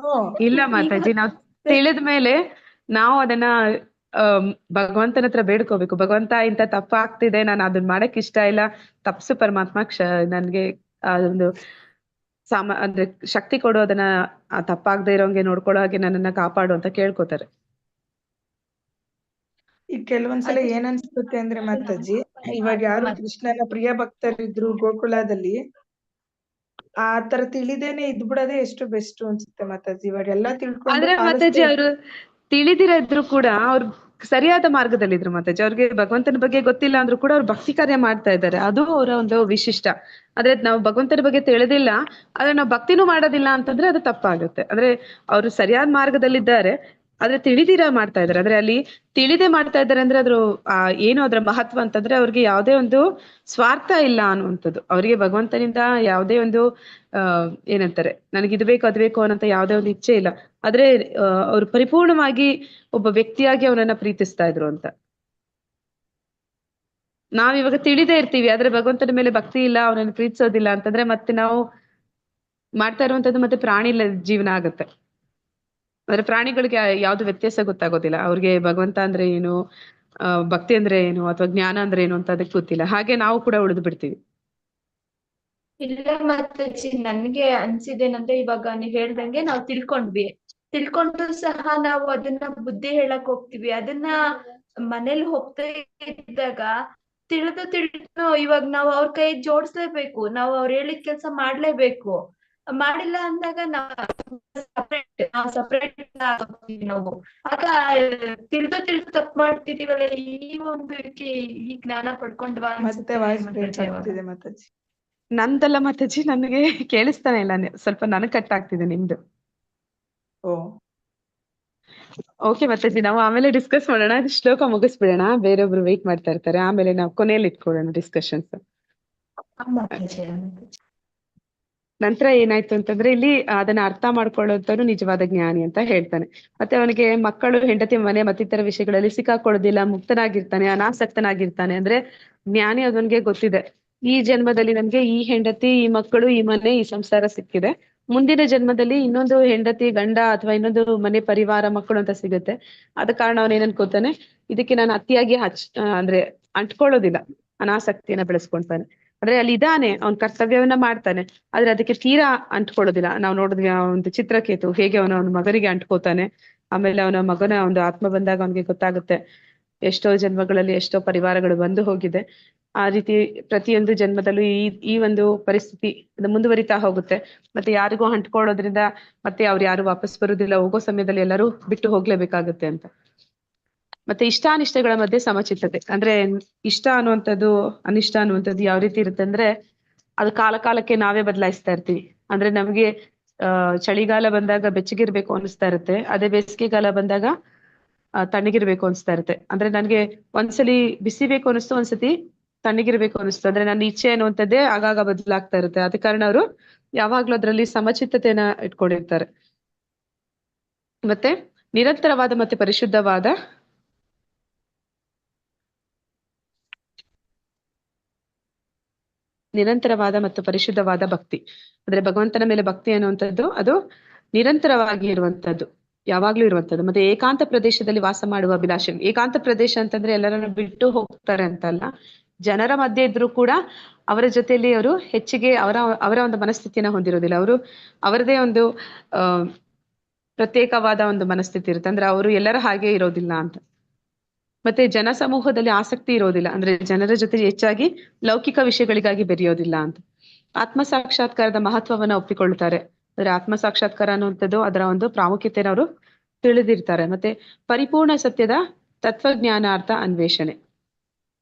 Speaker 2: ಇಲ್ಲ ಮಾತಾಜಿ, ನಾವು ತಿಳಿದ ಮೇಲೆ ನಾವು ಅದನ್ನ ಭಗವಂತನ ಹತ್ರ ಬೇಡ್ಕೋಬೇಕು. ಭಗವಂತ ಇಂತ ತಪ್ಪಾಗ್ತಿದೆ, ನಾನು ಅದನ್ನ ಮಾಡಕ್ ಇಷ್ಟ ಇಲ್ಲ, ತಪ್ಸು ಪರಮಾತ್ಮ, ನನ್ಗೆ ಒಂದು ಅಂದ್ರೆ ಶಕ್ತಿ ಕೊಡು, ಅದನ್ನ ತಪ್ಪಾಗದೆ ಇರೋಂಗೆ ನೋಡ್ಕೊಳ್ಳೋ ಹಾಗೆ ನನ್ನನ್ನ ಕಾಪಾಡು ಅಂತ ಕೇಳ್ಕೊತಾರೆ.
Speaker 3: ಈಗ ಕೆಲವೊಂದ್ಸಲ ಏನ್ ಅನ್ಸುತ್ತೆ ಅಂದ್ರೆ ಮಾತಾಜಿ, ಇವಾಗ ಯಾರು ಕೃಷ್ಣನ ಪ್ರಿಯ ಭಕ್ತರಿದ್ರು ಗೋಕುಲದಲ್ಲಿ, ಆ ತರ ತಿಳಿದೇನೆ ಇದ್ಬಿಡೋದೇ ಎಷ್ಟು ಬೆಸ್ಟ್ ಅನ್ಸುತ್ತೆ ಮಾತಾಜಿ. ಇವಾಗ ಎಲ್ಲಾ ತಿಳ್ಕೊಂಡು
Speaker 2: ಆದ್ರೆ ಮಾತಾಜಿ ಅವರು ತಿಳಿದಿರೋದ್ರು ಕೂಡ ಅವ್ರು ಸರಿಯಾದ ಮಾರ್ಗದಲ್ಲಿದ್ರು ಮಾತಾಜಿ. ಅವ್ರಿಗೆ ಭಗವಂತನ ಬಗ್ಗೆ ಗೊತ್ತಿಲ್ಲ ಅಂದ್ರೂ ಕೂಡ ಅವ್ರು ಭಕ್ತಿ ಕಾರ್ಯ ಮಾಡ್ತಾ ಇದ್ದಾರೆ, ಅದು ಅವರ ಒಂದು ವಿಶಿಷ್ಟ. ಆದ್ರೆ ನಾವು ಭಗವಂತನ ಬಗ್ಗೆ ತಿಳಿದಿಲ್ಲ, ಆದ್ರೆ ನಾವು ಭಕ್ತಿನೂ ಮಾಡೋದಿಲ್ಲ ಅಂತಂದ್ರೆ ಅದು ತಪ್ಪಾಗುತ್ತೆ. ಅಂದ್ರೆ ಅವ್ರು ಸರಿಯಾದ ಮಾರ್ಗದಲ್ಲಿದ್ದಾರೆ, ಆದ್ರೆ ತಿಳಿದಿರ ಮಾಡ್ತಾ ಇದಾರೆ. ಅಂದ್ರೆ ಅಲ್ಲಿ ತಿಳಿದೇ ಮಾಡ್ತಾ ಇದ್ದಾರೆ ಅಂದ್ರೆ ಅದ್ರ ಏನು ಅದ್ರ ಮಹತ್ವ ಅಂತಂದ್ರೆ ಅವ್ರಿಗೆ ಯಾವುದೇ ಒಂದು ಸ್ವಾರ್ಥ ಇಲ್ಲ ಅನ್ನುವಂಥದ್ದು. ಅವರಿಗೆ ಭಗವಂತನಿಂದ ಯಾವುದೇ ಒಂದು ಏನಂತಾರೆ, ನನಗೆ ಇದು ಬೇಕು ಅದು ಬೇಕು ಅನ್ನೋಂತ ಯಾವುದೇ ಒಂದು ಇಚ್ಛೆ ಇಲ್ಲ. ಆದ್ರೆ ಅವ್ರು ಪರಿಪೂರ್ಣವಾಗಿ ಒಬ್ಬ ವ್ಯಕ್ತಿಯಾಗಿ ಅವನನ್ನ ಪ್ರೀತಿಸ್ತಾ ಇದ್ರು ಅಂತ. ನಾವಿವಾಗ ತಿಳಿದೇ ಇರ್ತೀವಿ, ಆದ್ರೆ ಭಗವಂತನ ಮೇಲೆ ಭಕ್ತಿ ಇಲ್ಲ, ಅವನನ್ನು ಪ್ರೀತಿಸೋದಿಲ್ಲ ಅಂತಂದ್ರೆ ಮತ್ತೆ ನಾವು ಮಾಡ್ತಾ ಇರುವಂತದ್ದು ಮತ್ತೆ ಪ್ರಾಣಿ ಜೀವನ ಆಗುತ್ತೆ. ಅಂದ್ರೆ ಪ್ರಾಣಿಗಳಿಗೆ ಯಾವ್ದು ವ್ಯತ್ಯಾಸ ಗೊತ್ತಾಗೋದಿಲ್ಲ. ಅವ್ರಿಗೆ ಭಗವಂತ ಅಂದ್ರೆ ಏನು, ಭಕ್ತಿ ಅಂದ್ರೆ ಏನು, ಅಥವಾ ಜ್ಞಾನ ಅಂದ್ರೆ ಏನು ಅಂತ ಅದಕ್ಕೆ ಗೊತ್ತಿಲ್ಲ. ಹಾಗೆ ನಾವು ಕೂಡ ಉಳಿದು ಬಿಡ್ತೀವಿ.
Speaker 4: ಇಲ್ಲ ಮಾತಾಜಿ, ನನ್ಗೆ ಅನ್ಸಿದೇನಂದ್ರೆ ಇವಾಗ ನೀವ್ ಹೇಳ್ದಂಗೆ ನಾವು ತಿಳ್ಕೊಂಡು ಸಹ ನಾವು ಅದನ್ನ ಬುದ್ಧಿ ಹೇಳಕ್ ಹೋಗ್ತಿವಿ. ಅದನ್ನ ಮನೇಲಿ ಹೋಗ್ತಾ ಇದ್ದಾಗ ತಿಳಿದು ಇವಾಗ ನಾವು ಅವ್ರ ಕೈ ಜೋಡಿಸ್ಲೇಬೇಕು, ನಾವು ಅವ್ರು ಹೇಳಿದ ಕೆಲ್ಸ ಮಾಡ್ಲೇಬೇಕು. ಮಾಡಿಲ್ಲ ಅಂದಾಗ ನಾವು ಸಪ್ರೇಟ್ ನಾವು ಆಗ ತಿಳಿದು ತಪ್ಪು ಮಾಡ್ತಿದೀವಲ್ಲ. ಈ ಒಂದು ಈ ಜ್ಞಾನ ಪಡ್ಕೊಂಡ್ವಾ
Speaker 3: ಮತ್ತೆ ವಾಯ್ಸ್ ಬ್ರೇಕ್ ಆಗ್ತಿದೆ ಮಾತಾಜಿ.
Speaker 2: ನಂದಲ್ಲ ಮಾತಾಜಿ, ನನಗೆ ಕೇಳಿಸ್ತಾನೆ ಇಲ್ಲ, ಸ್ವಲ್ಪ ನನಗ್ ಕಟ್ ಆಗ್ತಿದೆ ನಿಮ್ದು. ಓಕೆ ಮಾತಾಜಿ, ನಾವು ಆಮೇಲೆ ಡಿಸ್ಕಸ್ ಮಾಡೋಣ. ಶ್ಲೋಕ ಮುಗಿಸ್ಬಿಡೋಣ, ಬೇರೊಬ್ರು ವೇಟ್ ಮಾಡ್ತಾ ಇರ್ತಾರೆ. ಆಮೇಲೆ ನಾವು ಕೊನೆಯಲ್ಲಿ ಇಟ್ಕೊಳ್ಳೋಣ ಡಿಸ್ಕಷನ್ಸ್. ನಂತರ ಏನಾಯ್ತು ಅಂತಂದ್ರೆ ಇಲ್ಲಿ ಅದನ್ನ ಅರ್ಥ ಮಾಡ್ಕೊಳ್ಳೋಂಥವ್ರು ನಿಜವಾದ ಜ್ಞಾನಿ ಅಂತ ಹೇಳ್ತಾನೆ. ಮತ್ತೆ ಅವನಿಗೆ ಮಕ್ಕಳು, ಹೆಂಡತಿ, ಮನೆ ಮತ್ತಿತರ ವಿಷಯಗಳಲ್ಲಿ ಸಿಕ್ಕಾಕೊಳ್ಳೋದಿಲ್ಲ, ಮುಕ್ತನಾಗಿರ್ತಾನೆ, ಅನಾಸಕ್ತನಾಗಿರ್ತಾನೆ. ಅಂದ್ರೆ ಜ್ಞಾನಿ ಅದನ್ಗೆ ಗೊತ್ತಿದೆ, ಈ ಜನ್ಮದಲ್ಲಿ ನನ್ಗೆ ಈ ಹೆಂಡತಿ, ಈ ಮಕ್ಕಳು, ಈ ಮನೆ, ಈ ಸಂಸಾರ ಸಿಕ್ಕಿದೆ, ಮುಂದಿನ ಜನ್ಮದಲ್ಲಿ ಇನ್ನೊಂದು ಹೆಂಡತಿ, ಗಂಡ ಅಥವಾ ಇನ್ನೊಂದು ಮನೆ, ಪರಿವಾರ, ಮಕ್ಕಳು ಅಂತ ಸಿಗುತ್ತೆ. ಆದ ಕಾರಣ ಅವನ್ ಏನ್ ಅನ್ಕೋತಾನೆ, ಇದಕ್ಕೆ ನಾನು ಅತಿಯಾಗಿ ಅಂದ್ರೆ ಅಂಟ್ಕೊಳ್ಳೋದಿಲ್ಲ, ಅನಾಸಕ್ತಿಯನ್ನ ಬೆಳೆಸ್ಕೊಳ್ತಾನೆ. ಅಂದ್ರೆ ಅಲ್ಲಿ ಇದಾನೆ, ಅವ್ನ ಕರ್ತವ್ಯವನ್ನ ಮಾಡ್ತಾನೆ, ಆದ್ರೆ ಅದಕ್ಕೆ ತೀರಾ ಅಂಟ್ಕೊಳ್ಳೋದಿಲ್ಲ. ನಾವು ನೋಡಿದ್ವಿ ಒಂದು ಚಿತ್ರಕೇತು ಹೇಗೆ ಅವನ ಮಗನಿಗೆ ಅಂಟ್ಕೋತಾನೆ, ಆಮೇಲೆ ಅವನ ಮಗನ ಒಂದು ಆತ್ಮ ಬಂದಾಗ ಅವನಿಗೆ ಗೊತ್ತಾಗುತ್ತೆ ಎಷ್ಟೋ ಜನ್ಮಗಳಲ್ಲಿ ಎಷ್ಟೋ ಪರಿವಾರಗಳು ಬಂದು ಹೋಗಿದೆ. ಆ ರೀತಿ ಪ್ರತಿಯೊಂದು ಜನ್ಮದಲ್ಲೂ ಈ ಒಂದು ಪರಿಸ್ಥಿತಿ ಮುಂದುವರಿತಾ ಹೋಗುತ್ತೆ. ಮತ್ತೆ ಯಾರಿಗೂ ಅಂಟ್ಕೊಳ್ಳೋದ್ರಿಂದ ಮತ್ತೆ ಅವ್ರು ಯಾರು ವಾಪಸ್ ಬರುದಿಲ್ಲ, ಹೋಗೋ ಸಮಯದಲ್ಲಿ ಎಲ್ಲರೂ ಬಿಟ್ಟು ಹೋಗ್ಲೇಬೇಕಾಗುತ್ತೆ ಅಂತ. ಮತ್ತೆ ಇಷ್ಟಾನಿಷ್ಟಗಳ ಮಧ್ಯೆ ಸಮಚಿತ್ತತೆ, ಅಂದ್ರೆ ಇಷ್ಟ ಅನ್ನುವಂಥದ್ದು, ಅನಿಷ್ಟ ಅನ್ನುವಂಥದ್ದು ಯಾವ ರೀತಿ ಇರುತ್ತೆ ಅಂದ್ರೆ ಅದು ಕಾಲಕ್ಕೆ ನಾವೇ ಬದಲಾಯಿಸ್ತಾ ಇರ್ತೀವಿ. ಅಂದ್ರೆ ನಮ್ಗೆ ಚಳಿಗಾಲ ಬಂದಾಗ ಬೆಚ್ಚಗಿರ್ಬೇಕು ಅನಿಸ್ತಾ ಇರುತ್ತೆ, ಅದೇ ಬೇಸಿಗೆಗಾಲ ಬಂದಾಗ ತಣ್ಣಗಿರ್ಬೇಕು ಅನಿಸ್ತಾ ಇರುತ್ತೆ. ಅಂದ್ರೆ ನನ್ಗೆ ಒಂದ್ಸಲಿ ಬಿಸಿ ಬೇಕು ಅನಿಸ್ತು, ಒಂದ್ಸತಿ ತಣ್ಣಗಿರ್ಬೇಕು ಅನಿಸ್ತು. ಅಂದ್ರೆ ನನ್ನ ಇಚ್ಛೆ ಅನ್ನುವಂಥದ್ದೇ ಆಗಾಗ ಬದಲಾಗ್ತಾ ಇರುತ್ತೆ. ಅದ ಕಾರಣ ಅವರು ಯಾವಾಗ್ಲೂ ಅದ್ರಲ್ಲಿ ಸಮಚಿತ್ತತೆಯನ್ನ ಇಟ್ಕೊಂಡಿರ್ತಾರೆ. ಮತ್ತೆ ನಿರಂತರವಾದ ಮತ್ತೆ ಪರಿಶುದ್ಧವಾದ ಭಕ್ತಿ, ಅಂದ್ರೆ ಭಗವಂತನ ಮೇಲೆ ಭಕ್ತಿ ಅನ್ನುವಂಥದ್ದು ಅದು ನಿರಂತರವಾಗಿ ಇರುವಂತದ್ದು. ಯಾವಾಗ್ಲೂ ಇರುವಂತದ್ದು. ಮತ್ತೆ ಏಕಾಂತ ಪ್ರದೇಶದಲ್ಲಿ ವಾಸ ಮಾಡುವ ಅಭಿಲಾಷೆ. ಏಕಾಂತ ಪ್ರದೇಶ ಅಂತಂದ್ರೆ ಎಲ್ಲರನ್ನು ಬಿಟ್ಟು ಹೋಗ್ತಾರೆ ಅಂತಲ್ಲ, ಜನರ ಮಧ್ಯೆ ಇದ್ರೂ ಕೂಡ ಅವರ ಜೊತೆಯಲ್ಲಿ ಅವರು ಹೆಚ್ಚಿಗೆ ಅವರ ಒಂದು ಮನಸ್ಥಿತಿಯನ್ನ ಹೊಂದಿರೋದಿಲ್ಲ. ಅವರು ಅವರದೇ ಒಂದು ಪ್ರತ್ಯೇಕವಾದ ಒಂದು ಮನಸ್ಥಿತಿ ಇರುತ್ತೆ. ಅಂದ್ರೆ ಅವರು ಎಲ್ಲರ ಹಾಗೆ ಇರೋದಿಲ್ಲ ಅಂತ. ಮತ್ತೆ ಜನ ಸಮೂಹದಲ್ಲಿ ಆಸಕ್ತಿ ಇರೋದಿಲ್ಲ, ಅಂದ್ರೆ ಜನರ ಜೊತೆ ಹೆಚ್ಚಾಗಿ ಲೌಕಿಕ ವಿಷಯಗಳಿಗಾಗಿ ಬೆರೆಯೋದಿಲ್ಲ ಅಂತ. ಆತ್ಮ ಸಾಕ್ಷಾತ್ಕಾರದ ಮಹತ್ವವನ್ನ ಒಪ್ಪಿಕೊಳ್ತಾರೆ. ಅಂದ್ರೆ ಆತ್ಮ ಸಾಕ್ಷಾತ್ಕಾರ ಅನ್ನುವಂಥದ್ದು ಅದರ ಒಂದು ಪ್ರಾಮುಖ್ಯತೆಯನ್ನು ಅವರು ತಿಳಿದಿರ್ತಾರೆ. ಮತ್ತೆ ಪರಿಪೂರ್ಣ ಸತ್ಯದ ತತ್ವಜ್ಞಾನಾರ್ಥ ಅನ್ವೇಷಣೆ,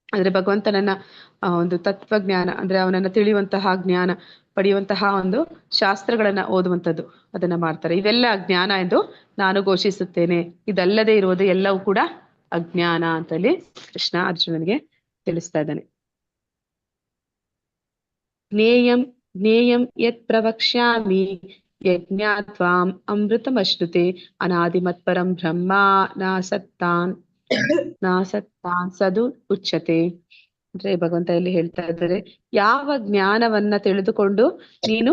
Speaker 2: ಅಂದ್ರೆ ಭಗವಂತನನ್ನ ಒಂದು ತತ್ವಜ್ಞಾನ ಅಂದ್ರೆ ಅವನನ್ನ ತಿಳಿಯುವಂತಹ ಜ್ಞಾನ ಪಡೆಯುವಂತಹ ಒಂದು ಶಾಸ್ತ್ರಗಳನ್ನ ಓದುವಂಥದ್ದು ಅದನ್ನ ಮಾಡ್ತಾರೆ. ಇವೆಲ್ಲ ಜ್ಞಾನ ಎಂದು ನಾನು ಘೋಷಿಸುತ್ತೇನೆ, ಇದಲ್ಲದೆ ಇರುವುದು ಎಲ್ಲವೂ ಕೂಡ ಅಜ್ಞಾನ ಅಂತಲ್ಲಿ ಕೃಷ್ಣ ಅರ್ಜುನನಿಗೆ ತಿಳಿಸ್ತಾ ಇದ್ದಾನೆ. ಜ್ಞೇಯಂ ಯತ್ ಪ್ರವಕ್ಷ್ಯಾಮಿ ಯಜ್ಞಾತ್ವಾಂ ಅಮೃತಮಶ್ನುತೆ ಅನಾದಿಮತ್ಪರಂ ಬ್ರಹ್ಮ ನಾಸತ್ತಾನ್ ಸದು ಉಚ್ಯತೆ. ಅಂದ್ರೆ ಭಗವಂತ ಇಲ್ಲಿ ಹೇಳ್ತಾ ಇದ್ದಾರೆ, ಯಾವ ಜ್ಞಾನವನ್ನ ತಿಳಿದುಕೊಂಡು ನೀನು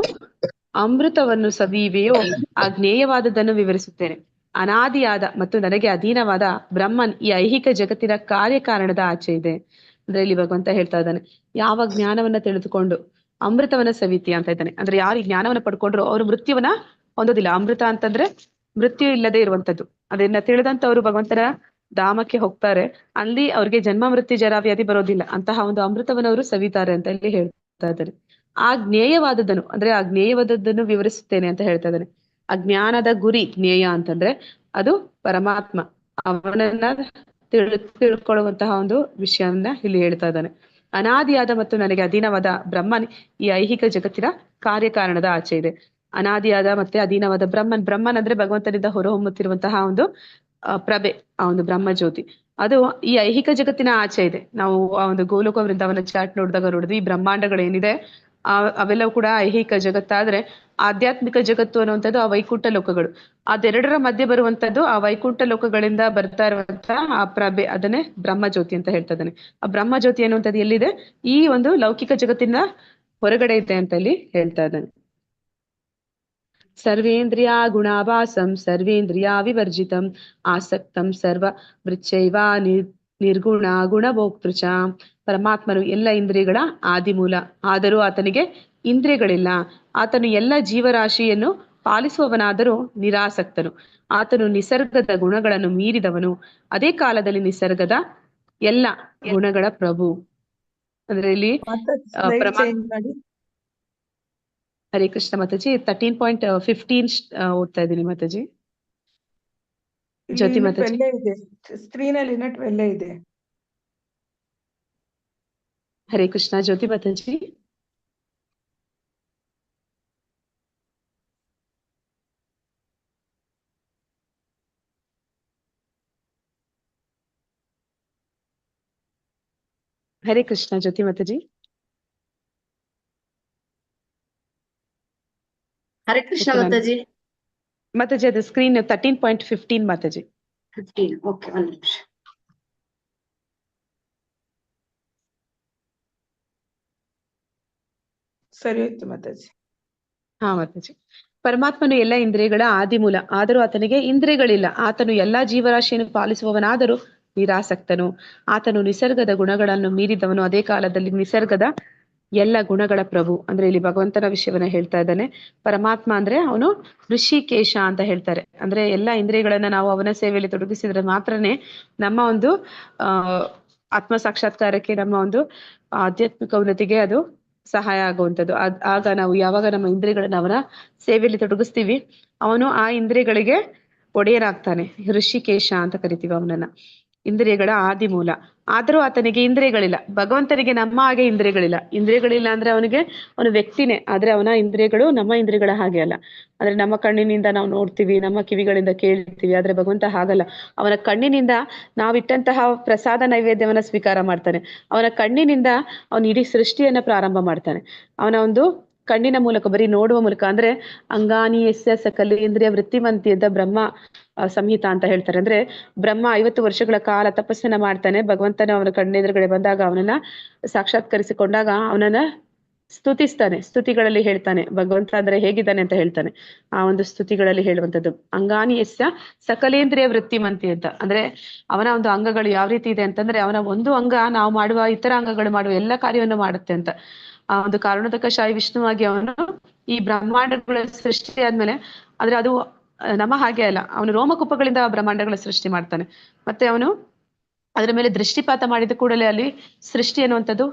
Speaker 2: ಅಮೃತವನ್ನು ಸವಿಯುವೆಯೋ ಆ ಜ್ಞೇಯವಾದದ್ದನ್ನು ವಿವರಿಸುತ್ತೇನೆ. ಅನಾದಿಯಾದ ಮತ್ತು ನನಗೆ ಅಧೀನವಾದ ಬ್ರಹ್ಮನ್ ಈ ಐಹಿಕ ಜಗತ್ತಿನ ಕಾರ್ಯಕಾರಣದ ಆಚೆ ಇದೆ. ಅಂದ್ರೆ ಇಲ್ಲಿ ಭಗವಂತ ಹೇಳ್ತಾ ಇದ್ದಾನೆ, ಯಾವ ಜ್ಞಾನವನ್ನ ತಿಳಿದುಕೊಂಡು ಅಮೃತವನ್ನ ಸವಿತೀಯ ಅಂತ ಇದ್ದಾನೆ. ಅಂದ್ರೆ ಯಾರು ಈ ಜ್ಞಾನವನ್ನ ಪಡ್ಕೊಂಡ್ರು ಅವರು ಮೃತ್ಯುವನ್ನ ಹೊಂದೋದಿಲ್ಲ. ಅಮೃತ ಅಂತಂದ್ರೆ ಮೃತ್ಯು ಇಲ್ಲದೆ ಇರುವಂತದ್ದು. ಅದನ್ನ ತಿಳಿದಂತವ್ರು ಭಗವಂತನ ಧಾಮಕ್ಕೆ ಹೋಗ್ತಾರೆ, ಅಲ್ಲಿ ಅವ್ರಿಗೆ ಜನ್ಮ ಮೃತ್ಯು ಜರ ವ್ಯಾಧಿ ಬರೋದಿಲ್ಲ. ಅಂತಹ ಒಂದು ಅಮೃತವನ್ನು ಅವರು ಸವಿತಾರೆ ಅಂತ ಇಲ್ಲಿ ಹೇಳ್ತಾ ಇದ್ದಾರೆ. ಆ ಜ್ಞೇಯವಾದದ್ದನ್ನು ಅಂದ್ರೆ ಆ ಜ್ಞೇಯವಾದದ್ದನ್ನು ವಿವರಿಸುತ್ತೇನೆ ಅಂತ ಹೇಳ್ತಾ ಇದ್ದಾನೆ. ಆ ಜ್ಞಾನದ ಗುರಿ ಜ್ಞೇಯ ಅಂತಂದ್ರೆ ಅದು ಪರಮಾತ್ಮ, ಅವನನ್ನ ತಿಳ್ಕೊಳ್ಳುವಂತಹ ಒಂದು ವಿಷಯವನ್ನ ಇಲ್ಲಿ ಹೇಳ್ತಾ ಇದ್ದಾನೆ. ಅನಾದಿಯಾದ ಮತ್ತು ನನಗೆ ಅಧೀನವಾದ ಬ್ರಹ್ಮನ್ ಈ ಐಹಿಕ ಜಗತ್ತಿನ ಕಾರ್ಯಕಾರಣದ ಆಚೆ ಇದೆ. ಅನಾದಿಯಾದ ಮತ್ತೆ ಅಧೀನವಾದ ಬ್ರಹ್ಮನ್ ಅಂದ್ರೆ ಭಗವಂತನಿಂದ ಹೊರಹೊಮ್ಮುತ್ತಿರುವಂತಹ ಒಂದು ಪ್ರಭೆ, ಆ ಒಂದು ಬ್ರಹ್ಮ ಜ್ಯೋತಿ, ಅದು ಈ ಐಹಿಕ ಜಗತ್ತಿನ ಆಚೆ ಇದೆ. ನಾವು ಆ ಒಂದು ಗೋಲೋಕ ವೃಂದಾವನ ಚಾಟ್ ನೋಡಿದ್ವಿ, ಈ ಬ್ರಹ್ಮಾಂಡಗಳೇನಿದೆ ಅವೆಲ್ಲವೂ ಕೂಡ ಐಹಿಕ ಜಗತ್ತಾದ್ರೆ ಆಧ್ಯಾತ್ಮಿಕ ಜಗತ್ತು ಅನ್ನುವಂಥದ್ದು ಆ ವೈಕುಂಠ ಲೋಕಗಳು. ಅದೆರಡರ ಮಧ್ಯೆ ಬರುವಂತದ್ದು ಆ ವೈಕುಂಠ ಲೋಕಗಳಿಂದ ಬರ್ತಾ ಇರುವಂತಹ ಆ ಪ್ರಭೆ, ಅದನ್ನೇ ಬ್ರಹ್ಮ ಜ್ಯೋತಿ ಅಂತ ಹೇಳ್ತಾ ಇದ್ದಾನೆ. ಆ ಬ್ರಹ್ಮ ಜ್ಯೋತಿ ಅನ್ನುವಂಥದ್ದು ಎಲ್ಲಿದೆ? ಈ ಒಂದು ಲೌಕಿಕ ಜಗತ್ತಿನ ಹೊರಗಡೆ ಇದೆ ಅಂತ ಇಲ್ಲಿ ಹೇಳ್ತಾ ಇದ್ದಾನೆ. ಸರ್ವೇಂದ್ರಿಯ ಗುಣಾಭಾಸಂ ಸರ್ವೇಂದ್ರಿಯ ವಿವರ್ಜಿತಂ ಆಸಕ್ತಂ ಸರ್ವ ವೃಚ್ಚೈವ ನಿರ್ಗುಣ ಗುಣಭೋಕ್ತೃಚ. ಪರಮಾತ್ಮನು ಎಲ್ಲ ಇಂದ್ರಿಯಗಳ ಆದಿಮೂಲ, ಆದರೂ ಆತನಿಗೆ ಇಂದ್ರಿಯಗಳಿಲ್ಲ. ಆತನು ಎಲ್ಲ ಜೀವರಾಶಿಯನ್ನು ಪಾಲಿಸುವವನಾದರೂ ನಿರಾಸಕ್ತನು. ಆತನು ನಿಸರ್ಗದ ಗುಣಗಳನ್ನು ಮೀರಿದವನು, ಅದೇ ಕಾಲದಲ್ಲಿ ನಿಸರ್ಗದ ಎಲ್ಲ ಗುಣಗಳ ಪ್ರಭು. ಅಂದ್ರೆ ಇಲ್ಲಿ ಹರೇ ಕೃಷ್ಣ ಮಾತಾಜಿ. 13.15 ಓದ್ತಾ ಇದ್ದೀನಿ ಮಾತಾಜಿ. ಜ್ಯೋತಿ ಮಾತಾಜಿ
Speaker 3: ಸ್ಕ್ರೀನಲ್ಲಿ 12 ಇದೆ.
Speaker 2: ಹರೇ ಕೃಷ್ಣ ಜ್ಯೋತಿ ಮಾತಾಜಿ. ಹರೇ ಕೃಷ್ಣ ಜ್ಯೋತಿ ಮಾತಾಜಿ.
Speaker 1: ಹರೇ ಕೃಷ್ಣ ಮಾತಾಜಿ.
Speaker 2: ಮಾತಾಜಿ ಅದು ಸ್ಕ್ರೀನ್ 13.15 ಮಾತಾಜಿ.
Speaker 1: 15 ಓಕೆ, ಒಂದು ನಿಮಿಷ.
Speaker 3: ಸರಿ ಹೋಯ್ತು ಮಾತಾಜಿ.
Speaker 2: ಹಾ ಮಾತಾಜಿ. ಪರಮಾತ್ಮನು ಎಲ್ಲ ಇಂದ್ರಿಯಗಳ ಆದಿಮೂಲ, ಆದರೂ ಆತನಿಗೆ ಇಂದ್ರಿಯಗಳಿಲ್ಲ. ಆತನು ಎಲ್ಲಾ ಜೀವರಾಶಿಯನ್ನು ಪಾಲಿಸುವವನಾದರೂ ನಿರಾಸಕ್ತನು. ಆತನು ನಿಸರ್ಗದ ಗುಣಗಳನ್ನು ಮೀರಿದವನು, ಅದೇ ಕಾಲದಲ್ಲಿ ನಿಸರ್ಗದ ಎಲ್ಲ ಗುಣಗಳ ಪ್ರಭು. ಅಂದ್ರೆ ಇಲ್ಲಿ ಭಗವಂತನ ವಿಷಯವನ್ನ ಹೇಳ್ತಾ ಇದ್ದಾನೆ. ಪರಮಾತ್ಮ ಅಂದ್ರೆ ಅವನು ಋಷಿಕೇಶ ಅಂತ ಹೇಳ್ತಾರೆ. ಅಂದ್ರೆ ಎಲ್ಲಾ ಇಂದ್ರಿಯಗಳನ್ನ ನಾವು ಅವನ ಸೇವೆಯಲ್ಲಿ ತೊಡಗಿಸಿದ್ರೆ ಮಾತ್ರನೇ ನಮ್ಮ ಒಂದು ಆತ್ಮ ಸಾಕ್ಷಾತ್ಕಾರಕ್ಕೆ, ನಮ್ಮ ಒಂದು ಆಧ್ಯಾತ್ಮಿಕ ಉನ್ನತಿಗೆ ಅದು ಸಹಾಯ ಆಗುವಂಥದ್ದು. ಆಗ ನಾವು ಯಾವಾಗ ನಮ್ಮ ಇಂದ್ರಿಯಗಳನ್ನ ಅವನ ಸೇವೆಯಲ್ಲಿ ತೊಡಗಿಸ್ತೀವಿ, ಅವನು ಆ ಇಂದ್ರಿಯಗಳಿಗೆ ಒಡೆಯನಾಗ್ತಾನೆ. ಋಷಿಕೇಶ ಅಂತ ಕರಿತೀವಿ ಅವನನ್ನ. ಇಂದ್ರಿಯಗಳ ಆದಿಮೂಲ, ಆದರೂ ಆತನಿಗೆ ಇಂದ್ರಿಯಗಳಿಲ್ಲ. ಭಗವಂತನಿಗೆ ನಮ್ಮ ಹಾಗೆ ಇಂದ್ರಿಯಗಳಿಲ್ಲ ಅಂದ್ರೆ ಅವನು ವ್ಯಕ್ತಿನೇ, ಆದ್ರೆ ಅವನ ಇಂದ್ರಿಯಗಳು ನಮ್ಮ ಇಂದ್ರಿಯಗಳ ಹಾಗೆ ಅಲ್ಲ. ಅಂದ್ರೆ ನಮ್ಮ ಕಣ್ಣಿನಿಂದ ನಾವು ನೋಡ್ತೀವಿ, ನಮ್ಮ ಕಿವಿಗಳಿಂದ ಕೇಳ್ತೀವಿ, ಆದ್ರೆ ಭಗವಂತ ಹಾಗಲ್ಲ. ಅವನ ಕಣ್ಣಿನಿಂದ ನಾವಿಟ್ಟಂತಹ ಪ್ರಸಾದ ನೈವೇದ್ಯವನ್ನ ಸ್ವೀಕಾರ ಮಾಡ್ತಾನೆ. ಅವನ ಕಣ್ಣಿನಿಂದ ಅವನು ಇಡೀ ಸೃಷ್ಟಿಯನ್ನ ಪ್ರಾರಂಭ ಮಾಡ್ತಾನೆ. ಅವನ ಒಂದು ಕಣ್ಣಿನ ಮೂಲಕ, ಬರೀ ನೋಡುವ ಮೂಲಕ. ಅಂದ್ರೆ ಅಂಗಾನಿ ಯಸ್ಯ ಸಕಲೇಂದ್ರಿಯ ವೃತ್ತಿಮಂತಿ ಅಂತ ಬ್ರಹ್ಮ ಸಂಹಿತ ಅಂತ ಹೇಳ್ತಾರೆ. ಅಂದ್ರೆ ಬ್ರಹ್ಮ 50 ವರ್ಷಗಳ ಕಾಲ ತಪಸ್ಸನ್ನ ಮಾಡ್ತಾನೆ. ಭಗವಂತನ ಅವನ ಕಣ್ಣೆದುರುಗಡೆ ಬಂದಾಗ, ಅವನನ್ನ ಸಾಕ್ಷಾತ್ಕರಿಸಿಕೊಂಡಾಗ ಅವನನ್ನ
Speaker 5: ಸ್ತುತಿಸ್ತಾನೆ, ಸ್ತುತಿಗಳಲ್ಲಿ ಹೇಳ್ತಾನೆ ಭಗವಂತ ಅಂದ್ರೆ ಹೇಗಿದ್ದಾನೆ ಅಂತ ಹೇಳ್ತಾನೆ. ಆ ಒಂದು ಸ್ತುತಿಗಳಲ್ಲಿ ಹೇಳುವಂಥದ್ದು ಅಂಗಾನಿ ಯಸ್ಯ ಸಕಲೇಂದ್ರಿಯ ವೃತ್ತಿಮಂತಿ ಅಂತ. ಅಂದ್ರೆ ಅವನ ಒಂದು ಅಂಗಗಳು ಯಾವ ರೀತಿ ಇದೆ ಅಂತಂದ್ರೆ ಅವನ ಒಂದು ಅಂಗ ನಾವು ಮಾಡುವ ಇತರ ಅಂಗಗಳು ಮಾಡುವ ಎಲ್ಲ ಕಾರ್ಯವನ್ನು ಮಾಡುತ್ತೆ ಅಂತ. ಆ ಒಂದು ಕಾರಣೋದಕಶಾಹಿ ವಿಷ್ಣುವಾಗಿ ಅವನು ಈ ಬ್ರಹ್ಮಾಂಡಗಳ ಸೃಷ್ಟಿ ಆದ್ಮೇಲೆ ಆದ್ರೆ ಅದು ನಮ್ಮ ಹಾಗೆ ಅಲ್ಲ, ಅವನು ರೋಮಕೂಪಗಳಿಂದ ಬ್ರಹ್ಮಾಂಡಗಳ ಸೃಷ್ಟಿ ಮಾಡ್ತಾನೆ. ಮತ್ತೆ ಅವನು ಅದರ ಮೇಲೆ ದೃಷ್ಟಿಪಾತ ಮಾಡಿದ ಕೂಡಲೇ ಅಲ್ಲಿ ಸೃಷ್ಟಿ ಅನ್ನುವಂಥದ್ದು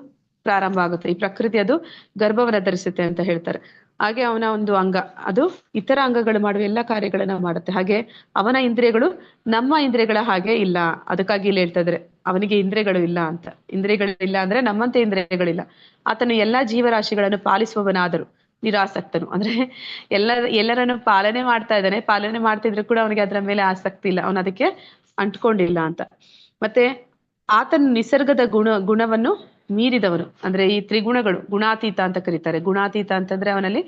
Speaker 5: ಪ್ರಾರಂಭ ಆಗುತ್ತೆ. ಈ ಪ್ರಕೃತಿ ಅದು ಗರ್ಭವನ್ನ ಧರಿಸುತ್ತೆ ಅಂತ ಹೇಳ್ತಾರೆ. ಹಾಗೆ ಅವನ ಒಂದು ಅಂಗ ಅದು ಇತರ ಅಂಗಗಳು ಮಾಡುವ ಎಲ್ಲ ಕಾರ್ಯಗಳನ್ನ ಮಾಡುತ್ತೆ. ಹಾಗೆ ಅವನ ಇಂದ್ರಿಯಗಳು ನಮ್ಮ ಇಂದ್ರಿಯಗಳ ಹಾಗೆ ಇಲ್ಲ. ಅದಕ್ಕಾಗಿ ಇಲ್ಲಿ ಹೇಳ್ತಾ ಇದ್ರೆ ಅವನಿಗೆ ಇಂದ್ರಿಯಗಳು ಇಲ್ಲ ಅಂತ. ಇಂದ್ರಿಯಗಳಿಲ್ಲ ಅಂದ್ರೆ ನಮ್ಮಂತೆ ಇಂದ್ರಿಯಗಳಿಲ್ಲ. ಆತನು ಎಲ್ಲಾ ಜೀವರಾಶಿಗಳನ್ನು ಪಾಲಿಸುವವನಾದರೂ ನಿರಾಸಕ್ತನು. ಅಂದ್ರೆ ಎಲ್ಲರನ್ನು ಪಾಲನೆ ಮಾಡ್ತಾ ಇದ್ದಾನೆ. ಪಾಲನೆ ಮಾಡ್ತಿದ್ರು ಕೂಡ ಅವನಿಗೆ ಅದರ ಮೇಲೆ ಆಸಕ್ತಿ ಇಲ್ಲ, ಅವನು ಅದಕ್ಕೆ ಅಂಟ್ಕೊಂಡಿಲ್ಲ ಅಂತ. ಮತ್ತೆ ಆತನ ನಿಸರ್ಗದ ಗುಣವನ್ನು ಮೀರಿದವನು. ಅಂದ್ರೆ ಈ ತ್ರಿಗುಣಗಳು ಗುಣಾತೀತ ಅಂತ ಕರೀತಾರೆ. ಗುಣಾತೀತ ಅಂತಂದ್ರೆ ಅವನಲ್ಲಿ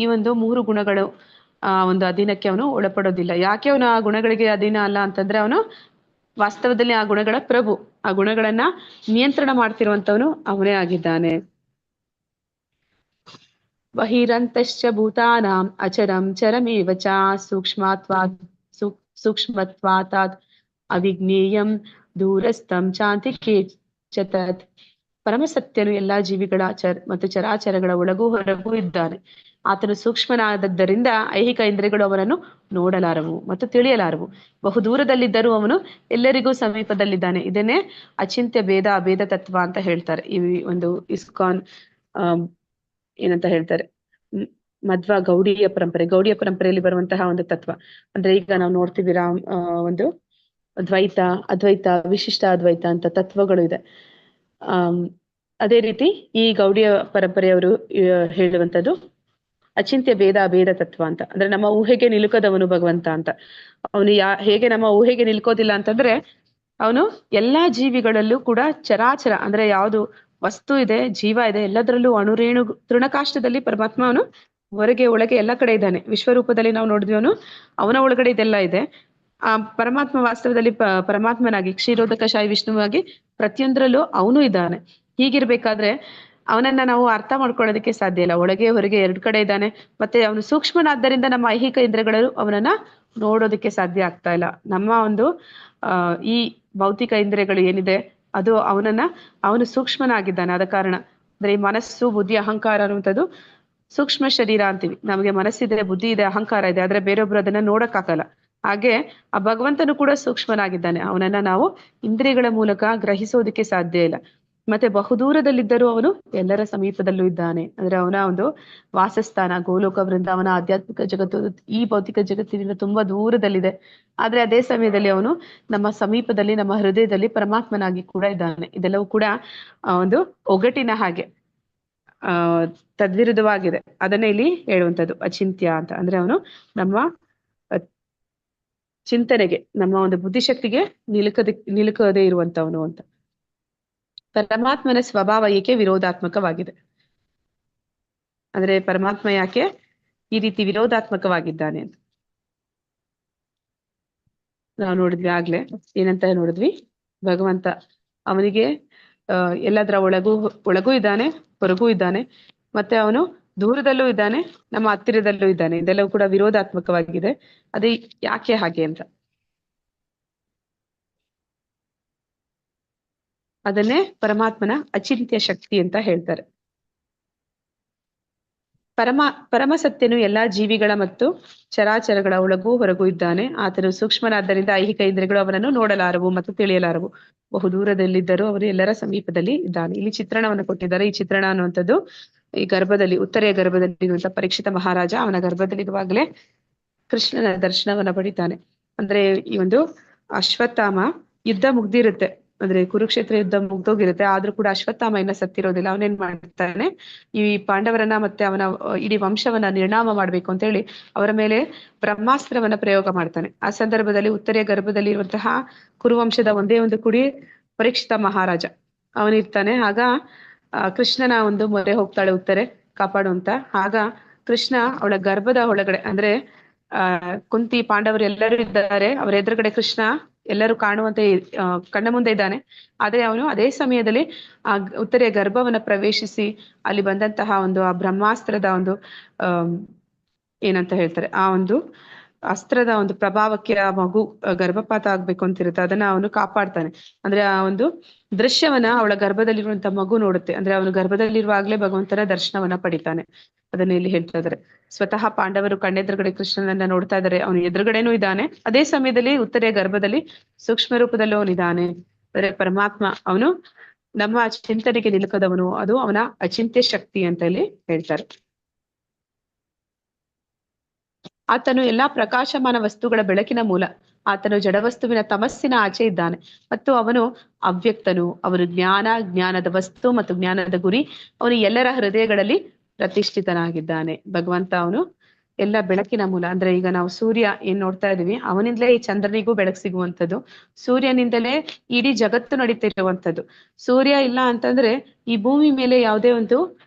Speaker 5: ಈ ಒಂದು 3 ಗುಣಗಳು ಒಂದು ಅಧೀನಕ್ಕೆ ಅವನು ಒಳಪಡೋದಿಲ್ಲ. ಯಾಕೆ ಅವನು ಆ ಗುಣಗಳಿಗೆ ಅಧೀನ ಅಲ್ಲ ಅಂತಂದ್ರೆ ಅವನು ವಾಸ್ತವದಲ್ಲಿ ಆ ಗುಣಗಳ ಪ್ರಭು. ಆ ಗುಣಗಳನ್ನ ನಿಯಂತ್ರಣ ಮಾಡ್ತಿರುವಂತವನು ಅವನೇ ಆಗಿದ್ದಾನೆ. ಬಹಿರಂತಶ್ಚ ಭೂತಾನಾಂ ಅಚರಂ ಚರಮೇವ ಚ ಸೂಕ್ಷ್ಮತ್ವಾತ್ ಅವಿಜ್ಞೇಯಂ ದೂರಸ್ಥಂ ಚಾಂತಿಕೇ ಚ ತತ್. ಪರಮಸತ್ಯನು ಎಲ್ಲಾ ಜೀವಿಗಳ ಮತ್ತು ಚರಾಚರಗಳ ಒಳಗೂ ಹೊರಗೂ ಇದ್ದಾನೆ. ಆತನು ಸೂಕ್ಷ್ಮನಾದದ್ದರಿಂದ ಐಹಿಕ ಇಂದ್ರಿಯಗಳು ಅವನನ್ನು ನೋಡಲಾರವು ಮತ್ತು ತಿಳಿಯಲಾರವು. ಬಹು ದೂರದಲ್ಲಿದ್ದರೂ ಅವನು ಎಲ್ಲರಿಗೂ ಸಮೀಪದಲ್ಲಿದ್ದಾನೆ. ಇದನ್ನೇ ಅಚಿಂತ್ಯ ಭೇದ ತತ್ವ ಅಂತ ಹೇಳ್ತಾರೆ. ಈ ಒಂದು ಇಸ್ಕಾನ್ ಏನಂತ ಹೇಳ್ತಾರೆ, ಮಧ್ವ ಗೌಡಿಯ ಪರಂಪರೆಯಲ್ಲಿ ಬರುವಂತಹ ಒಂದು ತತ್ವ. ಅಂದ್ರೆ ಈಗ ನಾವು ನೋಡ್ತೀವಿ ಒಂದು ದ್ವೈತ, ಅದ್ವೈತ, ವಿಶಿಷ್ಟ ಅದ್ವೈತ ಅಂತ ತತ್ವಗಳು ಇದೆ. ಅದೇ ರೀತಿ ಈ ಗೌಡಿಯ ಪರಂಪರೆಯವರು ಹೇಳುವಂಥದ್ದು ಅಚಿಂತ್ಯ ಭೇದ ತತ್ವ ಅಂತ. ಅಂದ್ರೆ ನಮ್ಮ ಊಹೆಗೆ ನಿಲುಕದವನು ಭಗವಂತ ಅಂತ. ಅವನು ಹೇಗೆ ನಮ್ಮ ಊಹೆಗೆ ನಿಲ್ಕೋದಿಲ್ಲ ಅಂತಂದ್ರೆ ಅವನು ಎಲ್ಲಾ ಜೀವಿಗಳಲ್ಲೂ ಕೂಡ ಚರಾಚರ ಅಂದ್ರೆ ಯಾವುದು ವಸ್ತು ಇದೆ, ಜೀವ ಇದೆ, ಎಲ್ಲದರಲ್ಲೂ ಅಣುರೇಣು ತೃಣಕಾಷ್ಟದಲ್ಲಿ ಪರಮಾತ್ಮ ಅವನು ಹೊರಗೆ ಒಳಗೆ ಎಲ್ಲ ಕಡೆ ಇದ್ದಾನೆ. ವಿಶ್ವರೂಪದಲ್ಲಿ ನಾವು ನೋಡಿದ್ವಿ ಅವನ ಒಳಗಡೆ ಇದೆಲ್ಲ ಇದೆ. ಆ ಪರಮಾತ್ಮ ವಾಸ್ತವದಲ್ಲಿ ಪರಮಾತ್ಮನಾಗಿ ಕ್ಷೀರೋದಕಶಾಹಿ ವಿಷ್ಣುವಾಗಿ ಪ್ರತಿಯೊಂದರಲ್ಲೂ ಅವನು ಇದ್ದಾನೆ. ಹೀಗಿರ್ಬೇಕಾದ್ರೆ ಅವನನ್ನ ನಾವು ಅರ್ಥ ಮಾಡ್ಕೊಳ್ಳೋದಕ್ಕೆ ಸಾಧ್ಯ ಇಲ್ಲ. ಒಳಗೆ ಹೊರಗೆ 2 ಕಡೆ ಇದ್ದಾನೆ. ಮತ್ತೆ ಅವನು ಸೂಕ್ಷ್ಮನಾದ್ದರಿಂದ ನಮ್ಮ ಐಹಿಕ ಇಂದ್ರಿಯಗಳು ಅವನನ್ನ ನೋಡೋದಕ್ಕೆ ಸಾಧ್ಯ ಆಗ್ತಾ ಇಲ್ಲ. ನಮ್ಮ ಒಂದು ಈ ಭೌತಿಕ ಇಂದ್ರಿಯಗಳು ಏನಿದೆ ಅದು ಅವನು ಸೂಕ್ಷ್ಮನಾಗಿದ್ದಾನೆ. ಆದ ಕಾರಣ ಅಂದ್ರೆ ಈ ಮನಸ್ಸು, ಬುದ್ಧಿ, ಅಹಂಕಾರ ಅನ್ನುವಂಥದ್ದು ಸೂಕ್ಷ್ಮ ಶರೀರ ಅಂತೀವಿ. ನಮಗೆ ಮನಸ್ಸಿದೆ, ಬುದ್ಧಿ ಇದೆ, ಅಹಂಕಾರ ಇದೆ, ಆದ್ರೆ ಬೇರೊಬ್ರು ಅದನ್ನ ನೋಡಕ್ಕಾಗಲ್ಲ. ಹಾಗೆ ಆ ಭಗವಂತನು ಕೂಡ ಸೂಕ್ಷ್ಮನಾಗಿದ್ದಾನೆ. ಅವನನ್ನ ನಾವು ಇಂದ್ರಿಯಗಳ ಮೂಲಕ ಗ್ರಹಿಸೋದಕ್ಕೆ ಸಾಧ್ಯ ಇಲ್ಲ. ಮತ್ತೆ ಬಹುದೂರದಲ್ಲಿದ್ದರೂ ಅವನು ಎಲ್ಲರ ಸಮೀಪದಲ್ಲೂ ಇದ್ದಾನೆ. ಅಂದ್ರೆ ಅವನ ಒಂದು ವಾಸಸ್ಥಾನ ಗೋಲೋಕ ವೃಂದಾವನ ಆಧ್ಯಾತ್ಮಿಕ ಜಗತ್ತು ಈ ಭೌತಿಕ ಜಗತ್ತಿನಿಂದ ತುಂಬಾ ದೂರದಲ್ಲಿದೆ. ಆದ್ರೆ ಅದೇ ಸಮಯದಲ್ಲಿ ಅವನು ನಮ್ಮ ಸಮೀಪದಲ್ಲಿ, ನಮ್ಮ ಹೃದಯದಲ್ಲಿ ಪರಮಾತ್ಮನಾಗಿ ಕೂಡ ಇದ್ದಾನೆ. ಇದೆಲ್ಲವೂ ಕೂಡ ಒಂದು ಒಗಟಿನ ಹಾಗೆ ತದ್ವಿರುದ್ಧವಾಗಿದೆ. ಅದನ್ನೇ ಇಲ್ಲಿ ಹೇಳುವಂಥದ್ದು ಅಚಿಂತ್ಯ ಅಂತ. ಅಂದ್ರೆ ಅವನು ನಮ್ಮ ಚಿಂತನೆಗೆ, ನಮ್ಮ ಒಂದು ಬುದ್ಧಿಶಕ್ತಿಗೆ ನಿಲುಕದೇ ಇರುವಂತವನು ಅಂತ. ಪರಮಾತ್ಮನ ಸ್ವಭಾವ ಏಕೆ ವಿರೋಧಾತ್ಮಕವಾಗಿದೆ? ಅಂದ್ರೆ ಪರಮಾತ್ಮ ಯಾಕೆ ಈ ರೀತಿ ವಿರೋಧಾತ್ಮಕವಾಗಿದ್ದಾನೆ ಅಂತ ನಾವು ನೋಡಿದ್ವಿ ಆಗ್ಲೇ. ಏನಂತ ನೋಡಿದ್ವಿ, ಭಗವಂತ ಅವನಿಗೆ ಎಲ್ಲದರ ಒಳಗೂ ಇದ್ದಾನೆ, ಹೊರಗೂ ಇದ್ದಾನೆ, ಮತ್ತೆ ಅವನು ದೂರದಲ್ಲೂ ಇದ್ದಾನೆ, ನಮ್ಮ ಹತ್ತಿರದಲ್ಲೂ ಇದ್ದಾನೆ. ಇದೆಲ್ಲವೂ ಕೂಡ ವಿರೋಧಾತ್ಮಕವಾಗಿದೆ. ಅದೇ ಯಾಕೆ ಹಾಗೆ ಅಂತ ಅದನ್ನೇ ಪರಮಾತ್ಮನ ಅಚಿಂತ್ಯ ಶಕ್ತಿ ಅಂತ ಹೇಳ್ತಾರೆ. ಪರಮಸತ್ಯನು ಎಲ್ಲಾ ಜೀವಿಗಳ ಮತ್ತು ಚರಾಚರಗಳ ಒಳಗೂ ಹೊರಗೂ ಇದ್ದಾನೆ. ಆತನು ಸೂಕ್ಷ್ಮನಾದ್ದರಿಂದ ಐಹಿಕ ಇಂದ್ರಿಯಗಳು ಅವನನ್ನು ನೋಡಲಾರವು ಮತ್ತು ತಿಳಿಯಲಾರವು. ಬಹು ದೂರದಲ್ಲಿದ್ದರೂ ಅವರು ಎಲ್ಲರ ಸಮೀಪದಲ್ಲಿ ಇದ್ದಾನೆ. ಇಲ್ಲಿ ಚಿತ್ರಣವನ್ನು ಕೊಟ್ಟಿದ್ದಾರೆ. ಈ ಚಿತ್ರಣ ಅನ್ನುವಂಥದ್ದು ಈ ಗರ್ಭದಲ್ಲಿ, ಉತ್ತರೆಯ ಗರ್ಭದಲ್ಲಿ ಇರುವಂತಹ ಪರೀಕ್ಷಿತ ಮಹಾರಾಜ ಅವನ ಗರ್ಭದಲ್ಲಿರುವಾಗಲೇ ಕೃಷ್ಣನ ದರ್ಶನವನ್ನ ಪಡಿತಾನೆ. ಅಂದ್ರೆ ಈ ಒಂದು ಅಶ್ವತ್ಥಾಮ ಯುದ್ಧ ಮುಗ್ದಿರುತ್ತೆ, ಅಂದ್ರೆ ಕುರುಕ್ಷೇತ್ರ ಯುದ್ಧ ಮುಗ್ದೋಗಿರುತ್ತೆ, ಆದ್ರೂ ಕೂಡ ಅಶ್ವತ್ಥಾಮ ಇನ್ನ ಸತ್ತಿರೋದಿಲ್ಲ. ಅವನೇನ್ ಮಾಡ್ತಾನೆ, ಈ ಪಾಂಡವರನ್ನ ಮತ್ತೆ ಅವನ ಇಡೀ ವಂಶವನ್ನ ನಿರ್ನಾಮ ಮಾಡ್ಬೇಕು ಅಂತ ಹೇಳಿ ಅವರ ಮೇಲೆ ಬ್ರಹ್ಮಾಸ್ತ್ರವನ್ನ ಪ್ರಯೋಗ ಮಾಡ್ತಾನೆ. ಆ ಸಂದರ್ಭದಲ್ಲಿ ಉತ್ತರೆಯ ಗರ್ಭದಲ್ಲಿ ಇರುವಂತಹ ಕುರುವಂಶದ ಒಂದೇ ಒಂದು ಕುಡಿ ಪರೀಕ್ಷಿತ ಮಹಾರಾಜ ಅವನಿರ್ತಾನೆ. ಆಗ ಕೃಷ್ಣನ ಒಂದು ಮೊರೆ ಹೋಗ್ತಾಳೆ ಉತ್ತರೆ ಕಾಪಾಡು ಅಂತ. ಆಗ ಕೃಷ್ಣ ಅವಳ ಗರ್ಭದ ಒಳಗಡೆ, ಅಂದ್ರೆ ಕುಂತಿ ಪಾಂಡವರು ಎಲ್ಲರೂ ಇದ್ದಾರೆ, ಅವರ ಎದುರುಗಡೆ ಕೃಷ್ಣ ಎಲ್ಲರೂ ಕಾಣುವಂತೆ ಕಣ್ಣ ಮುಂದೆ ಇದ್ದಾನೆ. ಆದ್ರೆ ಅವನು ಅದೇ ಸಮಯದಲ್ಲಿ ಆ ಉತ್ತರೆಯ ಗರ್ಭವನ್ನ ಪ್ರವೇಶಿಸಿ ಅಲ್ಲಿ ಬಂದಂತಹ ಒಂದು ಆ ಬ್ರಹ್ಮಾಸ್ತ್ರದ ಒಂದು ಏನಂತ ಹೇಳ್ತಾರೆ, ಆ ಒಂದು ಅಸ್ತ್ರದ ಒಂದು ಪ್ರಭಾವಕ್ಕೆ ಆ ಮಗು ಗರ್ಭಪಾತ ಆಗ್ಬೇಕು ಅಂತಿರುತ್ತೆ, ಅದನ್ನ ಅವನು ಕಾಪಾಡ್ತಾನೆ. ಅಂದ್ರೆ ಆ ಒಂದು ದೃಶ್ಯವನ್ನ ಅವಳ ಗರ್ಭದಲ್ಲಿರುವಂತ ಮಗು ನೋಡುತ್ತೆ. ಅಂದ್ರೆ ಅವನು ಗರ್ಭದಲ್ಲಿರುವಾಗ್ಲೇ ಭಗವಂತನ ದರ್ಶನವನ್ನ ಪಡಿತಾನೆ. ಅದನ್ನ ಇಲ್ಲಿ ಹೇಳ್ತಾ ಇದಾರೆ. ಸ್ವತಃ ಪಾಂಡವರು ಕಣ್ಣೆದುರುಗಡೆ ಕೃಷ್ಣನನ್ನ ನೋಡ್ತಾ ಇದಾರೆ, ಅವನು ಎದುರುಗಡೆನೂ ಇದ್ದಾನೆ. ಅದೇ ಸಮಯದಲ್ಲಿ ಉತ್ತರೆಯ ಗರ್ಭದಲ್ಲಿ ಸೂಕ್ಷ್ಮ ರೂಪದಲ್ಲೂ ಅವನಿದ್ದಾನೆ. ಅಂದ್ರೆ ಪರಮಾತ್ಮ ಅವನು ನಮ್ಮ ಚಿಂತನೆಗೆ ನಿಲುಕದವನು, ಅದು ಅವನ ಅಚಿಂತ್ಯ ಶಕ್ತಿ ಅಂತ ಇಲ್ಲಿ ಹೇಳ್ತಾರೆ. ಆತನು ಎಲ್ಲಾ ಪ್ರಕಾಶಮಾನ ವಸ್ತುಗಳ ಬೆಳಕಿನ ಮೂಲ. ಆತನು ಜಡವಸ್ತುವಿನ ತಮಸ್ಸಿನ ಆಚೆ ಇದ್ದಾನೆ ಮತ್ತು ಅವನು ಅವ್ಯಕ್ತನು. ಅವನು ಜ್ಞಾನದ ವಸ್ತು ಮತ್ತು ಜ್ಞಾನದ ಗುರಿ. ಅವನು ಎಲ್ಲರ ಹೃದಯಗಳಲ್ಲಿ ಪ್ರತಿಷ್ಠಿತನಾಗಿದ್ದಾನೆ. ಭಗವಂತ ಅವನು ಎಲ್ಲ ಬೆಳಕಿನ ಮೂಲ. ಅಂದ್ರೆ ಈಗ ನಾವು ಸೂರ್ಯ ಏನ್ ನೋಡ್ತಾ ಇದೀವಿ, ಅವನಿಂದಲೇ ಈ ಚಂದ್ರನಿಗೂ ಬೆಳಕು ಸಿಗುವಂಥದ್ದು, ಸೂರ್ಯನಿಂದಲೇ ಇಡೀ ಜಗತ್ತು ನಡೀತಿರುವಂಥದ್ದು. ಸೂರ್ಯ ಇಲ್ಲ ಅಂತಂದ್ರೆ ಈ ಭೂಮಿ ಮೇಲೆ ಯಾವುದೇ ಒಂದು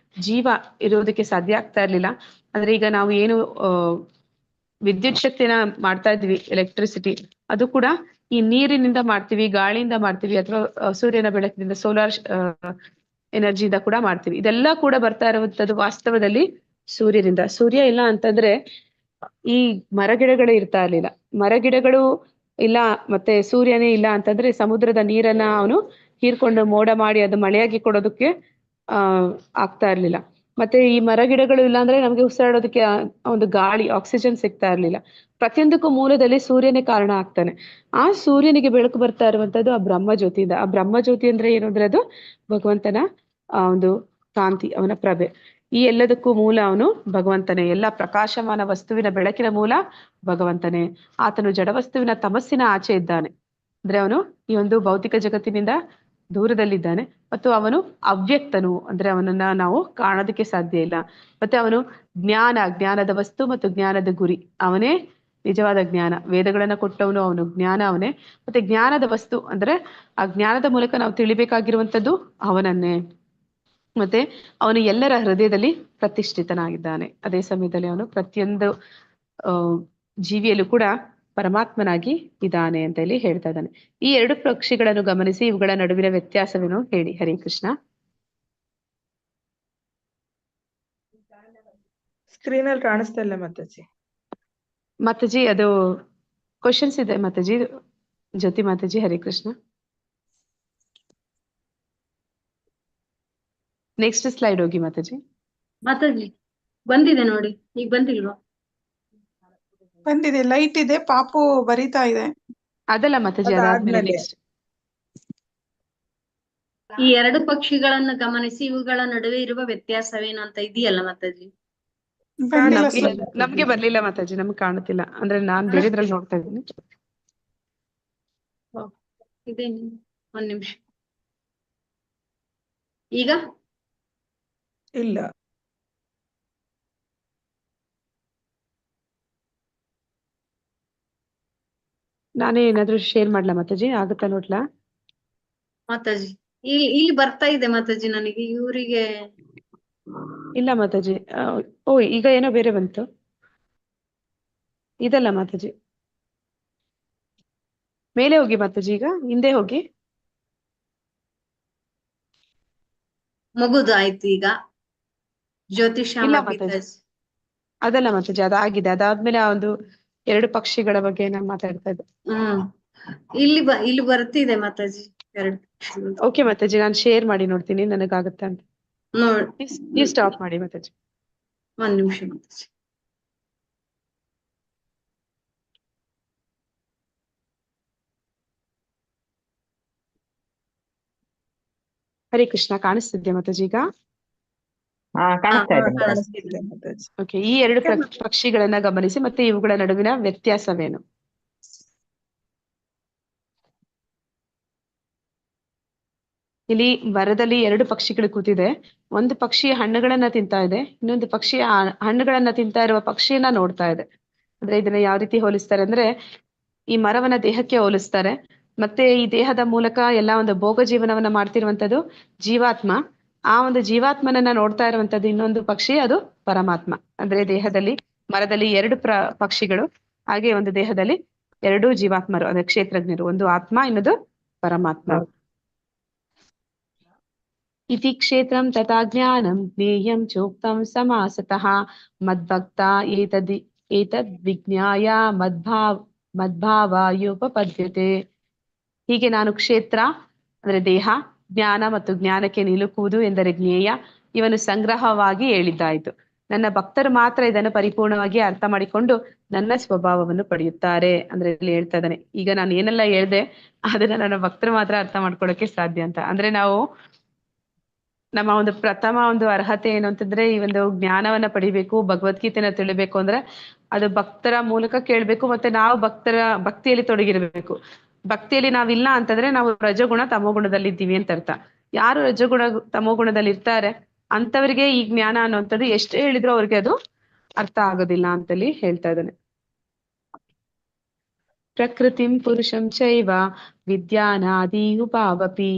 Speaker 5: ಜೀವ ಇರೋದಕ್ಕೆ ಸಾಧ್ಯ ಆಗ್ತಾ ಇರ್ಲಿಲ್ಲ. ಅಂದ್ರೆ ಈಗ ನಾವು ಏನು ವಿದ್ಯುತ್ ಶಕ್ತಿನ ಮಾಡ್ತಾ ಇದ್ವಿ, ಎಲೆಕ್ಟ್ರಿಸಿಟಿ, ಅದು ಕೂಡ ಈ ನೀರಿನಿಂದ ಮಾಡ್ತೀವಿ, ಗಾಳಿಯಿಂದ ಮಾಡ್ತೀವಿ, ಅಥವಾ ಸೂರ್ಯನ ಬೆಳಕಿನಿಂದ ಸೋಲಾರ್ ಎನರ್ಜಿಯಿಂದ ಕೂಡ ಮಾಡ್ತೀವಿ. ಇದೆಲ್ಲ ಕೂಡ ಬರ್ತಾ ಇರುವಂತದ್ದು ವಾಸ್ತವದಲ್ಲಿ ಸೂರ್ಯನಿಂದ. ಸೂರ್ಯ ಇಲ್ಲ ಅಂತಂದ್ರೆ ಈ ಮರಗಿಡಗಳು ಇರ್ತಾ ಇರ್ಲಿಲ್ಲ. ಮರಗಿಡಗಳು ಇಲ್ಲ, ಮತ್ತೆ ಸೂರ್ಯನೇ ಇಲ್ಲ ಅಂತಂದ್ರೆ ಸಮುದ್ರದ ನೀರನ್ನ ಅವನು ಹೀರ್ಕೊಂಡು ಮೋಡ ಮಾಡಿ ಅದು ಮಳೆಯಾಗಿ ಕೊಡೋದಕ್ಕೆ ಆಗ್ತಾ ಇರ್ಲಿಲ್ಲ. ಮತ್ತೆ ಈ ಮರಗಿಡಗಳು ಇಲ್ಲ ಅಂದ್ರೆ ನಮ್ಗೆ ಉಸಿರಾಡೋದಕ್ಕೆ ಒಂದು ಗಾಳಿ, ಆಕ್ಸಿಜನ್ ಸಿಗ್ತಾ ಇರ್ಲಿಲ್ಲ. ಪ್ರತಿಯೊಂದಕ್ಕೂ ಮೂಲದಲ್ಲಿ ಸೂರ್ಯನೇ ಕಾರಣ ಆಗ್ತಾನೆ. ಆ ಸೂರ್ಯನಿಗೆ ಬೆಳಕು ಬರ್ತಾ ಇರುವಂತದ್ದು ಆ ಬ್ರಹ್ಮಜ್ಯೋತಿಯಿಂದ. ಆ ಬ್ರಹ್ಮಜ್ಯೋತಿ ಅಂದ್ರೆ ಏನು ಅಂದ್ರೆ ಅದು ಭಗವಂತನ ಒಂದು ಕಾಂತಿ, ಅವನ ಪ್ರಭೆ. ಈ ಎಲ್ಲದಕ್ಕೂ ಮೂಲ ಅವನು ಭಗವಂತನೇ. ಎಲ್ಲ ಪ್ರಕಾಶಮಾನ ವಸ್ತುವಿನ ಬೆಳಕಿನ ಮೂಲ ಭಗವಂತನೇ. ಆತನು ಜಡವಸ್ತುವಿನ ತಮಸ್ಸಿನ ಆಚೆ ಇದ್ದಾನೆ. ಅಂದ್ರೆ ಅವನು ಈ ಒಂದು ಭೌತಿಕ ಜಗತ್ತಿನಿಂದ ದೂರದಲ್ಲಿದ್ದಾನೆ ಮತ್ತು ಅವನು ಅವ್ಯಕ್ತನು. ಅಂದ್ರೆ ಅವನನ್ನ ನಾವು ಕಾಣೋದಕ್ಕೆ ಸಾಧ್ಯ ಇಲ್ಲ. ಮತ್ತೆ ಅವನು ಜ್ಞಾನದ ವಸ್ತು ಮತ್ತು ಜ್ಞಾನದ ಗುರಿ. ಅವನೇ ನಿಜವಾದ ಜ್ಞಾನ. ವೇದಗಳನ್ನ ಕೊಟ್ಟವನು ಅವನು, ಜ್ಞಾನ ಅವನೇ. ಮತ್ತೆ ಜ್ಞಾನದ ವಸ್ತು ಅಂದ್ರೆ ಆ ಜ್ಞಾನದ ಮೂಲಕ ನಾವು ತಿಳಿಬೇಕಾಗಿರುವಂಥದ್ದು ಅವನನ್ನೇ. ಮತ್ತೆ ಅವನು ಎಲ್ಲರ ಹೃದಯದಲ್ಲಿ ಪ್ರತಿಷ್ಠಿತನಾಗಿದ್ದಾನೆ. ಅದೇ ಸಮಯದಲ್ಲಿ ಅವನು ಪ್ರತಿಯೊಂದು ಜೀವಿಯಲ್ಲೂ ಕೂಡ ಪರಮಾತ್ಮನಾಗಿ ಇದ್ದಾನೆ ಅಂತ ಹೇಳಿ ಹೇಳ್ತಾ ಇದ್ದಾನೆ. ಈ ಎರಡು ಪಕ್ಷಿಗಳನ್ನು ಗಮನಿಸಿ ಇವುಗಳ ನಡುವಿನ ವ್ಯತ್ಯಾಸವೇನು ಹೇಳಿ. ಹರೇ ಕೃಷ್ಣ.
Speaker 3: ಸ್ಕ್ರೀನ್ ಅಲ್ಲಿ ಕಾಣಿಸ್ತಾ ಇಲ್ಲ ಮಾತಾಜಿ.
Speaker 5: ಮಾತಾಜಿ ಅದು ಕ್ವಶನ್ಸ್ ಇದೆ ಮಾತಾಜಿ. ಜ್ಯೋತಿ ಮಾತಾಜಿ, ಹರೇ ಕೃಷ್ಣ. ನೆಕ್ಸ್ಟ್ ಸ್ಲೈಡ್ ಹೋಗಿ ಮಾತಾಜಿ.
Speaker 1: ಮಾತಾಜಿ ಬಂದಿದೆ ನೋಡಿ, ಈಗ ಬಂದಿಲ್ವಾ?
Speaker 8: ಬಂದಿದೆ, ಲೈಟ್ ಇದೆ, ಪಾಪು ಬರಿತಾ ಇದೆ.
Speaker 5: ಅದಲ್ಲ ಮಾತಾಜಿ, ಅದಾದ್ಮೇಲೆ
Speaker 3: ಅದಾದ್ಮೇಲೆ
Speaker 5: ನೆಕ್ಸ್ಟ್.
Speaker 1: ಈ ಎರಡು ಪಕ್ಷಿಗಳನ್ನು ಗಮನಿಸಿ ಇವುಗಳ ನಡುವೆ ಇರುವ ವ್ಯತ್ಯಾಸವೇನು ಅಂತ ಇದೆಯಲ್ಲ ಮಾತಾಜಿ?
Speaker 8: ಬಂದಿಲ್ಲ
Speaker 5: ಇಲ್ಲ,
Speaker 8: ಸರ್.
Speaker 5: ನಮ್ಗೆ ಬರ್ಲಿಲ್ಲ ಮಾತಾಜಿ, ನಮ್ಗೆ ಕಾಣುತ್ತಿಲ್ಲ. ಅಂದ್ರೆ ನಾನ್ ಬೇರೆದ್ರಲ್ಲಿ ನೋಡ್ತಾ ಇದ್ದೀನಿ.
Speaker 1: ಇದೇನು, ಒಂದ್ ನಿಮಿಷ. ಈಗ
Speaker 3: ಇಲ್ಲ.
Speaker 5: ನಾನೇ ಏನಾದ್ರು ಶೇರ್ ಮಾಡ್ಲಾ ಮಾತಾಜಿ? ಆಗುತ್ತಾ ನೋಡ್ಲಾ
Speaker 1: ಮಾತಾಜಿ? ಇಲ್ಲಿ ಬರ್ತಾ ಇದೆ ಮಾತಾಜಿ ನನಗೆ, ಇವರಿಗೆ
Speaker 5: ಇಲ್ಲ ಮಾತಾಜಿ. ಓ, ಈಗ ಏನೋ ಬೇರೆ ಬಂತು. ಇದಲ್ಲ ಮಾತಾಜಿ, ಮೇಲೆ ಹೋಗಿ ಮಾತಾಜಿ, ಈಗ ಹಿಂದೆ ಹೋಗಿ.
Speaker 1: ಮಗುದು ಆಯ್ತು ಈಗ. ಜ್ಯೋತಿಷಾಮ
Speaker 5: ಇಲ್ಲ ಮಾತಾಜಿ, ಅದಲ್ಲ ಮಾತಾಜಿ, ಅದಾಗಿದೆ. ಅದಾದ್ಮೇಲೆ ಆ ಒಂದು ಎರಡು ಪಕ್ಷಿಗಳ ಬಗ್ಗೆ ನಾನು ಮಾತಾಡ್ತಾ ಇದ್ದೆ.
Speaker 1: ಇಲ್ಲಿ ಬರ್ತಿದೆ ಮಾತಾಜಿ ಎರಡು ಪಕ್ಷಿಗಳು.
Speaker 5: ಓಕೆ ಮಾತಾಜಿ, ನಾನು ಶೇರ್ ಮಾಡಿ ನೋಡ್ತೀನಿ ನನಗಾಗುತ್ತಾ ಅಂತ. ನೀವು ಸ್ಟಾಪ್ ಮಾಡಿ ಮಾತಾಜಿ.
Speaker 1: ಒಂದ್ ನಿಮಿಷ ಮಾತಾಜಿ.
Speaker 5: ಹರೇ ಕೃಷ್ಣ. ಕಾಣಿಸ್ತಿದ್ಯಾ ಮಾತಾಜಿ ಈಗ?
Speaker 3: ಕಾಣಿಸ್ತಿದೆ ಮಾತಾಜಿ.
Speaker 5: ಓಕೆ, ಈ ಎರಡು ಪಕ್ಷಿಗಳನ್ನ ಗಮನಿಸಿ ಮತ್ತೆ ಇವುಗಳ ನಡುವಿನ ವ್ಯತ್ಯಾಸವೇನು? ಇಲ್ಲಿ ಮರದಲ್ಲಿ ಎರಡು ಪಕ್ಷಿಗಳು ಕೂತಿದೆ. ಒಂದು ಪಕ್ಷಿ ಹಣ್ಣುಗಳನ್ನ ತಿಂತಾ ಇದೆ, ಇನ್ನೊಂದು ಪಕ್ಷಿ ಆ ಹಣ್ಣುಗಳನ್ನ ತಿಂತಾ ಇರುವ ಪಕ್ಷಿಯನ್ನ ನೋಡ್ತಾ ಇದೆ. ಅಂದ್ರೆ ಇದನ್ನ ಯಾವ ರೀತಿ ಹೋಲಿಸ್ತಾರೆ ಅಂದ್ರೆ, ಈ ಮರವನ್ನ ದೇಹಕ್ಕೆ ಹೋಲಿಸ್ತಾರೆ. ಮತ್ತೆ ಈ ದೇಹದ ಮೂಲಕ ಎಲ್ಲಾ ಒಂದು ಭೋಗ ಜೀವನವನ್ನ ಮಾಡ್ತಿರುವಂತದ್ದು ಜೀವಾತ್ಮ. ಆ ಒಂದು ಜೀವಾತ್ಮನನ್ನ ನೋಡ್ತಾ ಇರುವಂತದ್ದು ಇನ್ನೊಂದು ಪಕ್ಷಿ, ಅದು ಪರಮಾತ್ಮ. ಅಂದ್ರೆ ದೇಹದಲ್ಲಿ, ಮರದಲ್ಲಿ ಎರಡು ಪಕ್ಷಿಗಳು, ಹಾಗೆ ಒಂದು ದೇಹದಲ್ಲಿ
Speaker 2: ಎರಡೂ ಜೀವಾತ್ಮರು, ಅದೇ ಕ್ಷೇತ್ರಜ್ಞರು, ಒಂದು ಆತ್ಮ ಇನ್ನೊಂದು ಪರಮಾತ್ಮ. ಇತಿ ಕ್ಷೇತ್ರಂ ತಥಾ ಜ್ಞಾನಂ ಜ್ಞೇಯಂ ಚೋಕ್ತಂ ಸಮಾಸತಃ ಮದ್ಭಕ್ತ ಏತದ್ ವಿಜ್ಞಾಯ ಮದ್ಭಾವಾಯೋಪಪದ್ಯತೆ. ಹೀಗೆ ನಾನು ಕ್ಷೇತ್ರ ಅಂದ್ರೆ ದೇಹ, ಜ್ಞಾನ ಮತ್ತು ಜ್ಞಾನಕ್ಕೆ ನಿಲುಕುವುದು ಎಂದರೆ ಜ್ಞೇಯ, ಇವನು ಸಂಗ್ರಹವಾಗಿ ಹೇಳಿದ್ದಾಯಿತು. ನನ್ನ ಭಕ್ತರು ಮಾತ್ರ ಇದನ್ನು ಪರಿಪೂರ್ಣವಾಗಿ ಅರ್ಥ ಮಾಡಿಕೊಂಡು ನನ್ನ ಸ್ವಭಾವವನ್ನು ಪಡೆಯುತ್ತಾರೆ. ಅಂದ್ರೆ ಇಲ್ಲಿ ಹೇಳ್ತಾ ಇದ್ದಾನೆ, ಈಗ ನಾನು ಏನೆಲ್ಲ ಹೇಳ್ದೆ ಅದನ್ನ ನನ್ನ ಭಕ್ತರು ಮಾತ್ರ ಅರ್ಥ ಮಾಡ್ಕೊಳ್ಳೋಕೆ ಸಾಧ್ಯ ಅಂತ. ಅಂದ್ರೆ ನಾವು ನಮ್ಮ ಒಂದು ಪ್ರಥಮ ಒಂದು ಅರ್ಹತೆ ಏನು ಅಂತಂದ್ರೆ, ಈ ಒಂದು ಜ್ಞಾನವನ್ನ ಪಡಿಬೇಕು, ಭಗವದ್ಗೀತೆನ ತಿಳಿಬೇಕು ಅಂದ್ರೆ ಅದು ಭಕ್ತರ ಮೂಲಕ ಕೇಳ್ಬೇಕು, ಮತ್ತೆ ನಾವು ಭಕ್ತಿಯಲ್ಲಿ ತೊಡಗಿರ್ಬೇಕು. ಭಕ್ತಿಯಲ್ಲಿ ನಾವಿಲ್ಲ ಅಂತಂದ್ರೆ ನಾವು ರಜಗುಣ ತಮೋಗುಣದಲ್ಲಿ ಇದ್ದೀವಿ ಅಂತ ಅರ್ಥ. ಯಾರು ರಜಗುಣ ತಮೋಗುಣದಲ್ಲಿ ಇರ್ತಾರೆ ಅಂತವರಿಗೆ ಈ ಜ್ಞಾನ ಅನ್ನುವಂಥದ್ದು ಎಷ್ಟು ಹೇಳಿದ್ರು ಅವ್ರಿಗೆ ಅದು ಅರ್ಥ ಆಗೋದಿಲ್ಲ ಅಂತಲ್ಲಿ ಹೇಳ್ತಾ ಇದ್ದಾನೆ. ಪ್ರಕೃತಿಂ ಪುರುಷಂ ಚೈವ ವಿದ್ಯಾನಾದಿ ಉಪಾವಪಿ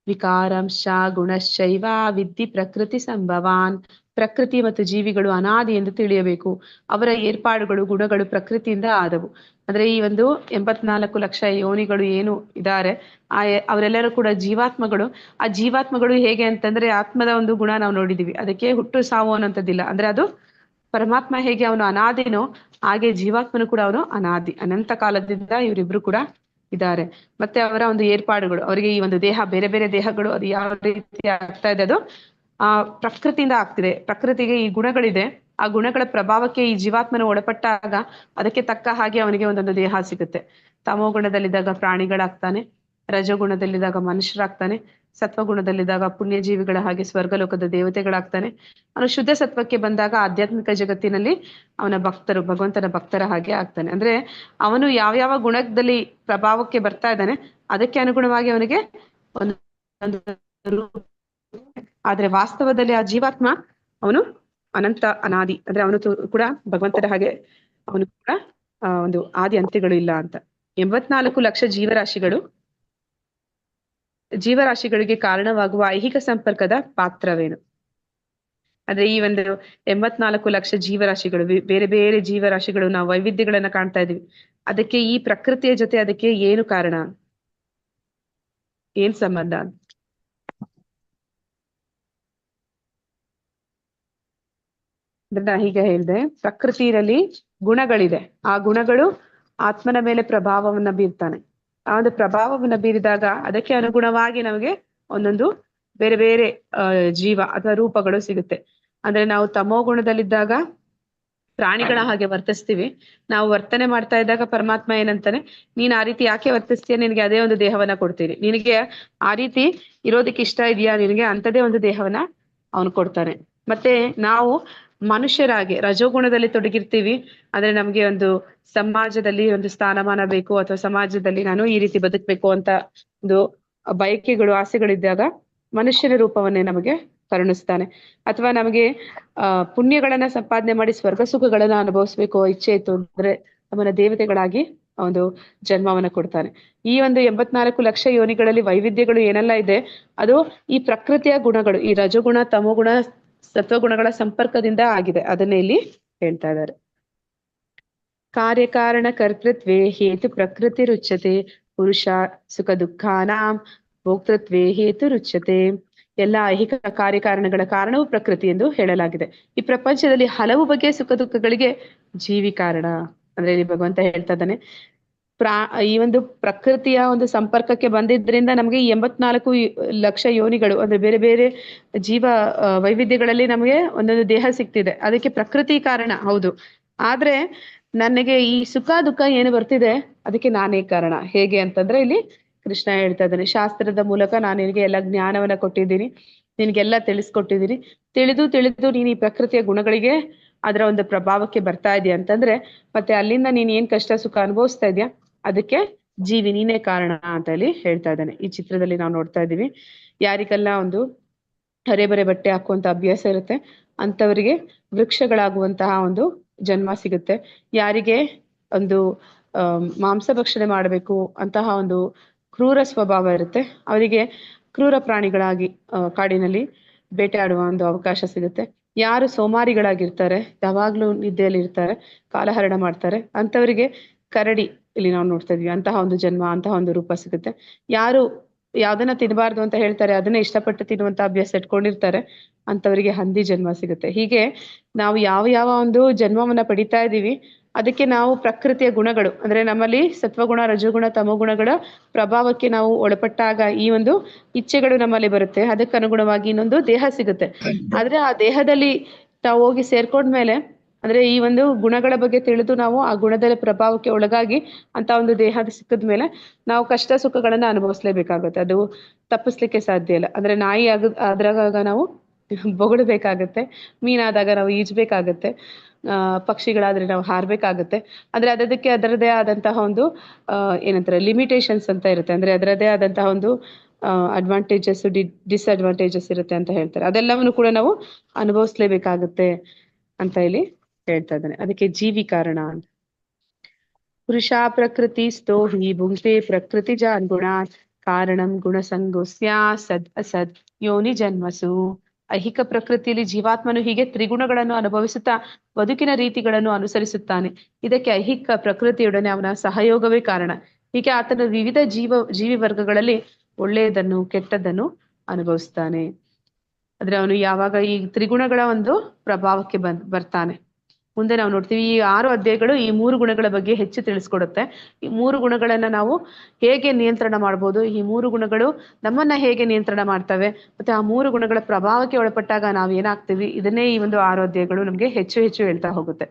Speaker 2: ವಿಕಾರಂಶ ಗುಣಶ್ಚೈವ ವಿದ್ಧಿ ಪ್ರಕೃತಿ ಸಂಭವಾನ್. ಪ್ರಕೃತಿ ಮತ್ತು ಜೀವಿಗಳು ಅನಾದಿ ಎಂದು ತಿಳಿಯಬೇಕು. ಅವರ ಏರ್ಪಾಡುಗಳು ಗುಣಗಳು ಪ್ರಕೃತಿಯಿಂದ ಆದವು. ಅಂದ್ರೆ ಈ ಒಂದು 84 ಲಕ್ಷ ಯೋನಿಗಳು ಏನು ಇದ್ದಾರೆ ಅವರೆಲ್ಲರೂ ಕೂಡ ಜೀವಾತ್ಮಗಳು. ಆ ಜೀವಾತ್ಮಗಳು ಹೇಗೆ ಅಂತಂದ್ರೆ, ಆತ್ಮದ ಒಂದು ಗುಣ ನಾವು ನೋಡಿದೀವಿ, ಅದಕ್ಕೆ ಹುಟ್ಟು ಸಾವು ಅನ್ನೋಂಥದ್ದಿಲ್ಲ. ಅಂದ್ರೆ ಅದು ಪರಮಾತ್ಮ ಹೇಗೆ ಅವನು ಅನಾದಿನೋ ಹಾಗೆ ಜೀವಾತ್ಮನು ಕೂಡ ಅವನು ಅನಾದಿ, ಅನಂತ ಕಾಲದಿಂದ ಇವರಿಬ್ರು ಕೂಡ ಇದ್ದಾರೆ. ಮತ್ತೆ ಅವರ ಒಂದು ಏರ್ಪಾಡುಗಳು, ಅವರಿಗೆ ಈ ಒಂದು ದೇಹ, ಬೇರೆ ಬೇರೆ ದೇಹಗಳು ಅದು ಯಾವ ರೀತಿ ಆಗ್ತಾ ಇದೆ, ಅದು ಪ್ರಕೃತಿಯಿಂದ ಆಗ್ತಿದೆ. ಪ್ರಕೃತಿಗೆ ಈ ಗುಣಗಳಿದೆ, ಆ ಗುಣಗಳ ಪ್ರಭಾವಕ್ಕೆ ಈ ಜೀವಾತ್ಮನ ಒಳಪಟ್ಟಾಗ ಅದಕ್ಕೆ ತಕ್ಕ ಹಾಗೆ ಅವನಿಗೆ ಒಂದೊಂದು ದೇಹ ಸಿಗುತ್ತೆ. ತಮೋ ಗುಣದಲ್ಲಿದ್ದಾಗ ಪ್ರಾಣಿಗಳಾಗ್ತಾನೆ, ರಜಗುಣದಲ್ಲಿದ್ದಾಗ ಮನುಷ್ಯರಾಗ್ತಾನೆ, ಸತ್ವಗುಣದಲ್ಲಿದ್ದಾಗ ಪುಣ್ಯಜೀವಿಗಳ ಹಾಗೆ ಸ್ವರ್ಗಲೋಕದ ದೇವತೆಗಳಾಗ್ತಾನೆ. ಅವನು ಶುದ್ಧ ಸತ್ವಕ್ಕೆ ಬಂದಾಗ ಆಧ್ಯಾತ್ಮಿಕ ಜಗತ್ತಿನಲ್ಲಿ ಅವನ ಭಕ್ತರು, ಭಗವಂತನ ಭಕ್ತರ ಹಾಗೆ ಆಗ್ತಾನೆ. ಅಂದ್ರೆ ಅವನು ಯಾವ್ಯಾವ ಗುಣದಲ್ಲಿ ಪ್ರಭಾವಕ್ಕೆ ಬರ್ತಾ ಇದ್ದಾನೆ ಅದಕ್ಕೆ ಅನುಗುಣವಾಗಿ ಅವನಿಗೆ ಒಂದು ಆದ್ರೆ ವಾಸ್ತವದಲ್ಲಿ ಆ ಜೀವಾತ್ಮ ಅವನು ಅನಂತ ಅನಾದಿ, ಅಂದ್ರೆ ಅವನು ಕೂಡ ಭಗವಂತನ ಹಾಗೆ ಅವನು ಕೂಡ ಒಂದು ಆದಿ ಅಂತ್ಯಗಳು ಇಲ್ಲ ಅಂತ. 84 ಲಕ್ಷ ಜೀವರಾಶಿಗಳಿಗೆ ಕಾರಣವಾಗುವ ಐಹಿಕ ಸಂಪರ್ಕದ ಪಾತ್ರವೇನು? ಅಂದ್ರೆ ಈ ಒಂದು 84 ಲಕ್ಷ ಜೀವರಾಶಿಗಳು, ಬೇರೆ ಬೇರೆ ಜೀವರಾಶಿಗಳು, ನಾವು ವೈವಿಧ್ಯಗಳನ್ನ ಕಾಣ್ತಾ ಇದೀವಿ. ಅದಕ್ಕೆ ಈ ಪ್ರಕೃತಿಯ ಜೊತೆ ಅದಕ್ಕೆ ಏನು ಕಾರಣ, ಏನ್ ಸಂಬಂಧ? ಹೀಗೆ ಹೇಳಿದೆ, ಪ್ರಕೃತಿಯಲ್ಲಿ ಗುಣಗಳಿದೆ, ಆ ಗುಣಗಳು ಆತ್ಮನ ಮೇಲೆ ಪ್ರಭಾವವನ್ನ ಬೀರ್ತಾನೆ. ಆ ಒಂದು ಪ್ರಭಾವವನ್ನ ಬೀರಿದಾಗ ಅದಕ್ಕೆ ಅನುಗುಣವಾಗಿ ನಮಗೆ ಒಂದೊಂದು ಬೇರೆ ಬೇರೆ ಜೀವ ಅಥವಾ ರೂಪಗಳು ಸಿಗುತ್ತೆ. ಅಂದ್ರೆ ನಾವು ತಮೋ ಗುಣದಲ್ಲಿದ್ದಾಗ ಪ್ರಾಣಿಗಳ ಹಾಗೆ ವರ್ತಿಸ್ತೀವಿ. ನಾವು ವರ್ತನೆ ಮಾಡ್ತಾ ಇದ್ದಾಗ ಪರಮಾತ್ಮ ಏನಂತಾನೆ, ನೀನ್ ಆ ರೀತಿ ಯಾಕೆ ವರ್ತಿಸ್ತೀಯ, ನಿನಗೆ ಅದೇ ಒಂದು ದೇಹವನ್ನ ಕೊಡ್ತೀನಿ, ನಿನಗೆ ಆ ರೀತಿ ಇರೋದಕ್ಕೆ ಇಷ್ಟ ಇದೆಯಾ, ನಿನಗೆ ಅಂತದೇ ಒಂದು ದೇಹವನ್ನ ಅವನು ಕೊಡ್ತಾನೆ. ಮತ್ತೆ ನಾವು ಮನುಷ್ಯರಾಗಿ ರಜೋಗುಣದಲ್ಲಿ ತೊಡಗಿರ್ತೀವಿ. ಅಂದ್ರೆ ನಮ್ಗೆ ಒಂದು ಸಮಾಜದಲ್ಲಿ ಒಂದು ಸ್ಥಾನಮಾನ ಬೇಕು, ಅಥವಾ ಸಮಾಜದಲ್ಲಿ ನಾನು ಈ ರೀತಿ ಬದುಕ್ಬೇಕು ಅಂತ ಒಂದು ಬಯಕೆಗಳು, ಆಸೆಗಳಿದ್ದಾಗ ಮನುಷ್ಯನ ರೂಪವನ್ನೇ ನಮಗೆ ಕರುಣಿಸ್ತಾನೆ. ಅಥವಾ ನಮಗೆ ಪುಣ್ಯಗಳನ್ನ ಸಂಪಾದನೆ ಮಾಡಿ ಸ್ವರ್ಗ ಸುಖಗಳನ್ನ ಅನುಭವಿಸ್ಬೇಕು ಇಚ್ಛೆ ಇತ್ತು ಅಂದ್ರೆ ನಮ್ಮನ್ನ ದೇವತೆಗಳಾಗಿ ಒಂದು ಜನ್ಮವನ್ನ ಕೊಡ್ತಾನೆ. ಈ ಒಂದು 84 ಲಕ್ಷ ಯೋನಿಗಳಲ್ಲಿ ವೈವಿಧ್ಯಗಳು ಏನೆಲ್ಲ ಇದೆ ಅದು ಈ ಪ್ರಕೃತಿಯ ಗುಣಗಳು, ಈ ರಜಗುಣ ತಮೋಗುಣ ಸತ್ವಗುಣಗಳ ಸಂಪರ್ಕದಿಂದ ಆಗಿದೆ. ಅದನ್ನೇ ಇಲ್ಲಿ ಹೇಳ್ತಾ ಇದ್ದಾರೆ. ಕಾರ್ಯಕಾರಣ ಕರ್ತೃತ್ವೇ ಹೇತು ಪ್ರಕೃತಿ ರುಚ್ಯತೆ ಪುರುಷ ಸುಖ ದುಃಖಾನಾಂ ಭೋಕ್ತೃತ್ವೇ ಹೇತು ರುಚ್ಯತೆ. ಎಲ್ಲ ಐಹಿಕ ಕಾರ್ಯಕಾರಣಗಳ ಕಾರಣವು ಪ್ರಕೃತಿ ಎಂದು ಹೇಳಲಾಗಿದೆ. ಈ ಪ್ರಪಂಚದಲ್ಲಿ ಹಲವು ಬಗೆಯ ಸುಖ ದುಃಖಗಳಿಗೆ ಜೀವಿ ಕಾರಣ. ಅಂದ್ರೆ ಇಲ್ಲಿ ಭಗವಂತ ಹೇಳ್ತಾ ಇದ್ದಾನೆ, ಈ ಒಂದು ಪ್ರಕೃತಿಯ ಒಂದು ಸಂಪರ್ಕಕ್ಕೆ ಬಂದಿದ್ರಿಂದ ನಮಗೆ 84 ಲಕ್ಷ ಯೋನಿಗಳು, ಅಂದ್ರೆ ಬೇರೆ ಬೇರೆ ಜೀವ ವೈವಿಧ್ಯಗಳಲ್ಲಿ ನಮಗೆ ಒಂದೊಂದು ದೇಹ ಸಿಗ್ತಿದೆ. ಅದಕ್ಕೆ ಪ್ರಕೃತಿ ಕಾರಣ ಹೌದು. ಆದ್ರೆ ನನಗೆ ಈ ಸುಖ ದುಃಖ ಏನು ಬರ್ತಿದೆ ಅದಕ್ಕೆ ನಾನೇ ಕಾರಣ. ಹೇಗೆ ಅಂತಂದ್ರೆ ಇಲ್ಲಿ ಕೃಷ್ಣ ಹೇಳ್ತಾ ಇದ್ದಾನೆ, ಶಾಸ್ತ್ರದ ಮೂಲಕ ನಾನು ನಿನಗೆ ಎಲ್ಲ ಜ್ಞಾನವನ್ನ ಕೊಟ್ಟಿದ್ದೀನಿ, ನಿನ್ಗೆಲ್ಲ ತಿಳಿಸ್ಕೊಟ್ಟಿದ್ದೀನಿ. ತಿಳಿದು ನೀನು ಈ ಪ್ರಕೃತಿಯ ಗುಣಗಳಿಗೆ ಅದರ ಒಂದು ಪ್ರಭಾವಕ್ಕೆ ಬರ್ತಾ ಇದೆಯಾ ಅಂತಂದ್ರೆ, ಮತ್ತೆ ಅಲ್ಲಿಂದ ನೀನ್ ಏನ್ ಕಷ್ಟ ಸುಖ ಅನುಭವಿಸ್ತಾ ಇದೆಯಾ ಅದಕ್ಕೆ ಜೀವಿ ನೀನೇ ಕಾರಣ ಅಂತ ಹೇಳಿ ಹೇಳ್ತಾ ಇದ್ದಾನೆ. ಈ ಚಿತ್ರದಲ್ಲಿ ನಾವು ನೋಡ್ತಾ ಇದ್ದೀವಿ, ಯಾರಿಗೆಲ್ಲ ಒಂದು ಹರೆ ಬರೆ ಬಟ್ಟೆ ಹಾಕುವಂತ ಅಭ್ಯಾಸ ಇರುತ್ತೆ ಅಂತವರಿಗೆ ವೃಕ್ಷಗಳಾಗುವಂತಹ ಒಂದು ಜನ್ಮ ಸಿಗುತ್ತೆ. ಯಾರಿಗೆ ಒಂದು ಮಾಂಸ ಭಕ್ಷಣೆ ಮಾಡಬೇಕು ಅಂತಹ ಒಂದು ಕ್ರೂರ ಸ್ವಭಾವ ಇರುತ್ತೆ ಅವರಿಗೆ ಕ್ರೂರ ಪ್ರಾಣಿಗಳಾಗಿ ಕಾಡಿನಲ್ಲಿ ಬೇಟೆಯಾಡುವ ಒಂದು ಅವಕಾಶ ಸಿಗುತ್ತೆ. ಯಾರು ಸೋಮಾರಿಗಳಾಗಿರ್ತಾರೆ, ಯಾವಾಗ್ಲೂ ನಿದ್ದೆಯಲ್ಲಿ ಇರ್ತಾರೆ, ಕಾಲಹರಣ ಮಾಡ್ತಾರೆ, ಅಂತವರಿಗೆ ಕರಡಿ ಇಲ್ಲಿ ನಾವು ನೋಡ್ತಾ ಇದೀವಿ. ಅಂತಹ ಒಂದು ಜನ್ಮ, ಅಂತಹ ಒಂದು ರೂಪ ಸಿಗುತ್ತೆ. ಯಾರು ಯಾವ್ದನ್ನ ತಿನ್ನಬಾರ್ದು ಅಂತ ಹೇಳ್ತಾರೆ, ಅದನ್ನ ಇಷ್ಟಪಟ್ಟು ತಿನ್ನುವಂತ ಅಭ್ಯಾಸ ಇಟ್ಕೊಂಡಿರ್ತಾರೆ, ಅಂತವರಿಗೆ ಹಂದಿ ಜನ್ಮ ಸಿಗುತ್ತೆ. ಹೀಗೆ ನಾವು ಯಾವ ಯಾವ ಒಂದು ಜನ್ಮವನ್ನ ಪಡಿತಾ ಇದೀವಿ, ಅದಕ್ಕೆ ನಾವು ಪ್ರಕೃತಿಯ ಗುಣಗಳು ಅಂದ್ರೆ ನಮ್ಮಲ್ಲಿ ಸತ್ವಗುಣ, ರಜೋಗುಣ, ತಮೋಗುಣಗಳ ಪ್ರಭಾವಕ್ಕೆ ನಾವು ಒಳಪಟ್ಟಾಗ ಈ ಒಂದು ಇಚ್ಛೆಗಳು ನಮ್ಮಲ್ಲಿ ಬರುತ್ತೆ. ಅದಕ್ಕೆ ಅನುಗುಣವಾಗಿ ಇನ್ನೊಂದು ದೇಹ ಸಿಗುತ್ತೆ. ಆದ್ರೆ ಆ ದೇಹದಲ್ಲಿ ನಾವು ಹೋಗಿ ಸೇರ್ಕೊಂಡ್ಮೇಲೆ, ಅಂದ್ರೆ ಈ ಒಂದು ಗುಣಗಳ ಬಗ್ಗೆ ತಿಳಿದು ನಾವು ಆ ಗುಣದ ಪ್ರಭಾವಕ್ಕೆ ಒಳಗಾಗಿ ಅಂತ ಒಂದು ದೇಹ ಸಿಕ್ಕಿದ್ಮೇಲೆ ನಾವು ಕಷ್ಟ ಸುಖಗಳನ್ನ ಅನುಭವಿಸ್ಲೇಬೇಕಾಗುತ್ತೆ. ಅದು ತಪ್ಪಿಸ್ಲಿಕ್ಕೆ ಸಾಧ್ಯ ಇಲ್ಲ. ಅಂದ್ರೆ ನಾಯಿ ಅದ್ರಾಗ ನಾವು ಬೊಗಳ್ಬೇಕಾಗತ್ತೆ, ಮೀನಾದಾಗ ನಾವು ಈಜ್ಬೇಕಾಗತ್ತೆ, ಪಕ್ಷಿಗಳಾದ್ರೆ ನಾವು ಹಾರ್ಬೇಕಾಗತ್ತೆ. ಅಂದ್ರೆ ಅದಕ್ಕೆ ಅದರದೇ ಆದಂತಹ ಒಂದು ಏನಂತಾರೆ ಲಿಮಿಟೇಷನ್ಸ್ ಅಂತ ಇರುತ್ತೆ. ಅಂದ್ರೆ ಅದರದೇ ಆದಂತಹ ಒಂದು ಅಡ್ವಾಂಟೇಜಸ್, ಡಿಸ್ಅಡ್ವಾಂಟೇಜಸ್ ಇರುತ್ತೆ ಅಂತ ಹೇಳ್ತಾರೆ. ಅದೆಲ್ಲವನ್ನು ಕೂಡ ನಾವು ಅನುಭವಿಸ್ಲೇಬೇಕಾಗುತ್ತೆ ಅಂತ ಇಲ್ಲಿ ಹೇಳ್ತಾ ಇದ್ದಾನೆ. ಅದಕ್ಕೆ ಜೀವಿ ಕಾರಣ ಅಂತ. ಪುರುಷ ಪ್ರಕೃತಿ ಸ್ಥೋ ಹಿ ಭುಂಕ್ತೆ ಪ್ರಕೃತಿ ಜಾನ್ ಗುಣಾತ್ ಕಾರಣಂ ಗುಣಸಂಗೋಸ್ಯ ಸದ್ ಅಸದ್ ಯೋನಿ ಜನ್ಮಸು. ಐಹಿಕ ಪ್ರಕೃತಿಯಲ್ಲಿ ಜೀವಾತ್ಮನು ಹೀಗೆ ತ್ರಿಗುಣಗಳನ್ನು ಅನುಭವಿಸುತ್ತಾ ಬದುಕಿನ ರೀತಿಗಳನ್ನು ಅನುಸರಿಸುತ್ತಾನೆ. ಇದಕ್ಕೆ ಐಹಿಕ ಪ್ರಕೃತಿಯೊಡನೆ ಅವನ ಸಹಯೋಗವೇ ಕಾರಣ. ಹೀಗೆ ಆತನ ವಿವಿಧ ಜೀವಿ ವರ್ಗಗಳಲ್ಲಿ ಒಳ್ಳೆಯದನ್ನು ಕೆಟ್ಟದ್ದನ್ನು ಅನುಭವಿಸ್ತಾನೆ. ಅಂದ್ರೆ ಅವನು ಯಾವಾಗ ಈ ತ್ರಿಗುಣಗಳ ಒಂದು ಪ್ರಭಾವಕ್ಕೆ ಬರ್ತಾನೆ. ಮುಂದೆ ನಾವು ನೋಡ್ತೀವಿ ಈ 6 ಅಧ್ಯಾಯಗಳು ಈ 3 ಗುಣಗಳ ಬಗ್ಗೆ ಹೆಚ್ಚು ತಿಳಿಸ್ಕೊಡುತ್ತೆ. ಈ 3 ಗುಣಗಳನ್ನ ನಾವು ಹೇಗೆ ನಿಯಂತ್ರಣ ಮಾಡ್ಬೋದು, ಈ 3 ಗುಣಗಳು ನಮ್ಮನ್ನ ಹೇಗೆ ನಿಯಂತ್ರಣ ಮಾಡ್ತವೆ, ಮತ್ತೆ ಆ 3 ಗುಣಗಳ ಪ್ರಭಾವಕ್ಕೆ ಒಳಪಟ್ಟಾಗ ನಾವ್ ಏನಾಗ್ತೀವಿ, ಇದನ್ನೇ ಈ ಒಂದು 6 ಅಧ್ಯಾಯಗಳು ನಮ್ಗೆ ಹೆಚ್ಚು ಹೆಚ್ಚು ಹೇಳ್ತಾ ಹೋಗುತ್ತೆ.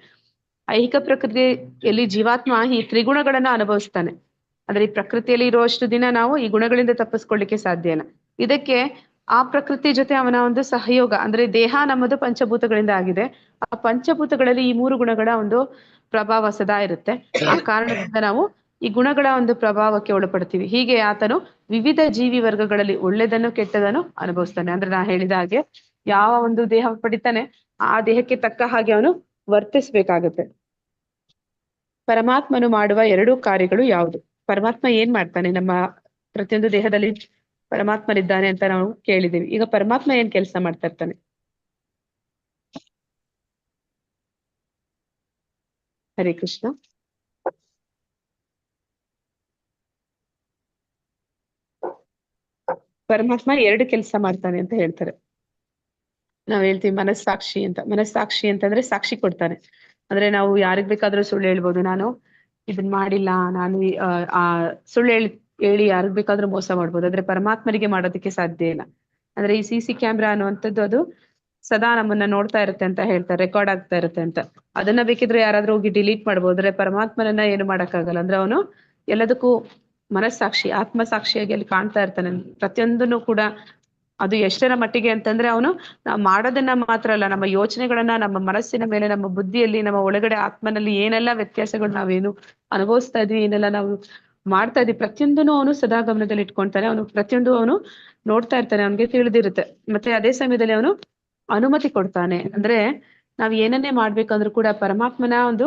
Speaker 2: ಐಹಿಕ ಪ್ರಕೃತಿಯಲ್ಲಿ ಜೀವಾತ್ಮ ಈ ತ್ರಿಗುಣಗಳನ್ನ ಅನುಭವಿಸ್ತಾನೆ. ಅಂದ್ರೆ ಈ ಪ್ರಕೃತಿಯಲ್ಲಿ ಇರುವಷ್ಟು ದಿನ ನಾವು ಈ ಗುಣಗಳಿಂದ ತಪ್ಪಿಸ್ಕೊಳ್ಳಿಕ್ಕೆ ಸಾಧ್ಯ ಇಲ್ಲ. ಇದಕ್ಕೆ ಆ ಪ್ರಕೃತಿ ಜೊತೆ ಅವನ ಒಂದು ಸಹಯೋಗ, ಅಂದ್ರೆ ದೇಹ ನಮ್ಮದು ಪಂಚಭೂತಗಳಿಂದ ಆಗಿದೆ. ಆ ಪಂಚಭೂತಗಳಲ್ಲಿ ಈ 3 ಗುಣಗಳ ಒಂದು ಪ್ರಭಾವ ಸದಾ ಇರುತ್ತೆ. ಆ ಕಾರಣದಿಂದ ನಾವು ಈ ಗುಣಗಳ ಒಂದು ಪ್ರಭಾವಕ್ಕೆ ಒಳಪಡ್ತೀವಿ. ಹೀಗೆ ಆತನು ವಿವಿಧ ಜೀವಿ ವರ್ಗಗಳಲ್ಲಿ ಒಳ್ಳೆದನ್ನು ಕೆಟ್ಟದನ್ನು ಅನುಭವಿಸ್ತಾನೆ. ಅಂದ್ರೆ ನಾ ಹೇಳಿದ ಹಾಗೆ ಯಾವ ಒಂದು ದೇಹ ಪಡಿತಾನೆ ಆ ದೇಹಕ್ಕೆ ತಕ್ಕ ಹಾಗೆ ಅವನು ವರ್ತಿಸ್ಬೇಕಾಗತ್ತೆ. ಪರಮಾತ್ಮನು ಮಾಡುವ 2 ಕಾರ್ಯಗಳು ಯಾವುದು? ಪರಮಾತ್ಮ ಏನ್ ಮಾಡ್ತಾನೆ? ನಮ್ಮ ಪ್ರತಿಯೊಂದು ದೇಹದಲ್ಲಿ ಪರಮಾತ್ಮನಿದ್ದಾನೆ ಅಂತ ನಾವು ಕೇಳಿದೀವಿ. ಈಗ ಪರಮಾತ್ಮ ಏನ್ ಕೆಲಸ ಮಾಡ್ತಾ ಇರ್ತಾನೆ? ಹರೇ ಕೃಷ್ಣ. ಪರಮಾತ್ಮ 2 ಕೆಲಸ ಮಾಡ್ತಾನೆ ಅಂತ ಹೇಳ್ತಾರೆ. ನಾವ್ ಹೇಳ್ತೀವಿ ಮನಸ್ಸಾಕ್ಷಿ ಅಂತ. ಮನಸ್ಸಾಕ್ಷಿ ಅಂತಂದ್ರೆ ಸಾಕ್ಷಿ ಕೊಡ್ತಾನೆ. ಅಂದ್ರೆ ನಾವು ಯಾರಿಗ್ ಬೇಕಾದ್ರೂ ಸುಳ್ಳು ಹೇಳ್ಬೋದು, ನಾನು ಇದನ್ ಮಾಡಿಲ್ಲ, ನಾನು ಸುಳ್ಳು ಹೇಳಿ ಯಾರಿಗ್ ಬೇಕಾದ್ರೂ ಮೋಸ ಮಾಡ್ಬೋದು. ಆದ್ರೆ ಪರಮಾತ್ಮನಿಗೆ ಮಾಡೋದಕ್ಕೆ ಸಾಧ್ಯ ಇಲ್ಲ. ಅಂದ್ರೆ ಈ CC ಕ್ಯಾಮ್ರಾ ಅನ್ನುವಂಥದ್ದು ಅದು ಸದಾ ನಮ್ಮನ್ನ ನೋಡ್ತಾ ಇರುತ್ತೆ ಅಂತ ಹೇಳ್ತಾರೆ, ರೆಕಾರ್ಡ್ ಆಗ್ತಾ ಇರುತ್ತೆ ಅಂತ. ಅದನ್ನ ಬೇಕಿದ್ರೆ ಯಾರಾದ್ರೂ ಹೋಗಿ ಡಿಲೀಟ್ ಮಾಡ್ಬೋದು. ಆದ್ರೆ ಪರಮಾತ್ಮನನ್ನ ಏನು ಮಾಡಕ್ಕಾಗಲ್ಲ. ಅಂದ್ರೆ ಅವನು ಎಲ್ಲದಕ್ಕೂ ಮನಸ್ಸಾಕ್ಷಿ, ಆತ್ಮಸಾಕ್ಷಿಯಾಗಿ ಅಲ್ಲಿ ಕಾಣ್ತಾ ಇರ್ತಾನೆ. ಪ್ರತಿಯೊಂದನ್ನು ಕೂಡ ಅದು ಎಷ್ಟರ ಮಟ್ಟಿಗೆ ಅಂತಂದ್ರೆ ಅವನು ನಾವು ಮಾಡೋದನ್ನ ಮಾತ್ರ ಅಲ್ಲ, ನಮ್ಮ ಯೋಚನೆಗಳನ್ನ, ನಮ್ಮ ಮನಸ್ಸಿನ ಮೇಲೆ, ನಮ್ಮ ಬುದ್ಧಿಯಲ್ಲಿ, ನಮ್ಮ ಒಳಗಡೆ ಆತ್ಮನಲ್ಲಿ ಏನೆಲ್ಲ ವ್ಯತ್ಯಾಸಗಳು ನಾವೇನು ಅನುಭವಿಸ್ತಾ ಇದ್ವಿ, ಏನೆಲ್ಲ ನಾವು ಮಾಡ್ತಾ ಇದ್ವಿ, ಪ್ರತಿಯೊಂದನು ಅವನು ಸದಾ ಗಮನದಲ್ಲಿ ಇಟ್ಕೊಂತಾನೆ. ಅವನು ಪ್ರತಿಯೊಂದು ಅವನು ನೋಡ್ತಾ ಇರ್ತಾನೆ, ಅವನಿಗೆ ತಿಳಿದಿರುತ್ತೆ. ಮತ್ತೆ ಅದೇ ಸಮಯದಲ್ಲಿ ಅವನು ಅನುಮತಿ ಕೊಡ್ತಾನೆ. ಅಂದ್ರೆ ನಾವ್ ಏನನ್ನೇ ಮಾಡ್ಬೇಕಂದ್ರೂ ಕೂಡ ಪರಮಾತ್ಮನ ಒಂದು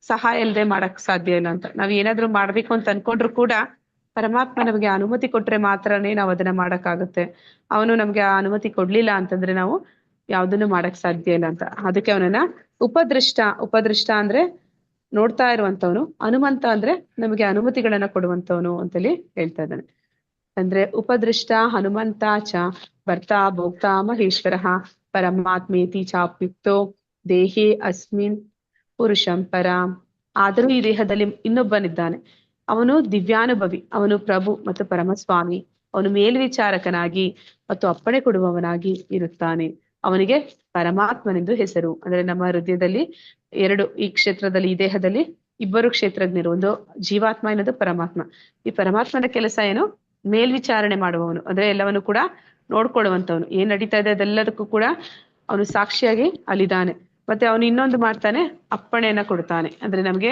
Speaker 2: ಸಹಾಯ ಇಲ್ಲದೆ ಮಾಡಕ್ ಸಾಧ್ಯ ಇಲ್ಲ ಅಂತ. ನಾವ್ ಏನಾದ್ರೂ ಮಾಡ್ಬೇಕು ಅಂತ ಅನ್ಕೊಂಡ್ರು ಕೂಡ ಪರಮಾತ್ಮ ನಮಗೆ ಅನುಮತಿ ಕೊಟ್ರೆ ಮಾತ್ರನೇ ನಾವು ಅದನ್ನ ಮಾಡಕ್ಕಾಗುತ್ತೆ. ಅವನು ನಮ್ಗೆ ಆ ಅನುಮತಿ ಕೊಡ್ಲಿಲ್ಲ ಅಂತಂದ್ರೆ ನಾವು ಯಾವ್ದನ್ನು ಮಾಡಕ್ ಸಾಧ್ಯ ಇಲ್ಲ ಅಂತ. ಅದಕ್ಕೆ ಅವನನ್ನ ಉಪದೃಷ್ಟ ಅಂದ್ರೆ ನೋಡ್ತಾ ಇರುವಂತವನು, ಹನುಮಂತ ಅಂದ್ರೆ ನಮಗೆ ಅನುಮತಿಗಳನ್ನ ಕೊಡುವಂತವನು ಅಂತೇಳಿ ಹೇಳ್ತಾ ಇದ್ದಾನೆ. ಅಂದ್ರೆ ಉಪದೃಷ್ಟ ಹನುಮಂತ ಚ ಭರ್ತಾ ಭೋಕ್ತಾ ಮಹೇಶ್ವರ ಪರಮಾತ್ಮೇತಿ ಚಾಪ್ಯುಕ್ತೋ ದೇಹೇ ಅಸ್ಮಿನ್ ಪುರುಷಂ ಪರಾಂ. ಆದರೂ ಈ ದೇಹದಲ್ಲಿ ಇನ್ನೊಬ್ಬನಿದ್ದಾನೆ, ಅವನು ದಿವ್ಯಾನುಭವಿ, ಅವನು ಪ್ರಭು ಮತ್ತು ಪರಮಸ್ವಾಮಿ. ಅವನು ಮೇಲ್ವಿಚಾರಕನಾಗಿ ಮತ್ತು ಅಪ್ಪಣೆ ಕೊಡುವವನಾಗಿ ಇರುತ್ತಾನೆ. ಅವನಿಗೆ ಪರಮಾತ್ಮನೆಂದು ಹೆಸರು. ಅಂದ್ರೆ ನಮ್ಮ ಹೃದಯದಲ್ಲಿ 2 ಈ ಕ್ಷೇತ್ರದಲ್ಲಿ, ಈ ದೇಹದಲ್ಲಿ 2 ಕ್ಷೇತ್ರಜ್ಞರು, ಒಂದು ಜೀವಾತ್ಮ, ಇನ್ನೊಂದು ಪರಮಾತ್ಮ. ಈ ಪರಮಾತ್ಮನ ಕೆಲಸ ಏನು? ಮೇಲ್ವಿಚಾರಣೆ ಮಾಡುವವನು, ಅಂದ್ರೆ ಎಲ್ಲವನ್ನು ಕೂಡ ನೋಡ್ಕೊಳ್ಳುವಂತವನು. ಏನ್ ನಡೀತಾ ಇದೆ ಅದೆಲ್ಲದಕ್ಕೂ ಕೂಡ ಅವನು ಸಾಕ್ಷಿಯಾಗಿ ಅಲ್ಲಿದ್ದಾನೆ. ಮತ್ತೆ ಅವನು ಇನ್ನೊಂದು ಮಾಡ್ತಾನೆ, ಅಪ್ಪಣೆಯನ್ನ ಕೊಡ್ತಾನೆ. ಅಂದ್ರೆ ನಮ್ಗೆ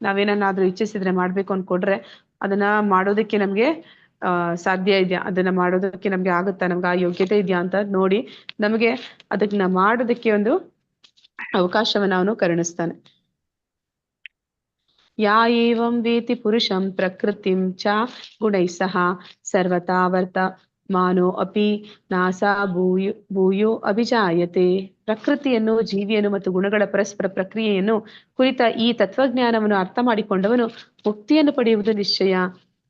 Speaker 2: ನಾವೇನಾದ್ರೂ ಇಚ್ಛಿಸಿದ್ರೆ ಮಾಡ್ಬೇಕು ಅನ್ಕೊಂಡ್ರೆ ಅದನ್ನ ಮಾಡೋದಕ್ಕೆ ನಮ್ಗೆ ಸಾಧ್ಯ ಇದೆಯಾ, ಅದನ್ನ ಮಾಡೋದಕ್ಕೆ ನಮ್ಗೆ ಆಗುತ್ತಾ, ನಮ್ಗೆ ಆ ಯೋಗ್ಯತೆ ಇದೆಯಾ ಅಂತ ನೋಡಿ ನಮಗೆ ಅದನ್ನ ಮಾಡೋದಕ್ಕೆ ಒಂದು ಅವಕಾಶವನ್ನ ಅವನು ಕರುಣಿಸ್ತಾನೆ. ಯಾ ಏವಂ ವೇತಿ ಪುರುಷಂ ಪ್ರಕೃತಿಂ ಚ ಗುಣೈ ಸಹ ಸರ್ವತಾ ವರ್ತ ಮಾನೋ ಅಪಿ ನಾಸಾ ಭೂಯೋ ಅಭಿಜಾಯತೆ. ಪ್ರಕೃತಿಯನ್ನು, ಜೀವಿಯನ್ನು ಮತ್ತು ಗುಣಗಳ ಪರಸ್ಪರ ಪ್ರಕ್ರಿಯೆಯನ್ನು ಕುರಿತ ಈ ತತ್ವಜ್ಞಾನವನ್ನು ಅರ್ಥ ಮಾಡಿಕೊಂಡವನು ಮುಕ್ತಿಯನ್ನು ಪಡೆಯುವುದು ನಿಶ್ಚಯ.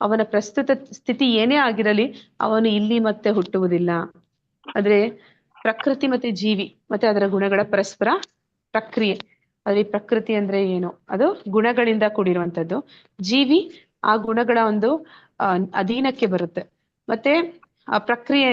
Speaker 2: ಅವನ ಪ್ರಸ್ತುತ ಸ್ಥಿತಿ ಏನೇ ಆಗಿರಲಿ ಅವನು ಇಲ್ಲಿ ಮತ್ತೆ ಹುಟ್ಟುವುದಿಲ್ಲ. ಆದ್ರೆ ಪ್ರಕೃತಿ ಮತ್ತೆ ಜೀವಿ ಮತ್ತೆ ಅದರ ಗುಣಗಳ ಪರಸ್ಪರ ಪ್ರಕ್ರಿಯೆ. ಅದ್ರ ಪ್ರಕೃತಿ ಅಂದ್ರೆ ಏನು? ಅದು ಗುಣಗಳಿಂದ ಕೂಡಿರುವಂತದ್ದು. ಜೀವಿ ಆ ಗುಣಗಳ ಒಂದು ಅಧೀನಕ್ಕೆ ಬರುತ್ತೆ. ಮತ್ತೆ ಆ ಪ್ರಕ್ರಿಯೆ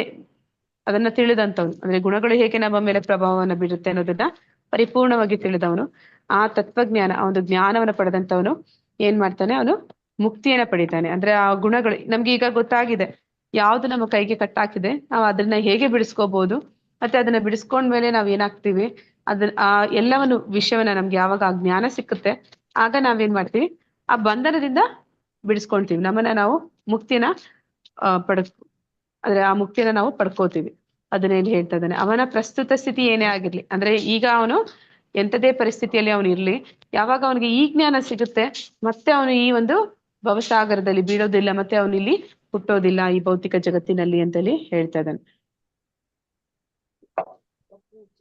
Speaker 2: ಅದನ್ನ ತಿಳಿದಂಥವ್ನು, ಅಂದ್ರೆ ಗುಣಗಳು ಹೇಗೆ ನಮ್ಮ ಮೇಲೆ ಪ್ರಭಾವವನ್ನು ಬೀರುತ್ತೆ ಅನ್ನೋದನ್ನ ಪರಿಪೂರ್ಣವಾಗಿ ತಿಳಿದವನು, ಆ ತತ್ವಜ್ಞಾನ, ಆ ಒಂದು ಜ್ಞಾನವನ್ನು ಪಡೆದಂಥವನು ಏನ್ ಮಾಡ್ತಾನೆ? ಅವನು ಮುಕ್ತಿಯನ್ನ ಪಡಿತಾನೆ. ಅಂದ್ರೆ ಆ ಗುಣಗಳು ನಮ್ಗೆ ಈಗ ಗೊತ್ತಾಗಿದೆ, ಯಾವ್ದು ನಮ್ಮ ಕೈಗೆ ಕಟ್ಟಾಕಿದೆ ನಾವು ಅದನ್ನ ಹೇಗೆ ಬಿಡಿಸ್ಕೋಬಹುದು, ಮತ್ತೆ ಅದನ್ನ ಬಿಡಿಸ್ಕೊಂಡ್ಮೇಲೆ ನಾವ್ ಏನಾಗ್ತೀವಿ, ಆ ಎಲ್ಲವನ್ನು ವಿಷಯವನ್ನ ನಮ್ಗೆ ಯಾವಾಗ ಆ ಜ್ಞಾನ ಸಿಕ್ಕುತ್ತೆ ಆಗ ನಾವೇನ್ ಮಾಡ್ತೀವಿ? ಆ ಬಂಧನದಿಂದ ಬಿಡಿಸ್ಕೊಂತೀವಿ, ನಮ್ಮನ್ನ ನಾವು ಮುಕ್ತಿನ ಅಂದ್ರೆ ಆ ಮುಕ್ತಿಯನ್ನ ನಾವು ಪಡ್ಕೋತೀವಿ. ಅದನ್ನೇನು ಹೇಳ್ತಾ ಇದ್ದಾನೆ, ಅವನ ಪ್ರಸ್ತುತ ಸ್ಥಿತಿ ಏನೇ ಆಗಿರ್ಲಿ, ಅಂದ್ರೆ ಈಗ ಅವನು ಎಂಥದೇ ಪರಿಸ್ಥಿತಿಯಲ್ಲಿ ಅವನು ಇರ್ಲಿ, ಯಾವಾಗ ಅವನಿಗೆ ಈ ಜ್ಞಾನ ಸಿಗುತ್ತೆ ಮತ್ತೆ ಅವನು ಈ ಒಂದು ಭವಸಾಗರದಲ್ಲಿ ಬೀಳೋದಿಲ್ಲ, ಮತ್ತೆ ಅವನು ಇಲ್ಲಿ ಹುಟ್ಟೋದಿಲ್ಲ ಈ ಭೌತಿಕ ಜಗತ್ತಿನಲ್ಲಿ ಅಂತೇಳಿ ಹೇಳ್ತಾ ಇದ್ದಾನೆ.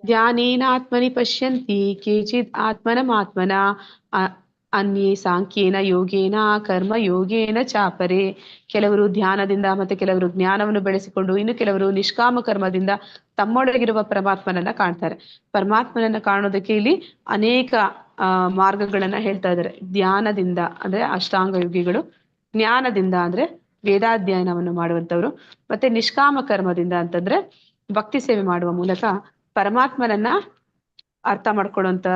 Speaker 2: ಧ್ಯಾನೇನಾತ್ಮನಿ ಪಶ್ಯಂತಿ ಕೇಚಿತ್ ಆತ್ಮನಮಾತ್ಮನ ಅನ್ಯೇ ಸಾಂಖ್ಯೇನ ಯೋಗೇನ ಕರ್ಮ ಯೋಗೇನ ಚಾಪರೆ. ಕೆಲವರು ಧ್ಯಾನದಿಂದ ಮತ್ತೆ ಕೆಲವರು ಜ್ಞಾನವನ್ನು ಬೆಳೆಸಿಕೊಂಡು ಇನ್ನು ಕೆಲವರು ನಿಷ್ಕಾಮ ಕರ್ಮದಿಂದ ತಮ್ಮೊಳಗಿರುವ ಪರಮಾತ್ಮನನ್ನ ಕಾಣ್ತಾರೆ. ಪರಮಾತ್ಮನನ್ನ ಕಾಣೋದಕ್ಕೆ ಇಲ್ಲಿ ಅನೇಕ ಮಾರ್ಗಗಳನ್ನ ಹೇಳ್ತಾ ಇದ್ದಾರೆ. ಧ್ಯಾನದಿಂದ ಅಂದ್ರೆ ಅಷ್ಟಾಂಗ ಯೋಗಿಗಳು, ಜ್ಞಾನದಿಂದ ಅಂದ್ರೆ ವೇದಾಧ್ಯಯನವನ್ನು ಮಾಡುವಂತವ್ರು, ಮತ್ತೆ ನಿಷ್ಕಾಮ ಕರ್ಮದಿಂದ ಅಂತಂದ್ರೆ ಭಕ್ತಿ ಸೇವೆ ಮಾಡುವ ಮೂಲಕ ಪರಮಾತ್ಮನನ್ನ ಅರ್ಥ ಮಾಡ್ಕೊಳ್ಳುವಂತ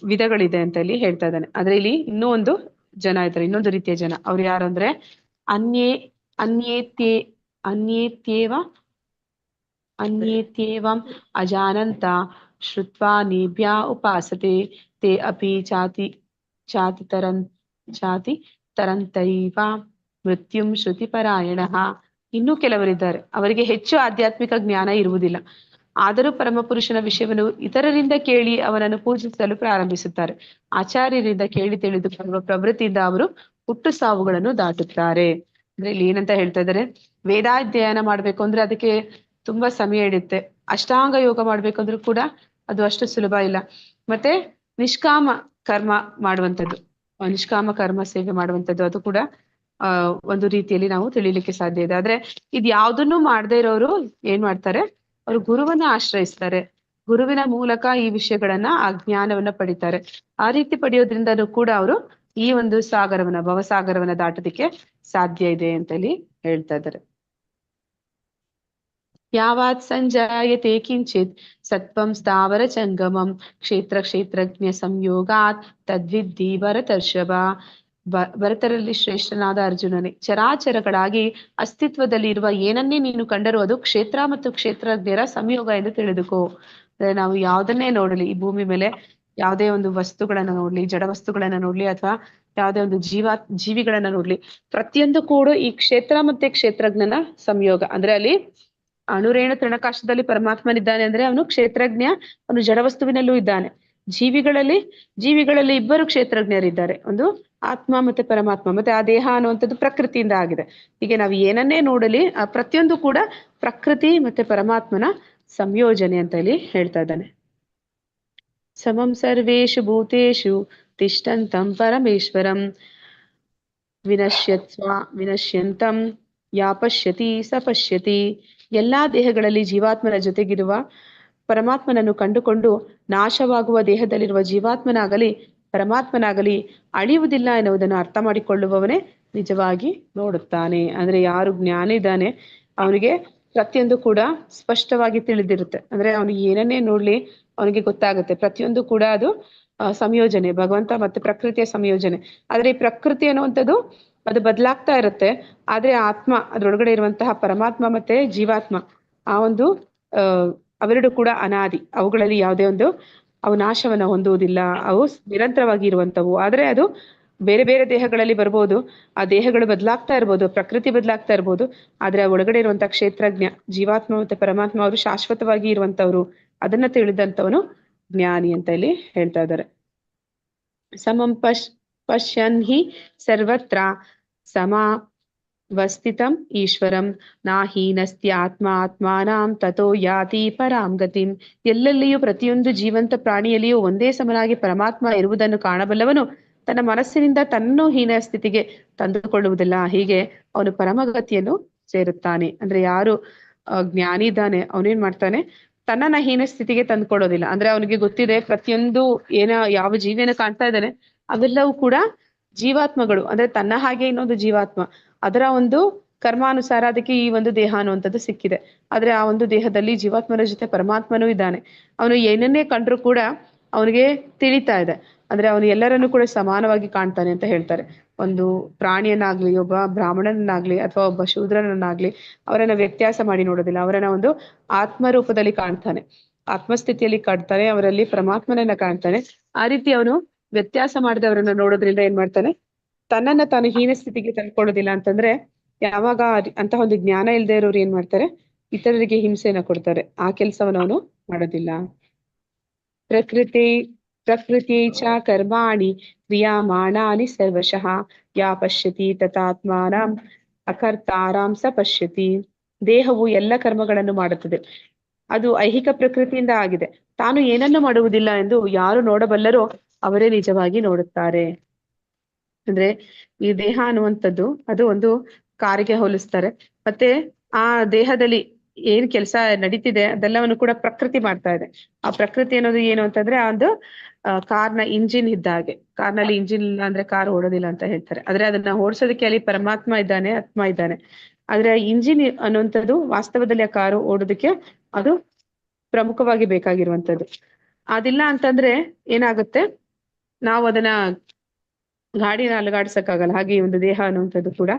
Speaker 2: ವಿಧಗಳಿದೆ ಅಂತ ಇಲ್ಲಿ ಹೇಳ್ತಾ ಇದ್ದಾನೆ. ಆದ್ರೆ ಇಲ್ಲಿ ಇನ್ನೂ ಒಂದು ಜನ ಇದ್ದಾರೆ, ಇನ್ನೊಂದು ರೀತಿಯ ಜನ. ಅವ್ರು ಯಾರು ಅಂದ್ರೆ ಅನ್ಯೇತ್ಯೇವಂ ಅಜಾನಂತ ಶ್ರುತ್ವಾ ನೇಭ್ಯ ಉಪಾಸತೆ ತೇ ಅಪಿ ಚಾತಿ ತರಂತೈವ ಮೃತ್ಯುಂ ಶ್ರುತಿ ಪರಾಯಣಃ. ಇನ್ನೂ ಕೆಲವರಿದ್ದಾರೆ, ಅವರಿಗೆ ಹೆಚ್ಚು ಆಧ್ಯಾತ್ಮಿಕ ಜ್ಞಾನ ಇರುವುದಿಲ್ಲ, ಆದರೂ ಪರಮಪುರುಷನ ವಿಷಯವನ್ನು ಇತರರಿಂದ ಕೇಳಿ ಅವನನ್ನು ಪೂಜಿಸಲು ಪ್ರಾರಂಭಿಸುತ್ತಾರೆ. ಆಚಾರ್ಯರಿಂದ ಕೇಳಿ ತಿಳಿದು ಬರುವ ಪ್ರವೃತ್ತಿಯಿಂದ ಅವರು ಹುಟ್ಟು ಸಾವುಗಳನ್ನು ದಾಟುತ್ತಾರೆ. ಅಂದ್ರೆ ಇಲ್ಲಿ ಏನಂತ ಹೇಳ್ತಾ ಇದ್ದಾರೆ, ವೇದಾಧ್ಯಯನ ಮಾಡ್ಬೇಕು ಅಂದ್ರೆ ಅದಕ್ಕೆ ತುಂಬಾ ಸಮಯ ಹಿಡಿಯುತ್ತೆ. ಅಷ್ಟಾಂಗ ಯೋಗ ಮಾಡ್ಬೇಕಂದ್ರೂ ಕೂಡ ಅದು ಅಷ್ಟು ಸುಲಭ ಇಲ್ಲ. ಮತ್ತೆ ನಿಷ್ಕಾಮ ಕರ್ಮ ಮಾಡುವಂಥದ್ದು, ನಿಷ್ಕಾಮ ಕರ್ಮ ಸೇವೆ ಮಾಡುವಂಥದ್ದು, ಅದು ಕೂಡ ಒಂದು ರೀತಿಯಲ್ಲಿ ನಾವು ತಿಳಿಲಿಕ್ಕೆ ಸಾಧ್ಯ ಇದೆ. ಆದ್ರೆ ಇದು ಯಾವ್ದನ್ನು ಮಾಡದೇ ಇರೋರು ಏನ್ ಮಾಡ್ತಾರೆ? ಅವರು ಗುರುವನ್ನ ಆಶ್ರಯಿಸ್ತಾರೆ, ಗುರುವಿನ ಮೂಲಕ ಈ ವಿಷಯಗಳನ್ನ ಆ ಜ್ಞಾನವನ್ನ ಪಡಿತಾರೆ. ಆ ರೀತಿ ಪಡೆಯೋದ್ರಿಂದನೂ ಕೂಡ ಅವರು ಈ ಒಂದು ಭವಸಾಗರವನ್ನ ದಾಟೋದಿಕ್ಕೆ ಸಾಧ್ಯ ಇದೆ ಅಂತ ಹೇಳಿ ಹೇಳ್ತಾ ಇದ್ದಾರೆ. ಯಾವಾತ್ ಸಂಜಾಯತೆ ಕಿಂಚಿತ್ ಸತ್ವಂ ಸ್ಥಾವರ ಜಂಗಮಂ ಕ್ಷೇತ್ರಜ್ಞ ಸಂಯೋಗಾತ್ ತದ್ವಿದ್ಧಿ ಭರತರ್ಷಭ. ಭರತರಲ್ಲಿ ಶ್ರೇಷ್ಠನಾದ ಅರ್ಜುನನೇ, ಚರಾಚರಗಳಾಗಿ ಅಸ್ತಿತ್ವದಲ್ಲಿ ಇರುವ ಏನನ್ನೇ ನೀನು ಕಂಡರೂ ಅದು ಕ್ಷೇತ್ರ ಮತ್ತು ಕ್ಷೇತ್ರಜ್ಞರ ಸಂಯೋಗ ಎಂದು ತಿಳಿದುಕೋ. ಅಂದ್ರೆ ನಾವು ಯಾವುದನ್ನೇ ನೋಡಲಿ, ಈ ಭೂಮಿ ಮೇಲೆ ಯಾವುದೇ ಒಂದು ವಸ್ತುಗಳನ್ನ ನೋಡ್ಲಿ, ಜಡ ವಸ್ತುಗಳನ್ನ ನೋಡ್ಲಿ, ಅಥವಾ ಯಾವುದೇ ಒಂದು ಜೀವಿಗಳನ್ನ ನೋಡ್ಲಿ, ಪ್ರತಿಯೊಂದು ಕೂಡ ಈ ಕ್ಷೇತ್ರ ಮತ್ತೆ ಕ್ಷೇತ್ರಜ್ಞನ ಸಂಯೋಗ. ಅಂದ್ರೆ ಅಲ್ಲಿ ಅಣುರೇಣು ತೃಣಕಾಶದಲ್ಲಿ ಪರಮಾತ್ಮನಿದ್ದಾನೆ ಅಂದ್ರೆ ಅವನು ಕ್ಷೇತ್ರಜ್ಞ, ಅವನು ಜಡವಸ್ತುವಿನಲ್ಲೂ ಇದ್ದಾನೆ. ಜೀವಿಗಳಲ್ಲಿ ಇಬ್ಬರು ಕ್ಷೇತ್ರಜ್ಞರಿದ್ದಾರೆ, ಒಂದು ಆತ್ಮ ಮತ್ತೆ ಪರಮಾತ್ಮ. ಮತ್ತೆ ಆ ದೇಹ ಅನ್ನುವಂಥದ್ದು ಪ್ರಕೃತಿಯಿಂದ ಆಗಿದೆ. ಹೀಗೆ ನಾವು ಏನನ್ನೇ ನೋಡಲಿ ಆ ಪ್ರತಿಯೊಂದು ಕೂಡ ಪ್ರಕೃತಿ ಮತ್ತೆ ಪರಮಾತ್ಮನ ಸಂಯೋಜನೆ ಅಂತ ಹೇಳಿ ಹೇಳ್ತಾ ಇದ್ದಾನೆ. ಸಮಂ ಸರ್ವೇಷು ಭೂತೇಷು ತಿಷ್ಠಂತಂ ಪರಮೇಶ್ವರಂ ವಿನಶ್ಯಂತಂ ಯಾ ಪಶ್ಯತಿ ಸ ಪಶ್ಯತಿ. ಎಲ್ಲಾ ದೇಹಗಳಲ್ಲಿ ಜೀವಾತ್ಮನ ಜೊತೆಗಿರುವ ಪರಮಾತ್ಮನನ್ನು ಕಂಡುಕೊಂಡು ನಾಶವಾಗುವ ದೇಹದಲ್ಲಿರುವ ಜೀವಾತ್ಮನಾಗಲಿ ಪರಮಾತ್ಮನಾಗಲಿ ಅಳಿಯುವುದಿಲ್ಲ ಎನ್ನುವುದನ್ನು ಅರ್ಥ ಮಾಡಿಕೊಳ್ಳುವವನೇ ನಿಜವಾಗಿ ನೋಡುತ್ತಾನೆ. ಅಂದ್ರೆ ಯಾರು ಜ್ಞಾನಿ ಇದ್ದಾನೆ ಅವನಿಗೆ ಪ್ರತಿಯೊಂದು ಕೂಡ ಸ್ಪಷ್ಟವಾಗಿ ತಿಳಿದಿರುತ್ತೆ. ಅಂದ್ರೆ ಅವನಿಗೆ ಏನನ್ನೇ ನೋಡ್ಲಿ ಅವನಿಗೆ ಗೊತ್ತಾಗುತ್ತೆ, ಪ್ರತಿಯೊಂದು ಕೂಡ ಅದು ಸಂಯೋಜನೆ, ಭಗವಂತ ಮತ್ತೆ ಪ್ರಕೃತಿಯ ಸಂಯೋಜನೆ. ಆದ್ರೆ ಈ ಪ್ರಕೃತಿ ಅನ್ನುವಂಥದ್ದು ಅದು ಬದಲಾಗ್ತಾ ಇರುತ್ತೆ, ಆದ್ರೆ ಆತ್ಮ, ಅದ್ರೊಳಗಡೆ ಇರುವಂತಹ ಪರಮಾತ್ಮ ಮತ್ತೆ ಜೀವಾತ್ಮ, ಆ ಒಂದು ಅವೆರಡು ಕೂಡ ಅನಾದಿ, ಅವುಗಳಲ್ಲಿ ಯಾವುದೇ ಒಂದು ಅವು ನಾಶವನ್ನ ಹೊಂದುವುದಿಲ್ಲ, ಅವು ನಿರಂತರವಾಗಿ ಇರುವಂತವು. ಆದ್ರೆ ಅದು ಬೇರೆ ಬೇರೆ ದೇಹಗಳಲ್ಲಿ ಬರ್ಬೋದು, ಆ ದೇಹಗಳು ಬದಲಾಗ್ತಾ ಇರ್ಬೋದು, ಪ್ರಕೃತಿ ಬದಲಾಗ್ತಾ ಇರ್ಬೋದು, ಆದ್ರೆ ಒಳಗಡೆ ಇರುವಂತಹ ಕ್ಷೇತ್ರಜ್ಞ ಜೀವಾತ್ಮ ಮತ್ತೆ ಪರಮಾತ್ಮ ಅವರು ಶಾಶ್ವತವಾಗಿ ಇರುವಂತವ್ರು. ಅದನ್ನ ತಿಳಿದಂತವನು ಜ್ಞಾನಿ ಅಂತ ಇಲ್ಲಿ ಹೇಳ್ತಾ ಇದ್ದಾರೆ. ಸಮಂ ಪಶ್ಯನ್ ಹಿ ಸರ್ವತ್ರ ವಸ್ಥಿತಂ ಈಶ್ವರಂ ನಾಹೀನಸ್ತ್ಯಾತ್ಮ ಆತ್ಮಾನಾಂ ತಥೋ ಯಾತಿ ಪರಾಂ ಗತಿಂ. ಎಲ್ಲೆಲ್ಲಿಯೂ ಪ್ರತಿಯೊಂದು ಜೀವಂತ ಪ್ರಾಣಿಯಲ್ಲಿಯೂ ಒಂದೇ ಸಮನಾಗಿ ಪರಮಾತ್ಮ ಇರುವುದನ್ನು ಕಾಣಬಲ್ಲವನು ತನ್ನ ಮನಸ್ಸಿನಿಂದ ತನ್ನೂ ಹೀನ ಸ್ಥಿತಿಗೆ ತಂದುಕೊಳ್ಳುವುದಿಲ್ಲ. ಹೀಗೆ ಅವನು ಪರಮಗತಿಯನ್ನು ಸೇರುತ್ತಾನೆ. ಅಂದ್ರೆ ಯಾರು ಜ್ಞಾನಿ ಇದ್ದಾನೆ ಅವನೇನ್ ಮಾಡ್ತಾನೆ, ತನ್ನನ್ನ ಹೀನ ಸ್ಥಿತಿಗೆ ತಂದುಕೊಳ್ಳೋದಿಲ್ಲ. ಅಂದ್ರೆ ಅವನಿಗೆ ಗೊತ್ತಿದೆ ಪ್ರತಿಯೊಂದು ಯಾವ ಜೀವಿಯನ್ನು ಕಾಣ್ತಾ ಇದ್ದಾನೆ ಅವೆಲ್ಲವೂ ಕೂಡ ಜೀವಾತ್ಮಗಳು. ಅಂದ್ರೆ ತನ್ನ ಹಾಗೆ ಇನ್ನೊಂದು ಜೀವಾತ್ಮ, ಅದರ ಒಂದು ಕರ್ಮಾನುಸಾರ ಅದಕ್ಕೆ ಈ ಒಂದು ದೇಹ ಅನ್ನುವಂಥದ್ದು ಸಿಕ್ಕಿದೆ. ಆದ್ರೆ ಆ ಒಂದು ದೇಹದಲ್ಲಿ ಜೀವಾತ್ಮನ ಜೊತೆ ಪರಮಾತ್ಮನೂ ಇದ್ದಾನೆ. ಅವನು ಏನನ್ನೇ ಕಂಡ್ರು ಕೂಡ ಅವನಿಗೆ ತಿಳಿತಾ ಇದೆ. ಅಂದ್ರೆ ಅವನು ಎಲ್ಲರನ್ನೂ ಕೂಡ ಸಮಾನವಾಗಿ ಕಾಣ್ತಾನೆ ಅಂತ ಹೇಳ್ತಾರೆ. ಒಂದು ಪ್ರಾಣಿಯನ್ನಾಗ್ಲಿ, ಒಬ್ಬ ಬ್ರಾಹ್ಮಣನನ್ನಾಗ್ಲಿ ಅಥವಾ ಒಬ್ಬ ಶೂದ್ರನನ್ನಾಗ್ಲಿ ಅವರನ್ನ ವ್ಯತ್ಯಾಸ ಮಾಡಿ ನೋಡೋದಿಲ್ಲ. ಅವರನ್ನ ಒಂದು ಆತ್ಮರೂಪದಲ್ಲಿ ಕಾಣ್ತಾನೆ, ಆತ್ಮಸ್ಥಿತಿಯಲ್ಲಿ ಕಾಣ್ತಾನೆ, ಅವರಲ್ಲಿ ಪರಮಾತ್ಮನನ್ನ ಕಾಣ್ತಾನೆ. ಆ ರೀತಿ ಅವನು ವ್ಯತ್ಯಾಸ ಮಾಡದೆ ಅವರನ್ನ ನೋಡೋದ್ರಿಂದ ಏನ್ ಮಾಡ್ತಾನೆ, ತನ್ನನ್ನ ತಾನು ಹೀನ ಸ್ಥಿತಿಗೆ ತಂದ್ಕೊಳ್ಳೋದಿಲ್ಲ. ಅಂತಂದ್ರೆ ಯಾವಾಗ ಅಂತ ಒಂದು ಜ್ಞಾನ ಇಲ್ಲದೆ ಇರೋರು ಏನ್ ಮಾಡ್ತಾರೆ, ಇತರರಿಗೆ ಹಿಂಸೆಯನ್ನ ಕೊಡ್ತಾರೆ. ಆ ಕೆಲಸವನ್ನು ಅವನು ಮಾಡೋದಿಲ್ಲ. ಪ್ರಕೃತಿ ಚ ಕರ್ಮಾಣಿ ಕ್ರಿಯಾಮಾಣಾನಿ ಸರ್ವಶಃ ಯಾ ಪಶ್ಯತಿ ತಥಾತ್ಮಾನಂ ಅಕರ್ತಾರಾಂ ಸ ಪಶ್ಯತಿ. ದೇಹವು ಎಲ್ಲ ಕರ್ಮಗಳನ್ನು ಮಾಡುತ್ತದೆ, ಅದು ಐಹಿಕ ಪ್ರಕೃತಿಯಿಂದ ಆಗಿದೆ. ತಾನು ಏನನ್ನು ಮಾಡುವುದಿಲ್ಲ ಎಂದು ಯಾರು ನೋಡಬಲ್ಲರೋ ಅವರೇ ನಿಜವಾಗಿ ನೋಡುತ್ತಾರೆ. ಅಂದ್ರೆ ಈ ದೇಹ ಅನ್ನುವಂಥದ್ದು ಅದು ಒಂದು ಕಾರಿಗೆ ಹೋಲಿಸ್ತಾರೆ. ಮತ್ತೆ ಆ ದೇಹದಲ್ಲಿ ಏನ್ ಕೆಲಸ ನಡೀತಿದೆ ಅದೆಲ್ಲವನ್ನು ಕೂಡ ಪ್ರಕೃತಿ ಮಾಡ್ತಾ ಇದೆ. ಆ ಪ್ರಕೃತಿ ಅನ್ನೋದು ಏನು ಅಂತಂದ್ರೆ ಒಂದು ಕಾರ್ನ ಇಂಜಿನ್ ಇದ್ದ ಹಾಗೆ. ಕಾರ್ನಲ್ಲಿ ಇಂಜಿನ್ ಇಲ್ಲ ಅಂದ್ರೆ ಕಾರ್ ಓಡೋದಿಲ್ಲ ಅಂತ ಹೇಳ್ತಾರೆ. ಆದ್ರೆ ಅದನ್ನ ಓಡಿಸೋದಕ್ಕೆ ಅಲ್ಲಿ ಪರಮಾತ್ಮ ಇದ್ದಾನೆ, ಆತ್ಮ ಇದ್ದಾನೆ. ಆದ್ರೆ ಇಂಜಿನ್ ಅನ್ನುವಂಥದ್ದು ವಾಸ್ತವದಲ್ಲಿ ಆ ಕಾರು ಓಡೋದಕ್ಕೆ ಅದು ಪ್ರಮುಖವಾಗಿ ಬೇಕಾಗಿರುವಂಥದ್ದು. ಅದಿಲ್ಲ ಅಂತಂದ್ರೆ ಏನಾಗುತ್ತೆ, ನಾವು ಅದನ್ನ ಗಾಡಿನ ಅಲುಗಾಡ್ಸಕ್ಕಾಗಲ್ಲ. ಹಾಗೆ ಈ ಒಂದು ದೇಹ ಅನ್ನುವಂಥದ್ದು ಕೂಡ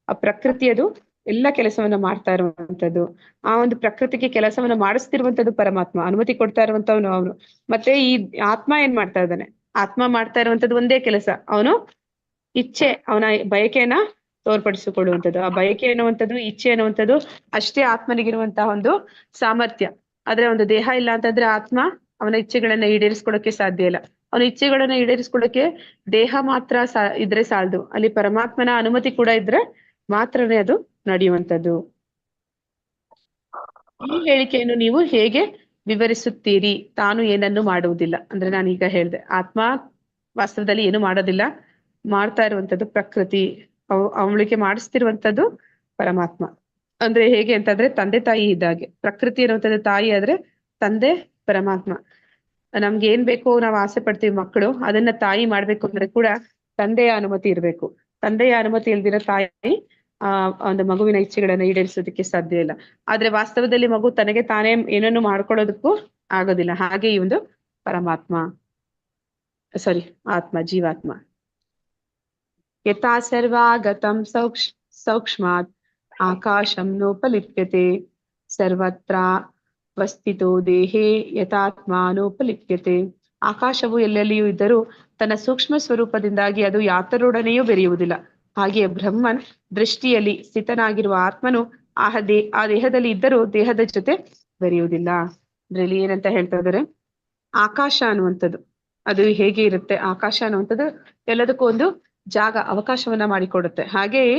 Speaker 2: ಆ ಪ್ರಕೃತಿಯದು ಎಲ್ಲ ಕೆಲಸವನ್ನ ಮಾಡ್ತಾ ಇರುವಂತದ್ದು. ಆ ಒಂದು ಪ್ರಕೃತಿಗೆ ಕೆಲಸವನ್ನ ಮಾಡಿಸ್ತಿರುವಂತದ್ದು ಪರಮಾತ್ಮ, ಅನುಮತಿ ಕೊಡ್ತಾ ಇರುವಂತವನು ಅವನು. ಮತ್ತೆ ಈ ಆತ್ಮ ಏನ್ ಮಾಡ್ತಾ ಇದ್ದಾನೆ, ಆತ್ಮ ಮಾಡ್ತಾ ಇರುವಂತದ್ದು ಒಂದೇ ಕೆಲಸ, ಅವನು ಇಚ್ಛೆ, ಅವನ ಬಯಕೆಯನ್ನ ತೋರ್ಪಡಿಸಿಕೊಳ್ಳುವಂಥದ್ದು. ಆ ಬಯಕೆ ಅನ್ನುವಂಥದ್ದು, ಇಚ್ಛೆ ಅನ್ನುವಂಥದ್ದು ಅಷ್ಟೇ ಆತ್ಮನಿಗಿರುವಂತಹ ಒಂದು ಸಾಮರ್ಥ್ಯ. ಆದ್ರೆ ಒಂದು ದೇಹ ಇಲ್ಲ ಅಂತಂದ್ರೆ ಆತ್ಮ ಅವನ ಇಚ್ಛೆಗಳನ್ನ ಈಡೇರಿಸ್ಕೊಳ್ಳೋಕೆ ಸಾಧ್ಯ ಇಲ್ಲ. ಅವನ ಇಚ್ಛೆಗಳನ್ನ ಈಡೇರಿಸ್ಕೊಳ್ಳೋಕೆ ದೇಹ ಮಾತ್ರ ಇದ್ರೆ ಸಾಲದು, ಅಲ್ಲಿ ಪರಮಾತ್ಮನ ಅನುಮತಿ ಕೂಡ ಇದ್ರೆ ಮಾತ್ರನೇ ಅದು ನಡೆಯುವಂಥದ್ದು. ಈ ಹೇಳಿಕೆಯನ್ನು ನೀವು ಹೇಗೆ ವಿವರಿಸುತ್ತೀರಿ? ತಾನು ಏನನ್ನು ಮಾಡುವುದಿಲ್ಲ ಅಂದ್ರೆ ನಾನೀಗ ಹೇಳ್ದೆ, ಆತ್ಮ ವಾಸ್ತವದಲ್ಲಿ ಏನು ಮಾಡೋದಿಲ್ಲ, ಮಾಡ್ತಾ ಇರುವಂತದ್ದು ಪ್ರಕೃತಿ, ಅವಳಿಗೆ ಮಾಡಿಸ್ತಿರುವಂತದ್ದು ಪರಮಾತ್ಮ. ಅಂದ್ರೆ ಹೇಗೆ ಅಂತಂದ್ರೆ ತಂದೆ ತಾಯಿ ಇದ್ದಾಗೆ. ಪ್ರಕೃತಿ ಇರುವಂತದ್ದು ತಾಯಿ ಆದ್ರೆ ತಂದೆ ಪರಮಾತ್ಮ. ನಮ್ಗೆ ಏನ್ ಬೇಕು ನಾವು ಆಸೆ ಪಡ್ತೀವಿ ಮಕ್ಕಳು, ಅದನ್ನ ತಾಯಿ ಮಾಡ್ಬೇಕು ಅಂದ್ರೆ ಕೂಡ ತಂದೆಯ ಅನುಮತಿ ಇರ್ಬೇಕು. ತಂದೆಯ ಅನುಮತಿ ಇಲ್ದಿರೋ ತಾಯಿ ಒಂದು ಮಗುವಿನ ಇಚ್ಛೆಗಳನ್ನ ಈಡೇರಿಸೋದಕ್ಕೆ ಸಾಧ್ಯ ಇಲ್ಲ. ಆದ್ರೆ ವಾಸ್ತವದಲ್ಲಿ ಮಗು ತನಗೆ ತಾನೇ ಏನನ್ನು ಮಾಡ್ಕೊಳ್ಳೋದಕ್ಕೂ ಆಗೋದಿಲ್ಲ. ಹಾಗೆ ಈ ಒಂದು ಪರಮಾತ್ಮ ಆತ್ಮ, ಜೀವಾತ್ಮ. ಯಥಾ ಸರ್ವಾಗತಂ ಸೌಕ್ಷ್ಮಾತ್ ಆಕಾಶಂ ನೋಪಲಿಪ್ಯತೆ ಸರ್ವತ್ರ ವಸ್ಥಿತೋ ದೇಹೇ ಯಥಾತ್ಮಾನೋಪಲಿಪ್ಯತೆ. ಆಕಾಶವು ಎಲ್ಲೆಲ್ಲಿಯೂ ಇದ್ದರೂ ತನ್ನ ಸೂಕ್ಷ್ಮ ಸ್ವರೂಪದಿಂದಾಗಿ ಅದು ಯಾತರೊಡನೆಯೂ ಬೆರೆಯುವುದಿಲ್ಲ. ಹಾಗೆಯೇ ಬ್ರಹ್ಮನ್ ದೃಷ್ಟಿಯಲ್ಲಿ ಸ್ಥಿತನಾಗಿರುವ ಆತ್ಮನು ಆ ದೇಹದಲ್ಲಿ ಇದ್ದರೂ ದೇಹದ ಜೊತೆ ಬೆರೆಯುವುದಿಲ್ಲ. ಅದ್ರಲ್ಲಿ ಏನಂತ ಹೇಳ್ತಾ ಇದ್ದಾರೆ, ಆಕಾಶ ಅನ್ನುವಂಥದ್ದು ಅದು ಹೇಗೆ ಇರುತ್ತೆ, ಆಕಾಶ ಅನ್ನುವಂಥದ್ದು ಎಲ್ಲದಕ್ಕೂ ಒಂದು ಜಾಗ, ಅವಕಾಶವನ್ನ ಮಾಡಿಕೊಡುತ್ತೆ. ಹಾಗೆಯೇ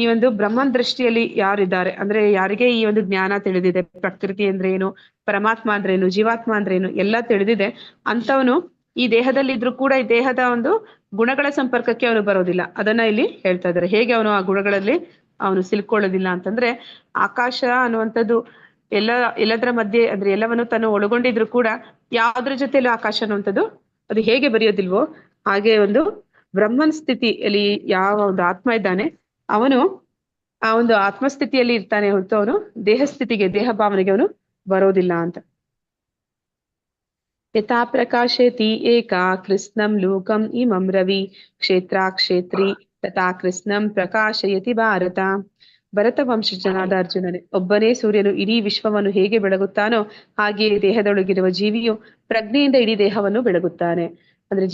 Speaker 2: ಈ ಒಂದು ಬ್ರಹ್ಮನ್ ದೃಷ್ಟಿಯಲ್ಲಿ ಯಾರಿದ್ದಾರೆ ಅಂದ್ರೆ ಯಾರಿಗೆ ಈ ಒಂದು ಜ್ಞಾನ ತಿಳಿದಿದೆ, ಪ್ರಕೃತಿ ಅಂದ್ರೆ ಏನು, ಪರಮಾತ್ಮ ಅಂದ್ರೆ ಏನು, ಜೀವಾತ್ಮ ಅಂದ್ರೆ ಏನು ಎಲ್ಲ ತಿಳಿದಿದೆ, ಅಂತವನು ಈ ದೇಹದಲ್ಲಿ ಇದ್ರೂ ಕೂಡ ಈ ದೇಹದ ಒಂದು ಗುಣಗಳ ಸಂಪರ್ಕಕ್ಕೆ ಅವನು ಬರೋದಿಲ್ಲ. ಅದನ್ನ ಇಲ್ಲಿ ಹೇಳ್ತಾ ಇದ್ದಾರೆ. ಹೇಗೆ ಅವನು ಆ ಗುಣಗಳಲ್ಲಿ ಅವನು ಸಿಲ್ಕೊಳ್ಳೋದಿಲ್ಲ ಅಂತಂದ್ರೆ, ಆಕಾಶ ಅನ್ನುವಂಥದ್ದು ಎಲ್ಲದರ ಮಧ್ಯೆ ಅಂದ್ರೆ ಎಲ್ಲವನ್ನು ತಾನು ಒಳಗೊಂಡಿದ್ರು ಕೂಡ ಯಾವ್ದ್ರ ಜೊತೆಲೂ ಆಕಾಶ ಅನ್ನುವಂಥದ್ದು ಅದು ಹೇಗೆ ಬರೆಯೋದಿಲ್ವೋ ಹಾಗೆ ಒಂದು ಬ್ರಹ್ಮನ್ ಸ್ಥಿತಿಯಲ್ಲಿ ಯಾವ ಒಂದು ಆತ್ಮ ಇದ್ದಾನೆ ಅವನು ಆ ಒಂದು ಆತ್ಮಸ್ಥಿತಿಯಲ್ಲಿ ಇರ್ತಾನೆ ಹೊರತು ಅವನು ದೇಹ ಸ್ಥಿತಿಗೆ, ದೇಹ ಭಾವನೆಗೆ ಅವನು ಬರೋದಿಲ್ಲ ಅಂತ. ಯಥಾ ಪ್ರಕಾಶೇತಿ ಏಕಾ ಕೃಷ್ಣಂ ಲೋಕಂ ಇಮಂ ರವಿ ಕ್ಷೇತ್ರಿ ತಥಾ ಕೃಷ್ಣಂ ಪ್ರಕಾಶಯತಿ ಭಾರತ. ಭರತ ವಂಶಜನಾದ ಅರ್ಜುನನೇ, ಒಬ್ಬನೇ ಸೂರ್ಯನು ಇಡೀ ವಿಶ್ವವನ್ನು ಹೇಗೆ ಬೆಳಗುತ್ತಾನೋ ಹಾಗೆಯೇ ದೇಹದೊಳಗಿರುವ ಜೀವಿಯು ಪ್ರಜ್ಞೆಯಿಂದ ಇಡೀ ದೇಹವನ್ನು ಬೆಳಗುತ್ತಾನೆ. ಅಂದ್ರೆ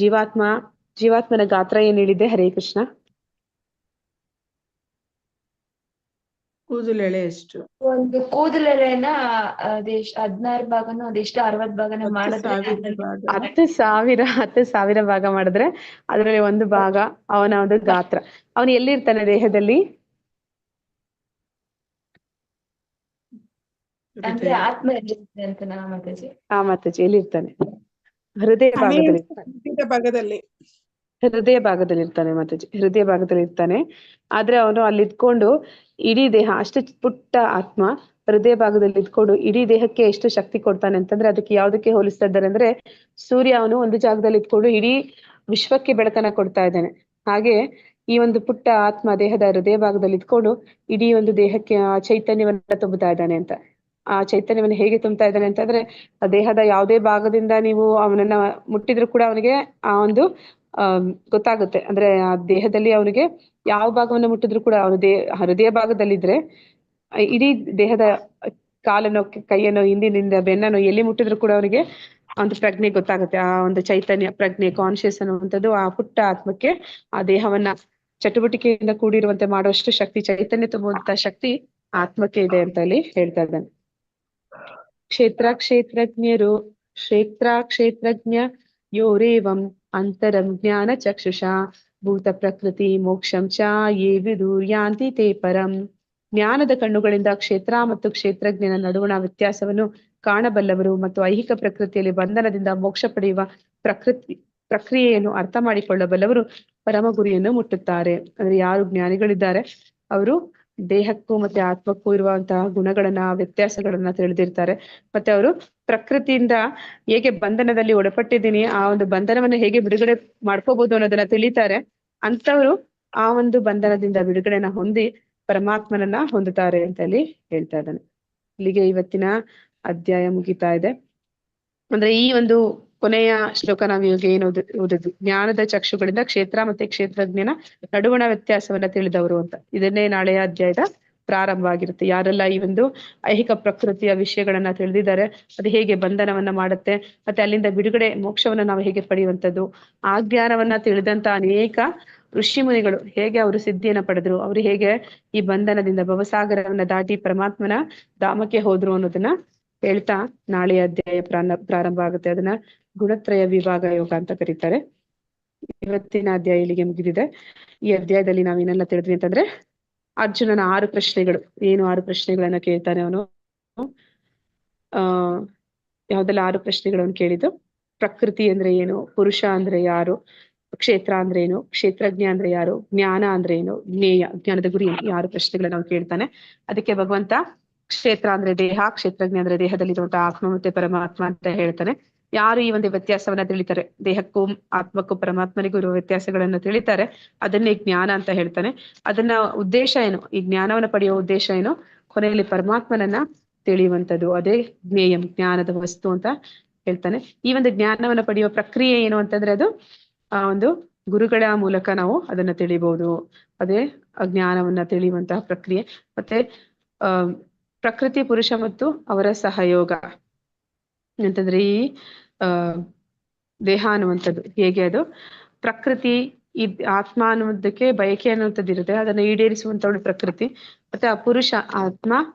Speaker 2: ಜೀವಾತ್ಮನ ಗಾತ್ರ ಏನ್ ಹೇಳಿದೆ? ಹರೇ ಕೃಷ್ಣ.
Speaker 3: ಕೂದಲೆಳೆ ಎಷ್ಟು?
Speaker 4: ಒಂದು ಕೂದಲೆಳೆನ 16 ಭಾಗನೋ ಅದೆಷ್ಟು 60 ಭಾಗನ ಮಾಡಿದ್ರೆ
Speaker 2: 10,000 ಭಾಗ ಮಾಡಿದ್ರೆ ಅದರಲ್ಲಿ ಒಂದು ಭಾಗ ಅವನ ಒಂದು ಗಾತ್ರ. ಅವನು ಎಲ್ಲಿರ್ತಾನೆ ದೇಹದಲ್ಲಿ?
Speaker 4: ಅಂದ್ರೆ ಆತ್ಮ ಎಲ್ಲಿರುತ್ತೆ ಅಂತನಾ ಮಾತಾಜಿ?
Speaker 2: ಮಾತಾಜಿ ಎಲ್ಲಿರ್ತಾನೆ? ಹೃದಯ ಭಾಗದಲ್ಲಿ
Speaker 8: ಹೃದಯ ಭಾಗದಲ್ಲಿ.
Speaker 2: ಹೃದಯ ಭಾಗದಲ್ಲಿ ಇರ್ತಾನೆ ಮಾತಾಜಿ, ಹೃದಯ ಭಾಗದಲ್ಲಿ ಇರ್ತಾನೆ. ಆದ್ರೆ ಅವನು ಅಲ್ಲಿ ಇದ್ಕೊಂಡು ಇಡೀ ದೇಹ, ಅಷ್ಟು ಪುಟ್ಟ ಆತ್ಮ ಹೃದಯ ಭಾಗದಲ್ಲಿ ಇದ್ಕೊಂಡು ಇಡೀ ದೇಹಕ್ಕೆ ಎಷ್ಟು ಶಕ್ತಿ ಕೊಡ್ತಾನೆ ಅಂತಂದ್ರೆ, ಅದಕ್ಕೆ ಯಾವ್ದಕ್ಕೆ ಹೋಲಿಸ್ತಾ ಇದ್ದಾರೆ ಅಂದ್ರೆ, ಸೂರ್ಯ ಅವನು ಒಂದು ಜಾಗದಲ್ಲಿ ಇದ್ಕೊಂಡು ಇಡೀ ವಿಶ್ವಕ್ಕೆ ಬೆಳಕನ್ನ ಕೊಡ್ತಾ ಇದ್ದಾನೆ. ಹಾಗೆ ಈ ಒಂದು ಪುಟ್ಟ ಆತ್ಮ ದೇಹದ ಹೃದಯ ಭಾಗದಲ್ಲಿ ಇದ್ಕೊಂಡು ಇಡೀ ಒಂದು ದೇಹಕ್ಕೆ ಆ ಚೈತನ್ಯವನ್ನ ತುಂಬುತ್ತಾ ಇದ್ದಾನೆ ಅಂತ. ಆ ಚೈತನ್ಯವನ್ನು ಹೇಗೆ ತುಂಬುತ್ತಾ ಇದ್ದಾನೆ ಅಂತಂದ್ರೆ, ಆ ದೇಹದ ಯಾವುದೇ ಭಾಗದಿಂದ ನೀವು ಅವನನ್ನ ಮುಟ್ಟಿದ್ರು ಕೂಡ ಅವನಿಗೆ ಆ ಒಂದು ಗೊತ್ತಾಗುತ್ತೆ. ಅಂದ್ರೆ ಆ ದೇಹದಲ್ಲಿ ಅವನಿಗೆ ಯಾವ ಭಾಗವನ್ನು ಮುಟ್ಟಿದ್ರು ಕೂಡ ಅವನು ಹೃದಯ ಭಾಗದಲ್ಲಿದ್ರೆ ಇಡೀ ದೇಹದ ಕಾಲನ್ನು, ಕೈಯನ್ನು, ಹಿಂದಿನಿಂದ ಬೆನ್ನನ್ನು ಎಲ್ಲಿ ಮುಟ್ಟಿದ್ರು ಕೂಡ ಅವನಿಗೆ ಒಂದು ಪ್ರಜ್ಞೆ ಗೊತ್ತಾಗುತ್ತೆ. ಆ ಒಂದು ಚೈತನ್ಯ, ಪ್ರಜ್ಞೆ, ಕಾನ್ಶಿಯಸ್ ಅನ್ನುವಂಥದ್ದು ಆ ಪುಟ್ಟ ಆತ್ಮಕ್ಕೆ ಆ ದೇಹವನ್ನ ಚಟುವಟಿಕೆಯಿಂದ ಕೂಡಿರುವಂತೆ ಮಾಡುವಷ್ಟು ಶಕ್ತಿ, ಚೈತನ್ಯ ತುಂಬುವಂತ ಶಕ್ತಿ ಆತ್ಮಕ್ಕೆ ಇದೆ ಅಂತ ಇಲ್ಲಿ ಹೇಳ್ತಾ ಇದ್ದಾನೆ. ಕ್ಷೇತ್ರಜ್ಞರು ಕ್ಷೇತ್ರಜ್ಞ ಯೋರೇವಂ ಅಂತರಂ ಜ್ಞಾನ ಚಕ್ಷುಷಾ ಭೂತ ಪ್ರಕೃತಿ ಮೋಕ್ಷಂ ಚ ಯೇ ವಿದೂರ್ಯಾಂತಿ ತೇ ಪರಂ. ಜ್ಞಾನದ ಕಣ್ಣುಗಳಿಂದ ಕ್ಷೇತ್ರ ಮತ್ತು ಕ್ಷೇತ್ರಜ್ಞನ ನಡುವಣ ವ್ಯತ್ಯಾಸವನ್ನು ಕಾಣಬಲ್ಲವರು ಮತ್ತು ಐಹಿಕ ಪ್ರಕೃತಿಯಲ್ಲಿ ಬಂಧನದಿಂದ ಮೋಕ್ಷ ಪಡೆಯುವ ಪ್ರಕ್ರಿಯೆಯನ್ನು ಅರ್ಥ ಮಾಡಿಕೊಳ್ಳಬಲ್ಲವರು ಪರಮ ಗುರಿಯನ್ನು ಮುಟ್ಟುತ್ತಾರೆ. ಅಂದ್ರೆ ಯಾರು ಜ್ಞಾನಿಗಳಿದ್ದಾರೆ ಅವರು ದೇಹಕ್ಕೂ ಮತ್ತೆ ಆತ್ಮಕ್ಕೂ ಇರುವಂತಹ ಗುಣಗಳನ್ನ, ವ್ಯತ್ಯಾಸಗಳನ್ನ ತಿಳಿದಿರ್ತಾರೆ. ಮತ್ತೆ ಅವರು ಪ್ರಕೃತಿಯಿಂದ ಹೇಗೆ ಬಂಧನದಲ್ಲಿ ಒಳಪಟ್ಟಿದ್ದೀನಿ, ಆ ಒಂದು ಬಂಧನವನ್ನು ಹೇಗೆ ಬಿಡುಗಡೆ ಮಾಡ್ಕೋಬಹುದು ಅನ್ನೋದನ್ನ ತಿಳಿತಾರೆ. ಅಂತವರು ಆ ಒಂದು ಬಂಧನದಿಂದ ಬಿಡುಗಡೆನ ಹೊಂದಿ ಪರಮಾತ್ಮನನ್ನ ಹೊಂದುತ್ತಾರೆ ಅಂತ ಹೇಳಿ ಹೇಳ್ತಾ ಇದ್ದಾನೆ. ಇಲ್ಲಿಗೆ ಇವತ್ತಿನ ಅಧ್ಯಾಯ ಮುಗಿತಾ ಇದೆ. ಅಂದ್ರೆ ಈ ಒಂದು ಕೊನೆಯ ಶ್ಲೋಕ ನಾವು ಇವಾಗ ಏನು ಓದಿದ್ವಿ, ಜ್ಞಾನದ ಚಕ್ಷುಗಳಿಂದ ಕ್ಷೇತ್ರ ಮತ್ತೆ ಕ್ಷೇತ್ರಜ್ಞನ ನಡುವಣ ವ್ಯತ್ಯಾಸವನ್ನ ತಿಳಿದವರು ಅಂತ. ಇದನ್ನೇ ನಾಳೆಯ ಅಧ್ಯಾಯದ ಪ್ರಾರಂಭ ಆಗಿರುತ್ತೆ. ಯಾರೆಲ್ಲ ಈ ಒಂದು ಐಹಿಕ ಪ್ರಕೃತಿಯ ವಿಷಯಗಳನ್ನ ತಿಳಿದಿದ್ದಾರೆ, ಅದು ಹೇಗೆ ಬಂಧನವನ್ನ ಮಾಡುತ್ತೆ, ಮತ್ತೆ ಅಲ್ಲಿಂದ ಬಿಡುಗಡೆ, ಮೋಕ್ಷವನ್ನ ನಾವು ಹೇಗೆ ಪಡೆಯುವಂಥದ್ದು, ಆ ಜ್ಞಾನವನ್ನ ತಿಳಿದಂತ ಅನೇಕ ಋಷಿ ಮುನಿಗಳು ಹೇಗೆ ಅವರು ಸಿದ್ಧಿಯನ್ನ ಪಡೆದ್ರು, ಅವರು ಹೇಗೆ ಈ ಬಂಧನದಿಂದ ಭವಸಾಗರವನ್ನ ದಾಟಿ ಪರಮಾತ್ಮನ ಧಾಮಕ್ಕೆ ಹೋದ್ರು ಅನ್ನೋದನ್ನ ಹೇಳ್ತಾ ನಾಳೆಯ ಅಧ್ಯಾಯ ಪ್ರಾರಂಭ ಆಗುತ್ತೆ. ಅದನ್ನ ಗುಣತ್ರಯ ವಿಭಾಗ ಯೋಗ ಅಂತ ಕರೀತಾರೆ. ಇವತ್ತಿನ ಅಧ್ಯಾಯ ಇಲ್ಲಿಗೆ ಮುಗಿದಿದೆ. ಈ ಅಧ್ಯಾಯದಲ್ಲಿ ನಾವೇನೆಲ್ಲ ತಿಳಿದ್ವಿ ಅಂತಂದ್ರೆ, ಅರ್ಜುನನ 6 ಪ್ರಶ್ನೆಗಳು, ಏನು 6 ಪ್ರಶ್ನೆಗಳನ್ನ ಕೇಳ್ತಾನೆ ಅವನು. ಯಾವ್ದೆಲ್ಲ 6 ಪ್ರಶ್ನೆಗಳನ್ನು ಕೇಳಿದ್ದು? ಪ್ರಕೃತಿ ಅಂದ್ರೆ ಏನು, ಪುರುಷ ಅಂದ್ರೆ ಯಾರು, ಕ್ಷೇತ್ರ ಅಂದ್ರೆ ಏನು, ಕ್ಷೇತ್ರಜ್ಞ ಅಂದ್ರೆ ಯಾರು, ಜ್ಞಾನ ಅಂದ್ರೆ ಏನು, ಜ್ಞೇಯ, ಜ್ಞಾನದ ಗುರಿ ಏನು, ಈ 6 ಪ್ರಶ್ನೆಗಳನ್ನ ನಾವು ಕೇಳ್ತಾನೆ. ಅದಕ್ಕೆ ಭಗವಂತ ಕ್ಷೇತ್ರ ಅಂದ್ರೆ ದೇಹ, ಕ್ಷೇತ್ರಜ್ಞ ಅಂದ್ರೆ ದೇಹದಲ್ಲಿರುವಂತಹ ಆತ್ಮ ಮತ್ತೆ ಪರಮಾತ್ಮ ಅಂತ ಹೇಳ್ತಾನೆ. ಯಾರು ಈ ಒಂದು ವ್ಯತ್ಯಾಸವನ್ನ ತಿಳಿತಾರೆ, ದೇಹಕ್ಕೂ ಆತ್ಮಕ್ಕೂ ಪರಮಾತ್ಮನಿಗೂ ಇರುವ ವ್ಯತ್ಯಾಸಗಳನ್ನ ತಿಳಿತಾರೆ, ಅದನ್ನೇ ಜ್ಞಾನ ಅಂತ ಹೇಳ್ತಾನೆ. ಅದನ್ನ ಉದ್ದೇಶ ಏನು, ಈ ಜ್ಞಾನವನ್ನ ಪಡೆಯುವ ಉದ್ದೇಶ ಏನು, ಕೊನೆಯಲ್ಲಿ ಪರಮಾತ್ಮನನ್ನ ತಿಳಿಯುವಂಥದ್ದು, ಅದೇ ಜ್ಞೇಯಂ, ಜ್ಞಾನದ ವಸ್ತು ಅಂತ ಹೇಳ್ತಾನೆ. ಈ ಒಂದು ಜ್ಞಾನವನ್ನ ಪಡೆಯುವ ಪ್ರಕ್ರಿಯೆ ಏನು ಅಂತಂದ್ರೆ, ಅದು ಆ ಒಂದು ಗುರುಗಳ ಮೂಲಕ ನಾವು ಅದನ್ನ ತಿಳಿಬಹುದು. ಅದೇ ಜ್ಞಾನವನ್ನ ತಿಳಿಯುವಂತಹ ಪ್ರಕ್ರಿಯೆ. ಮತ್ತೆ ಪ್ರಕೃತಿ, ಪುರುಷ ಮತ್ತು ಅವರ ಸಹಯೋಗ ಅಂತಂದ್ರೆ, ಈ ದೇಹ ಅನ್ನುವಂಥದ್ದು ಹೇಗೆ ಅದು ಪ್ರಕೃತಿ, ಈ ಆತ್ಮ ಅನ್ನುವುದಕ್ಕೆ ಬಯಕೆ ಅನ್ನುವಂಥದ್ದು ಇರುತ್ತೆ, ಅದನ್ನ ಈಡೇರಿಸುವಂತವಳು ಪ್ರಕೃತಿ. ಮತ್ತೆ ಆ ಪುರುಷ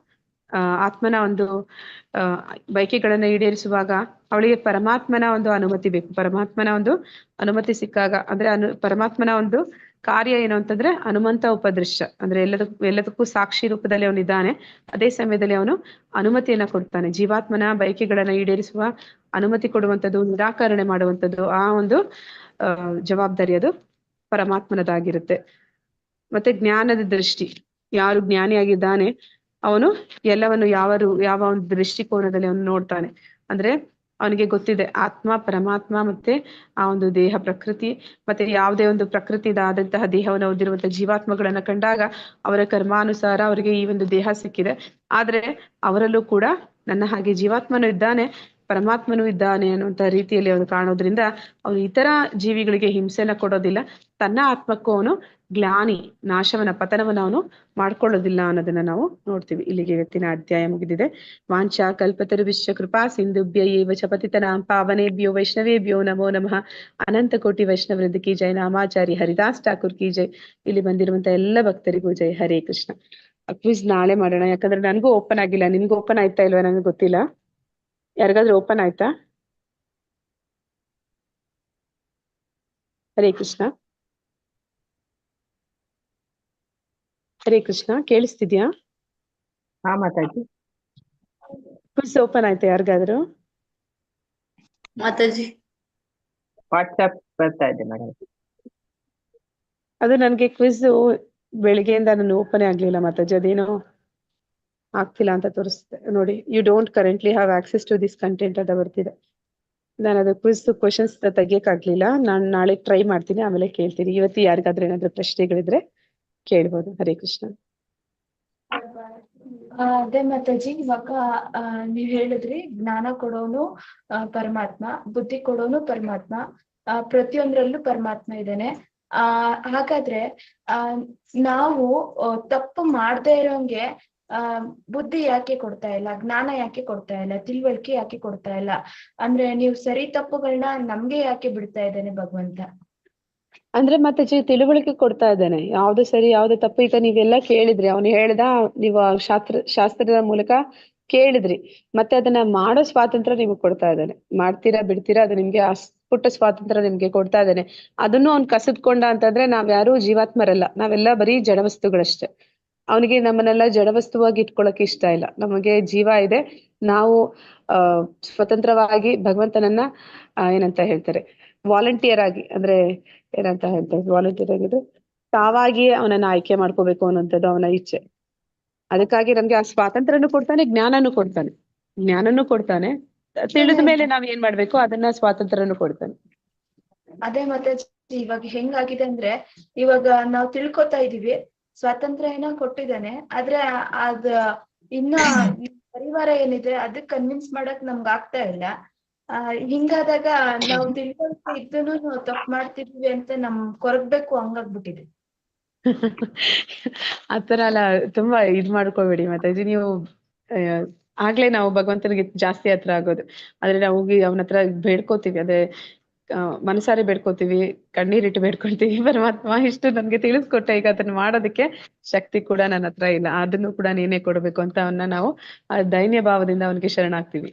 Speaker 2: ಆತ್ಮನ ಒಂದು ಬಯಕೆಗಳನ್ನ ಈಡೇರಿಸುವಾಗ ಅವಳಿಗೆ ಪರಮಾತ್ಮನ ಒಂದು ಅನುಮತಿ ಬೇಕು. ಪರಮಾತ್ಮನ ಒಂದು ಅನುಮತಿ ಸಿಕ್ಕಾಗ, ಅಂದ್ರೆ ಪರಮಾತ್ಮನ ಒಂದು ಕಾರ್ಯ ಏನು ಅಂತಂದ್ರೆ ಹನುಮಂತ ಉಪದೃಶ್ಯ, ಅಂದ್ರೆ ಎಲ್ಲದಕ್ಕೂ ಸಾಕ್ಷಿ ರೂಪದಲ್ಲಿ ಅವನಿದ್ದಾನೆ. ಅದೇ ಸಮಯದಲ್ಲಿ ಅವನು ಅನುಮತಿಯನ್ನ ಕೊಡ್ತಾನೆ. ಜೀವಾತ್ಮನ ಬಯಕೆಗಳನ್ನ ಈಡೇರಿಸುವ ಅನುಮತಿ ಕೊಡುವಂಥದ್ದು, ನಿರಾಕರಣೆ ಮಾಡುವಂಥದ್ದು, ಆ ಒಂದು ಜವಾಬ್ದಾರಿ ಅದು ಪರಮಾತ್ಮನದಾಗಿರುತ್ತೆ. ಮತ್ತೆ ಜ್ಞಾನದ ದೃಷ್ಟಿ, ಯಾರು ಜ್ಞಾನಿಯಾಗಿದ್ದಾನೆ ಅವನು ಎಲ್ಲವನ್ನು ಯಾವ ಒಂದು ದೃಷ್ಟಿಕೋನದಲ್ಲಿ ಅವನು ನೋಡ್ತಾನೆ. ಅಂದ್ರೆ ಅವನಿಗೆ ಗೊತ್ತಿದೆ ಆತ್ಮ, ಪರಮಾತ್ಮ ಮತ್ತೆ ಆ ಒಂದು ದೇಹ, ಪ್ರಕೃತಿ, ಮತ್ತೆ ಯಾವುದೇ ಒಂದು ಪ್ರಕೃತಿದಾದಂತಹ ದೇಹವನ್ನು ಹೊಂದಿರುವಂತಹ ಜೀವಾತ್ಮಗಳನ್ನ ಕಂಡಾಗ ಅವರ ಕರ್ಮಾನುಸಾರ ಅವರಿಗೆ ಈ ಒಂದು ದೇಹ ಸಿಕ್ಕಿದೆ. ಆದ್ರೆ ಅವರಲ್ಲೂ ಕೂಡ ನನ್ನ ಹಾಗೆ ಜೀವಾತ್ಮನು ಇದ್ದಾನೆ, ಪರಮಾತ್ಮನು ಇದ್ದಾನೆ ಅನ್ನುವಂತ ರೀತಿಯಲ್ಲಿ ಅವನು ಕಾಣೋದ್ರಿಂದ ಅವನು ಇತರ ಜೀವಿಗಳಿಗೆ ಹಿಂಸೆನ ಕೊಡೋದಿಲ್ಲ, ತನ್ನ ಆತ್ಮಕ್ಕೂ ಅವನು ಗ್ಲಾನಿ, ನಾಶವನ್ನ, ಪತನವನ್ನ ಅವನು ಮಾಡ್ಕೊಳ್ಳೋದಿಲ್ಲ ಅನ್ನೋದನ್ನ ನಾವು ನೋಡ್ತೀವಿ. ಇಲ್ಲಿಗೆ ಇವತ್ತಿನ ಅಧ್ಯಾಯ ಮುಗಿದಿದೆ. ವಾಂಚಾ ಕಲ್ಪತರುಶ್ಚ ಕೃಪಾ ಸಿಂಧುಭ್ಯ ಏವ ಚ ಪತಿತನಾಂ ಪಾವನೇಭ್ಯೋ ವೈಷ್ಣವೇಭ್ಯೋ ನಮೋ ನಮಃ. ಅನಂತ ಕೋಟಿ ವೈಷ್ಣವೃಂದ ಕಿ ಜೈ, ನಾಮಾಚಾರಿ ಹರಿದಾಸ್ ಠಾಕೂರ್ ಕಿ ಜೈ. ಇಲ್ಲಿ ಬಂದಿರುವಂತ ಎಲ್ಲ ಭಕ್ತರಿಗೂ ಜೈ. ಹರೇ ಕೃಷ್ಣ. ಕ್ವಿಜ್ ನಾಳೆ ಮಾಡೋಣ, ಯಾಕಂದ್ರೆ ನನಗೂ ಓಪನ್ ಆಗಿಲ್ಲ. ನಿಮ್ಗೂ ಓಪನ್ ಆಯ್ತಾ ಇಲ್ವಾ ನನಗೆ ಗೊತ್ತಿಲ್ಲ. ಯಾರಿಗಾದ್ರೂ ಓಪನ್ ಆಯ್ತಾ? ಹರೇ ಕೃಷ್ಣ. ಹರೇ ಕೃಷ್ಣ. ಕೇಳಿಸ್ತಿದ್ಯಾ?
Speaker 6: ಮಾತಾಡಿ.
Speaker 2: ಕ್ವಿಸ್ ಓಪನ್ ಆಯ್ತಾ ಯಾರಿಗಾದ್ರು?
Speaker 1: ಮಾತಾಜಿ
Speaker 9: ವಾಟ್ಸ್ಆಪ್ ಬರ್ತಾ ಇದೆ ಮೇಡಮ್.
Speaker 2: ಅದು ನನಗೆ ಕ್ವಿಸ್ ಬೆಳಿಗ್ಗೆಯಿಂದ ನಾನು ಓಪನ್ ಆಗ್ಲಿಲ್ಲ ಮಾತಾಜಿ, ಅದೇನೋ ಆಗ್ತಿಲ್ಲ ಅಂತ ತೋರಿಸ್ತೆ ನೋಡಿ. You don't currently have access to this content ಅಂತ ಬರ್ತಿದೆ. ನಾನು ಅದು ಕ್ವಿಸ್ ಕ್ವಶನ್ಸ್ ತೆಗಿಯಕ್ಕಾಗ್ಲಿಲ್ಲ. ನಾನು ನಾಳೆ ಟ್ರೈ ಮಾಡ್ತೀನಿ, ಆಮೇಲೆ ಕೇಳ್ತೀನಿ. ಇವತ್ತು ಯಾರಿಗಾದ್ರೂ ಏನಾದ್ರು ಪ್ರಶ್ನೆಗಳಿದ್ರೆ ಕೇಳ್ಬೋದು. ಹರೇ ಕೃಷ್ಣ.
Speaker 4: ಅದೇ ಮಾತಾಜಿ, ಇವಾಗ ನೀವ್ ಹೇಳಿದ್ರಿ ಜ್ಞಾನ ಕೊಡೋನು ಪರಮಾತ್ಮ, ಬುದ್ಧಿ ಕೊಡೋನು ಪರಮಾತ್ಮ, ಪ್ರತಿಯೊಂದ್ರಲ್ಲೂ ಪರಮಾತ್ಮ ಇದ್ದಾನೆ. ಹಾಗಾದ್ರೆ ನಾವು ತಪ್ಪು ಮಾಡದೇ ಇರೋಂಗೆ ಬುದ್ಧಿ ಯಾಕೆ ಕೊಡ್ತಾ ಇಲ್ಲ, ಜ್ಞಾನ ಯಾಕೆ ಕೊಡ್ತಾ ಇಲ್ಲ, ತಿಳುವಳಿಕೆ ಯಾಕೆ ಕೊಡ್ತಾ ಇಲ್ಲ? ಅಂದ್ರೆ ನೀವು ಸರಿ ತಪ್ಪುಗಳನ್ನ ನಮ್ಗೆ ಯಾಕೆ ಬಿಡ್ತಾ ಇದ್ದಾನೆ ಭಗವಂತ?
Speaker 2: ಅಂದ್ರೆ ಮಾತಾಜಿ ತಿಳುವಳಿಕೆ ಕೊಡ್ತಾ ಇದ್ದಾನೆ, ಯಾವ್ದು ಸರಿ ಯಾವ್ದು ತಪ್ಪು. ಈಗ ನೀವೆಲ್ಲ ಕೇಳಿದ್ರಿ, ಅವನು ಹೇಳ್ದ, ನೀವು ಶಾಸ್ತ್ರದ ಮೂಲಕ ಕೇಳಿದ್ರಿ, ಮತ್ತೆ ಅದನ್ನ ಮಾಡೋ ಸ್ವಾತಂತ್ರ್ಯ ನಿಮ್ಗೆ ಕೊಡ್ತಾ ಇದ್ದಾನೆ. ಮಾಡ್ತೀರಾ ಬಿಡ್ತೀರಾ, ಅದು ನಿಮ್ಗೆ ಪುಟ್ಟ ಸ್ವಾತಂತ್ರ್ಯ ನಿಮ್ಗೆ ಕೊಡ್ತಾ ಇದ್ದಾನೆ. ಅದನ್ನು ಅವ್ನು ಕಸಿದ್ಕೊಂಡ ಅಂತಂದ್ರೆ ನಾವ್ಯಾರು ಜೀವಾತ್ಮರಲ್ಲ, ನಾವೆಲ್ಲ ಬರೀ ಜಡವಸ್ತುಗಳಷ್ಟೇ. ಅವನಿಗೆ ನಮ್ಮನ್ನೆಲ್ಲ ಜಡವಸ್ತುವಾಗಿ ಇಟ್ಕೊಳಕ್ ಇಷ್ಟ ಇಲ್ಲ. ನಮಗೆ ಜೀವ ಇದೆ, ನಾವು ಸ್ವತಂತ್ರವಾಗಿ ಭಗವಂತನನ್ನ ಏನಂತ ಹೇಳ್ತಾರೆ, ವಾಲಂಟಿಯರ್ ಆಗಿ, ಅಂದ್ರೆ ಏನಂತ ಹೇಳ್ತಾರೆ, ವಾಲಂಟಿಯರ್ ಆಗಿದ್ರೆ ತಾವಾಗಿಯೇ ಅವನನ್ನ ಆಯ್ಕೆ ಮಾಡ್ಕೋಬೇಕು ಅನ್ನೋಂಥದ್ದು ಅವನ ಇಚ್ಛೆ. ಅದಕ್ಕಾಗಿ ನಮ್ಗೆ ಆ ಸ್ವಾತಂತ್ರ್ಯನೂ ಕೊಡ್ತಾನೆ, ಜ್ಞಾನನೂ ಕೊಡ್ತಾನೆ. ಜ್ಞಾನನೂ ಕೊಡ್ತಾನೆ, ತಿಳಿದ ಮೇಲೆ ನಾವ್ ಏನ್ ಮಾಡ್ಬೇಕು ಅದನ್ನ ಸ್ವಾತಂತ್ರ್ಯನೂ ಕೊಡ್ತಾನೆ.
Speaker 4: ಅದೇ ಮತ್ತೆ ಇವಾಗ ಹೆಂಗಾಗಿದೆ ಅಂದ್ರೆ, ಇವಾಗ ನಾವು ತಿಳ್ಕೊತಾ ಇದೀವಿ, ಸ್ವಾತಂತ್ರ್ಯ ಏನೋ ಕೊಟ್ಟಿದ್ದಾನೆ, ಆದ್ರೆ ಅದ ಇನ್ನ ಪರಿವಾರ ಏನಿದೆ ಅದಕ್ಕೆ ಕನ್ವಿನ್ಸ್ ಮಾಡಕ್ ನಮ್ಗೆ ಆಗ್ತಾ ಇಲ್ಲ. ಹಿಂಗಾದಾಗ ನಾವು ತಿಳ್ಕೊಳ್ತಾ ಇದ್ದನು ನಾವು ತಪ್ಪು ಮಾಡ್ತಿದ್ವಿ ಅಂತ ನಮ್ ಕೊರಗ್ಬೇಕು, ಹಂಗಾಗ್ಬಿಟ್ಟಿದೆ.
Speaker 2: ಆತರ ಅಲ್ಲ, ತುಂಬಾ ಇದ್ ಮಾಡ್ಕೋಬೇಡಿ ಮಾತಾಜಿ. ನೀವು ಆಗ್ಲೇ ನಾವು ಭಗವಂತನಿಗೆ ಜಾಸ್ತಿ ಹತ್ರ ಆಗೋದು. ಆದ್ರೆ ನಾವು ಹೋಗಿ ಅವನ ಹತ್ರ ಬೇಡ್ಕೋತೀವಿ, ಅದೇ ಮನಸಾರೆ ಬೇಡ್ಕೋತೀವಿ, ಕಣ್ಣೀರಿಟ್ಟು ಬೇಡ್ಕೊಳ್ತೀವಿ. ಪರಮಾತ್ಮ ಇಷ್ಟು ನನ್ಗೆ ತಿಳಿಸ್ಕೊಟ್ಟೆ, ಈಗ ಅದನ್ನ ಮಾಡೋದಕ್ಕೆ ಶಕ್ತಿ ಕೂಡ ನನ್ನ ಹತ್ರ ಇಲ್ಲ, ಅದನ್ನು ಕೂಡ ನೀನೇ ಕೊಡ್ಬೇಕು ಅಂತ ಅವನ್ನ ನಾವು ಆ ದೈನ್ಯ ಭಾವದಿಂದ ಅವನಿಗೆ ಶರಣಾಗ್ತೀವಿ.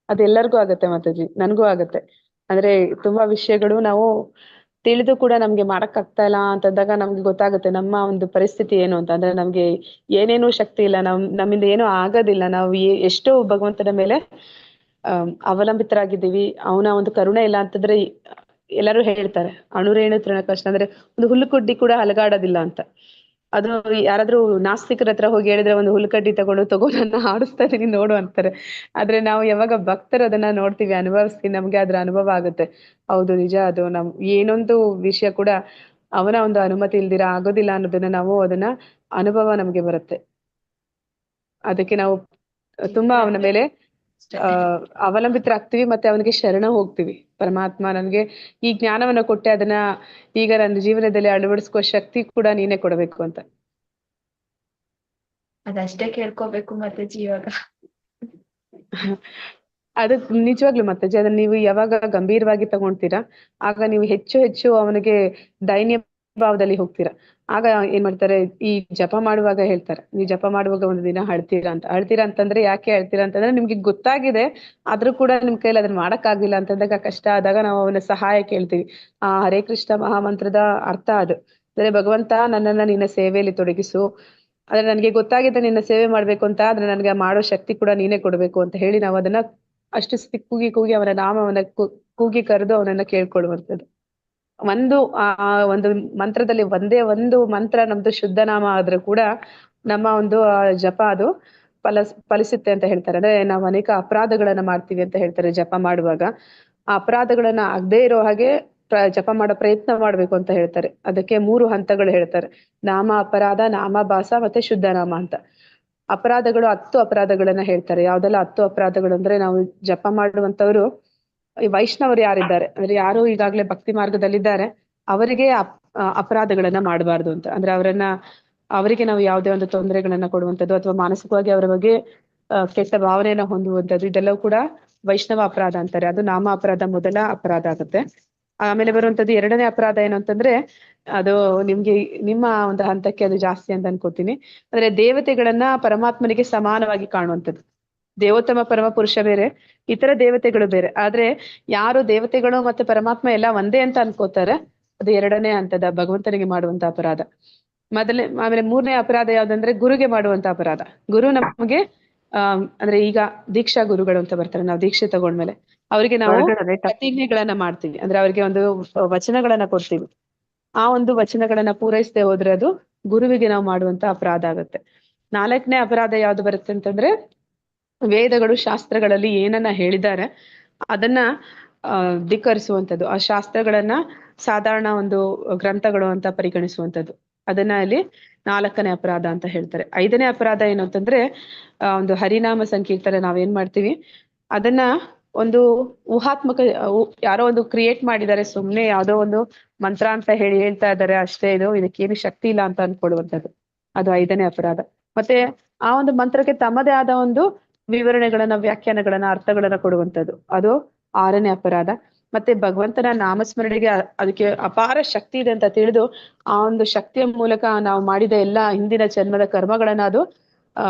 Speaker 2: ಅದೆಲ್ಲರಿಗೂ ಆಗತ್ತೆ ಮಾತಾಜಿ, ನನ್ಗೂ ಆಗತ್ತೆ. ಅಂದ್ರೆ ತುಂಬಾ ವಿಷಯಗಳು ನಾವು ತಿಳಿದು ಕೂಡ ನಮ್ಗೆ ಮಾಡಕ್ ಆಗ್ತಾ ಇಲ್ಲ ಅಂತಂದಾಗ ನಮ್ಗೆ ಗೊತ್ತಾಗುತ್ತೆ ನಮ್ಮ ಒಂದು ಪರಿಸ್ಥಿತಿ ಏನು ಅಂತ. ಅಂದ್ರೆ ನಮ್ಗೆ ಏನೇನೂ ಶಕ್ತಿ ಇಲ್ಲ, ನಮ್ಮಿಂದ ಏನೂ ಆಗೋದಿಲ್ಲ. ನಾವು ಎಷ್ಟೋ ಭಗವಂತನ ಮೇಲೆ ಅವಲಂಬಿತರಾಗಿದ್ದೀವಿ. ಅವನ ಒಂದು ಕರುಣೆ ಇಲ್ಲ ಅಂತಂದ್ರೆ ಎಲ್ಲರೂ ಹೇಳ್ತಾರೆ, ಅಣುರೇಣು ತೃಣಕಷ್ಟ, ಅಂದ್ರೆ ಒಂದು ಹುಲ್ಲುಕಡ್ಡಿ ಕೂಡ ಅಲಗಾಡೋದಿಲ್ಲ ಅಂತ. ಅದು ಯಾರಾದ್ರೂ ನಾಸ್ತಿಕರ ಹತ್ರ ಹೋಗಿ ಹೇಳಿದ್ರೆ, ಒಂದು ಹುಲ್ಲುಕಡ್ಡಿ ತಗೋ ನನ್ನ ಆಡಿಸ್ತಾ ಇದೀನಿ ನೋಡು ಅಂತಾರೆ. ಆದ್ರೆ ನಾವು ಯಾವಾಗ ಭಕ್ತರು ಅದನ್ನ ನೋಡ್ತೀವಿ, ಅನುಭವಿಸ್ತೀವಿ, ನಮ್ಗೆ ಅದ್ರ ಅನುಭವ ಆಗುತ್ತೆ. ಹೌದು ನಿಜ, ಅದು ಏನೊಂದು ವಿಷಯ ಕೂಡ ಅವನ ಒಂದು ಅನುಮತಿ ಇಲ್ದಿರ ಆಗೋದಿಲ್ಲ ಅನ್ನೋದನ್ನ ನಾವು ಅದನ್ನ ಅನುಭವ ನಮ್ಗೆ ಬರುತ್ತೆ. ಅದಕ್ಕೆ ನಾವು ತುಂಬಾ ಅವನ ಮೇಲೆ ಅವಲಂಬಿತರಾಗ್ತೀವಿ, ಮತ್ತೆ ಅವನಿಗೆ ಶರಣ ಹೋಗ್ತೀವಿ. ಪರಮಾತ್ಮ ನನ್ಗೆ ಈ ಜ್ಞಾನವನ್ನ ಕೊಟ್ಟೆ, ಅದನ್ನ ಈಗ ನನ್ನ ಜೀವನದಲ್ಲಿ ಅಳವಡಿಸ್ಕೋ ಶಕ್ತಿ ಕೂಡ ನೀನೇ ಕೊಡಬೇಕು ಅಂತ.
Speaker 4: ಅದಷ್ಟೇ ಕೇಳ್ಕೋಬೇಕು ಮಾತಾಜಿ ಇವಾಗ.
Speaker 2: ಅದು ನಿಜವಾಗ್ಲು ಮಾತಾಜಿ, ಅದನ್ನ ನೀವು ಯಾವಾಗ ಗಂಭೀರವಾಗಿ ತಗೊಳ್ತೀರಾ, ಆಗ ನೀವು ಹೆಚ್ಚು ಹೆಚ್ಚು ಅವನಿಗೆ ದೈನ್ಯ ಭಾವದಲ್ಲಿ ಹೋಗ್ತೀರಾ. ಆಗ ಏನ್ ಮಾಡ್ತಾರೆ, ಈ ಜಪ ಮಾಡುವಾಗ ಹೇಳ್ತಾರೆ, ನೀವು ಜಪ ಮಾಡುವಾಗ ಒಂದು ದಿನ ಅಳ್ತೀರಾ ಅಂತಂದ್ರೆ ಯಾಕೆ ಅಳ್ತೀರಾ ಅಂತಂದ್ರೆ ನಿಮ್ಗೆ ಗೊತ್ತಾಗಿದೆ, ಆದ್ರೂ ಕೂಡ ನಿಮ್ ಕೈಲಿ ಅದನ್ನ ಮಾಡಕ್ ಆಗಿಲ್ಲ ಅಂತಂದಾಗ, ಕಷ್ಟ ಆದಾಗ ನಾವು ಅವನ ಸಹಾಯ ಕೇಳ್ತೀವಿ. ಹರೇ ಕೃಷ್ಣ ಮಹಾಮಂತ್ರದ ಅರ್ಥ ಅದು. ಅಂದ್ರೆ ಭಗವಂತ, ನನ್ನನ್ನ ನಿನ್ನ ಸೇವೆಯಲ್ಲಿ ತೊಡಗಿಸು, ಆದ್ರೆ ನನ್ಗೆ ಗೊತ್ತಾಗಿದೆ ನಿನ್ನ ಸೇವೆ ಮಾಡ್ಬೇಕು ಅಂತ, ಆದ್ರೆ ನನ್ಗೆ ಮಾಡೋ ಶಕ್ತಿ ಕೂಡ ನೀನೇ ಕೊಡ್ಬೇಕು ಅಂತ ಹೇಳಿ ನಾವು ಅದನ್ನ ಅಷ್ಟು ಕೂಗಿ ಅವನ ನಾಮವನ್ನ ಕೂಗಿ ಕರೆದು ಅವನನ್ನ ಕೇಳ್ಕೊಳ್ಳುವಂಥದ್ದು. ಒಂದು ಮಂತ್ರದಲ್ಲಿ ಒಂದೇ ಒಂದು ಮಂತ್ರ ನಮ್ದು ಶುದ್ಧ ನಾಮ ಆದ್ರೂ ಕೂಡ ನಮ್ಮ ಒಂದು ಜಪ ಅದು ಫಲಿಸುತ್ತೆ ಅಂತ ಹೇಳ್ತಾರೆ. ಅಂದ್ರೆ ನಾವು ಅನೇಕ ಅಪರಾಧಗಳನ್ನ ಮಾಡ್ತೀವಿ ಅಂತ ಹೇಳ್ತಾರೆ ಜಪ ಮಾಡುವಾಗ. ಆ ಅಪರಾಧಗಳನ್ನ ಆಗದೆ ಇರೋ ಹಾಗೆ ಜಪ ಮಾಡೋ ಪ್ರಯತ್ನ ಮಾಡ್ಬೇಕು ಅಂತ ಹೇಳ್ತಾರೆ. ಅದಕ್ಕೆ 3 ಹಂತಗಳು ಹೇಳ್ತಾರೆ: ನಾಮ ಅಪರಾಧ, ನಾಮಾಭಾಸ, ಮತ್ತೆ ಶುದ್ಧ ನಾಮ ಅಂತ. ಅಪರಾಧಗಳು 10 ಅಪರಾಧಗಳನ್ನ ಹೇಳ್ತಾರೆ. ಯಾವ್ದೆಲ್ಲ 10 ಅಪರಾಧಗಳು ಅಂದ್ರೆ, ನಾವು ಜಪ ಮಾಡುವಂತವ್ರು, ಈ ವೈಷ್ಣವರು ಯಾರಿದ್ದಾರೆ ಅಂದ್ರೆ ಯಾರು ಈಗಾಗ್ಲೇ ಭಕ್ತಿ ಮಾರ್ಗದಲ್ಲಿದ್ದಾರೆ, ಅವರಿಗೆ ಅಪರಾಧಗಳನ್ನ ಮಾಡಬಾರ್ದು ಅಂತ. ಅಂದ್ರೆ ಅವರಿಗೆ ನಾವು ಯಾವುದೇ ಒಂದು ತೊಂದರೆಗಳನ್ನ ಕೊಡುವಂಥದ್ದು, ಅಥವಾ ಮಾನಸಿಕವಾಗಿ ಅವರ ಬಗ್ಗೆ ಕೆಟ್ಟ ಭಾವನೆಯನ್ನ ಹೊಂದುವಂಥದ್ದು, ಇದೆಲ್ಲವೂ ಕೂಡ ವೈಷ್ಣವ ಅಪರಾಧ ಅಂತಾರೆ. ಅದು ನಾಮ ಅಪರಾಧ ಮೊದಲ ಅಪರಾಧ ಆಗುತ್ತೆ. ಆಮೇಲೆ ಬರುವಂತದ್ದು 2ನೇ ಅಪರಾಧ ಏನು ಅಂತಂದ್ರೆ, ಅದು ನಿಮ್ಮ ಒಂದು ಹಂತಕ್ಕೆ ಅದು ಜಾಸ್ತಿ ಅಂತ ಅನ್ಕೋತೀನಿ. ಅಂದ್ರೆ ದೇವತೆಗಳನ್ನ ಪರಮಾತ್ಮನಿಗೆ ಸಮಾನವಾಗಿ ಕಾಣುವಂಥದ್ದು. ದೇವೋತ್ತಮ ಪರಮ ಪುರುಷ ಬೇರೆ, ಇತರ ದೇವತೆಗಳು ಬೇರೆ. ಆದ್ರೆ ಯಾರು ದೇವತೆಗಳು ಮತ್ತೆ ಪರಮಾತ್ಮ ಎಲ್ಲ ಒಂದೇ ಅಂತ ಅನ್ಕೋತಾರೆ, ಅದು 2ನೇ ಹಂತದ ಭಗವಂತನಿಗೆ ಮಾಡುವಂತ ಅಪರಾಧ. ಆಮೇಲೆ ಮೂರನೇ ಅಪರಾಧ ಯಾವ್ದಂದ್ರೆ ಗುರುಗೆ ಮಾಡುವಂತ ಅಪರಾಧ. ಗುರು ನಮಗೆ ಅಂದ್ರೆ ಈಗ ದೀಕ್ಷಾ ಗುರುಗಳು ಅಂತ ಬರ್ತಾರೆ, ನಾವು ದೀಕ್ಷೆ ತಗೊಂಡ್ಮೇಲೆ ಅವರಿಗೆ ನಾವು
Speaker 9: ಹೊರಗಡೆ
Speaker 2: ಪ್ರತಿಜ್ಞೆಗಳನ್ನ ಮಾಡ್ತೀವಿ, ಅಂದ್ರೆ ಅವರಿಗೆ ಒಂದು ವಚನಗಳನ್ನ ಕೊಡ್ತೀವಿ. ಆ ಒಂದು ವಚನಗಳನ್ನ ಪೂರೈಸದೆ ಹೋದ್ರೆ ಅದು ಗುರುವಿಗೆ ನಾವು ಮಾಡುವಂತ ಅಪರಾಧ ಆಗುತ್ತೆ. 4ನೇ ಅಪರಾಧ ಯಾವ್ದು ಬರುತ್ತೆ ಅಂತಂದ್ರೆ ವೇದಗಳು ಶಾಸ್ತ್ರಗಳಲ್ಲಿ ಏನನ್ನ ಹೇಳಿದ್ದಾರೆ ಅದನ್ನ ಧಿಕ್ಕರಿಸುವಂಥದ್ದು, ಆ ಶಾಸ್ತ್ರಗಳನ್ನ ಸಾಧಾರಣ ಒಂದು ಗ್ರಂಥಗಳು ಅಂತ ಪರಿಗಣಿಸುವಂಥದ್ದು. ಅದನ್ನ ಇಲ್ಲಿ 4ನೇ ಅಪರಾಧ ಅಂತ ಹೇಳ್ತಾರೆ. 5ನೇ ಅಪರಾಧ ಏನು ಅಂತಂದ್ರೆ ಒಂದು ಹರಿನಾಮ ಸಂಕೀರ್ತನೆ ನಾವೇನ್ ಮಾಡ್ತೀವಿ ಅದನ್ನ ಒಂದು ಊಹಾತ್ಮಕ ಯಾರೋ ಒಂದು ಕ್ರಿಯೇಟ್ ಮಾಡಿದ್ದಾರೆ, ಸುಮ್ನೆ ಯಾವ್ದೋ ಒಂದು ಮಂತ್ರ ಅಂತ ಹೇಳ್ತಾ ಇದ್ದಾರೆ ಅಷ್ಟೇ, ಇದಕ್ಕೇನು ಶಕ್ತಿ ಇಲ್ಲ ಅಂತ ಅನ್ಕೊಳ್ಳುವಂಥದ್ದು, ಅದು 5ನೇ ಅಪರಾಧ. ಮತ್ತೆ ಆ ಒಂದು ಮಂತ್ರಕ್ಕೆ ತಮ್ಮದೇ ಆದ ಒಂದು ವಿವರಣೆಗಳನ್ನ, ವ್ಯಾಖ್ಯಾನಗಳನ್ನ, ಅರ್ಥಗಳನ್ನ ಕೊಡುವಂಥದ್ದು, ಅದು 6ನೇ ಅಪರಾಧ. ಮತ್ತೆ ಭಗವಂತನ ನಾಮಸ್ಮರಣೆಗೆ ಅದಕ್ಕೆ ಅಪಾರ ಶಕ್ತಿ ಇದೆ ಅಂತ ತಿಳಿದು ಆ ಒಂದು ಶಕ್ತಿಯ ಮೂಲಕ ನಾವು ಮಾಡಿದ ಎಲ್ಲ ಹಿಂದಿನ ಜನ್ಮದ ಕರ್ಮಗಳನ್ನ ಅದು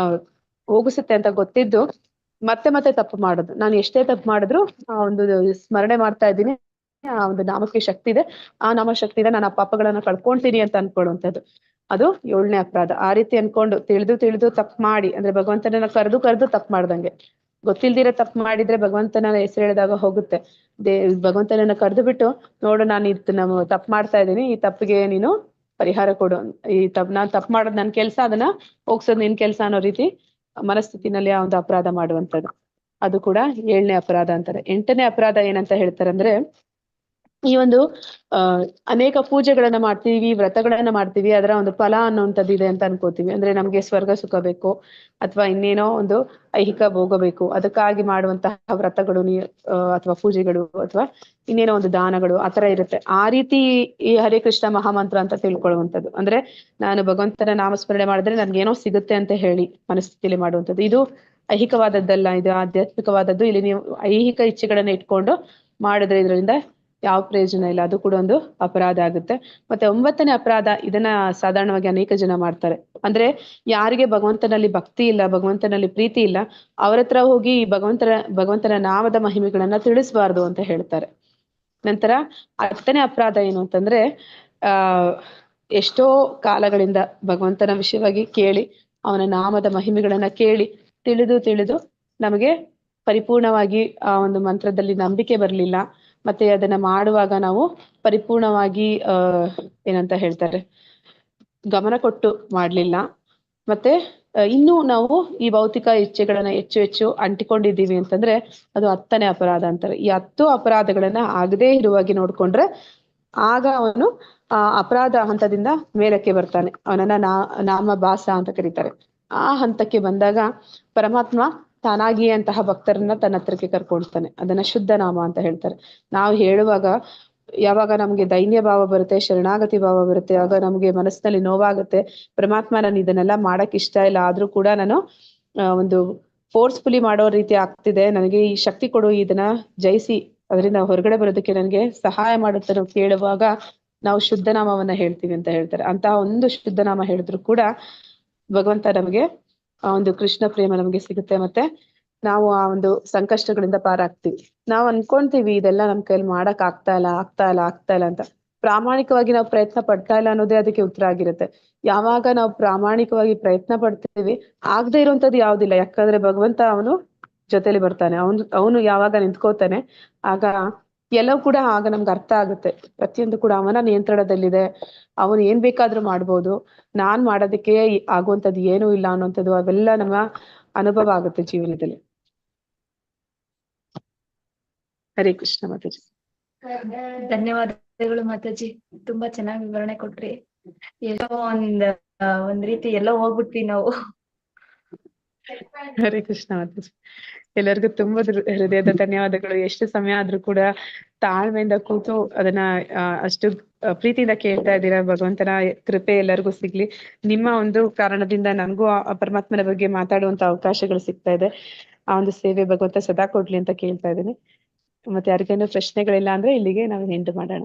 Speaker 2: ಹೋಗಿಸುತ್ತೆ ಅಂತ ಗೊತ್ತಿದ್ದು ಮತ್ತೆ ಮತ್ತೆ ತಪ್ಪು ಮಾಡೋದು. ನಾನು ಎಷ್ಟೇ ತಪ್ಪು ಮಾಡಿದ್ರು ಆ ಒಂದು ಸ್ಮರಣೆ ಮಾಡ್ತಾ ಇದ್ದೀನಿ, ಆ ಒಂದು ನಾಮಕ್ಕೆ ಶಕ್ತಿ ಇದೆ, ಆ ನಾಮ ಶಕ್ತಿ ಇದೆ, ನಾನು ಆ ಪಾಪಗಳನ್ನ ಕಳ್ಕೊಂತೀನಿ ಅಂತ ಅನ್ಕೊಳ್ಳುವಂಥದ್ದು, ಅದು 7ನೇ ಅಪರಾಧ. ಆ ರೀತಿ ಅನ್ಕೊಂಡು ತಿಳಿದು ತಪ್ಪು ಮಾಡಿ, ಅಂದ್ರೆ ಭಗವಂತನನ್ನ ಕರೆದು ತಪ್ಪು ಮಾಡ್ದಂಗೆ. ಗೊತ್ತಿಲ್ದಿರ ತಪ್ಪು ಮಾಡಿದ್ರೆ ಭಗವಂತನ ಹೆಸರು ಹೇಳಿದಾಗ ಹೋಗುತ್ತೆ. ಭಗವಂತನನ್ನ ಕರೆದು ಬಿಟ್ಟು ನೋಡು ನಾನು ತಪ್ಪು ಮಾಡ್ತಾ ಇದ್ದೀನಿ, ಈ ತಪ್ಪಿಗೆ ನೀನು ಪರಿಹಾರ ಕೊಡು, ನಾನ್ ತಪ್ಪು ಮಾಡೋದು ನನ್ ಕೆಲ್ಸ, ಅದನ್ನ ಹೋಗ್ಸೋದು ನಿನ್ ಕೆಲ್ಸ ಅನ್ನೋ ರೀತಿ ಮನಸ್ಥಿತಿನಲ್ಲಿ ಆ ಒಂದು ಅಪರಾಧ ಮಾಡುವಂಥದ್ದು, ಅದು ಕೂಡ 7ನೇ ಅಪರಾಧ ಅಂತಾರೆ. 8ನೇ ಅಪರಾಧ ಏನಂತ ಹೇಳ್ತಾರೆ ಅಂದ್ರೆ ಈ ಒಂದು ಅನೇಕ ಪೂಜೆಗಳನ್ನ ಮಾಡ್ತೀವಿ, ವ್ರತಗಳನ್ನ ಮಾಡ್ತೀವಿ, ಅದರ ಒಂದು ಫಲ ಅನ್ನುವಂಥದ್ದು ಇದೆ ಅಂತ ಅನ್ಕೋತೀವಿ. ಅಂದ್ರೆ ನಮ್ಗೆ ಸ್ವರ್ಗ ಸುಖ ಬೇಕು ಅಥವಾ ಇನ್ನೇನೋ ಒಂದು ಐಹಿಕ ಭೋಗ ಬೇಕು, ಅದಕ್ಕಾಗಿ ಮಾಡುವಂತಹ ವ್ರತಗಳು ಅಥವಾ ಪೂಜೆಗಳು ಅಥವಾ ಇನ್ನೇನೋ ಒಂದು ದಾನಗಳು ಆತರ ಇರುತ್ತೆ. ಆ ರೀತಿ ಈ ಹರೇ ಕೃಷ್ಣ ಮಹಾಮಂತ್ರ ಅಂತ ತಿಳ್ಕೊಳ್ಳುವಂಥದ್ದು, ಅಂದ್ರೆ ನಾನು ಭಗವಂತನ ನಾಮಸ್ಮರಣೆ ಮಾಡಿದ್ರೆ ನನ್ಗೇನೋ ಸಿಗುತ್ತೆ ಅಂತ ಹೇಳಿ ಮನಸ್ಥಿತಿಯಲ್ಲಿ ಮಾಡುವಂಥದ್ದು, ಇದು ಐಹಿಕವಾದದ್ದಲ್ಲ, ಇದು ಆಧ್ಯಾತ್ಮಿಕವಾದದ್ದು. ಇಲ್ಲಿ ನೀವು ಐಹಿಕ ಇಚ್ಛೆಗಳನ್ನ ಇಟ್ಕೊಂಡು ಮಾಡಿದ್ರೆ ಇದರಿಂದ ಯಾವ ಪ್ರಯೋಜನ ಇಲ್ಲ, ಅದು ಕೂಡ ಒಂದು ಅಪರಾಧ ಆಗುತ್ತೆ. ಮತ್ತೆ 9ನೇ ಅಪರಾಧ, ಇದನ್ನ ಸಾಧಾರಣವಾಗಿ ಅನೇಕ ಜನ ಮಾಡ್ತಾರೆ. ಅಂದ್ರೆ ಯಾರಿಗೆ ಭಗವಂತನಲ್ಲಿ ಭಕ್ತಿ ಇಲ್ಲ, ಭಗವಂತನಲ್ಲಿ ಪ್ರೀತಿ ಇಲ್ಲ, ಅವ್ರ ಹತ್ರ ಹೋಗಿ ಭಗವಂತನ ನಾಮದ ಮಹಿಮೆಗಳನ್ನ ತಿಳಿಸಬಾರ್ದು ಅಂತ ಹೇಳ್ತಾರೆ. ನಂತರ 10ನೇ ಅಪರಾಧ ಏನು ಅಂತಂದ್ರೆ ಎಷ್ಟೋ ಕಾಲಗಳಿಂದ ಭಗವಂತನ ವಿಷಯವಾಗಿ ಕೇಳಿ, ಅವನ ನಾಮದ ಮಹಿಮೆಗಳನ್ನ ಕೇಳಿ ತಿಳಿದು ನಮಗೆ ಪರಿಪೂರ್ಣವಾಗಿ ಆ ಒಂದು ಮಂತ್ರದಲ್ಲಿ ನಂಬಿಕೆ ಬರಲಿಲ್ಲ, ಮತ್ತೆ ಅದನ್ನ ಮಾಡುವಾಗ ನಾವು ಪರಿಪೂರ್ಣವಾಗಿ ಏನಂತ ಹೇಳ್ತಾರೆ ಗಮನ ಕೊಟ್ಟು ಮಾಡ್ಲಿಲ್ಲ, ಮತ್ತೆ ಇನ್ನೂ ನಾವು ಈ ಭೌತಿಕ ಇಚ್ಛೆಗಳನ್ನ ಹೆಚ್ಚು ಅಂಟಿಕೊಂಡಿದ್ದೀವಿ ಅಂತಂದ್ರೆ ಅದು 10ನೇ ಅಪರಾಧ ಅಂತಾರೆ. ಈ 10 ಅಪರಾಧಗಳನ್ನ ಆಗದೇ ಇರುವಾಗಿ ನೋಡ್ಕೊಂಡ್ರೆ ಆಗ ಅವನು ಅಪರಾಧ ಹಂತದಿಂದ ಮೇಲಕ್ಕೆ ಬರ್ತಾನೆ, ಅವನನ್ನ ನಾಮ ಭಾಸ ಅಂತ ಕರೀತಾರೆ. ಆ ಹಂತಕ್ಕೆ ಬಂದಾಗ ಪರಮಾತ್ಮ ತಾನಾಗಿಯೇ ಅಂತಹ ಭಕ್ತರನ್ನ ತನ್ನ ಹತ್ರಕ್ಕೆ ಕರ್ಕೊಳ್ತಾನೆ, ಅದನ್ನ ಶುದ್ಧ ನಾಮ ಅಂತ ಹೇಳ್ತಾರೆ. ನಾವು ಹೇಳುವಾಗ ಯಾವಾಗ ನಮ್ಗೆ ದೈನ್ಯ ಭಾವ ಬರುತ್ತೆ, ಶರಣಾಗತಿ ಭಾವ ಬರುತ್ತೆ, ಆಗ ನಮ್ಗೆ ಮನಸ್ಸಿನಲ್ಲಿ ನೋವಾಗುತ್ತೆ, ಪರಮಾತ್ಮ ನಾನು ಇದನ್ನೆಲ್ಲ ಮಾಡಕ್ ಇಷ್ಟ ಇಲ್ಲ, ಆದ್ರೂ ಕೂಡ ನಾನು ಒಂದು ಫೋರ್ಸ್ಫುಲಿ ಮಾಡೋ ರೀತಿ ಆಗ್ತಿದೆ, ನನಗೆ ಈ ಶಕ್ತಿ ಕೊಡು, ಇದನ್ನ ಜಯಿಸಿ ಅದರಿಂದ ಹೊರಗಡೆ ಬರೋದಕ್ಕೆ ನನಗೆ ಸಹಾಯ ಮಾಡುತ್ತೆ ನಾವು ಕೇಳುವಾಗ ನಾವು ಶುದ್ಧ ನಾಮವನ್ನ ಹೇಳ್ತೀವಿ ಅಂತ ಹೇಳ್ತಾರೆ. ಅಂತಹ ಒಂದು ಶುದ್ಧ ನಾಮ ಹೇಳಿದ್ರು ಕೂಡ ಭಗವಂತ ನಮಗೆ ಆ ಒಂದು ಕೃಷ್ಣ ಪ್ರೇಮ ನಮಗೆ ಸಿಗುತ್ತೆ, ಮತ್ತೆ ನಾವು ಆ ಒಂದು ಸಂಕಷ್ಟಗಳಿಂದ ಪಾರಾಗ್ತೀವಿ. ನಾವು ಅನ್ಕೊಂತೀವಿ ಇದೆಲ್ಲ ನಮ್ ಕೈಲಿ ಮಾಡಕ್ ಆಗ್ತಾ ಇಲ್ಲ ಅಂತ. ಪ್ರಾಮಾಣಿಕವಾಗಿ ನಾವು ಪ್ರಯತ್ನ ಪಡ್ತಾ ಇಲ್ಲ ಅನ್ನೋದೇ ಅದಕ್ಕೆ ಉತ್ತರ ಆಗಿರುತ್ತೆ. ಯಾವಾಗ ನಾವು ಪ್ರಾಮಾಣಿಕವಾಗಿ ಪ್ರಯತ್ನ ಪಡ್ತೀವಿ ಆಗದೆ ಇರುವಂತದ್ದು ಯಾವ್ದಿಲ್ಲ, ಯಾಕಂದ್ರೆ ಭಗವಂತ ಅವನು ಜೊತೆಲಿ ಬರ್ತಾನೆ, ಅವನು ಯಾವಾಗ ನಿಂತ್ಕೋತಾನೆ ಆಗ ಎಲ್ಲವೂ ಕೂಡ ಆಗ ನಮ್ಗೆ ಅರ್ಥ ಆಗುತ್ತೆ. ಪ್ರತಿಯೊಂದು ಕೂಡ ಅವನ ನಿಯಂತ್ರಣದಲ್ಲಿದೆ, ಅವನು ಏನ್ ಬೇಕಾದ್ರೂ ಮಾಡ್ಬೋದು, ನಾನ್ ಮಾಡೋದಕ್ಕೆ ಆಗುವಂಥದ್ದು ಏನೂ ಇಲ್ಲ ಅನ್ನುವಂಥದ್ದು ಅವೆಲ್ಲ ನಮ್ಮ ಅನುಭವ ಆಗುತ್ತೆ ಜೀವನದಲ್ಲಿ. ಹರೇ ಕೃಷ್ಣ ಮಾತಾಜಿ.
Speaker 4: ಧನ್ಯವಾದಗಳು ಮಾತಾಜಿ, ತುಂಬಾ ಚೆನ್ನಾಗಿ ವಿವರಣೆ ಕೊಟ್ರಿ. ಎಲ್ಲೋ ಒಂದ್ ರೀತಿ ಎಲ್ಲೋ ಹೋಗ್ಬಿಟ್ವಿ ನಾವು.
Speaker 2: ಹರೇ ಕೃಷ್ಣ ಮಾತಾಜಿ. ಎಲ್ಲರಿಗೂ ತುಂಬಾ ಹೃದಯದ ಧನ್ಯವಾದಗಳು. ಎಷ್ಟು ಸಮಯ ಆದ್ರೂ ಕೂಡ ತಾಳ್ಮೆಯಿಂದ ಕೂತು ಅದನ್ನ ಅಷ್ಟು ಪ್ರೀತಿಯಿಂದ ಕೇಳ್ತಾ ಇದ್ದೀರಾ. ಭಗವಂತನ ಕೃಪೆ ಎಲ್ಲರಿಗೂ ಸಿಗ್ಲಿ. ನಿಮ್ಮ ಒಂದು ಕಾರಣದಿಂದ ನನಗೂ ಆ ಪರಮಾತ್ಮನ ಬಗ್ಗೆ ಮಾತಾಡುವಂತ ಅವಕಾಶಗಳು ಸಿಗ್ತಾ ಇದೆ. ಆ ಒಂದು ಸೇವೆ ಭಗವಂತ ಸದಾ ಕೊಡ್ಲಿ ಅಂತ ಕೇಳ್ತಾ ಇದ್ದೀನಿ. ಮತ್ತೆ ಯಾರಿಗೇನು ಪ್ರಶ್ನೆಗಳಿಲ್ಲ ಅಂದ್ರೆ ಇಲ್ಲಿಗೆ ನಾವು ಎಂಡ್ ಮಾಡೋಣ.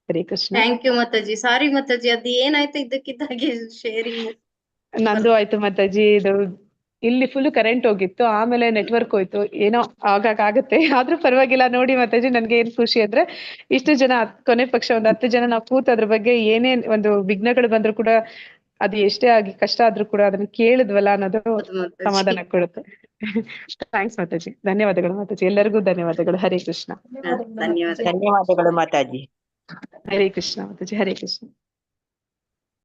Speaker 2: ಹರೇ ಕೃಷ್ಣ.
Speaker 1: ಥ್ಯಾಂಕ್ ಯು ಮಾತಾಜಿ. ಸಾರಿ ಮಾತಾಜಿ, ಅದು ಏನಾಯ್ತು ಇದ್ದಕ್ಕಿದ್ದಾಗೆ ಶೇರಿಂಗ್.
Speaker 2: ನಂದು ಆಯ್ತು ಮಾತಾಜಿ. ಇದು ಇಲ್ಲಿ ಫುಲ್ ಕರೆಂಟ್ ಹೋಗಿತ್ತು, ಆಮೇಲೆ ನೆಟ್ವರ್ಕ್ ಹೋಯ್ತು, ಏನೋ ಆಗುತ್ತೆ. ಆದ್ರೂ ಪರವಾಗಿಲ್ಲ. ನೋಡಿ ಮಾತಾಜಿ, ನನ್ಗೆ ಏನ್ ಖುಷಿ ಅಂದ್ರೆ ಇಷ್ಟು ಜನ, ಕೊನೆ ಪಕ್ಷ ಒಂದು 10 ಜನ ನಾವು ಕೂತು ಅದ್ರ ಬಗ್ಗೆ ಏನೇ ಒಂದು ವಿಘ್ನಗಳು ಬಂದ್ರು ಕೂಡ ಅದು ಎಷ್ಟೇ ಆಗಿ ಕಷ್ಟ ಆದ್ರೂ ಕೂಡ ಅದನ್ನ ಕೇಳಿದ್ವಲ್ಲ ಅನ್ನೋದು
Speaker 1: ಹೌದು ಮಾತಾಜಿ.
Speaker 2: ಸಮಾಧಾನ ಕೊಡುತ್ತೆ. ಥ್ಯಾಂಕ್ಸ್ ಮಾತಾಜಿ, ಧನ್ಯವಾದಗಳು ಮಾತಾಜಿ, ಎಲ್ಲರಿಗೂ ಧನ್ಯವಾದಗಳು. ಹರೇ ಕೃಷ್ಣ.
Speaker 1: ಧನ್ಯವಾದ.
Speaker 9: ಧನ್ಯವಾದಗಳು ಮಾತಾಜಿ.
Speaker 2: ಹರೇ ಕೃಷ್ಣ ಮಾತಾಜಿ, ಹರೇ ಕೃಷ್ಣ.